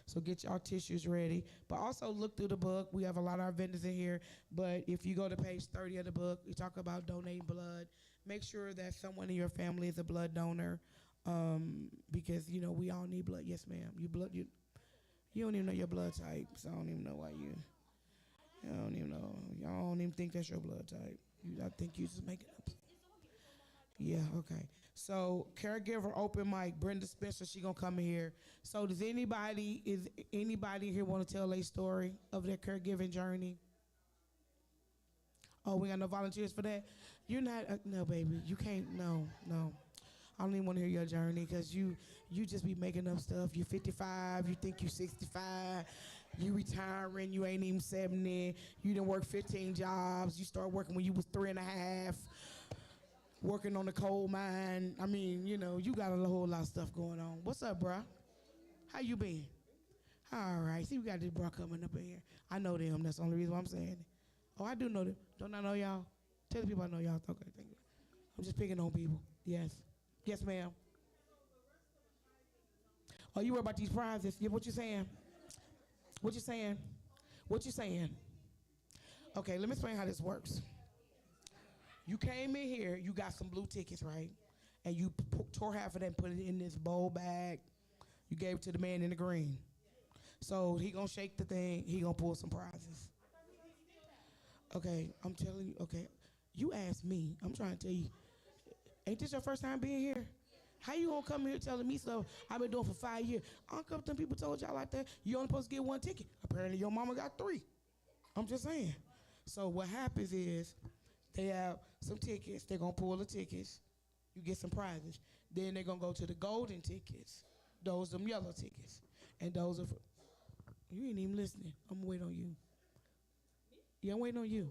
So get y'all tissues ready. But also look through the book. We have a lot of our vendors in here. But if you go to page 30 of the book, we talk about donating blood. Make sure that someone in your family is a blood donor, because you know we all need blood. Yes, ma'am. You don't even know your blood type, so I don't even know why you don't even know. Y'all don't even think that's your blood type. I think you just making up. Yeah, okay. So caregiver open mic, Brenda Spencer, she gonna come in here. So does anybody here want to tell a story of their caregiving journey? Oh, we got no volunteers for that? You're not, no baby, you can't, no. I don't even want to hear your journey because you just be making up stuff. You're 55, you think you're 65, you retiring, you ain't even 70, you done work 15 jobs, you start working when you was 3.5. Working on the coal mine. I mean, you know, you got a whole lot of stuff going on. What's up, bruh? How you been? All right. See, we got this bruh coming up in here. I know them. That's the only reason why I'm saying it. Oh, I do know them. Don't I know y'all? Tell the people I know y'all. Okay, thank you. I'm just picking on people. Yes. Yes, ma'am. Oh, you worry about these prizes? Yeah, what you saying? What you saying? What you saying? Okay, let me explain how this works. You came in here, you got some blue tickets, right? And you tore half of that and put it in this bowl bag. You gave it to the man in the green. So he gonna shake the thing, he gonna pull some prizes. Okay, I'm telling you, okay. You asked me, I'm trying to tell you. Ain't this your first time being here? How you gonna come here telling me stuff I've been doing for 5 years? Uncle, them people told y'all like that, you only supposed to get 1 ticket. Apparently your mama got 3. I'm just saying. So what happens is, they have some tickets. They're going to pull the tickets. You get some prizes. Then they're going to go to the golden tickets. Those are them yellow tickets. And those are for, you ain't even listening. I'm going to wait on you. Yeah, I'm waiting on you.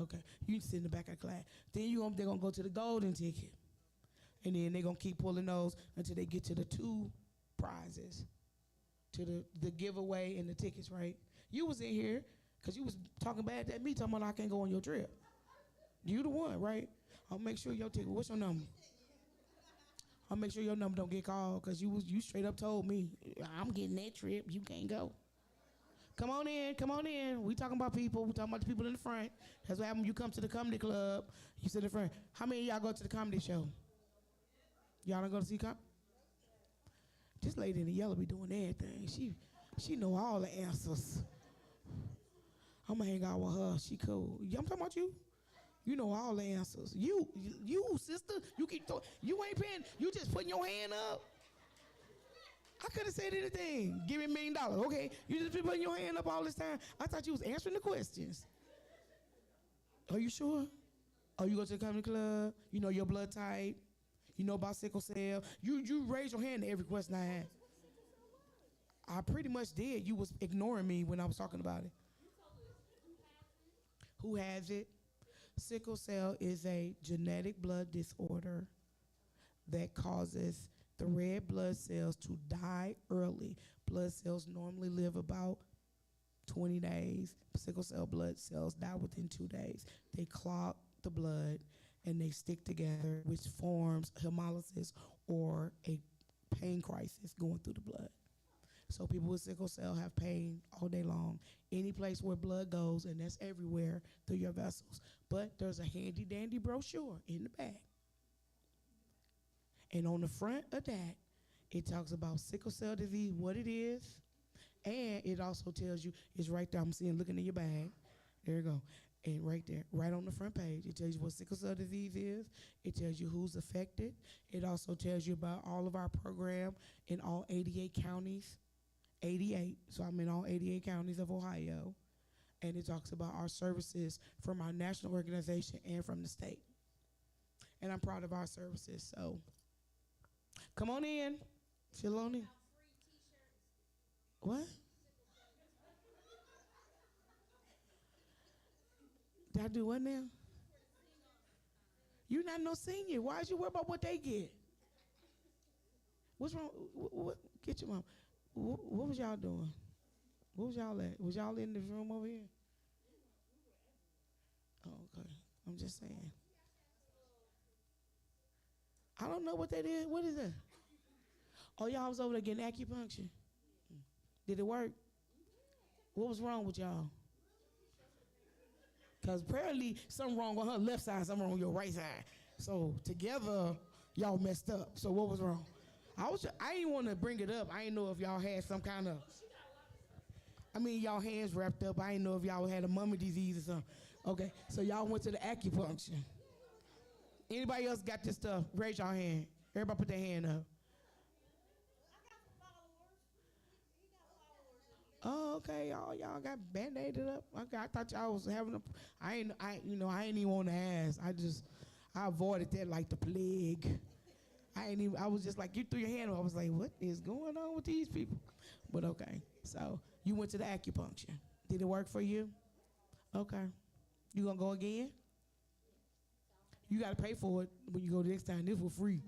Okay. You sit in the back of the class. Then they're going to go to the golden ticket. And then they're going to keep pulling those until they get to the 2 prizes. To the giveaway and the tickets, right? You was in here. Because you was talking bad at me, talking about I can't go on your trip. You the one, right? I'll make sure your ticket, what's your number? I'll make sure your number don't get called because you straight up told me, I'm getting that trip, you can't go. Come on in. We talking about people, we talking about the people in the front. That's what happens when you come to the comedy club, you sit in the front. How many of y'all go to the comedy show? Y'all don't go to see comedy? This lady in the yellow be doing everything. She know all the answers. I'm gonna hang out with her. She cool. I'm talking about you. You know all the answers. You sister. You ain't paying. You just putting your hand up. I could have said anything. Give me $1 million. Okay. You just been putting your hand up all this time. I thought you was answering the questions. Are you sure? Oh, you go to the comedy club. You know your blood type. You know about sickle cell. You raised your hand to every question I had. I pretty much did. You was ignoring me when I was talking about it. Who has it? Sickle cell is a genetic blood disorder that causes the red blood cells to die early. Blood cells normally live about 20 days. Sickle cell blood cells die within 2 days. They clog the blood and they stick together, which forms hemolysis or a pain crisis going through the blood. So people with sickle cell have pain all day long. Any place where blood goes, and that's everywhere through your vessels. But there's a handy dandy brochure in the back. And on the front of that, it talks about sickle cell disease, what it is, and it also tells you, it's right there, I'm seeing, looking in your bag. There you go. And right there, right on the front page, it tells you what sickle cell disease is. It tells you who's affected. It also tells you about all of our program in all 88 counties. 88, so I'm in all 88 counties of Ohio, and it talks about our services from our national organization and from the state. And I'm proud of our services, so come on in, chill on in. What? Did I do what now? You're not no senior. Why is you worry about what they get? What's wrong? What? Get your mom. What was y'all doing? What was y'all at? Was y'all in this room over here? Oh, okay. I'm just saying. I don't know what that is. What is that? Oh, y'all was over there getting acupuncture. Did it work? What was wrong with y'all? Because apparently something wrong on her left side, something wrong on your right side. So together, y'all messed up. So what was wrong? I didn't want to bring it up. I didn't know if y'all had some kind of, y'all hands wrapped up. I didn't know if y'all had a mummy disease or something. Okay, so y'all went to the acupuncture. Anybody else got this stuff? Raise your hand. Everybody put their hand up. Oh, okay, y'all got band-aided up. Okay, I thought y'all was having a. I ain't even want to ask. I avoided that like the plague. I was just like, you threw your hand up. I was like, what is going on with these people? But okay, so you went to the acupuncture. Did it work for you? Okay, you gonna go again? You gotta pay for it when you go the next time. This was free.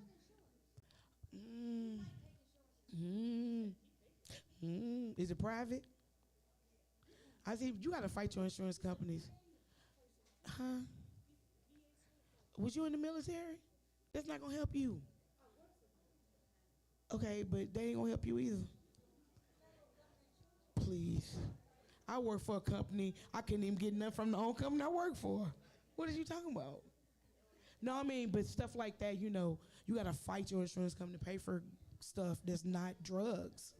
Is it private? I see you gotta fight your insurance companies. Huh? Was you in the military? That's not gonna help you. Okay, but they ain't gonna help you either. Please. I work for a company. I couldn't even get nothing from the own company I work for. What are you talking about? No, but stuff like that, you gotta fight your insurance company to pay for stuff that's not drugs.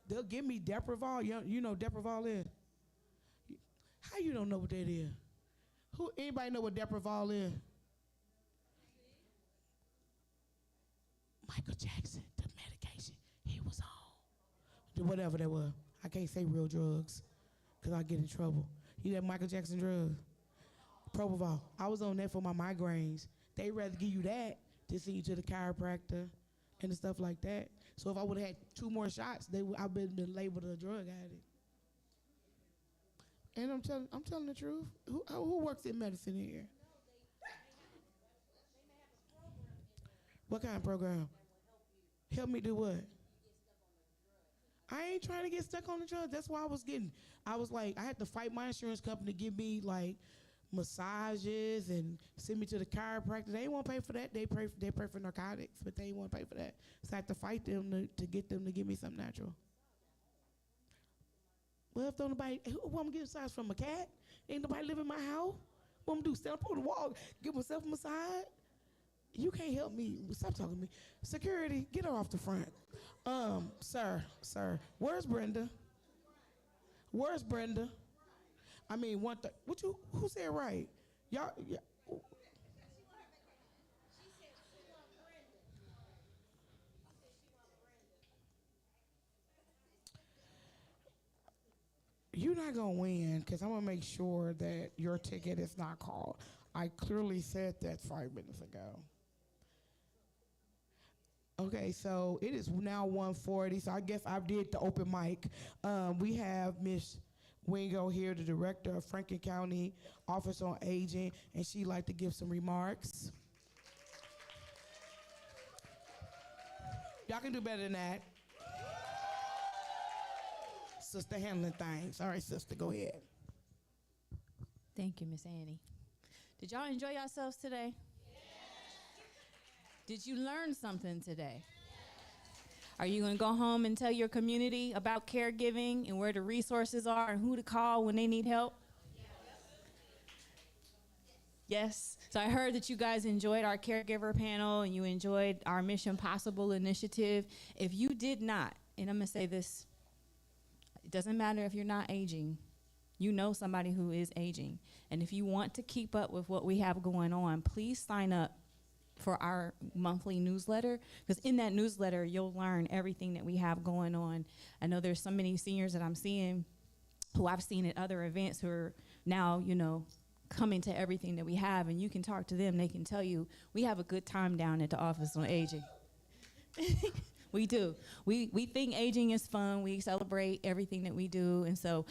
They'll give me Depravol. You know Depravol is? How you don't know what that is? Anybody know what Depravol is? Michael Jackson, the medication he was on. Whatever that was. I can't say real drugs because I get in trouble. You that Michael Jackson drug? Propofol. I was on that for my migraines. They rather give you that to send you to the chiropractor and the stuff like that. So if I would have had 2 more shots, I've been labeled a drug addict. And I'm telling the truth. Who works in medicine here? What kind of program? Help me do what? I ain't trying to get stuck on the drugs. That's why I was like, I had to fight my insurance company to give me like massages and send me to the chiropractor. They won't pay for that. They pay for narcotics, but they won't pay for that. So I have to fight them to get them to give me something natural. Well, if don't nobody, who want to get a massage from a cat? Ain't nobody live in my house. What I'm gonna do? Stand up on the wall, give myself a massage? You can't help me. Stop talking to me. Security, get her off the front. Sir, where's Brenda? Where's Brenda? Who said right? Y'all, yeah. You're not gonna win because I'm gonna make sure that your ticket is not called. I clearly said that 5 minutes ago. Okay, so it is now 1:40, so I guess I did the open mic. We have Miss Wingo here, the director of Franklin County Office on Aging, and she'd like to give some remarks. Y'all can do better than that. Sister handling things. All right, sister, go ahead. Thank you, Miss Annie. Did y'all enjoy yourselves today? Did you learn something today? Are you going to go home and tell your community about caregiving and where the resources are and who to call when they need help? Yes. So I heard that you guys enjoyed our caregiver panel and you enjoyed our Mission Possible initiative. If you did not, and I'm going to say this, it doesn't matter if you're not aging. You know somebody who is aging. And if you want to keep up with what we have going on, please sign up for our monthly newsletter, because in that newsletter you'll learn everything that we have going on. I know there's so many seniors that I'm seeing who I've seen at other events who are now, coming to everything that we have, and you can talk to them. They can tell you we have a good time down at the Office on Aging. We do. We think aging is fun. We celebrate everything that we do, and so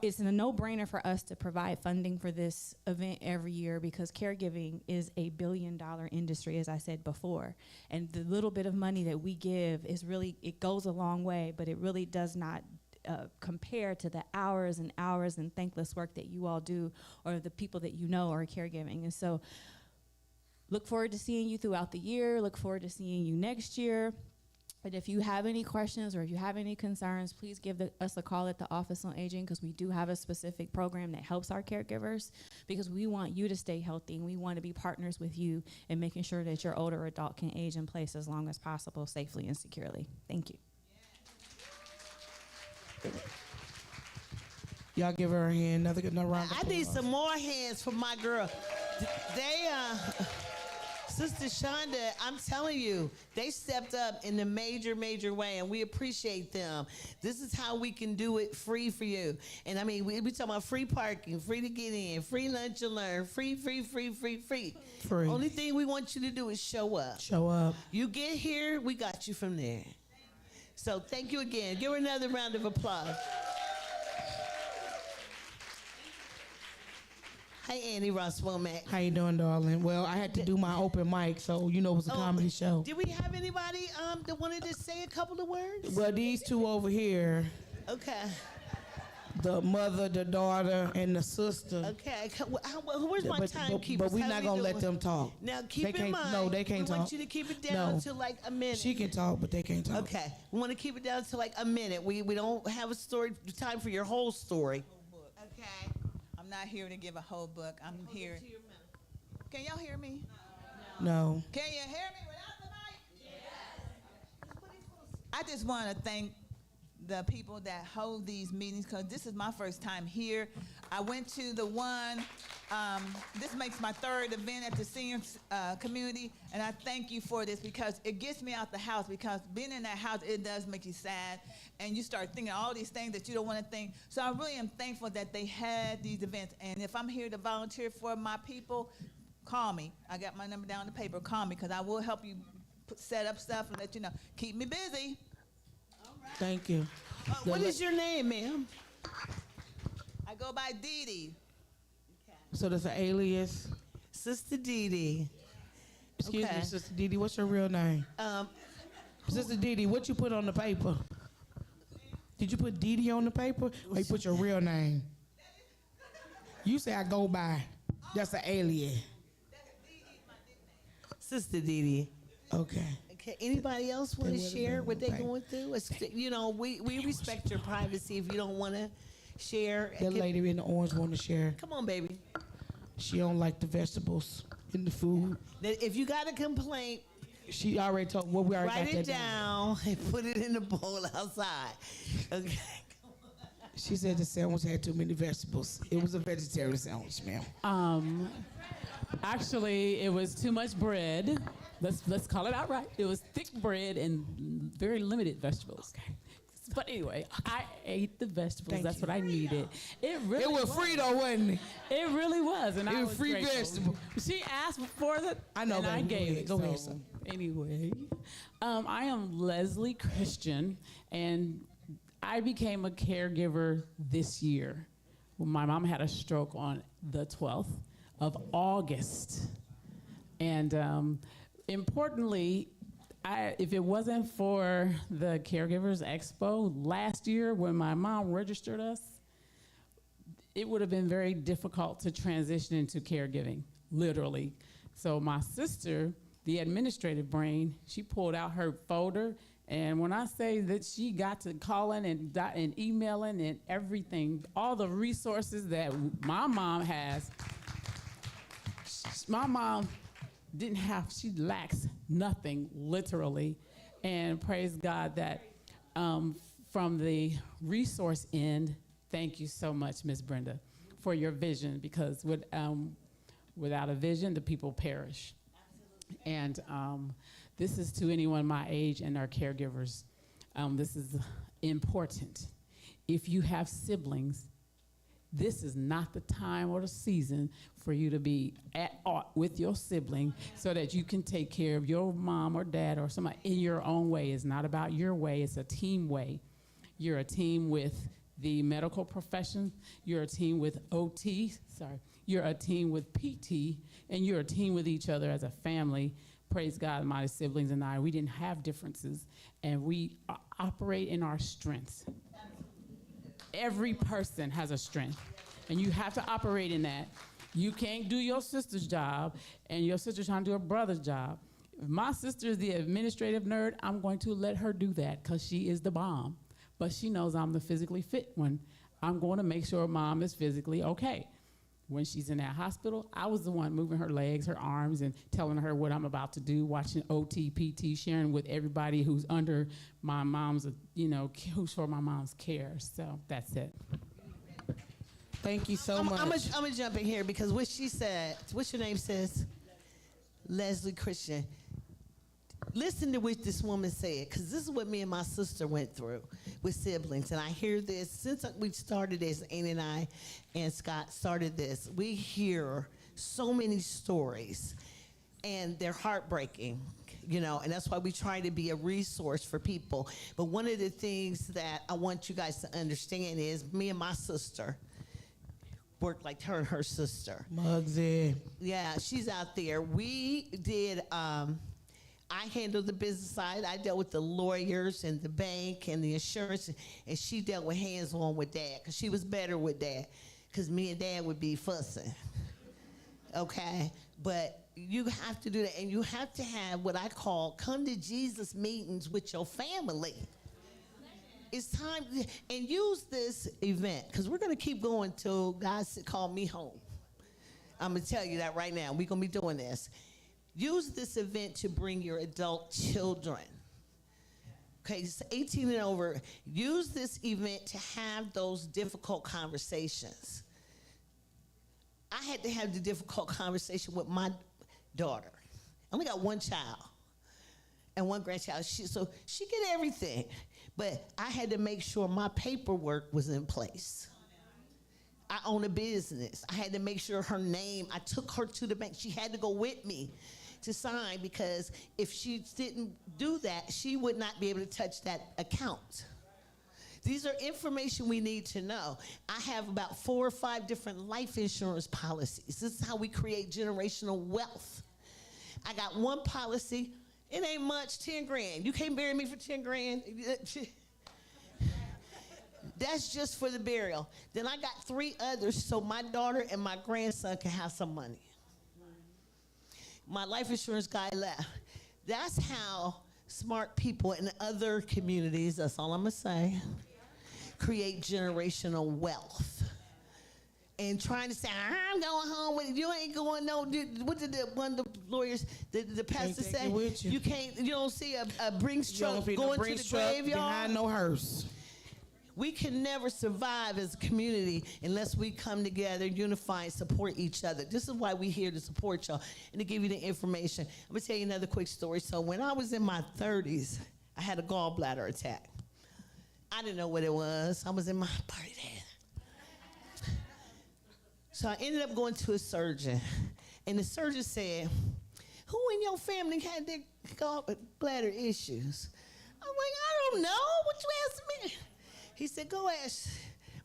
it's a no-brainer for us to provide funding for this event every year because caregiving is a billion-dollar industry, as I said before. And the little bit of money that we give is really, it goes a long way, but it really does not compare to the hours and hours and thankless work that you all do, or the people that you know are caregiving. And so look forward to seeing you throughout the year. Look forward to seeing you next year. But if you have any questions or if you have any concerns, please give us a call at the Office on Aging, because we do have a specific program that helps our caregivers, because we want you to stay healthy and we want to be partners with you in making sure that your older adult can age in place as long as possible, safely and securely. Thank you. Y'all give her a hand. Another round of I need applause. some more hands for my girl. They, Sister Shonda, I'm telling you, they stepped up in a major, major way, and we appreciate them. This is how we can do it free for you. And I mean, we talking about free parking, free to get in, free lunch and learn, free. Free. Only thing we want you to do is show up. Show up. You get here, we got you from there. So thank you again. Give her another round of applause. Hi, Annie Ross Womack. How you doing, darling? Well, I had to do my open mic, so you know it was a comedy show. Did we have anybody that wanted to say a couple of words? Well, these two over here, Okay. the mother, the daughter, and the sister. Okay. Where's my timekeepers? But we're How not we going to let doing? them talk. Now, keep They in can't- mind. no, they can't we want talk. you to keep it down No. to like a minute. She can talk, but they can't talk. Okay. We want to keep it down to like a minute. We don't have a story time for your whole story. Okay. I'm not here to give a whole book. I'm here. Can y'all hear me? No. Can you hear me without the mic? Yes. I just want to thank the people that hold these meetings, because this is my first time here. I went to the one, this makes my third event at the senior community, and I thank you for this, because it gets me out the house, because being in that house, it does make you sad, and you start thinking all these things that you don't want to think. So I really am thankful that they had these events, and if I'm here to volunteer for my people, call me. I got my number down on the paper. Call me, because I will help you set up stuff and let you know. Keep me busy. Thank you. What is your name, ma'am? I go by Dee Dee. So that's an alias? Sister Dee Dee. Excuse Okay. me, Sister Dee Dee, what's your real name? Sister Dee Dee, what you put on the paper? Did you put Dee Dee on the paper, or you put your real name? You say I go by. That's an alias. Sister Dee Dee. Okay. Okay. Anybody else want to would've share been what they're okay. going through? You know, we respect your privacy if you don't want to share. That lady in the orange want to share. Come on, baby. She don't like the vegetables in the food. If you got a complaint, She already told. Well, we already write got it that down and put it in the bowl outside. Okay. She said the sandwich had too many vegetables. It was a vegetarian sandwich, ma'am. Actually, it was too much bread. Let's call it outright. It was thick bread and very limited vegetables. Okay. But anyway, I ate the vegetables. Thank That's you. what I needed. It really It was free though, wasn't it? It really was, and It I was was free grateful. vegetable. She asked for it, I know, and I baby. Go gave ahead. it. Go ahead, so son. anyway, I am Leslie Christian, and I became a caregiver this year. My mom had a stroke on the 12th of August, and importantly, if it wasn't for the Caregivers Expo last year when my mom registered us, it would have been very difficult to transition into caregiving, literally. So my sister, the administrative brain, she pulled out her folder, and when I say that she got to calling and emailing and everything, all the resources that my mom has, my mom didn't have, she lacks nothing, literally. And praise God that from the resource end, thank you so much, Ms. Brenda, for your vision, because without a vision, the people perish. And this is to anyone my age and our caregivers. This is important. If you have siblings, this is not the time or the season for you to be at odds with your sibling so that you can take care of your mom or dad or somebody in your own way. It's not about your way, it's a team way. You're a team with the medical profession, you're a team with OT, you're a team with PT, and you're a team with each other as a family. Praise God, my siblings and I, we didn't have differences, and we operate in our strengths. Every person has a strength, and you have to operate in that. You can't do your sister's job, and your sister's trying to do her brother's job. If my sister is the administrative nerd, I'm going to let her do that because she is the bomb. But she knows I'm the physically fit one. I'm going to make sure mom is physically okay. When she's in that hospital, I was the one moving her legs, her arms, and telling her what I'm about to do, watching OT, PT, sharing with everybody who's under my mom's, who's for my mom's care. So that's it. Thank you so much. I'm going to jump in here because what she said, what's your name, sis? Leslie Christian. Listen to what this woman said, because this is what me and my sister went through with siblings. And I hear this, since we started this, Annie and I and Scott started this, we hear so many stories, and they're heartbreaking, and that's why we try to be a resource for people. But one of the things that I want you guys to understand is me and my sister worked like her and her sister. Muggsy. Yeah, she's out there. We did... I handled the business side. I dealt with the lawyers and the bank and the insurance, and she dealt with hands-on with Dad because she was better with Dad because me and Dad would be fussing, okay? But you have to do that, and you have to have what I call come to Jesus meetings with your family. It's time, and use this event because we're going to keep going till God called me home. I'm going to tell you that right now. We're going to be doing this. Use this event to bring your adult children. Okay, it's 18 and over. Use this event to have those difficult conversations. I had to have the difficult conversation with my daughter. I only got one child and one grandchild. So she get everything. But I had to make sure my paperwork was in place. I own a business. I had to make sure her name, I took her to the bank. She had to go with me to sign because if she didn't do that, she would not be able to touch that account. These are information we need to know. I have about 4 or 5 different life insurance policies. This is how we create generational wealth. I got one policy, it ain't much, 10 grand. You can't bury me for 10 grand. That's just for the burial. Then I got 3 others so my daughter and my grandson can have some money. My life insurance guy left. That's how smart people in other communities, that's all I'm going to say, create generational wealth. And trying to say, I'm going home with you ain't going no, what did one of the lawyers, the pastor say? You can't, you don't see a Brinks truck going to the graveyard. Behind no hearse. We can never survive as a community unless we come together, unify, and support each other. This is why we're here to support y'all and to give you the information. I'm going to tell you another quick story. So when I was in my 30s, I had a gallbladder attack. I didn't know what it was. I was in my party then. So I ended up going to a surgeon, and the surgeon said, who in your family had their gallbladder issues? I'm like, I don't know. What you asking me? He said, go ask,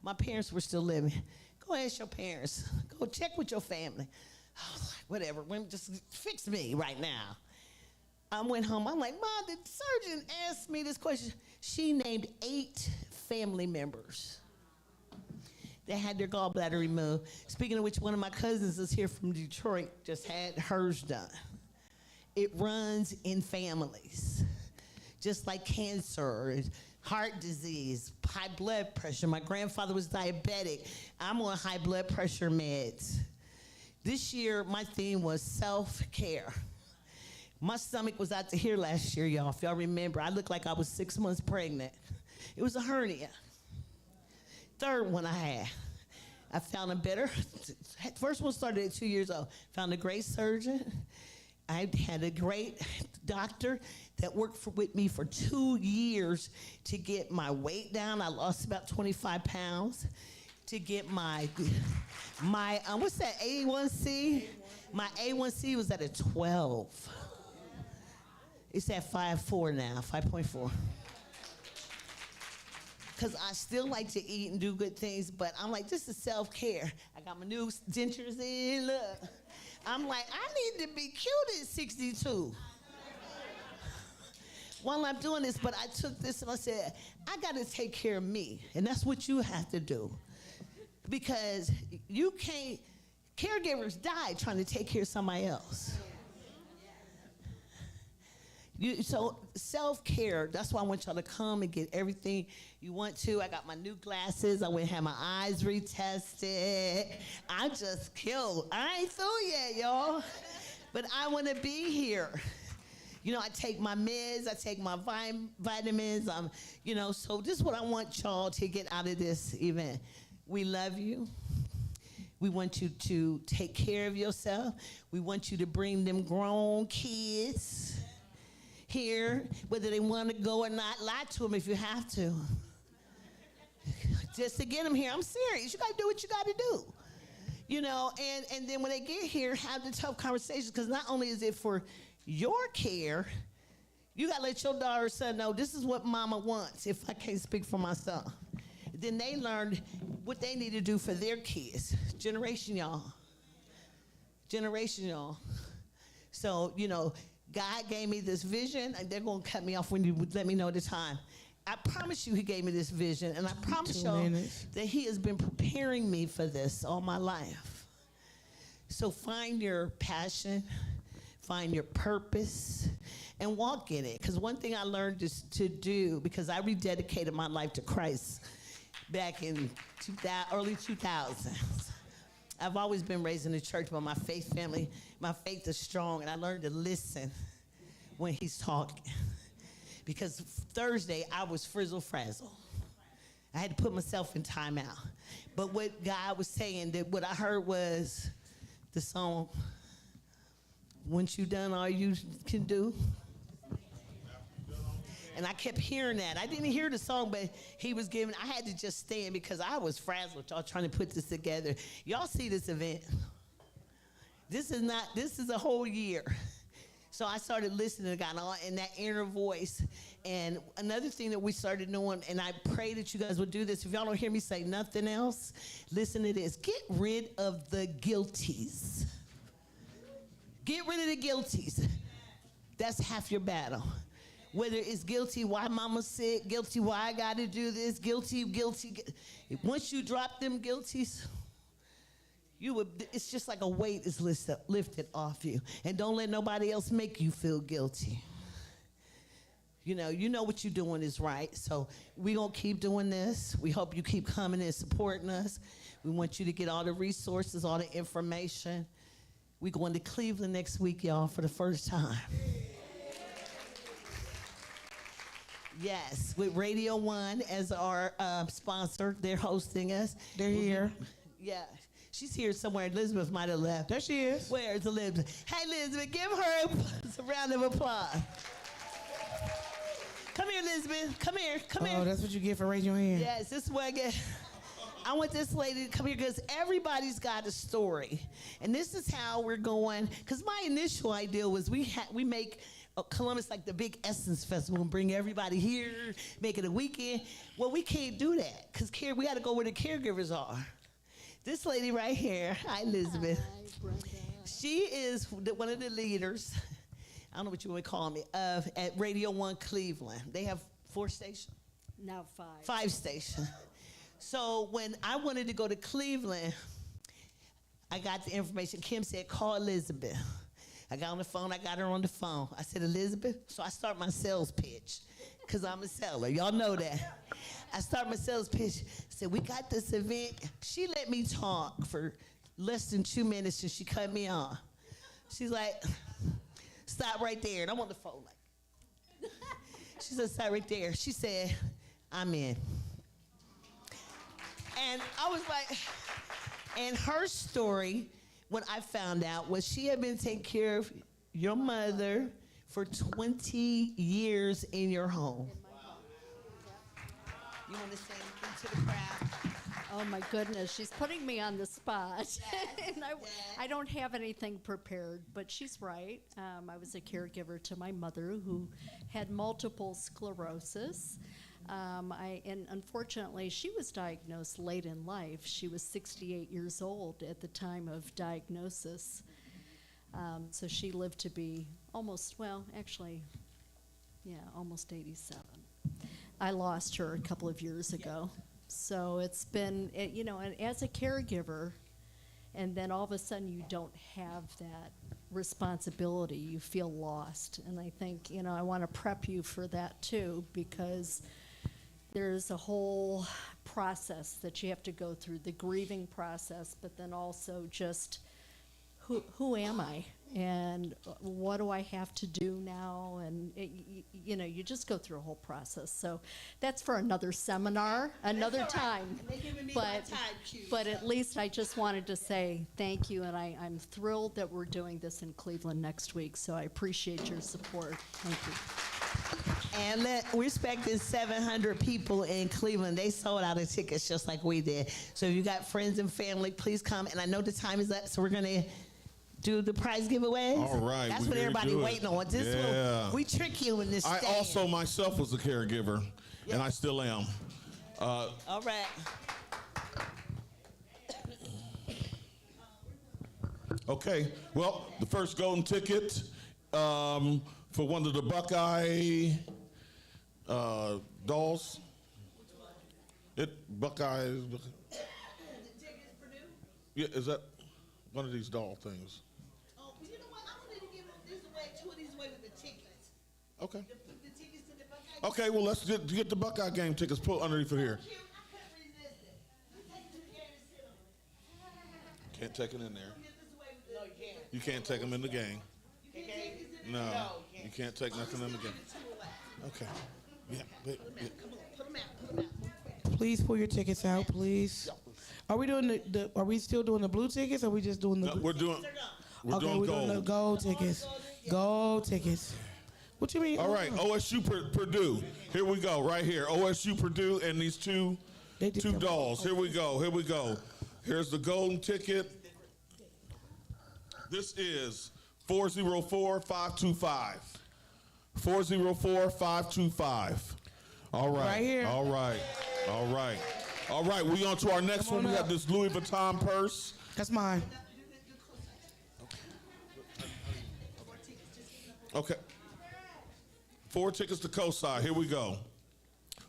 my parents were still living. Go ask your parents. Go check with your family. I was like, whatever, just fix me right now. I went home. I'm like, Mom, the surgeon asked me this question. She named 8 family members that had their gallbladder removed. Speaking of which, one of my cousins is here from Detroit, just had hers done. It runs in families, just like cancer, heart disease, high blood pressure. My grandfather was diabetic. I'm on high blood pressure meds. This year, my theme was self-care. My stomach was out to here last year, y'all. If y'all remember, I looked like I was 6 months pregnant. It was a hernia. 3rd one I had. I found a better, first one started at 2 years old. Found a great surgeon. I had a great doctor that worked with me for 2 years to get my weight down. I lost about 25 pounds. To get my what's that, A1C? My A1C was at a 12. It's at 5.4 now, 5.4. Because I still like to eat and do good things, but I'm like, this is self-care. I got my new dentures in, look. I'm like, I need to be cute at 62. while I'm doing this, but I took this and I said, I got to take care of me. And that's what you have to do. Because you can't, caregivers die trying to take care of somebody else. So self-care, that's why I want y'all to come and get everything you want to. I got my new glasses. I went and had my eyes retested. I just killed. I ain't through yet, y'all. But I want to be here. You know, I take my meds, I take my vitamins, you know, so this is what I want y'all to get out of this event. We love you. We want you to take care of yourself. We want you to bring them grown kids here, whether they want to go or not. Lie to them if you have to. Just to get them here. I'm serious. You got to do what you got to do. You know, and then when they get here, have the tough conversations, because not only is it for your care, you got to let your daughter or son know this is what mama wants, if I can't speak for myself. Then they learn what they need to do for their kids. Generation, y'all. Generation, y'all. So, you know, God gave me this vision, and they're going to cut me off when you let me know the time. I promise you he gave me this vision, and I promise y'all that he has been preparing me for this all my life. So find your passion, find your purpose, and walk in it. Because one thing I learned is to do, because I rededicated my life to Christ back in early 2000s. I've always been raised in the church, but my faith is strong, and I learned to listen when he's talking. Because Thursday, I was frizzle-frazzle. I had to put myself in timeout. But what God was saying, that what I heard was the song, "Once you done all you can do." And I kept hearing that. I didn't hear the song, but he was giving, I had to just stand because I was frazzled, y'all, trying to put this together. Y'all see this event. This is a whole year. So I started listening to God and that inner voice. And another thing that we started doing, and I pray that you guys would do this. If y'all don't hear me say nothing else, listen to this. Get rid of the guilties. Get rid of the guilties. That's half your battle. Whether it's guilty, why mama's sick, guilty, why I got to do this, guilty. Once you drop them guilties, it's just like a weight is lifted off you. And don't let nobody else make you feel guilty. You know what you're doing is right. So we're going to keep doing this. We hope you keep coming and supporting us. We want you to get all the resources, all the information. We're going to Cleveland next week, y'all, for the first time. Yes, with Radio 1 as our sponsor. They're hosting us. They're here. Yeah. She's here somewhere. Elizabeth might have left. There she is. Where is Elizabeth? Hey, Elizabeth, give her a round of applause. Come here, Elizabeth. Come here. Oh, that's what you get for raising your hand. Yes, this is what I get. I want this lady to come here because everybody's got a story. And this is how we're going. Because my initial idea was we make Columbus like the big Essence Festival and bring everybody here, make it a weekend. Well, we can't do that because we got to go where the caregivers are. This lady right here, hi, Elizabeth. Hi, Brenda. She is one of the leaders, I don't know what you want to call me, at Radio 1 Cleveland. They have 4 stations? Now 5. 5 stations. So when I wanted to go to Cleveland, I got the information. Kim said, call Elizabeth. I got on the phone. I got her on the phone. I said, Elizabeth. So I start my sales pitch because I'm a seller. Y'all know that. I start my sales pitch. I said, we got this event. She let me talk for less than 2 minutes and she cut me off. She's like, stop right there. And I'm on the phone like, she said, stop right there. She said, I'm in. And I was like, and her story, what I found out was she had been taking care of your mother for 20 years in your home. You want to say anything to the crowd? Oh my goodness, she's putting me on the spot. And I don't have anything prepared, but she's right. I was a caregiver to my mother who had multiple sclerosis. And unfortunately, she was diagnosed late in life. She was 68 years old at the time of diagnosis. So she lived to be almost, well, actually Yeah, almost 87. I lost her a couple of years ago. So it's been, you know, and as a caregiver, and then all of a sudden you don't have that responsibility, you feel lost. And I think, you know, I want to prep you for that too, because there's a whole process that you have to go through, the grieving process, but then also just who am I? And what do I have to do now? And you know, you just go through a whole process. So that's for another seminar, another time. But at least I just wanted to say thank you, and I'm thrilled that we're doing this in Cleveland next week. So I appreciate your support. Thank you. And we're expecting 700 people in Cleveland. They sold out of tickets just like we did. So if you got friends and family, please come. And I know the time is up, so we're gonna do the prize giveaways. All right. That's what everybody waiting on. We trick you in this I stand. also myself was a caregiver, and I still am. All right. Okay. Well, the first golden ticket for one of the Buckeye dolls. Buckeye. Yeah, is that one of these doll things? Oh, you know what? I'm going to give two of these away with the tickets. Okay. The tickets to the Buckeye. Okay, well, let's get the Buckeye game tickets put underneath of here. Can't take it in there. No, you can't. You can't take them in the game. No, you can't take nothing in the game. Okay. Yeah. Put them out. Please pull your tickets out, please. Are we doing are we still doing the blue tickets, or are we just doing the? No, we're doing we're gold. doing the gold tickets. Gold tickets. What you mean? All right, OSU Purdue. Here we go, right here. OSU Purdue and these two dolls. Here we go. Here's the golden ticket. This is 404-525. 404-525. All right. Right here. All right. We on to our next one. We got this Louis Vuitton purse. That's mine. Okay. 4 tickets to COSI. Here we go.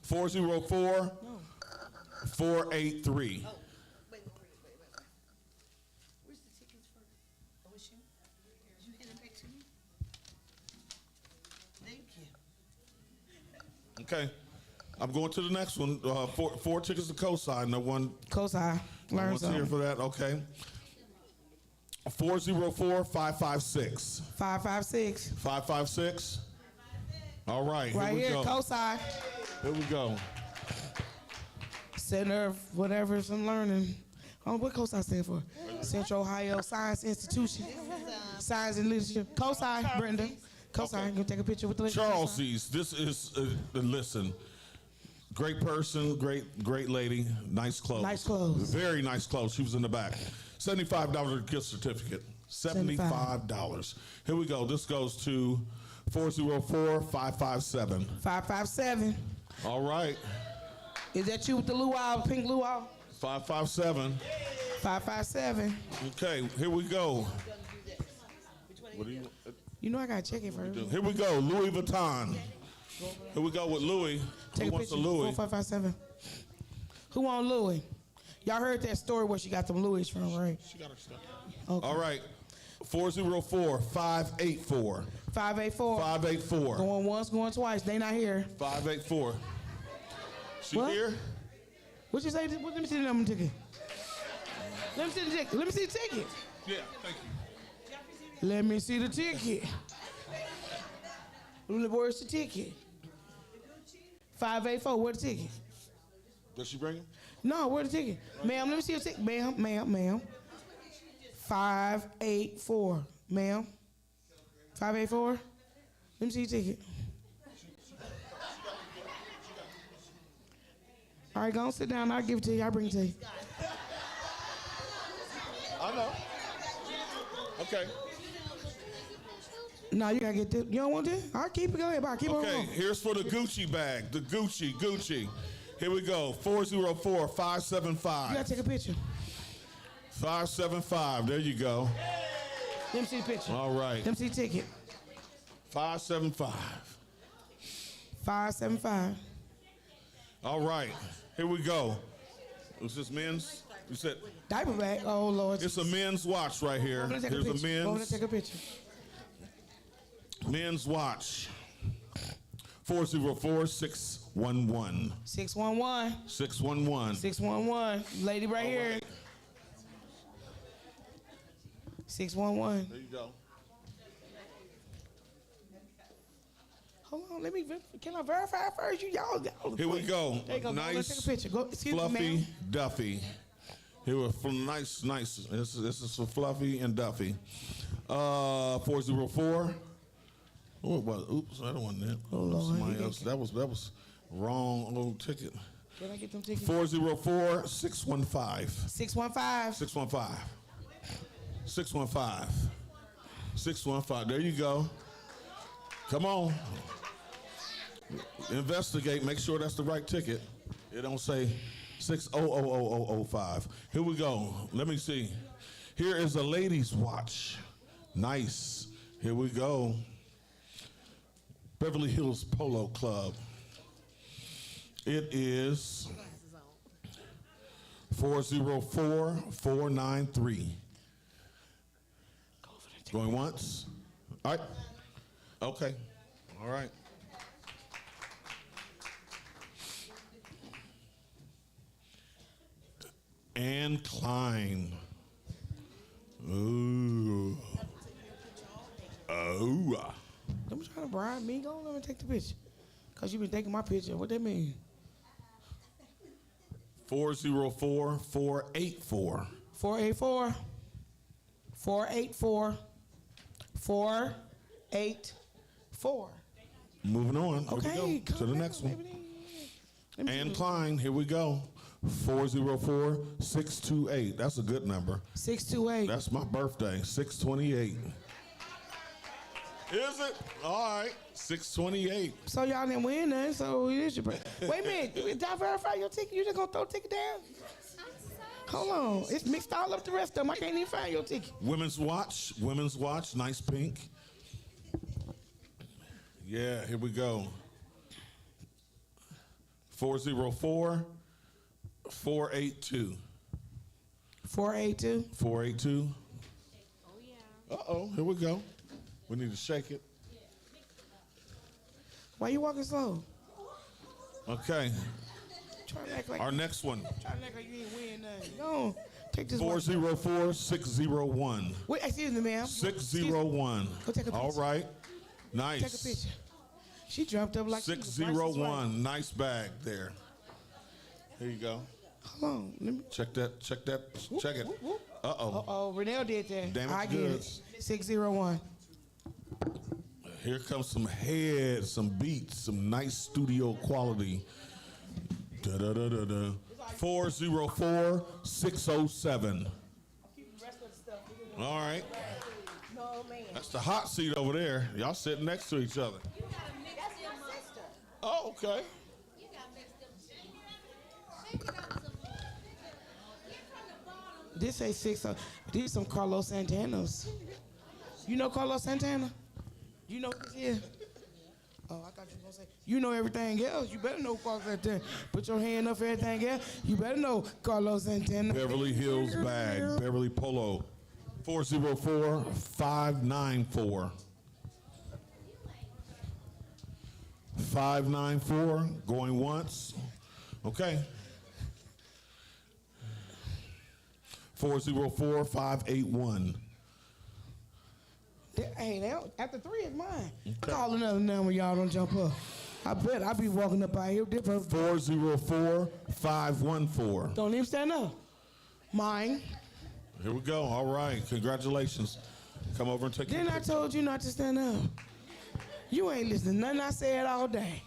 404-483. Where's the tickets for OSU? Did you hand it back to me? Thank you. Okay. I'm going to the next one. 4 tickets to COSI. No one. COSI. No one's here for that. Okay. 404-556. 556. 556. All right. Right here we here, go. COSI. Here we go. Center of whatever some learning. Oh, what COSI stand for? Central Ohio Science Institution. Science and Leadership. COSI, Brenda. COSI. Okay. You gonna take a picture with the Charles's. This is listen. Great person, great lady, nice clothes. Nice clothes. Very nice clothes. She was in the back. $75 gift certificate. $75. Here we go. This goes to 404-557. 557. All right. Is that you with the luau, pink luau? 557. 557. Okay, here we go. What do you? You know I gotta check it first. Here we go. Louis Vuitton. Here we go with Louis. Take Who a wants picture. a Louis? 4557. Who on Louis? Y'all heard that story where she got them Louis from, right? She got her stuff. Okay. All right. 404-584. 584. 584. Going once, going twice. They not here. 584. She What? here? What you say? Let me see the number ticket. Let me see the ticket. Let me see the ticket. Yeah, thank you. Let me see the ticket. Where's the ticket? 584. Where's the ticket? Does she bring him? No, where's the ticket? Ma'am, let me see your ticket. Ma'am. 584. Ma'am. 584. Let me see your ticket. All right, go on, sit down. I'll give it to you. I'll bring it to you. I know. Okay. No, you gotta get this. You don't want this? I'll keep it. Go ahead, keep it on. Okay, here's for the Gucci bag. The Gucci. Here we go. 404-575. You gotta take a picture. 575. There you go. Let me see the picture. All right. Let me see the ticket. 575. 575. All right, here we go. Is this men's? You said diaper bag. Oh Lord. It's a men's watch right here. Here's a men's. Go and take a picture. Men's watch. 404-611. 611. 611. 611. Lady right here. 611. There you go. Hold on, can I verify first? Y'all. Here we go. There you go. Nice, Let's take a picture. Go, excuse Fluffy me, ma'am. Duffy. Here we're from nice. This is for Fluffy and Duffy. 404. Oh, it was. Oops, I don't want that. Oh, Lord. Somebody else. That was wrong old ticket. Can I get them tickets? 404-615. 615. 615. 615. 615. There you go. Come on. Investigate. Make sure that's the right ticket. It don't say 6000005. Here we go. Let me see. Here is a ladies' watch. Nice. Here we go. Beverly Hills Polo Club. It is 404-493. Going once? All right. Okay. All right. Ann Klein. Ooh. Oh. Don't try to bribe me. Go on, let me take the picture. Because you've been taking my picture. What that mean? 404-484. 484. 484. 484. Moving on. Okay, Here we go to the next one. Baby. Ann Klein, here we go. 404-628. That's a good number. 628. That's my birthday, 628. Is it? All right, 628. So y'all didn't win nothing, so it is your birthday. Wait a minute, did I verify your ticket? You just gonna throw the ticket down? Hold on, it's mixed all up the rest of them. I can't even find your ticket. Women's watch, nice pink. Yeah, here we go. 404-482. 482. 482. Oh yeah. Uh-oh, here we go. We need to shake it. Why you walking slow? Okay. Trying to act like our next one. Trying to act like you ain't winning nothing. Go on, take this 404-601. Wait, excuse me, ma'am. 601. Go take a picture. All right. Nice. Take a picture. She jumped up like 601. Nice bag there. Here you go. Hold on. Let me check that. Check it. Uh-oh. Uh-oh. Renell did that. Damaged I get goods. it. 601. Here comes some heads, some beats, some nice studio quality. 404-607. All right. That's the hot seat over there. Y'all sitting next to each other. Oh, okay. This ain't 6. These some Carlos Santanas. You know Carlos Santana? You know this here? Oh, I thought you were gonna say. You know everything else. You better know Carlos Santana. Put your hand up for everything else. You better know Carlos Santana. Beverly Hills bag. Beverly Polo. 404-594. 594. Going once. Okay. 404-581. Hey, after 3 is mine. Okay. Call another number, y'all don't jump up. I bet I'll be walking up out here different. 404-514. Don't even stand up. Mine. Here we go. All right. Congratulations. Come over and take your Then I told you not to stand up. You ain't listening to nothing I said all day.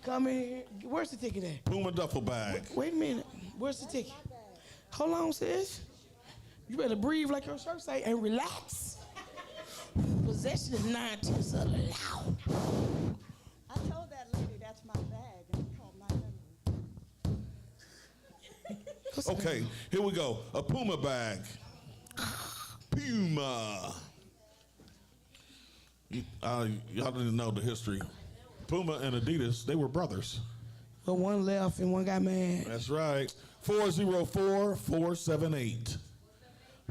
Come in here. Where's the ticket at? Puma duffel bag. Wait a minute. Where's the ticket? Hold on, sis. You better breathe like your shirt say and relax. Possession is 9/10 of the law. I told that lady that's my bag. And I called 911. Okay, here we go. A Puma bag. Puma. Y'all didn't know the history. Puma and Adidas, they were brothers. But one left and one got mad. That's right. 404-478.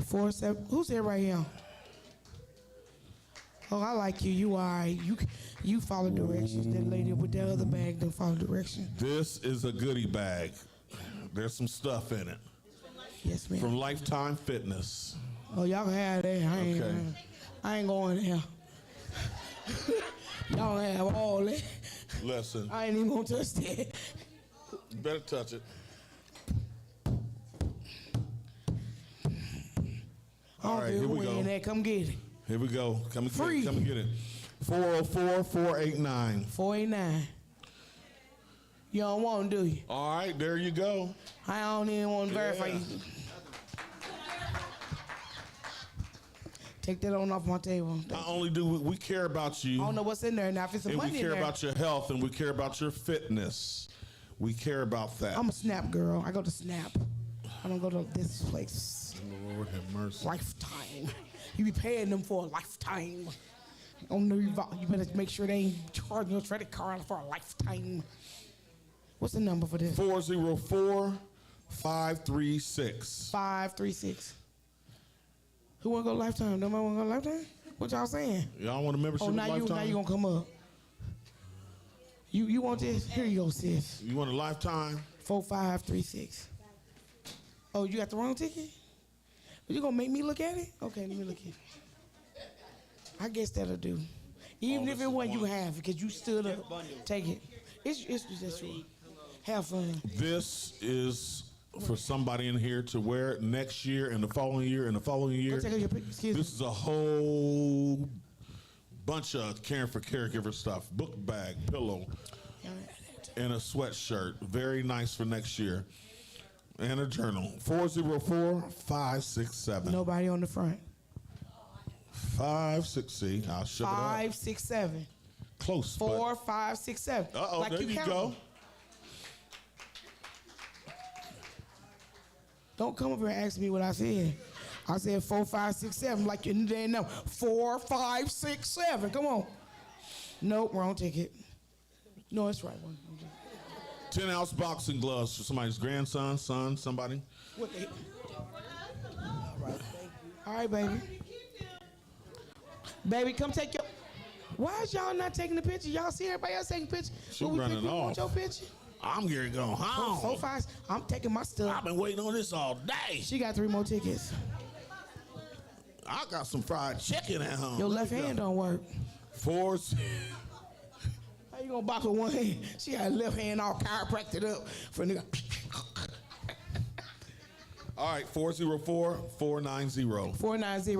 47. Who's there right here? Oh, I like you. You all right. You follow directions. That lady with that other bag didn't follow directions. This is a goodie bag. There's some stuff in it. Yes, ma'am. From Lifetime Fitness. Oh, y'all can have that. I ain't going there. Y'all have all that. Listen. I ain't even gonna touch that. You better touch it. All right, here we go. That. Come get it. Here we go. Come and get it. 404-489. 489. You don't want to, do you? All right, there you go. I don't even want to verify you. Take that on off my table. Not only do we care about you. I don't know what's in there now. If it's some money in there. We care about your health and we care about your fitness. We care about that. I'm a Snap girl. I go to Snap. I don't go to this place. Lord have mercy. Lifetime. You be paying them for a lifetime. You better make sure they ain't charging your credit card for a lifetime. What's the number for this? 404-536. 536. Who want to go Lifetime? Nobody want to go Lifetime? What y'all saying? Y'all want a membership with Lifetime? Now you going to come up. You want this? Here you go, sis. You want a Lifetime? 4536. Oh, you got the wrong ticket? You going to make me look at it? Okay, let me look at it. I guess that'll do. Even if it wasn't you have it, because you stood up. Take it. It's just have fun. This is for somebody in here to wear it next year and the following year and the following year. This is a whole bunch of caring for caregiver stuff. Book bag, pillow, and a sweatshirt. Very nice for next year. And a journal. 404-567. Nobody on the front. 560. I'll shove it up. 567. Close. 4, 5, 6, 7. Uh-oh, like there you go. Don't come up here and ask me what I said. I said 4, 5, 6, 7. Like you didn't know. 4, 5, 6, 7. Come on. Nope, wrong ticket. No, it's right one. 10-ounce boxing gloves for somebody's grandson, son, somebody. What the? All right, thank you. All right, baby. Baby, come take your. Why is y'all not taking the picture? Y'all see everybody else taking pictures? She running off. Want your picture? I'm getting going home. 4, 5. I'm taking my stuff. I've been waiting on this all day. She got 3 more tickets. I got some fried chicken at home. Your left hand don't work. 4. How you gonna box with one hand? She got her left hand all chiropracted up for a nigga. All right, 404-490. 490.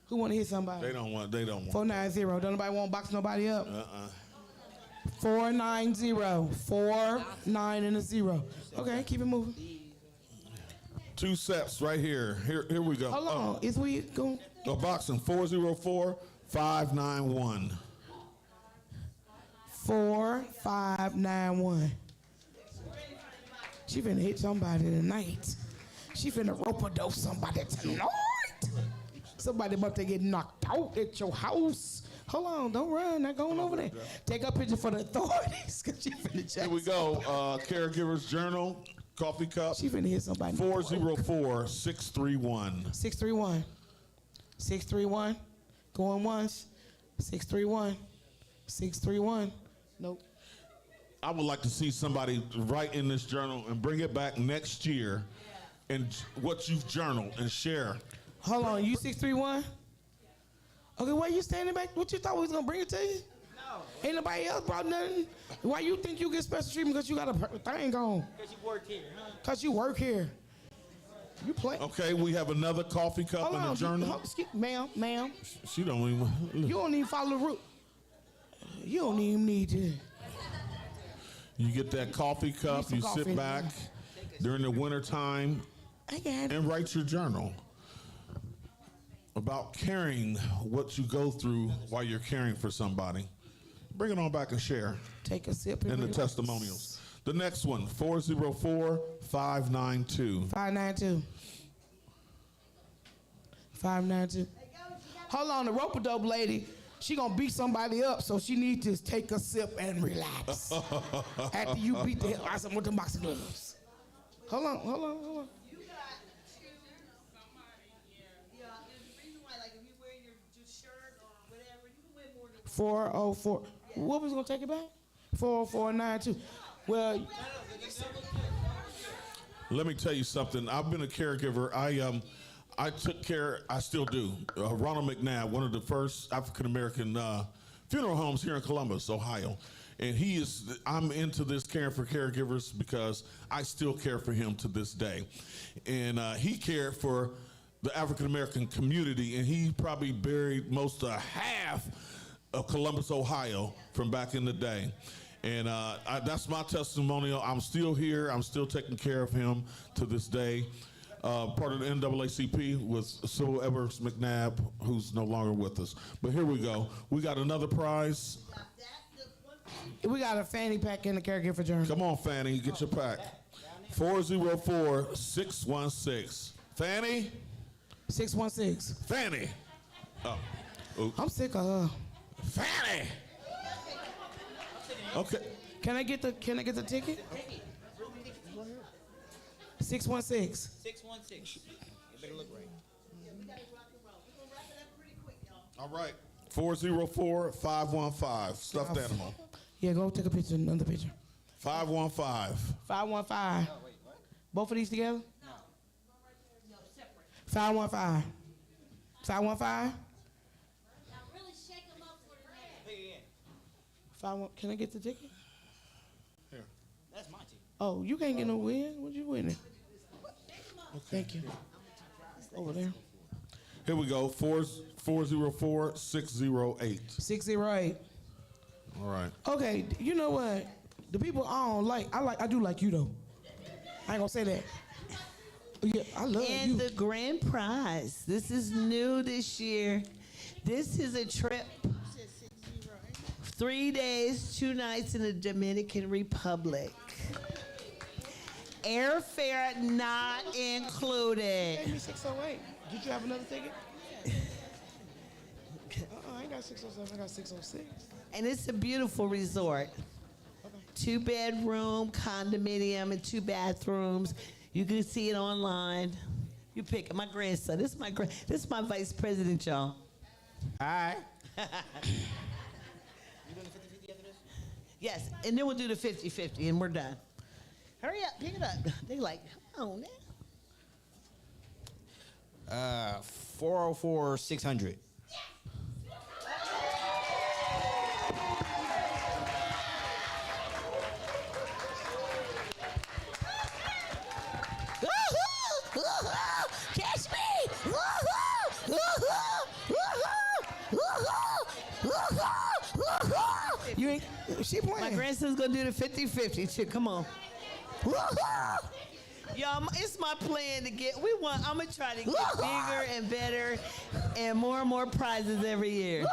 Who want to hit somebody? They don't want. 490. Don't nobody want to box nobody up? 490. 4, 9, and a 0. Okay, keep it moving. 2 sets right here. Here we go. Hold on. Is we going? Boxing 404-591. 4591. She finna hit somebody tonight. She finna rope-a-dope somebody tonight. Somebody about to get knocked out at your house. Hold on, don't run. Not going over there. Take a picture for the authorities. Cause she finna check. Here we go. Caregiver's Journal, coffee cup. She finna hit somebody. 404-631. 631. 631. Going once. 631. 631. Nope. I would like to see somebody write in this journal and bring it back next year and what you've journaled and share. Hold on, you 631? Okay, why you standing back? What you thought we was gonna bring it to you? No. Ain't nobody else brought nothing? Why you think you get special treatment because you got a thing on? Because you work here, huh? Because you work here. You play. Okay, we have another coffee cup and a journal. Ma'am. She don't even. You don't even follow the route. You don't even need to. You get that coffee cup, you sit back during the winter time and write your journal about caring, what you go through while you're caring for somebody. Bring it on back and share. Take a sip. And the testimonials. The next one, 404-592. 592. 592. Hold on, the rope-a-dope lady she gonna beat somebody up, so she need to take a sip and relax. After you beat the hell out of someone with the boxing gloves. Hold on. You got two. Yeah, there's a reason why, like, if you wear your shirt or whatever, you can wear more than 404. What was gonna take it back? 40492. Well, Let me tell you something. I've been a caregiver. I took care. I still do. Ronald McNabb, one of the first African American funeral homes here in Columbus, Ohio, and I'm into this caring for caregivers because I still care for him to this day, and he cared for the African American community, and he probably buried most of half of Columbus, Ohio, from back in the day. And that's my testimonial. I'm still here. I'm still taking care of him to this day. Part of the NAACP with Sybil Evers McNabb, who's no longer with us. But here we go. We got another prize. we got a fanny pack in the caregiver journal. Come on, Fanny, get your pack. 404-616. Fanny? 616. Fanny. Oh. Oops. I'm sick of her. Fanny. Okay. Can I get the ticket? 616. 616. You better look right. All right. 404-515. Stuffed animal. Yeah, go take a picture, another picture. 515. 515. Oh, wait, what? Both of these together? No. 515. 515? Can I get the ticket? Here. That's my ticket. Oh, you can't get no win. What you winning? Thank you. Over there. Here we go. 404-608. 608. All right. Okay, you know what? The people I don't like, I do like you though. I ain't gonna say that. Yeah, I love you. And the grand prize. This is new this year. This is a trip. 3 days, 2 nights in the Dominican Republic. Airfare not included. Gave me 608. Did you have another ticket? I ain't got 607. I got 606. And it's a beautiful resort. 2-bedroom condominium and 2 bathrooms. You can see it online. You pick it. My grandson. This is my vice president, y'all. Hi. Yes, and then we'll do the 50-50 and we're done. Hurry up, pick it up. They like, come on now. 404-600. Catch me! You ain't, she playing. My grandson's gonna do the 50-50 too. Come on. Y'all, it's my plan to I'm gonna try to get bigger and better and more prizes every year.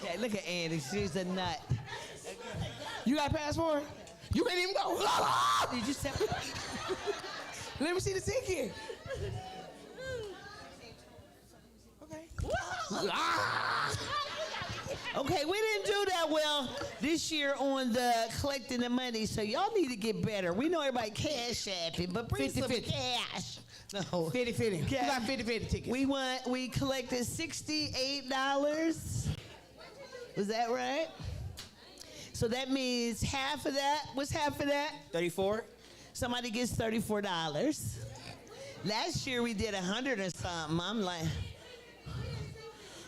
Yeah, look at Andy, she's a nut. You got a passport? You can't even go. Did you say? Let me see the ticket. Okay, we didn't do that well this year on the collecting the money, so y'all need to get better. We know everybody cash apping, but bring 50, some 50. cash. No. 50-50. You got 50-50 tickets. We collected $68. Was that right? So that means half of that. What's half of that? 34. Somebody gets $34. Last year we did 100 or something. I'm like,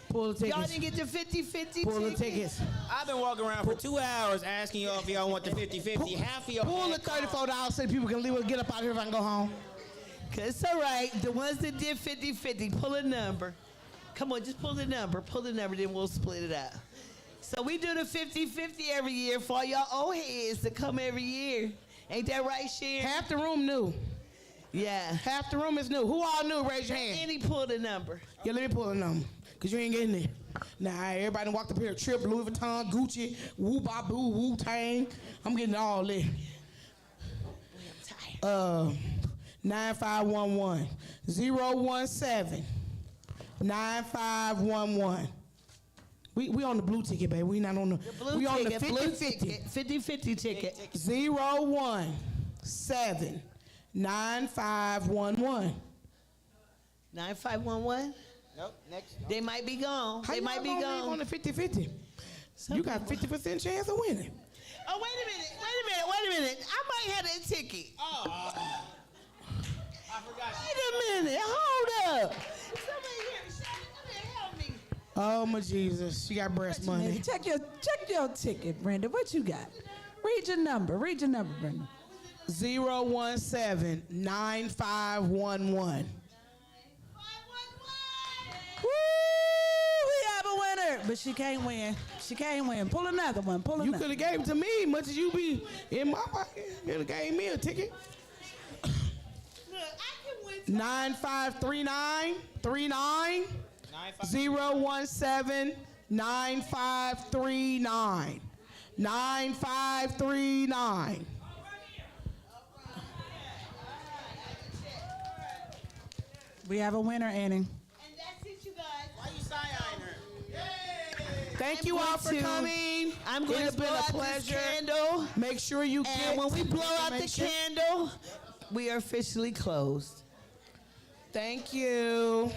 pull the tickets. y'all didn't get the 50-50 Pull the tickets. I've been walking around for 2 hours asking y'all if y'all want the 50-50. Half of y'all. Pull the $34 so people can leave. Get up out of here if I can go home. Cause it's all right. The ones that did 50-50, pull a number. Come on, just pull the number. Pull the number, then we'll split it up. So we do the 50-50 every year for all y'all old heads that come every year. Ain't that right, Sharon? Half the room new. Yeah. Half the room is new. Who all new? Raise your hand. Andy, pull the number. Yeah, let me pull the number. Because you ain't getting there. Nah, everybody done walked up here. Trip, Louis Vuitton, Gucci, Woo Babu, Wu Tang. I'm getting all there. I'm tired. 9511 017 9511. We on the blue ticket, baby. We not on the. Blue We on the ticket, 50-50 ticket. 017 9511. 9511? Nope, next. They might be gone. How They you might be gonna leave gone. on the 50-50? You got 50% chance of winning. Oh, wait a minute. I might have that ticket. Oh, I forgot. Wait a minute. Hold up. Somebody here. Shannon, come here, help me. Oh my Jesus, she got breast money. Check your ticket, Brenda. What you got? Read your number, Brenda. 017 9511. Woo! We have a winner, but she can't win. Pull another one. You could have gave it to me, much as you be in my pocket. You could have gave me a ticket. 9539 017 9539 9539. We have a winner, Annie. Why you side-eyeing her? Thank you all for coming. I'm going It's to blow been a out pleasure. this candle. Make sure you And get when we blow out the information. candle, we are officially closed. Thank you.